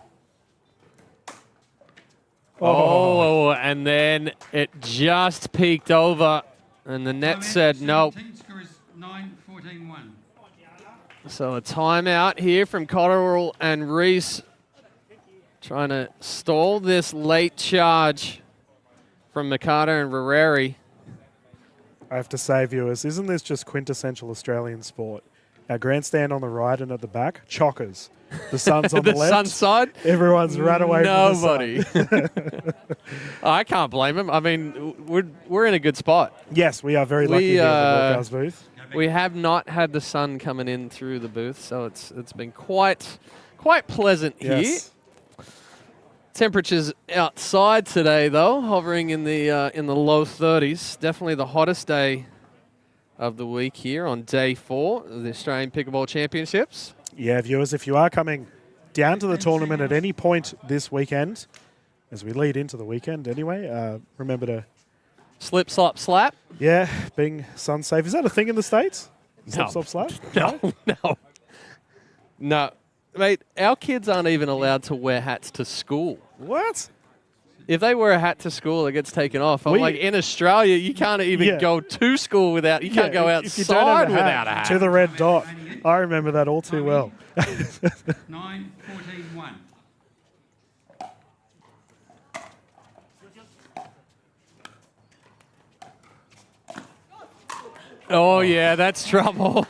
Oh, and then it just peeked over, and the net said nope. Score is 9-14-1. So a timeout here from Cotterill and Reese, trying to stall this late charge from Mikata and Rareri. I have to say, viewers, isn't this just quintessential Australian sport? Our grandstand on the right and at the back, chockers. The sun's on the left. sun side? Everyone's right away Nobody. from the sun. I can't blame him. I mean, we're in a good spot. Yes, we are very lucky here at the broadcast booth. We have not had the sun coming in through the booth, so it's been quite pleasant here. Yes. Temperatures outside today, though, hovering in the low 30s. Definitely the hottest day of the week here on day 4 of the Australian Pickleball Championships. Yeah, viewers, if you are coming down to the tournament at any point this weekend, as we lead into the weekend anyway, remember to... Slip, slop, slap? Yeah, being sun safe. Is that a thing in the States? Slip, No. slop, slap? No. Mate, our kids aren't even allowed to wear hats to school. What? If they wear a hat to school, it gets taken off. I'm like, in Australia, you can't even go to school without, you can't go if you don't have outside without a hat. To the red dot. I remember that all too well. 9, 14, 1. Oh, yeah, that's trouble.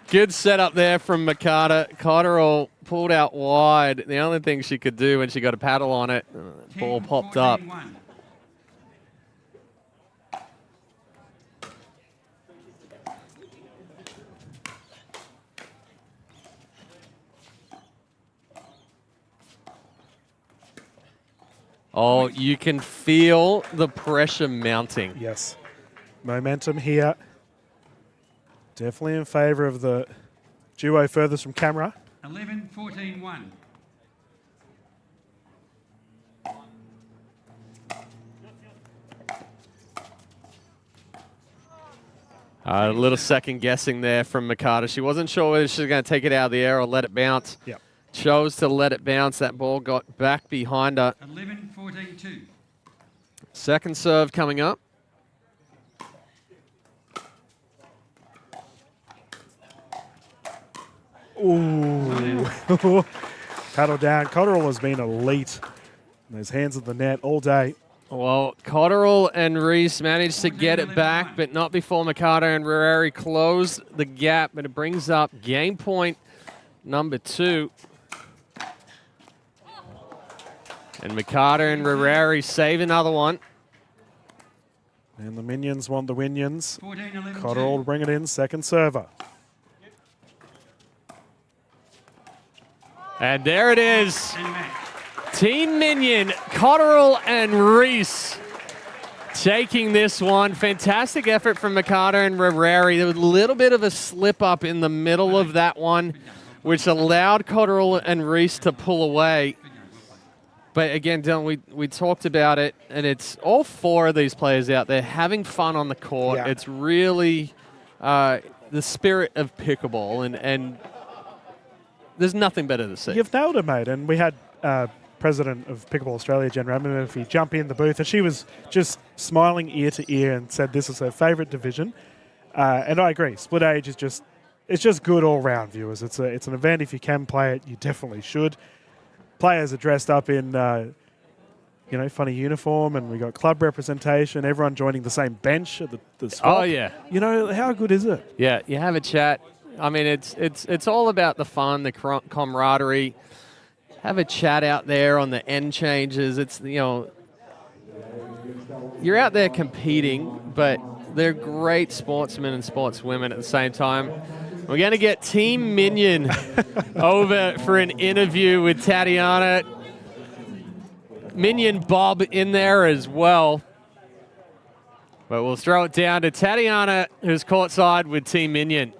Good setup there from Mikata. Cotterill pulled out wide. The only thing she could do when she got a paddle on it, ball popped up. Oh, you can feel the pressure mounting. Yes. Momentum here. Definitely in favour of the duo furthest from camera. 11, 14, 1. A little second guessing there from Mikata. She wasn't sure whether she was going to take it out of the air or let it bounce. Yep. Chose to let it bounce. That ball got back behind her. 11, 14, 2. Second serve coming up. Ooh. Paddle down. Cotterill has been elite. Those hands at the net all day. Well, Cotterill and Reese managed to get it back, but not before Mikata and Rarari closed the gap. But it brings up game point number 2. And Mikata and Rarari save another one. And the Minions want the Winions. 14, 11, Cotterill will bring it in, second server. And there it is. Team Minion, Cotterill and Reese taking this one. Fantastic effort from Mikata and Rarari. There was a little bit of a slip up in the middle of that one, which allowed Cotterill and Reese to pull away. But again, Dylan, we talked about it, and it's all 4 of these players out there having fun on the court. Yeah. It's really the spirit of pickleball, and there's nothing better to see. You've nailed it, mate. And we had President of Pickleball Australia, Jen Murphy, jump in the booth, and she was just smiling ear to ear and said this is her favourite division. And I agree. Split age is it's just good all round, viewers. It's an event. If you can play it, you definitely should. Players are dressed up in funny uniform, and we got club representation. Everyone joining the same bench at the swap. Oh yeah. You know, how good is it? Yeah, you have a chat. I mean, it's all about the fun, the camaraderie. Have a chat out there on the end changes. It's, you're out there competing, but they're great sportsmen and sportswomen at the same time. We're going to get Team Minion over for an interview with Tatiana. Minion Bob in there as well. But we'll throw it down to Tatiana, who's courtside with Team Minion.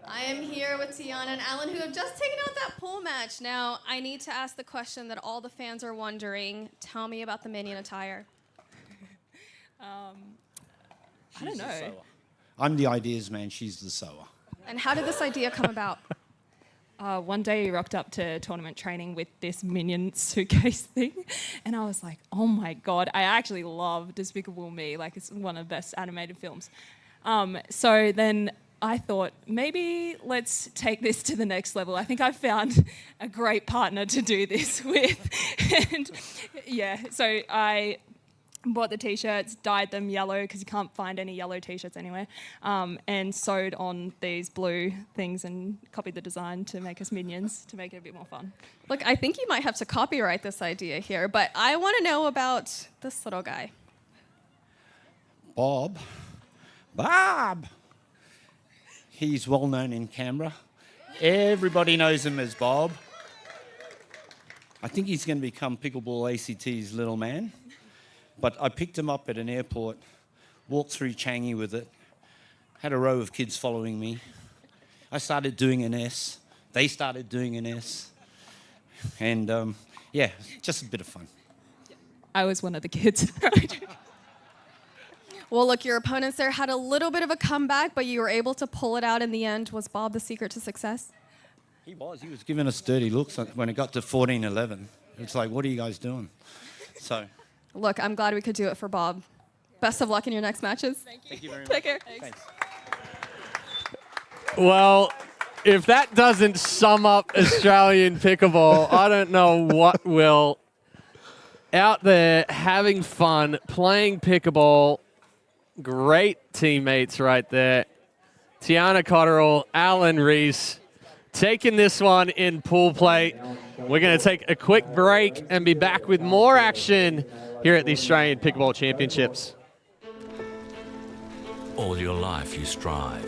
I am here with Tiana and Alan, who have just taken out that pool match. Now, I need to ask the question that all the fans are wondering. Tell me about the Minion attire. I don't know. I'm the ideas man, she's the sewer. And how did this idea come about? One day we rocked up to tournament training with this Minion suitcase thing, and I was like, oh my God, I actually love Despicable Me. Like, it's one of the best animated films. So then I thought, maybe let's take this to the next level. I think I found a great partner to do this with. And yeah, so I bought the t-shirts, dyed them yellow because you can't find any yellow t-shirts anywhere, and sewed on these blue things and copied the design to make us minions to make it a bit more fun. Look, I think you might have to copyright this idea here, but I want to know about this little guy. Bob. He's well known in Canberra. Everybody knows him as Bob. I think he's going to become Pickleball ACT's little man. But I picked him up at an airport, walked through 𝗙cie with it, had a row of kids following me. I started doing an S. They started doing an S. And yeah, just a bit of fun. I was one of the kids. Well, look, your opponents there had a little bit of a comeback, but you were able to pull it out in the end. Was Bob the secret to success? He was. He was giving us dirty looks when it got to 14-11. It's like, what are you guys doing? So. Look, I'm glad we could do it for Bob. Best of luck in your next matches. Thank you very much. Take care. Thanks. Well, if that doesn't sum up Australian pickleball, I don't know what will. Out there having fun, playing pickleball. Great teammates right there. Tiana Cotterill, Alan Reese, taking this one in pool play. We're going to take a quick break and be back with more action here at the Australian Pickleball Championships. All your life you strive,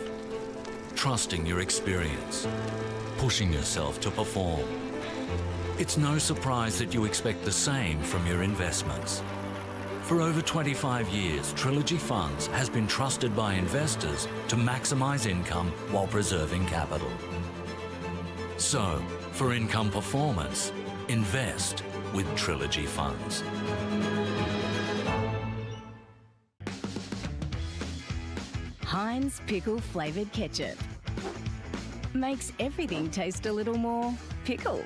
trusting your experience, pushing yourself to perform. It's no surprise that you expect the same from your investments. For over 25 years, Trilogy Funds has been trusted by investors to maximize income while preserving capital. So, for income performance, invest with Trilogy Funds. Heinz pickle flavoured ketchup makes everything taste a little more pickle.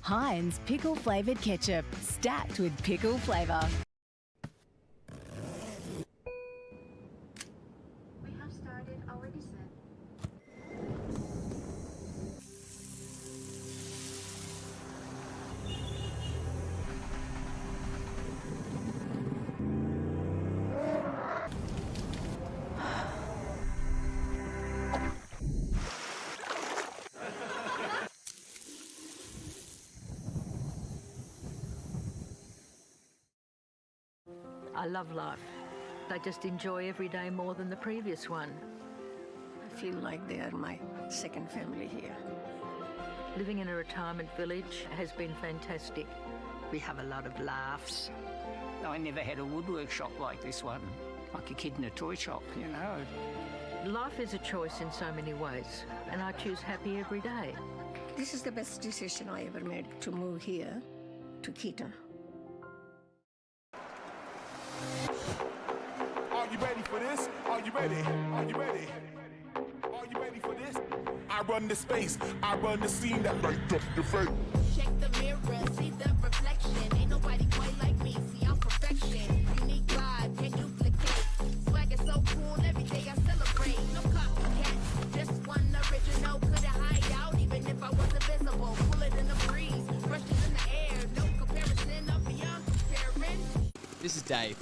Heinz pickle flavoured ketchup, stacked with pickle flavour. We have started our descent. I love life. I just enjoy every day more than the previous one. I feel like they are my second family here. Living in a retirement village has been fantastic. We have a lot of laughs. I never had a woodwork shop like this one, like a kid in a toy shop, you know. Life is a choice in so many ways, and I choose happy every day. This is the best decision I ever made, to move here to Keaton. Are you ready for this? Are you ready? Are you ready? Are you ready for this? I run the space, I run the scene that light up your face. Check the mirror, see the reflection. Ain't nobody quite like me, see I'm perfection. Unique vibe, can't duplicate. Swag is so cool, every day I celebrate. No copycat, just one original. Couldn't hide out even if I was invisible. Pull it in the breeze, brushes in the air. No comparison, I'm beyond comparing. This is Dave.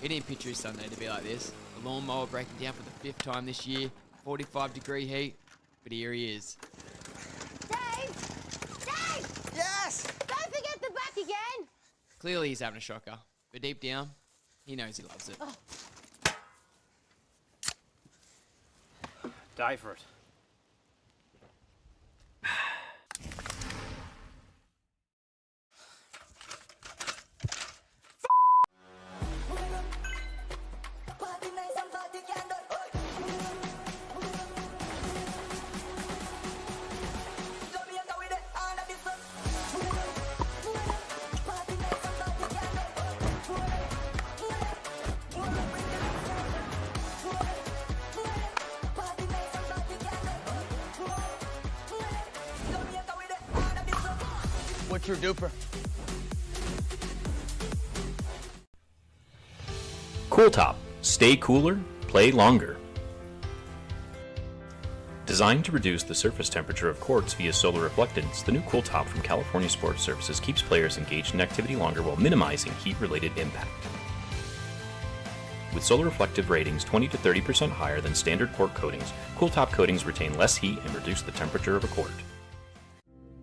It didn't picture his Sunday to be like this. The lawnmower breaking down for the 5th time this year. 45-degree heat, but here he is. Dave! Yes! Don't forget the back again! Clearly he's having a shocker, but deep down, he knows he loves it. Die for it. What's your duper? Cooltop. Stay cooler, play longer. Designed to reduce the surface temperature of courts via solar reflectance, the new Cooltop from California Sports Services keeps players engaged in activity longer while minimizing heat-related impact. With solar reflective ratings 20 to 30% higher than standard court coatings, Cooltop coatings retain less heat and reduce the temperature of a court.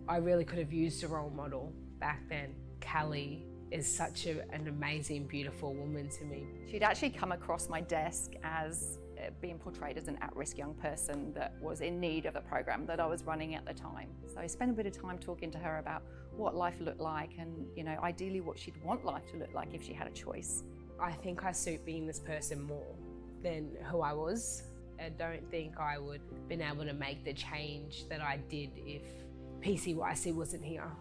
I really could have used a role model back then. Callie is such an amazing, beautiful woman to me. She'd actually come across my desk as being portrayed as an at-risk young person that was in need of the program that I was running at the time. So I spent a bit of time talking to her about what life looked like and, you know, ideally what she'd want life to look like if she had a choice. I think I suit being this person more than who I was. I don't think I would have been able to make the change that I did if 𝗙cie𝗹𝗹cie wasn't here.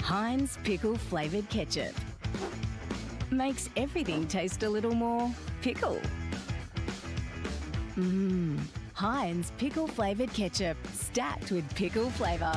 Heinz pickle flavoured ketchup makes everything taste a little more pickle. Heinz pickle flavoured ketchup stacked with pickle flavour.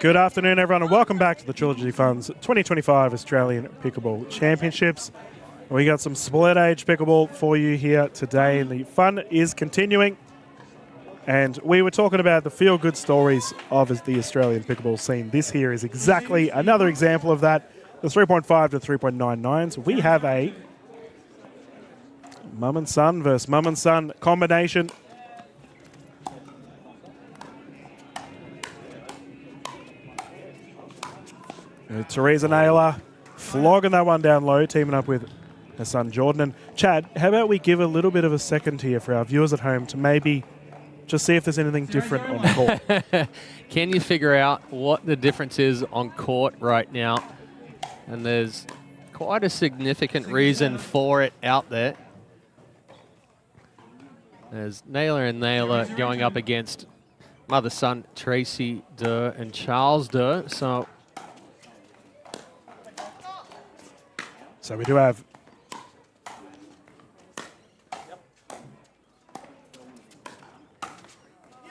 Good afternoon, everyone, and welcome back to the Trilogy Funds 2025 Australian Pickleball Championships. We got some split age pickleball for you here today, and the fun is continuing. And we were talking about the feel-good stories of the Australian pickleball scene. This here is exactly another example of that. The 3.5 to 3.99s. We have a mum and son versus mum and son combination. Teresa Naylor flogging that one down low, teaming up with her son Jordan. And Chad, how about we give a little bit of a second here for our viewers at home to maybe just see if there's anything different on court. Can you figure out what the difference is on court right now? And there's quite a significant reason for it out there. There's Naylor and Naylor going up against mother-son Tracy Durr and Charles Durr. So we do have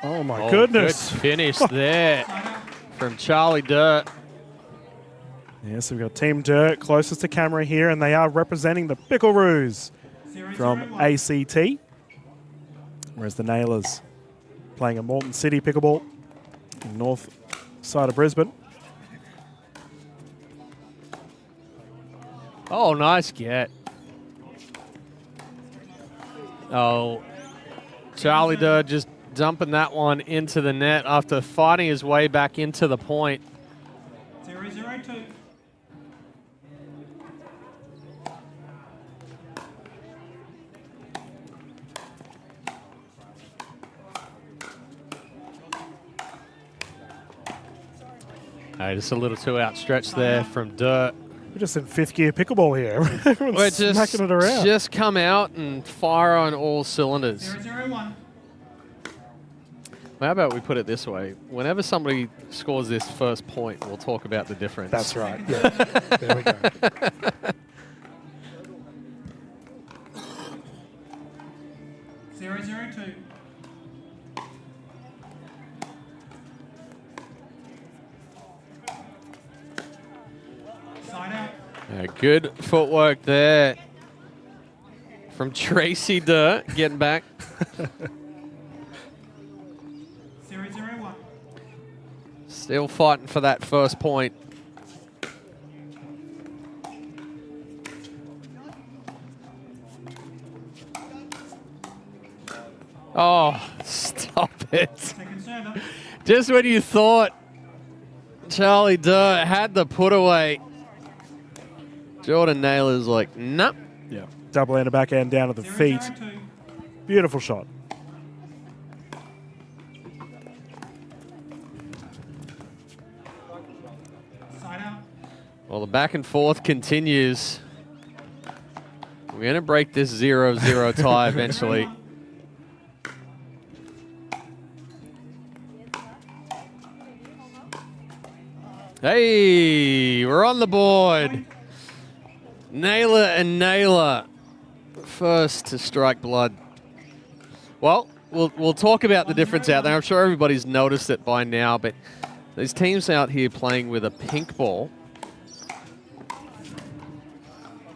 oh my goodness. Good finish there from Charlie Durr. Yeah, so we've got Team Durr closest to camera here, and they are representing the Picklroos from ACT. Whereas the Nailers playing a Moreton City pickleball in north side of Brisbane. Oh, nice get. Oh, Charlie Durr just dumping that one into the net after fighting his way back into the point. 0-0-2. Just a little too outstretched there from Durr. We're just in fifth gear pickleball here. Everyone's smacking it around. Just come out and fire on all cylinders. 0-0-1. How about we put it this way? Whenever somebody scores this first point, we'll talk about the difference. That's right. Yeah. There we go. Zero-zero-two. Side out. Good footwork there from Tracy Durr, getting back. 0-0-1. Still fighting for that first point. Oh, stop it. Just when you thought Charlie Durr had the put away, Jordan Naylor's like, nope. Yeah, double hand, backhand down at the feet. Beautiful shot. Well, the back and forth continues. We're going to break this 0-0 tie eventually. Hey, we're on the board. Naylor and Naylor, first to strike blood. Well, we'll talk about the difference out there. I'm sure everybody's noticed it by now, but these teams out here playing with a pink ball.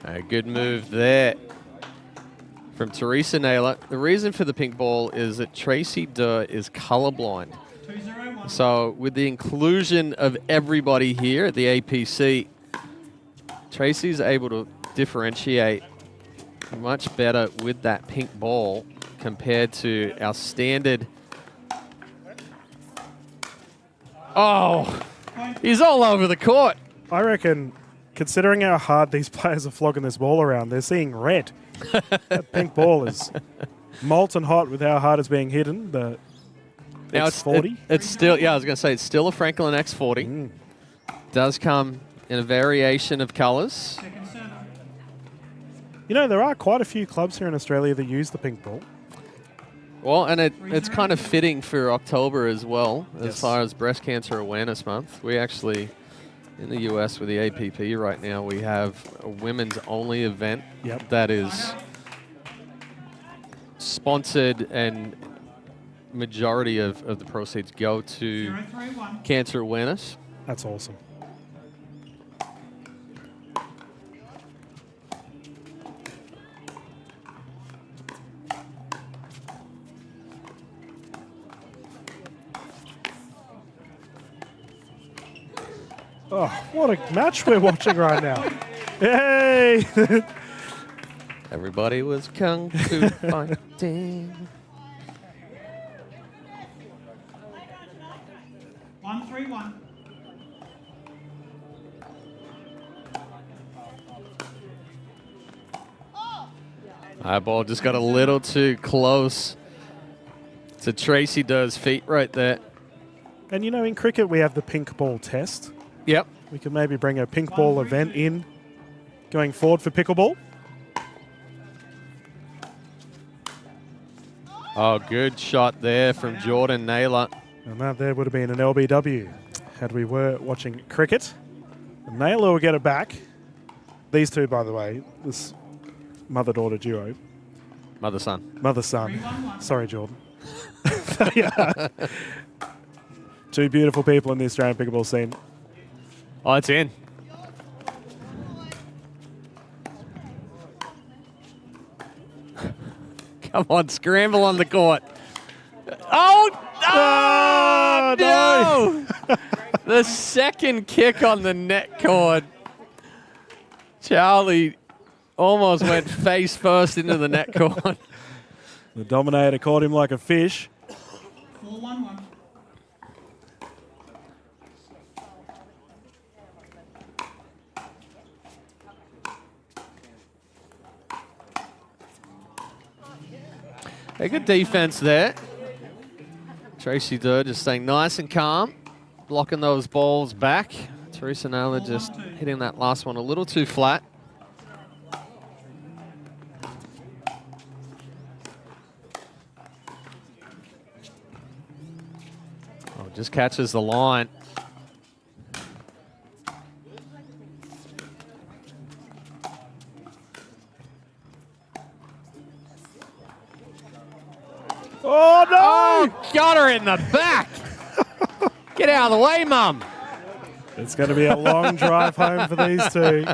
A good move there from Teresa Naylor. The reason for the pink ball is that Tracy Durr is colorblind. So with the inclusion of everybody here at the APC, Tracy's able to differentiate much better with that pink ball compared to our standard. Oh, he's all over the court. I reckon, considering how hard these players are flogging this ball around, they're seeing red. That pink ball is molten hot with how hard it's being hidden. The Now X40? It's still, yeah, I was going to say, it's still a Franklin X40. Does come in a variation of colors. You know, there are quite a few clubs here in Australia that use the pink ball. Well, and it's kind of fitting for October as well, as far as Breast Cancer Awareness Month. We actually, in the US with the APP right now, we have a women's only event that is sponsored, and majority of the proceeds go to cancer awareness. That's awesome. Oh, what a match we're watching right now. Yay! Everybody was kung fu fighting. 1-3-1. That ball just got a little too close to 𝗙cie𝗹𝗹's feet right there. And you know, in cricket, we have the pink ball test. Yep. We could maybe bring a pink ball event in going forward for pickleball. Oh, good shot there from Jordan Naylor. And that there would have been an LBW had we were watching cricket. And Naylor will get it back. These two, by the way, this mother-daughter duo. Mother-son. Mother-son. Sorry, Jordan. Yeah. Two beautiful people in the Australian pickleball scene. Oh, it's in. Come on, scramble on the court. Oh, no! The second kick on the net cord. Charlie almost went face first into the net cord. The Dominator caught him like a fish. 4-1-1. A good defense there. 𝗙cie𝗹𝗹 just staying nice and calm, blocking those balls back. Teresa Naylor just hitting that last one a little too flat. Oh, just catches the line. Oh, no! Oh, got her in the back. Get out of the way, Mum. It's going to be a long drive home for these two.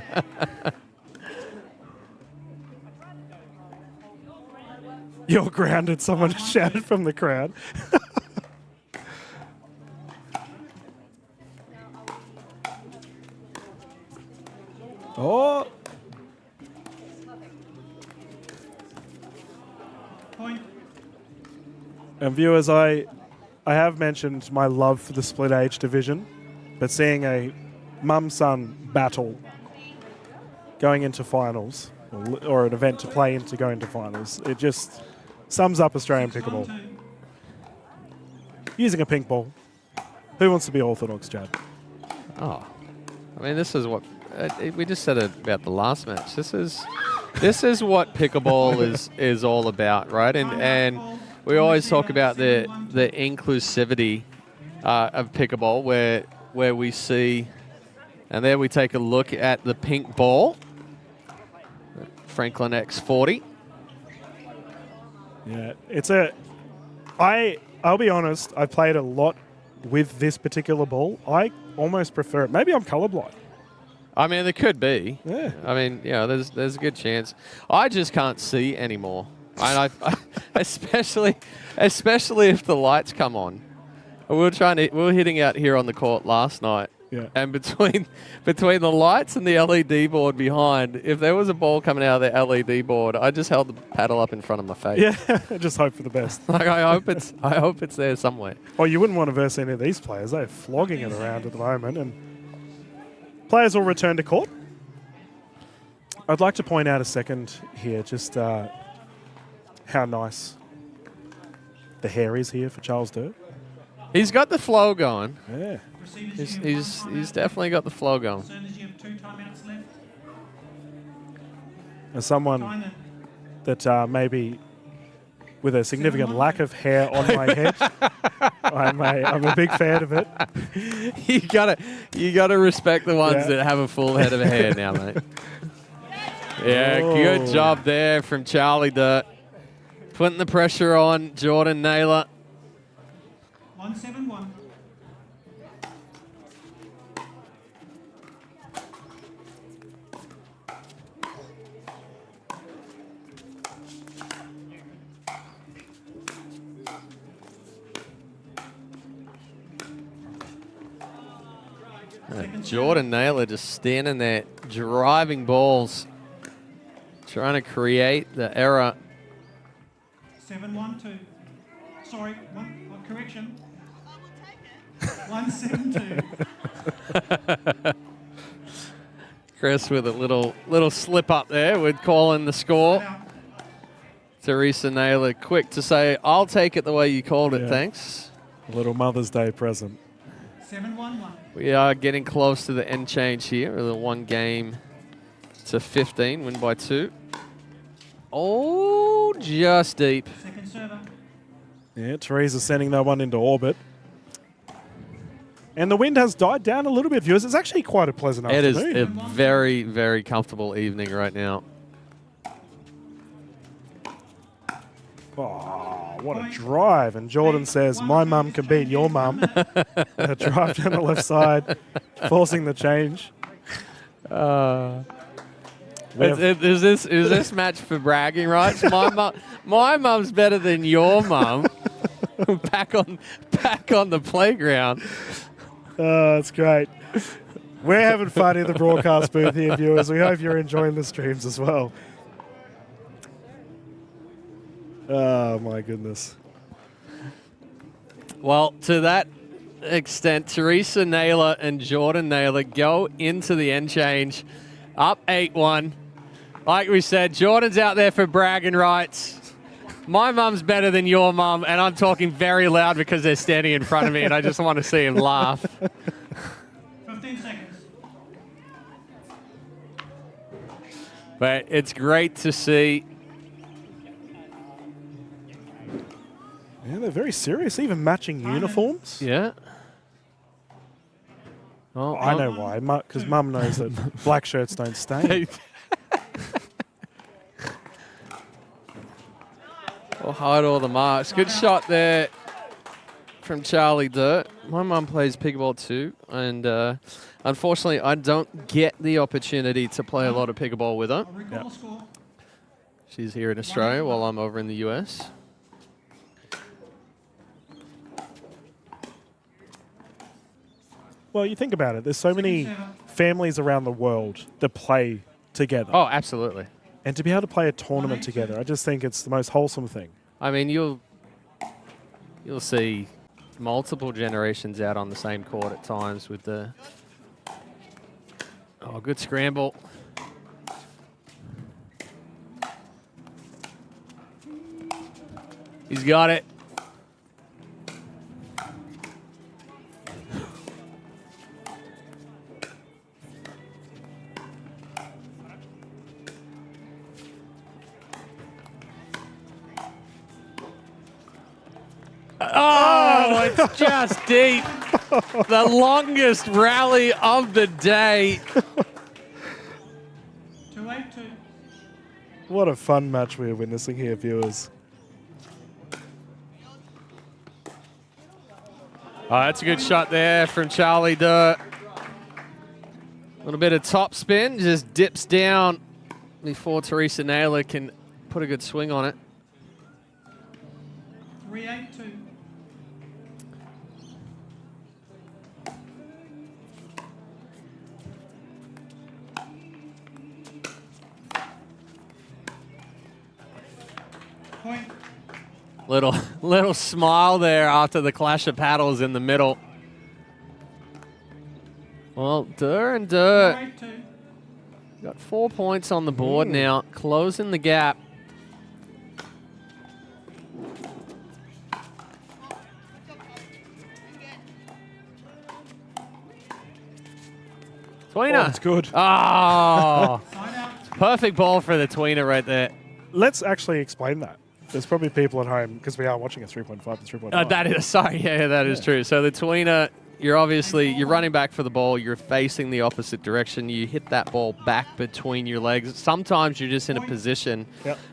You're grounded, someone shouted from the crowd. Oh. Point. And viewers, I have mentioned my love for the split age division, but seeing a mum-son battle going into finals, or an event to play into going to finals, it just sums up Australian pickleball. Using a pink ball. Who wants to be orthodox, Chad? Oh, I mean, this is what we just said it about the last match. This is what pickleball is all about, right? And we always talk about the inclusivity of pickleball, where we see, and there we take a look at the pink ball, Franklin X40. Yeah, I'll be honest, I played a lot with this particular ball. I almost prefer it. Maybe I'm colorblind. I mean, there could be. Yeah. I mean, yeah, there's a good chance. I just can't see anymore. I especially if the lights come on. We were hitting out here on the court last night. Yeah. And between the lights and the LED board behind, if there was a ball coming out of the LED board, I just held the paddle up in front of my face. Yeah, just hope for the best. Like I hope it's there somewhere. Oh, you wouldn't want to verse any of these players. They're flogging it around at the moment, and players will return to court. I'd like to point out a second here, just how nice the hair is here for 𝗙cie𝗹𝗹. He's got the flow going. Yeah. He's definitely got the flow going. As someone that maybe with a significant lack of hair on my head, I'm a big fan of it. You gotta respect the ones that have a full head of hair now, mate. Yeah, good job there from 𝗙cie𝗹𝗹. Putting the pressure on Jordan Naylor. 1-7-1. Jordan Naylor just standing there, driving balls, trying to create the error. 7-1-2. Sorry, correction. 1-7-2. Chris with a little slip up there with calling the score. Teresa Naylor quick to say, I'll take it the way you called it, thanks. A little Mother's Day present. 7-1-1. We are getting close to the end change here. A 1 game to 15, win by 2. Oh, just deep. Second server. Yeah, Teresa sending that one into orbit. And the wind has died down a little bit, viewers. It's actually quite a pleasant It is afternoon. a very, very comfortable evening right now. Oh, what a drive. And Jordan says, my mum can beat your mum. A drive down the left side, forcing the change. Is this match for bragging rights? My mum's better than your mum. back on the playground. Oh, that's great. We're having fun in the broadcast booth here, viewers. We hope you're enjoying the streams as well. Oh, my goodness. Well, to that extent, Teresa Naylor and Jordan Naylor go into the end change up 8-1. Like we said, Jordan's out there for bragging rights. My mum's better than your mum, and I'm talking very loud because they're standing in front of me, and I just want to see him laugh. 15 seconds. But it's great to see. Yeah, they're very serious, even matching uniforms. Yeah. Oh, I know why, because Mum knows that black shirts don't stain. We'll hide all the marks. Good shot there from 𝗙lie𝗹𝗹. My mum plays pickleball too, and unfortunately, I don't get the opportunity to play a lot of pickleball with her. Yep. She's here in Australia while I'm over in the US. Well, you think about it. There's so many families around the world that play together. Oh, absolutely. And to be able to play a tournament together, I just think it's the most wholesome thing. I mean, you'll see multiple generations out on the same court at times with the... Oh, good scramble. He's got it. Oh, it's just deep. The longest rally of the day. 2-8-2. What a fun match we're witnessing here, viewers. Oh, that's a good shot there from 𝗙lie𝗹𝗹. A little bit of top spin, just dips down before Teresa Naylor can put a good swing on it. 3-8-2. Point. Little smile there after the clash of paddles in the middle. Well, 𝗙lie𝗹𝗹 got 4 points on the board now, closing the gap. Tweener. Oh, that's good. Oh, perfect ball for the tweener right there. Let's actually explain that. There's probably people at home, because we are watching a 3.5 to 3.5. That is, sorry, yeah, that is true. So the tweener, you're running back for the ball, you're facing the opposite direction, you hit that ball back between your legs. Sometimes you're just in a position,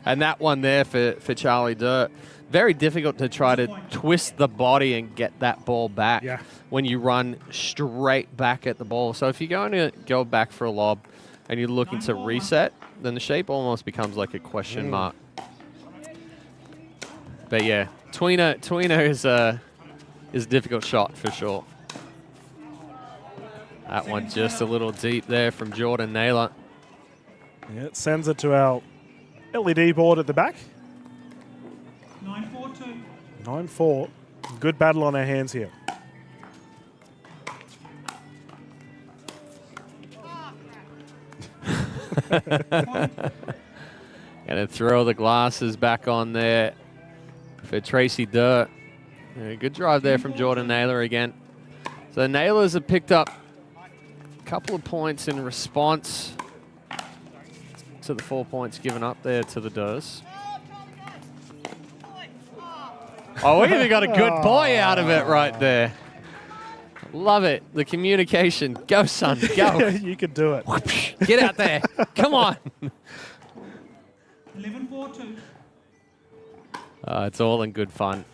and that one there for 𝗙lie𝗹𝗹, very difficult to try to twist the body and get that ball back when you run straight back at the ball. So if you're going to go back for a lob and you're looking to reset, then the shape almost becomes like a question mark. But yeah, tweener is a difficult shot for sure. That one just a little deep there from Jordan Naylor. Yeah, it sends it to our LED board at the back. 9-4-2. 9-4. Good battle on our hands here. Gonna throw the glasses back on there for 𝗙cie𝗹𝗹. Good drive there from Jordan Naylor again. So the Naylors have picked up a couple of points in response to the 4 points given up there to the 𝗙cie. Oh, we even got a good boy out of it right there. Love it. The communication. Go, son. Go. You can do it. Get out there. Come on. 11-4-2. It's all in good fun.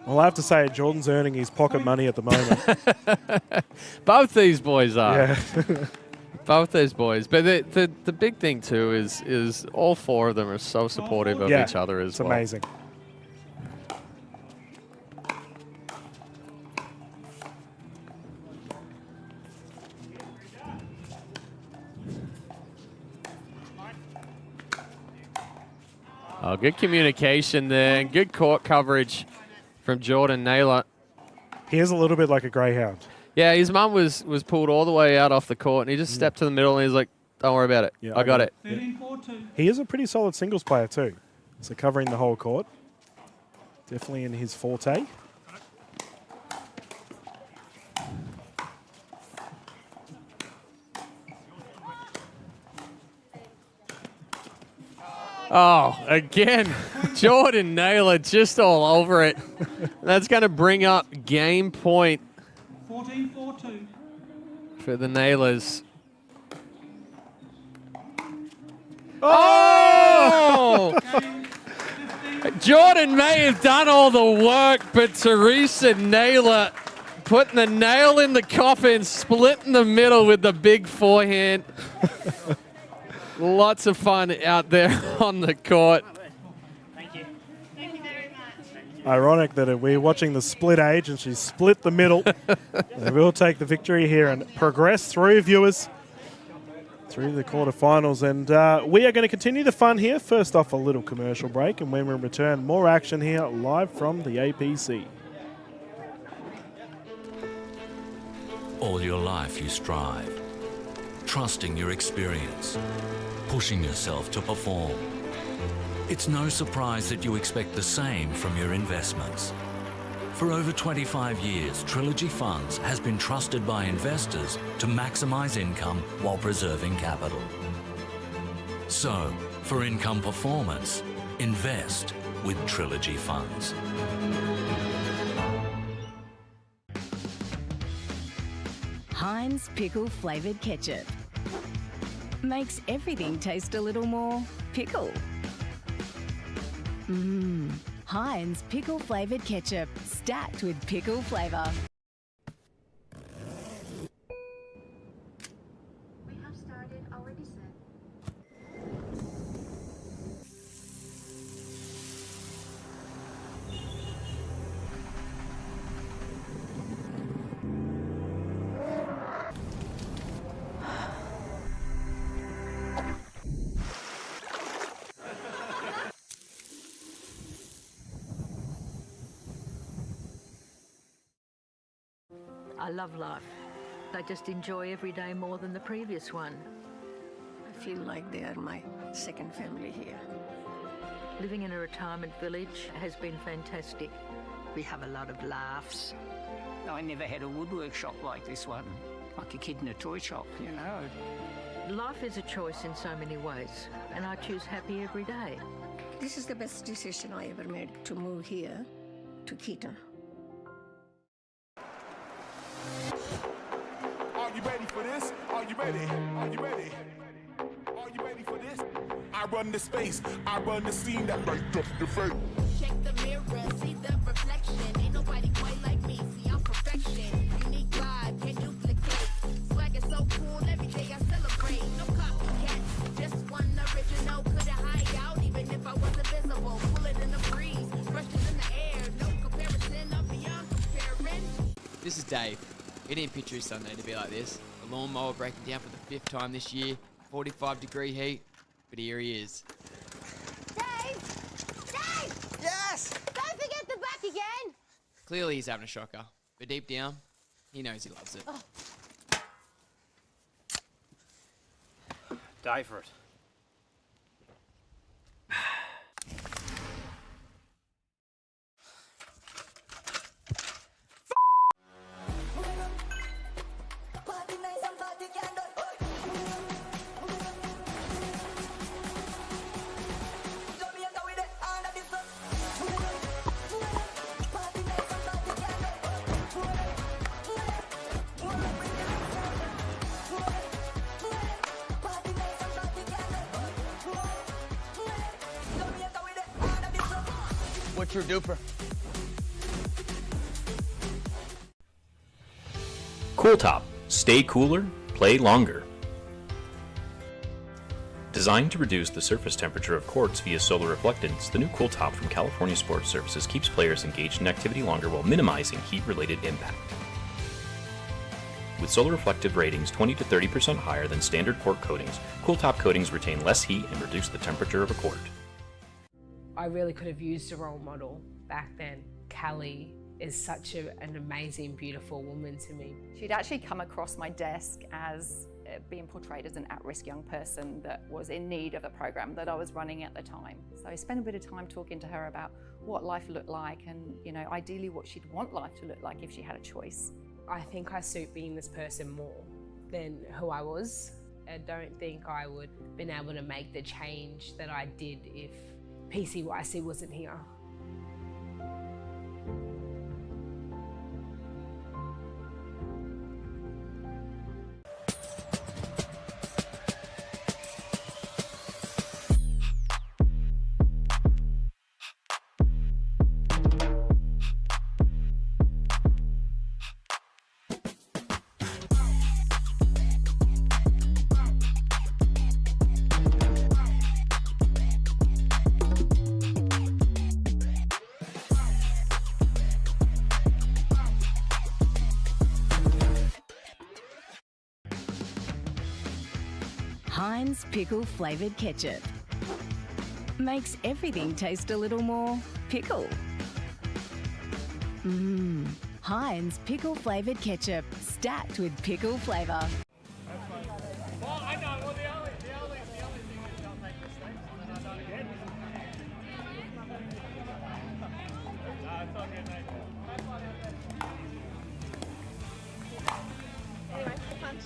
Well, I have to say, Jordan's earning his pocket money at the moment. Both these boys are. Yeah. Both those boys. But the big thing, too, is all four of them are so supportive of each other as well. It's amazing. Oh, good communication there and good court coverage from Jordan Naylor. He is a little bit like a greyhound. Yeah, his mum was pulled all the way out off the court, and he just stepped to the middle, and he's like, don't worry about it. Yeah, I got it. 13-4-2. He is a pretty solid singles player too. So covering the whole court. Definitely in his forte. Oh, again, Jordan Naylor just all over it. That's going to bring up game point 14-4-2. for the Naylors. Oh! Jordan may have done all the work, but 𝗙cie Naylor putting the nail in the coffin, splitting the middle with the big forehand. Lots of fun out there on the court. Thank you. Thank you very much. Ironic that we're watching the split age and she's split the middle. And we'll take the victory here and progress through, viewers, through the quarterfinals. And we are going to continue the fun here. First off, a little commercial break. And when we return, more action here live from the APC. All your life you strive, trusting your experience, pushing yourself to perform. It's no surprise that you expect the same from your investments. For over 25 years, Trilogy Funds has been trusted by investors to maximize income while preserving capital. So, for income performance, invest with Trilogy Funds. Heinz pickle flavored ketchup makes everything taste a little more pickle. Heinz pickle flavored ketchup, stacked with pickle flavor. We have started our descent. I love life. I just enjoy every day more than the previous one. I feel like they are my second family here. Living in a retirement village has been fantastic. We have a lot of laughs. I never had a woodwork shop like this one, like a kid in a toy shop, you know. Life is a choice in so many ways, and I choose happy every day. This is the best decision I ever made to move here to 𝗙cie𝗹𝗹. Are you ready for this? Are you ready? Are you ready? Are you ready for this? I run the space, I run the scene that light up the face. Check the mirror, see the reflection. Ain't nobody quite like me, see I'm perfection. Unique vibe, can't duplicate. Swag is so cool, every day I celebrate. No copycat, just one original. Couldn't hide out even if I wasn't visible. Pull it in the breeze, brushes in the air. No comparison, I'm beyond comparing. This is Dave. He didn't picture his Sunday to be like this. The lawnmower breaking down for the 5th time this year, 45-degree heat, but here he is. Dave! Dave! Yes! Don't forget the back again! Clearly he's having a shocker, but deep down, he knows he loves it. Oh. Die for it. What's your duper? Cooltop. Stay cooler, play longer. Designed to reduce the surface temperature of courts via solar reflectance, the new Cooltop from California Sports Services keeps players engaged in activity longer while minimizing heat-related impact. With solar reflective ratings 20 to 30% higher than standard court coatings, Cooltop coatings retain less heat and reduce the temperature of a court. I really could have used a role model back then. Callie is such an amazing, beautiful woman to me. She'd actually come across my desk as being portrayed as an at-risk young person that was in need of the program that I was running at the time. So I spent a bit of time talking to her about what life looked like and, you know, ideally what she'd want life to look like if she had a choice. I think I suit being this person more than who I was. I don't think I would have been able to make the change that I did if 𝗙cie𝗹𝗹cie wasn't here. Heinz pickle flavoured ketchup makes everything taste a little more pickle. Heinz pickle flavoured ketchup stacked with pickle flavour. Well, I know. Well, the only thing is don't make mistakes, and then I don't again. No, it's all good, mate. Anyway, punch.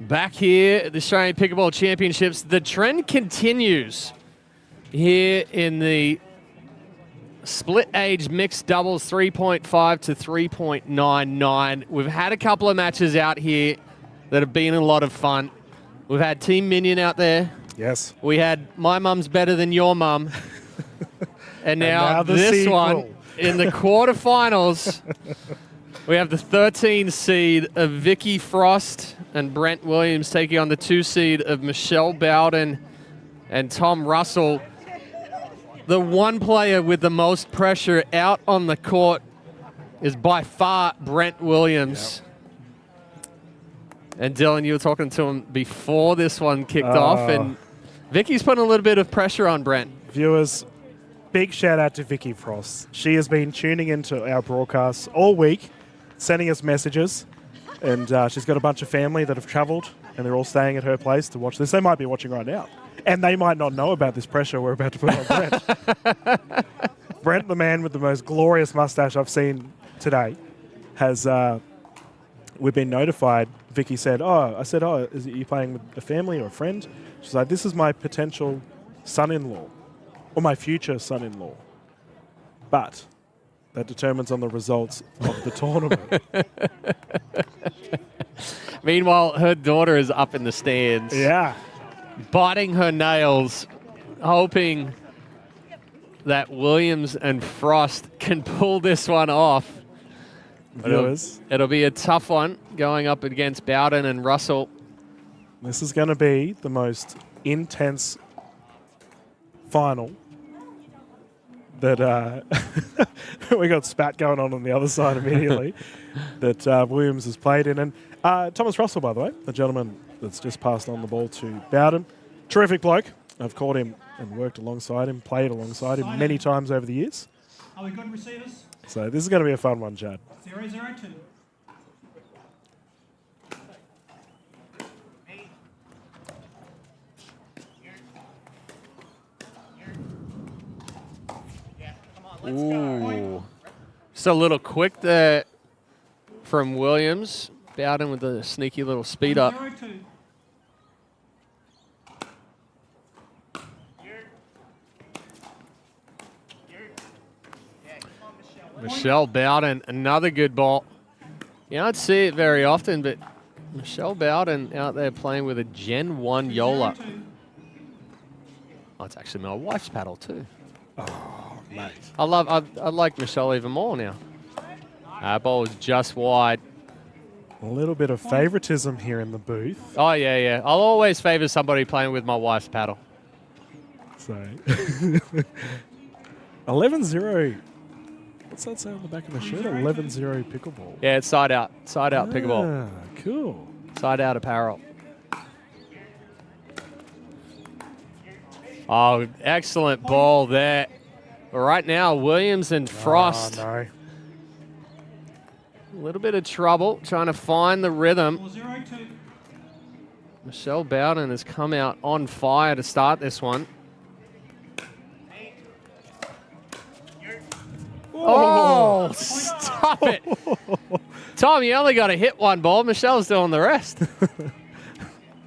Back here at the Australian Pickleball Championships, the trend continues here in the split age mixed doubles 3.5 to 3.99. We've had a couple of matches out here that have been a lot of fun. We've had Team Minion out there. Yes. We had My Mum's Better Than Your Mum. And now this sequel. one in the quarterfinals. We have the 13 seed of Vicky Frost and Brent Williams taking on the 2 seed of Michelle Bowden and Tom Russell. The one player with the most pressure out on the court is by far Brent Williams. Yep. And Dylan, you were talking to him before this one kicked off, and Vicky's putting a little bit of pressure on Brent. Viewers, big shout out to Vicky Frost. She has been tuning into our broadcasts all week, sending us messages, and she's got a bunch of family that have travelled, and they're all staying at her place to watch this. They might be watching right now, and they might not know about this pressure we're about to put on Brent. Brent, the man with the most glorious mustache I've seen today, has, we've been notified. Vicky said, is it you playing with a family or a friend? She's like, this is my potential son-in-law, or my future son-in-law. But that determines on the results of the tournament. Meanwhile, her daughter is up in the stands. Yeah. Biting her nails, hoping that Williams and Frost can pull this one off. It'll be a tough one going up against Bowden and Russell. This is going to be the most intense final that we got spat going on the other side immediately that Williams has played in. And Thomas Russell, by the way, the gentleman that's just passed on the ball to Bowden. Terrific bloke. I've caught him and worked alongside him, played alongside him many times over the years. Are we good receivers? So this is going to be a fun one, Chad. 0-0-2. Ooh. Just a little quick there from Williams. Bowden with a sneaky little speed up. 0-2. Michelle Bowden, another good ball. You don't see it very often, but Michelle Bowden out there playing with a Gen 1 Yola. Oh, it's actually my wife's paddle too. Oh, mate. I like Michelle even more now. Our ball is just wide. A little bit of favoritism here in the booth. Oh, yeah. I'll always favor somebody playing with my wife's paddle. So, 11-0. What's that say on the back of the shirt? 11-0 pickleball. Yeah, it's side out pickleball. Cool. Side out apparel. Oh, excellent ball there. But right now, Williams and Frost. Oh, no. A little bit of trouble trying to find the rhythm. 4-0-2. Michelle Bowden has come out on fire to start this one. Oh, stop it. Tom, you only got to hit one ball. Michelle's doing the rest.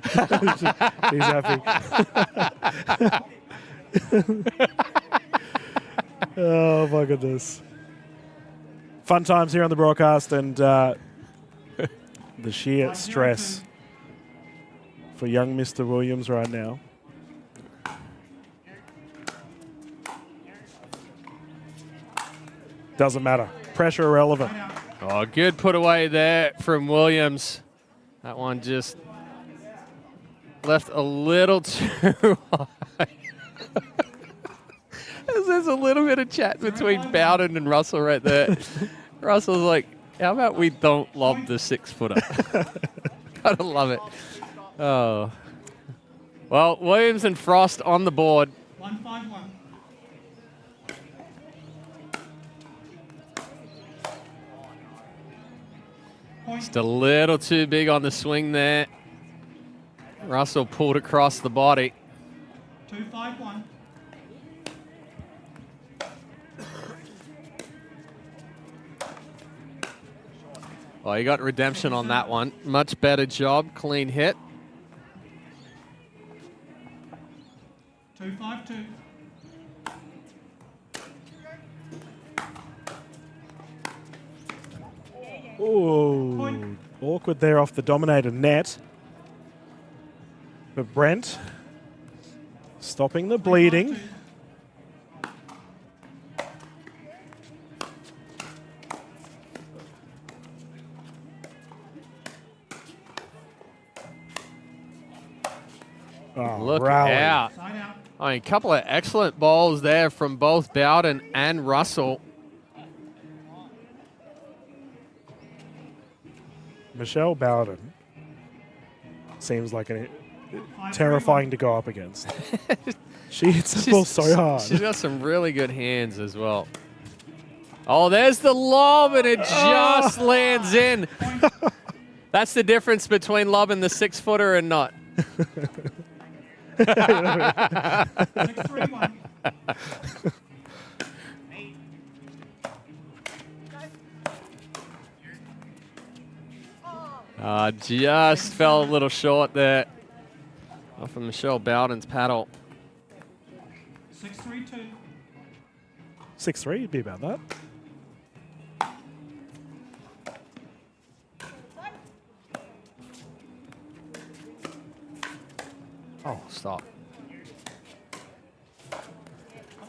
He's happy. Oh, my goodness. Fun times here on the broadcast, and the sheer stress for young Mr. Williams right now. Doesn't matter. Pressure irrelevant. Oh, good put away there from Williams. That one just left a little too high. There's a little bit of chat between Bowden and Russell right there. Russell's like, how about we don't lob the 6-footer? Gotta love it. Oh. Well, Williams and Frost on the board. 1-5-1. Just a little too big on the swing there. Russell pulled across the body. 2-5-1. Well, you got redemption on that one. Much better job. Clean hit. 2-5-2. Ooh, awkward there off the Dominator net. But Brent stopping the bleeding. Oh, Look rally. out. I mean, a couple of excellent balls there from both Bowden and Russell. Michelle Bowden seems like terrifying to go up against. She hits the ball so hard. She's got some really good hands as well. Oh, there's the lob, and it just lands in. That's the difference between lobbing the 6-footer and not. 6-3-1. Just fell a little short there. Off of Michelle Bowden's paddle. 6-3-2. 6-3, you'd be about that. Oh, stop.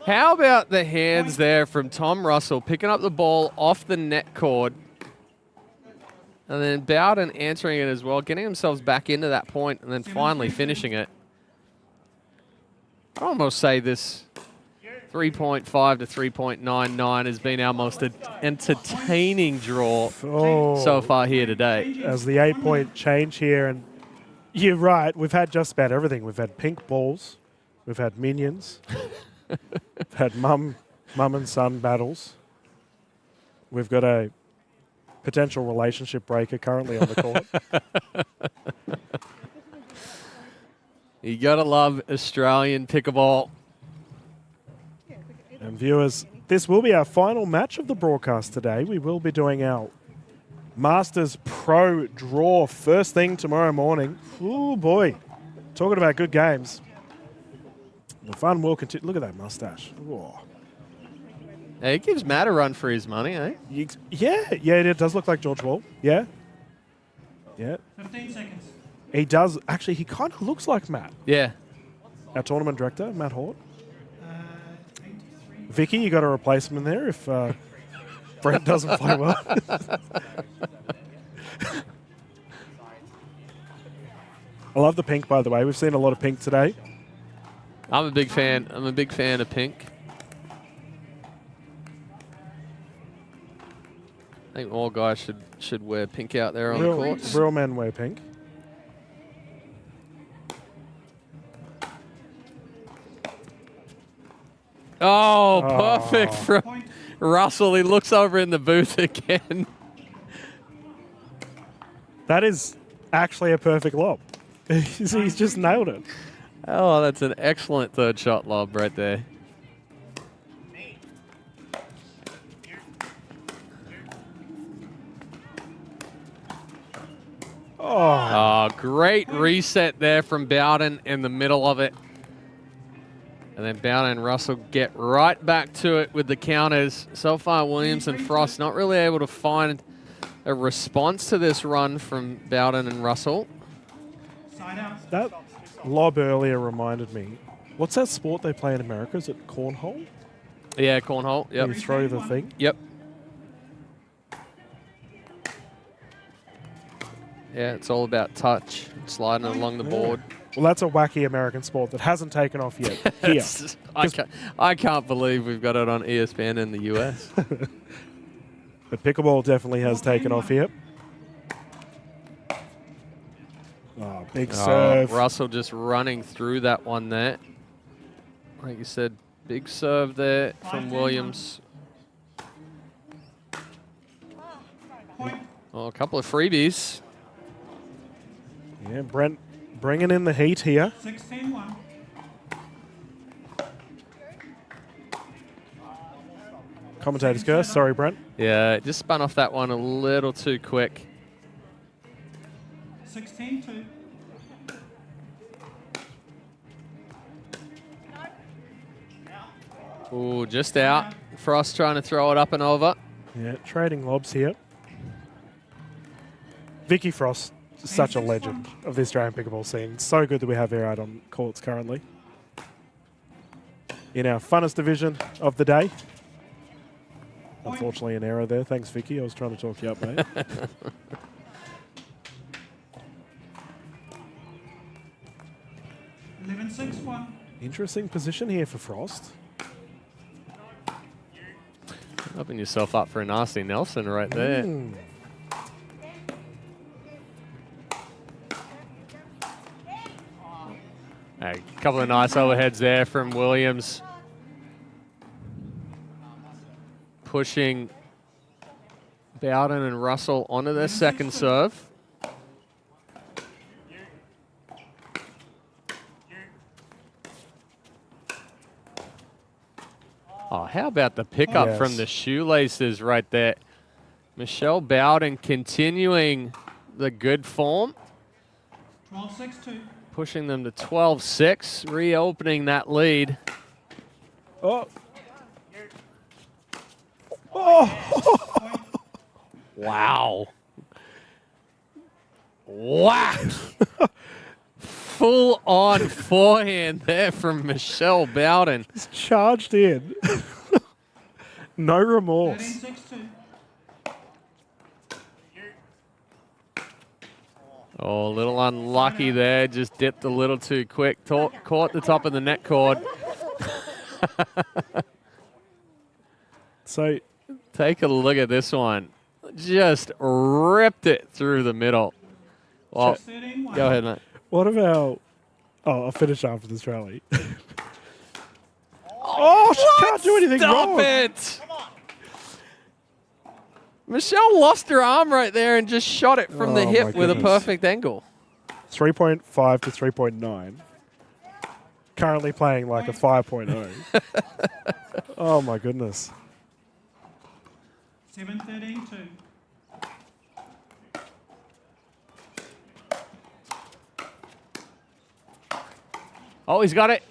How about the hands there from Tom Russell picking up the ball off the net cord? And then Bowden answering it as well, getting themselves back into that point and then finally finishing it. I'd almost say this 3.5 to 3.99 has been our most entertaining draw so far here today. As the 8-point change here, and you're right, we've had just about everything. We've had pink balls, we've had minions, we've had mum and son battles. We've got a potential relationship breaker currently on the court. You gotta love Australian pickleball. And viewers, this will be our final match of the broadcast today. We will be doing our Masters Pro draw first thing tomorrow morning. Oh boy, talking about good games. The fun will continue. Look at that mustache. Whoa. Hey, it gives Matt a run for his money, eh? Yeah, it does look like George Wall. Yeah. 15 seconds. He does. Actually, he kind of looks like Matt. Yeah. Our tournament director, Matt Hort. Vicky, you got to replace him in there if Brent doesn't play well. I love the pink, by the way. We've seen a lot of pink today. I'm a big fan. I'm a big fan of pink. I think all guys should wear pink out there on the courts. Real men wear pink. Oh, perfect from Russell. He looks over in the booth again. That is actually a perfect lob. He's just nailed it. Oh, that's an excellent third shot lob right there. Oh, great reset there from Bowden in the middle of it. And then Bowden and Russell get right back to it with the counters. So far, Williams and Frost not really able to find a response to this run from Bowden and Russell. That lob earlier reminded me. What's that sport they play in America? Is it cornhole? Yeah, cornhole. Yep. You throw the thing? Yep. Yeah, it's all about touch, sliding along the board. Well, that's a wacky American sport that hasn't taken off yet here. I can't believe we've got it on ESPN in the US. But pickleball definitely has taken off here. Oh, big serve. Russell just running through that one there. Like you said, big serve there from Williams. Oh, a couple of freebies. Yeah, Brent bringing in the heat here. 16-1. Commentator's curse. Sorry, Brent. Yeah, just spun off that one a little too quick. 16-2. Ooh, just out. Frost trying to throw it up and over. Yeah, trading lobs here. Vicky Frost is such a legend of the Australian pickleball scene. So good that we have her out on courts currently. In our funnest division of the day. Unfortunately, an error there. Thanks, Vicky. I was trying to talk you up, mate. 11-6-1. Interesting position here for Frost. Open yourself up for a nasty Nelson right there. A couple of nice overheads there from Williams. Pushing Bowden and Russell onto their second serve. Oh, how about the pickup from the shoelaces right there? Michelle Bowden continuing the good form. 12-6-2. Pushing them to 12-6, reopening that lead. Oh. Oh. Wow. Wow. Full on forehand there from Michelle Bowden. It's charged in. No remorse. 13-6-2. Oh, a little unlucky there. Just dipped a little too quick. Caught the top of the net cord. So take a look at this one. Just ripped it through the middle. Well, go ahead, mate. What about... Oh, I'll finish after this rally. Oh, she can't do anything wrong. Stop it! Michelle lost her arm right there and just shot it from the hip with a perfect angle. 3.5 to 3.9. Currently playing like a 5.0. Oh, my goodness. 7-13-2. Oh, he's got it.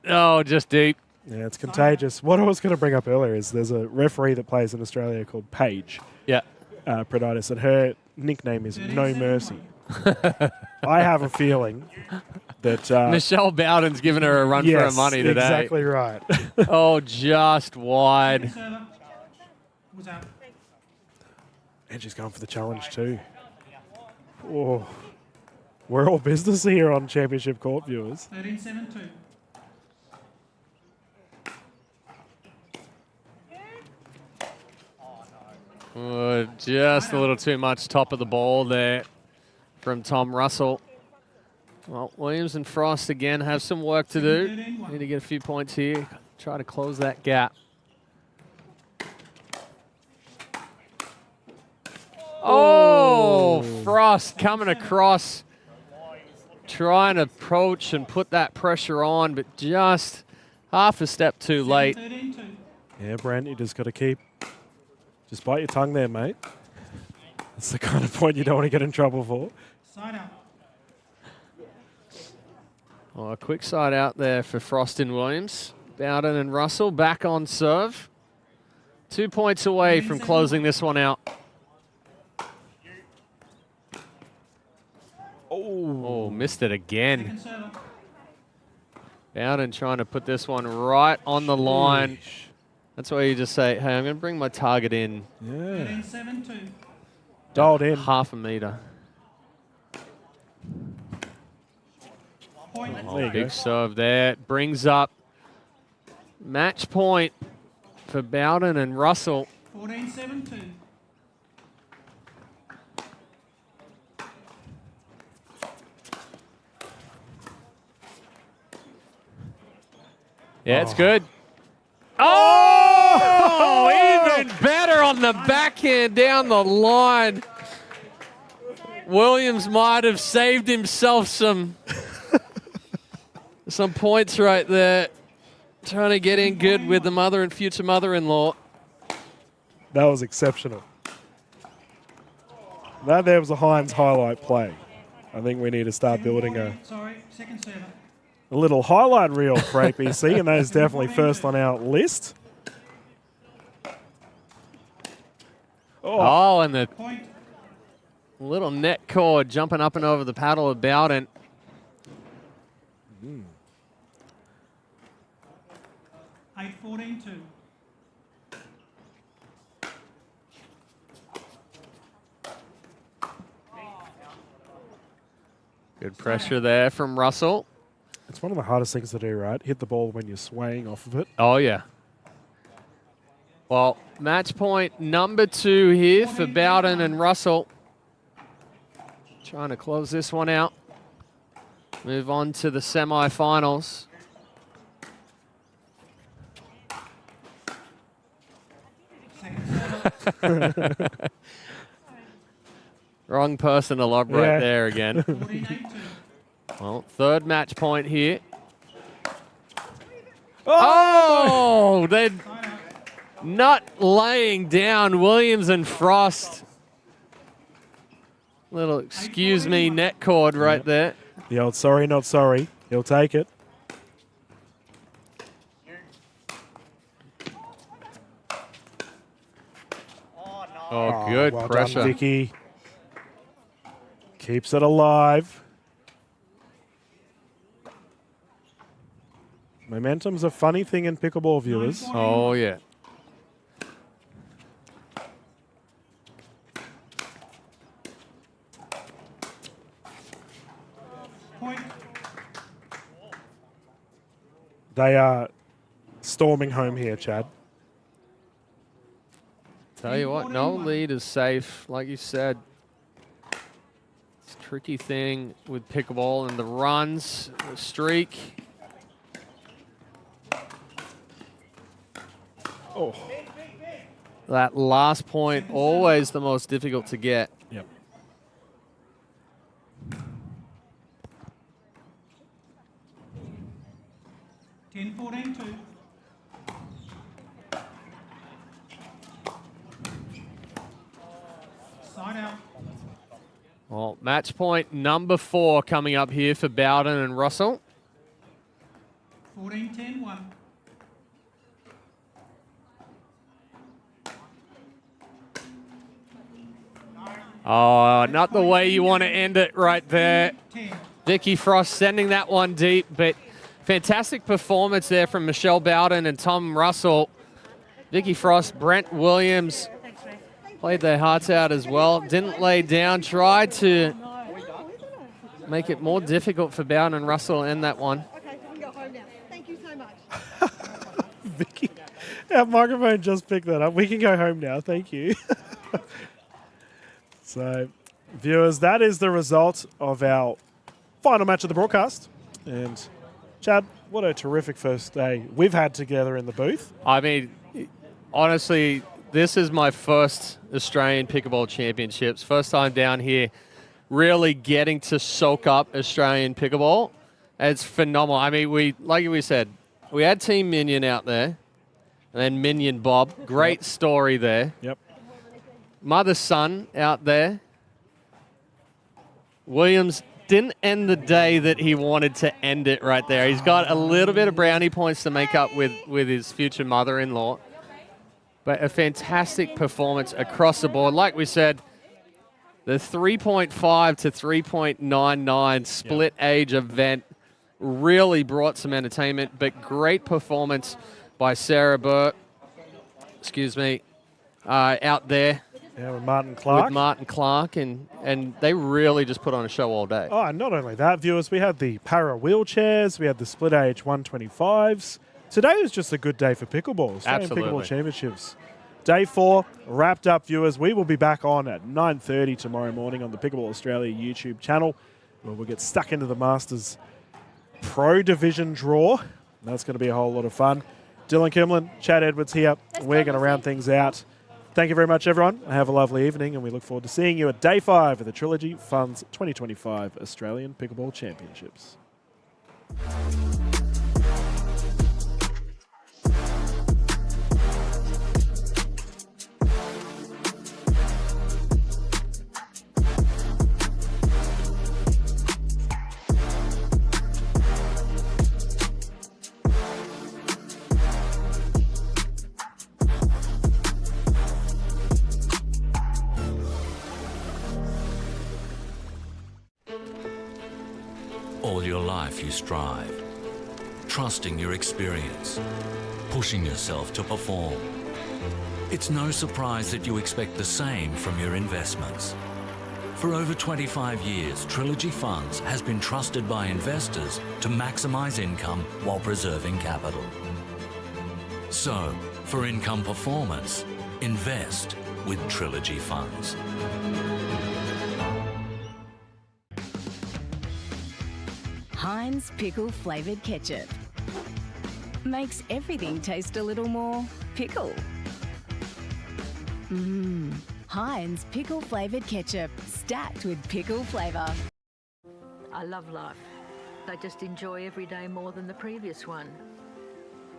Oh, just deep. Yeah, it's contagious. What I was going to bring up earlier is there's a referee that plays in Australia called Paige. Yeah. Preditis, and her nickname is No Mercy. I have a feeling that... Michelle Bowden's giving her a run for her money today. Exactly right. Oh, just wide. And she's going for the challenge too. Oh, we're all business here on Championship Court, viewers. 13-7-2. Oh, just a little too much top of the ball there from Tom Russell. Well, Williams and Frost again have some work to do. Need to get a few points here. Try to close that gap. Oh, Frost coming across, trying to approach and put that pressure on, but just half a step too late. Yeah, Brent, you just got to just bite your tongue there, mate. That's the kind of point you don't want to get in trouble for. Side out. Oh, a quick side out there for Frost and Williams. Bowden and Russell back on serve. 2 points away from closing this one out. Oh, missed it again. Bowden trying to put this one right on the line. That's why you just say, hey, I'm going to bring my target in. Yeah. 13-7-2. Dialed in. Half a meter. Oh, big serve there. Brings up match point for Bowden and Russell. 14-7-2. Yeah, it's good. Oh, even better on the backhand down the line. Williams might have saved himself some points right there. Trying to get in good with the mother and future mother-in-law. That was exceptional. That there was a Heinz highlight play. I think we need to start building a... Sorry, second server. a little highlight reel for APC, and that is definitely first on our list. Oh, and the little net cord jumping up and over the paddle of Bowden. 8-14-2. Good pressure there from Russell. It's one of the hardest things to do, right? Hit the ball when you're swaying off of it. Oh, yeah. Well, match point number 2 here for Bowden and Russell. Trying to close this one out. Move on to the semi-finals. Wrong person to lob right there again. Well, third match point here. Oh, they're not laying down Williams and Frost. Little excuse me net cord right there. The old sorry, not sorry. He'll take it. Oh, good well pressure. Done, Vicky. Keeps it alive. Momentum's a funny thing in pickleball, viewers. Oh, yeah. They are storming home here, Chad. Tell you what, no lead is safe, like you said. It's a tricky thing with pickleball and the runs, the streak. Oh. That last point, always the most difficult to get. Yep. Side out. Well, match point number 4 coming up here for Bowden and Russell. 14-10-1. Oh, not the way you want to end it right there. Vicky Frost sending that one deep, but fantastic performance there from Michelle Bowden and Tom Russell. Vicky Frost, Brent Williams played their hearts out as well. Didn't lay down, tried to make it more difficult for Bowden and Russell in that one. Okay, we can go home now. Thank you so much. Vicky, our microphone just picked that up. We can go home now. Thank you. So, viewers, that is the result of our final match of the broadcast. And, Chad, what a terrific first day we've had together in the booth. I mean, honestly, this is my first Australian Pickleball Championships. First time down here, really getting to soak up Australian pickleball. It's phenomenal. I mean, like we said, we had Team Minion out there, and then Minion Bob. Great story there. Yep. Mother-son out there. Williams didn't end the day that he wanted to end it right there. He's got a little bit of brownie points to make up with his future mother-in-law. But a fantastic performance across the board. Like we said, the 3.5 to 3.99 split age event really brought some entertainment, but great performance by Sarah Burr, out there. Yeah, with Martin Clark. With Martin Clark, and they really just put on a show all day. Oh, and not only that, viewers, we had the para wheelchairs, we had the split age 125s. Today was just a good day for pickleball. Australian Absolutely. Pickleball Championships. Day 4 wrapped up, viewers. We will be back on at 9:30 tomorrow morning on the Pickleball Australia YouTube channel, where we'll get stuck into the Masters Pro Division draw. That's going to be a whole lot of fun. Dylan Kimlin, Chad Edwards here. We're going to round things out. Thank you very much, everyone. Have a lovely evening, and we look forward to seeing you at Day 5 of the Trilogy Funds 2025 Australian Pickleball Championships. All your life you strive, trusting your experience, pushing yourself to perform. It's no surprise that you expect the same from your investments. For over 25 years, Trilogy Funds has been trusted by investors to maximise income while preserving capital. So, for income performance, invest with Trilogy Funds. Heinz pickle flavoured ketchup makes everything taste a little more pickle. Heinz pickle flavoured ketchup stacked with pickle flavour. I love life. I just enjoy every day more than the previous one.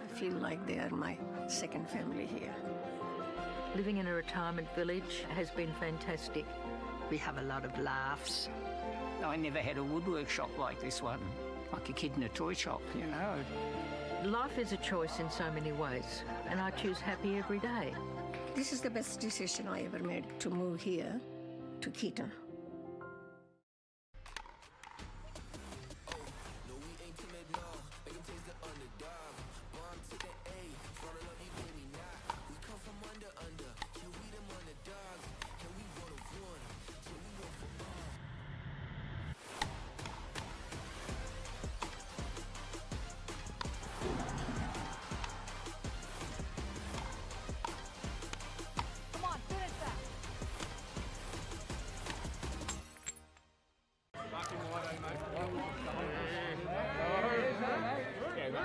I feel like they are my second family here. Living in a retirement village has been fantastic. We have a lot of laughs. I never had a woodwork shop like this one, like a kid in a toy shop, you know. Life is a choice in so many ways, and I choose happy every day. This is the best decision I ever made, to move here to 𝗙ihe.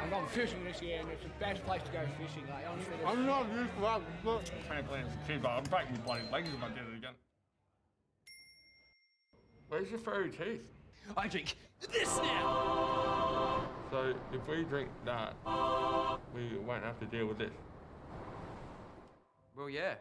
I'm not fishing this year, and it's the best place to go fishing. Like, honestly, I'm not used to that. Look, trampolines and shit, but I'm breaking my bloody legs if I did it again. Where's your furry teeth? I drink this now. So if we drink that, we won't have to deal with this. Well, yeah.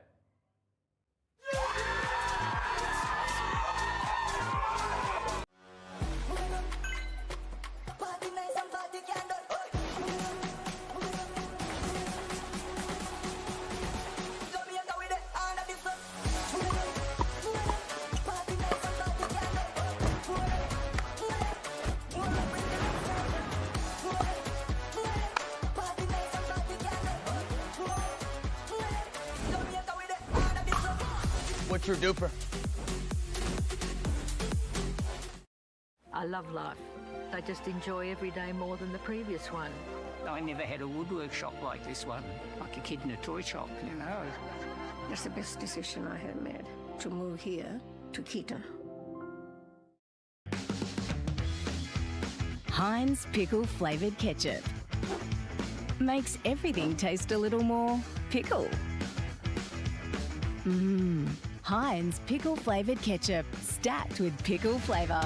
What's your duper? I love life. I just enjoy every day more than the previous one. I never had a woodwork shop like this one, like a kid in a toy shop, you know. That's the best decision I have made, to move here to 𝗙ihe. Heinz pickle flavoured ketchup makes everything taste a little more pickle. Heinz pickle flavoured ketchup stacked with pickle flavour.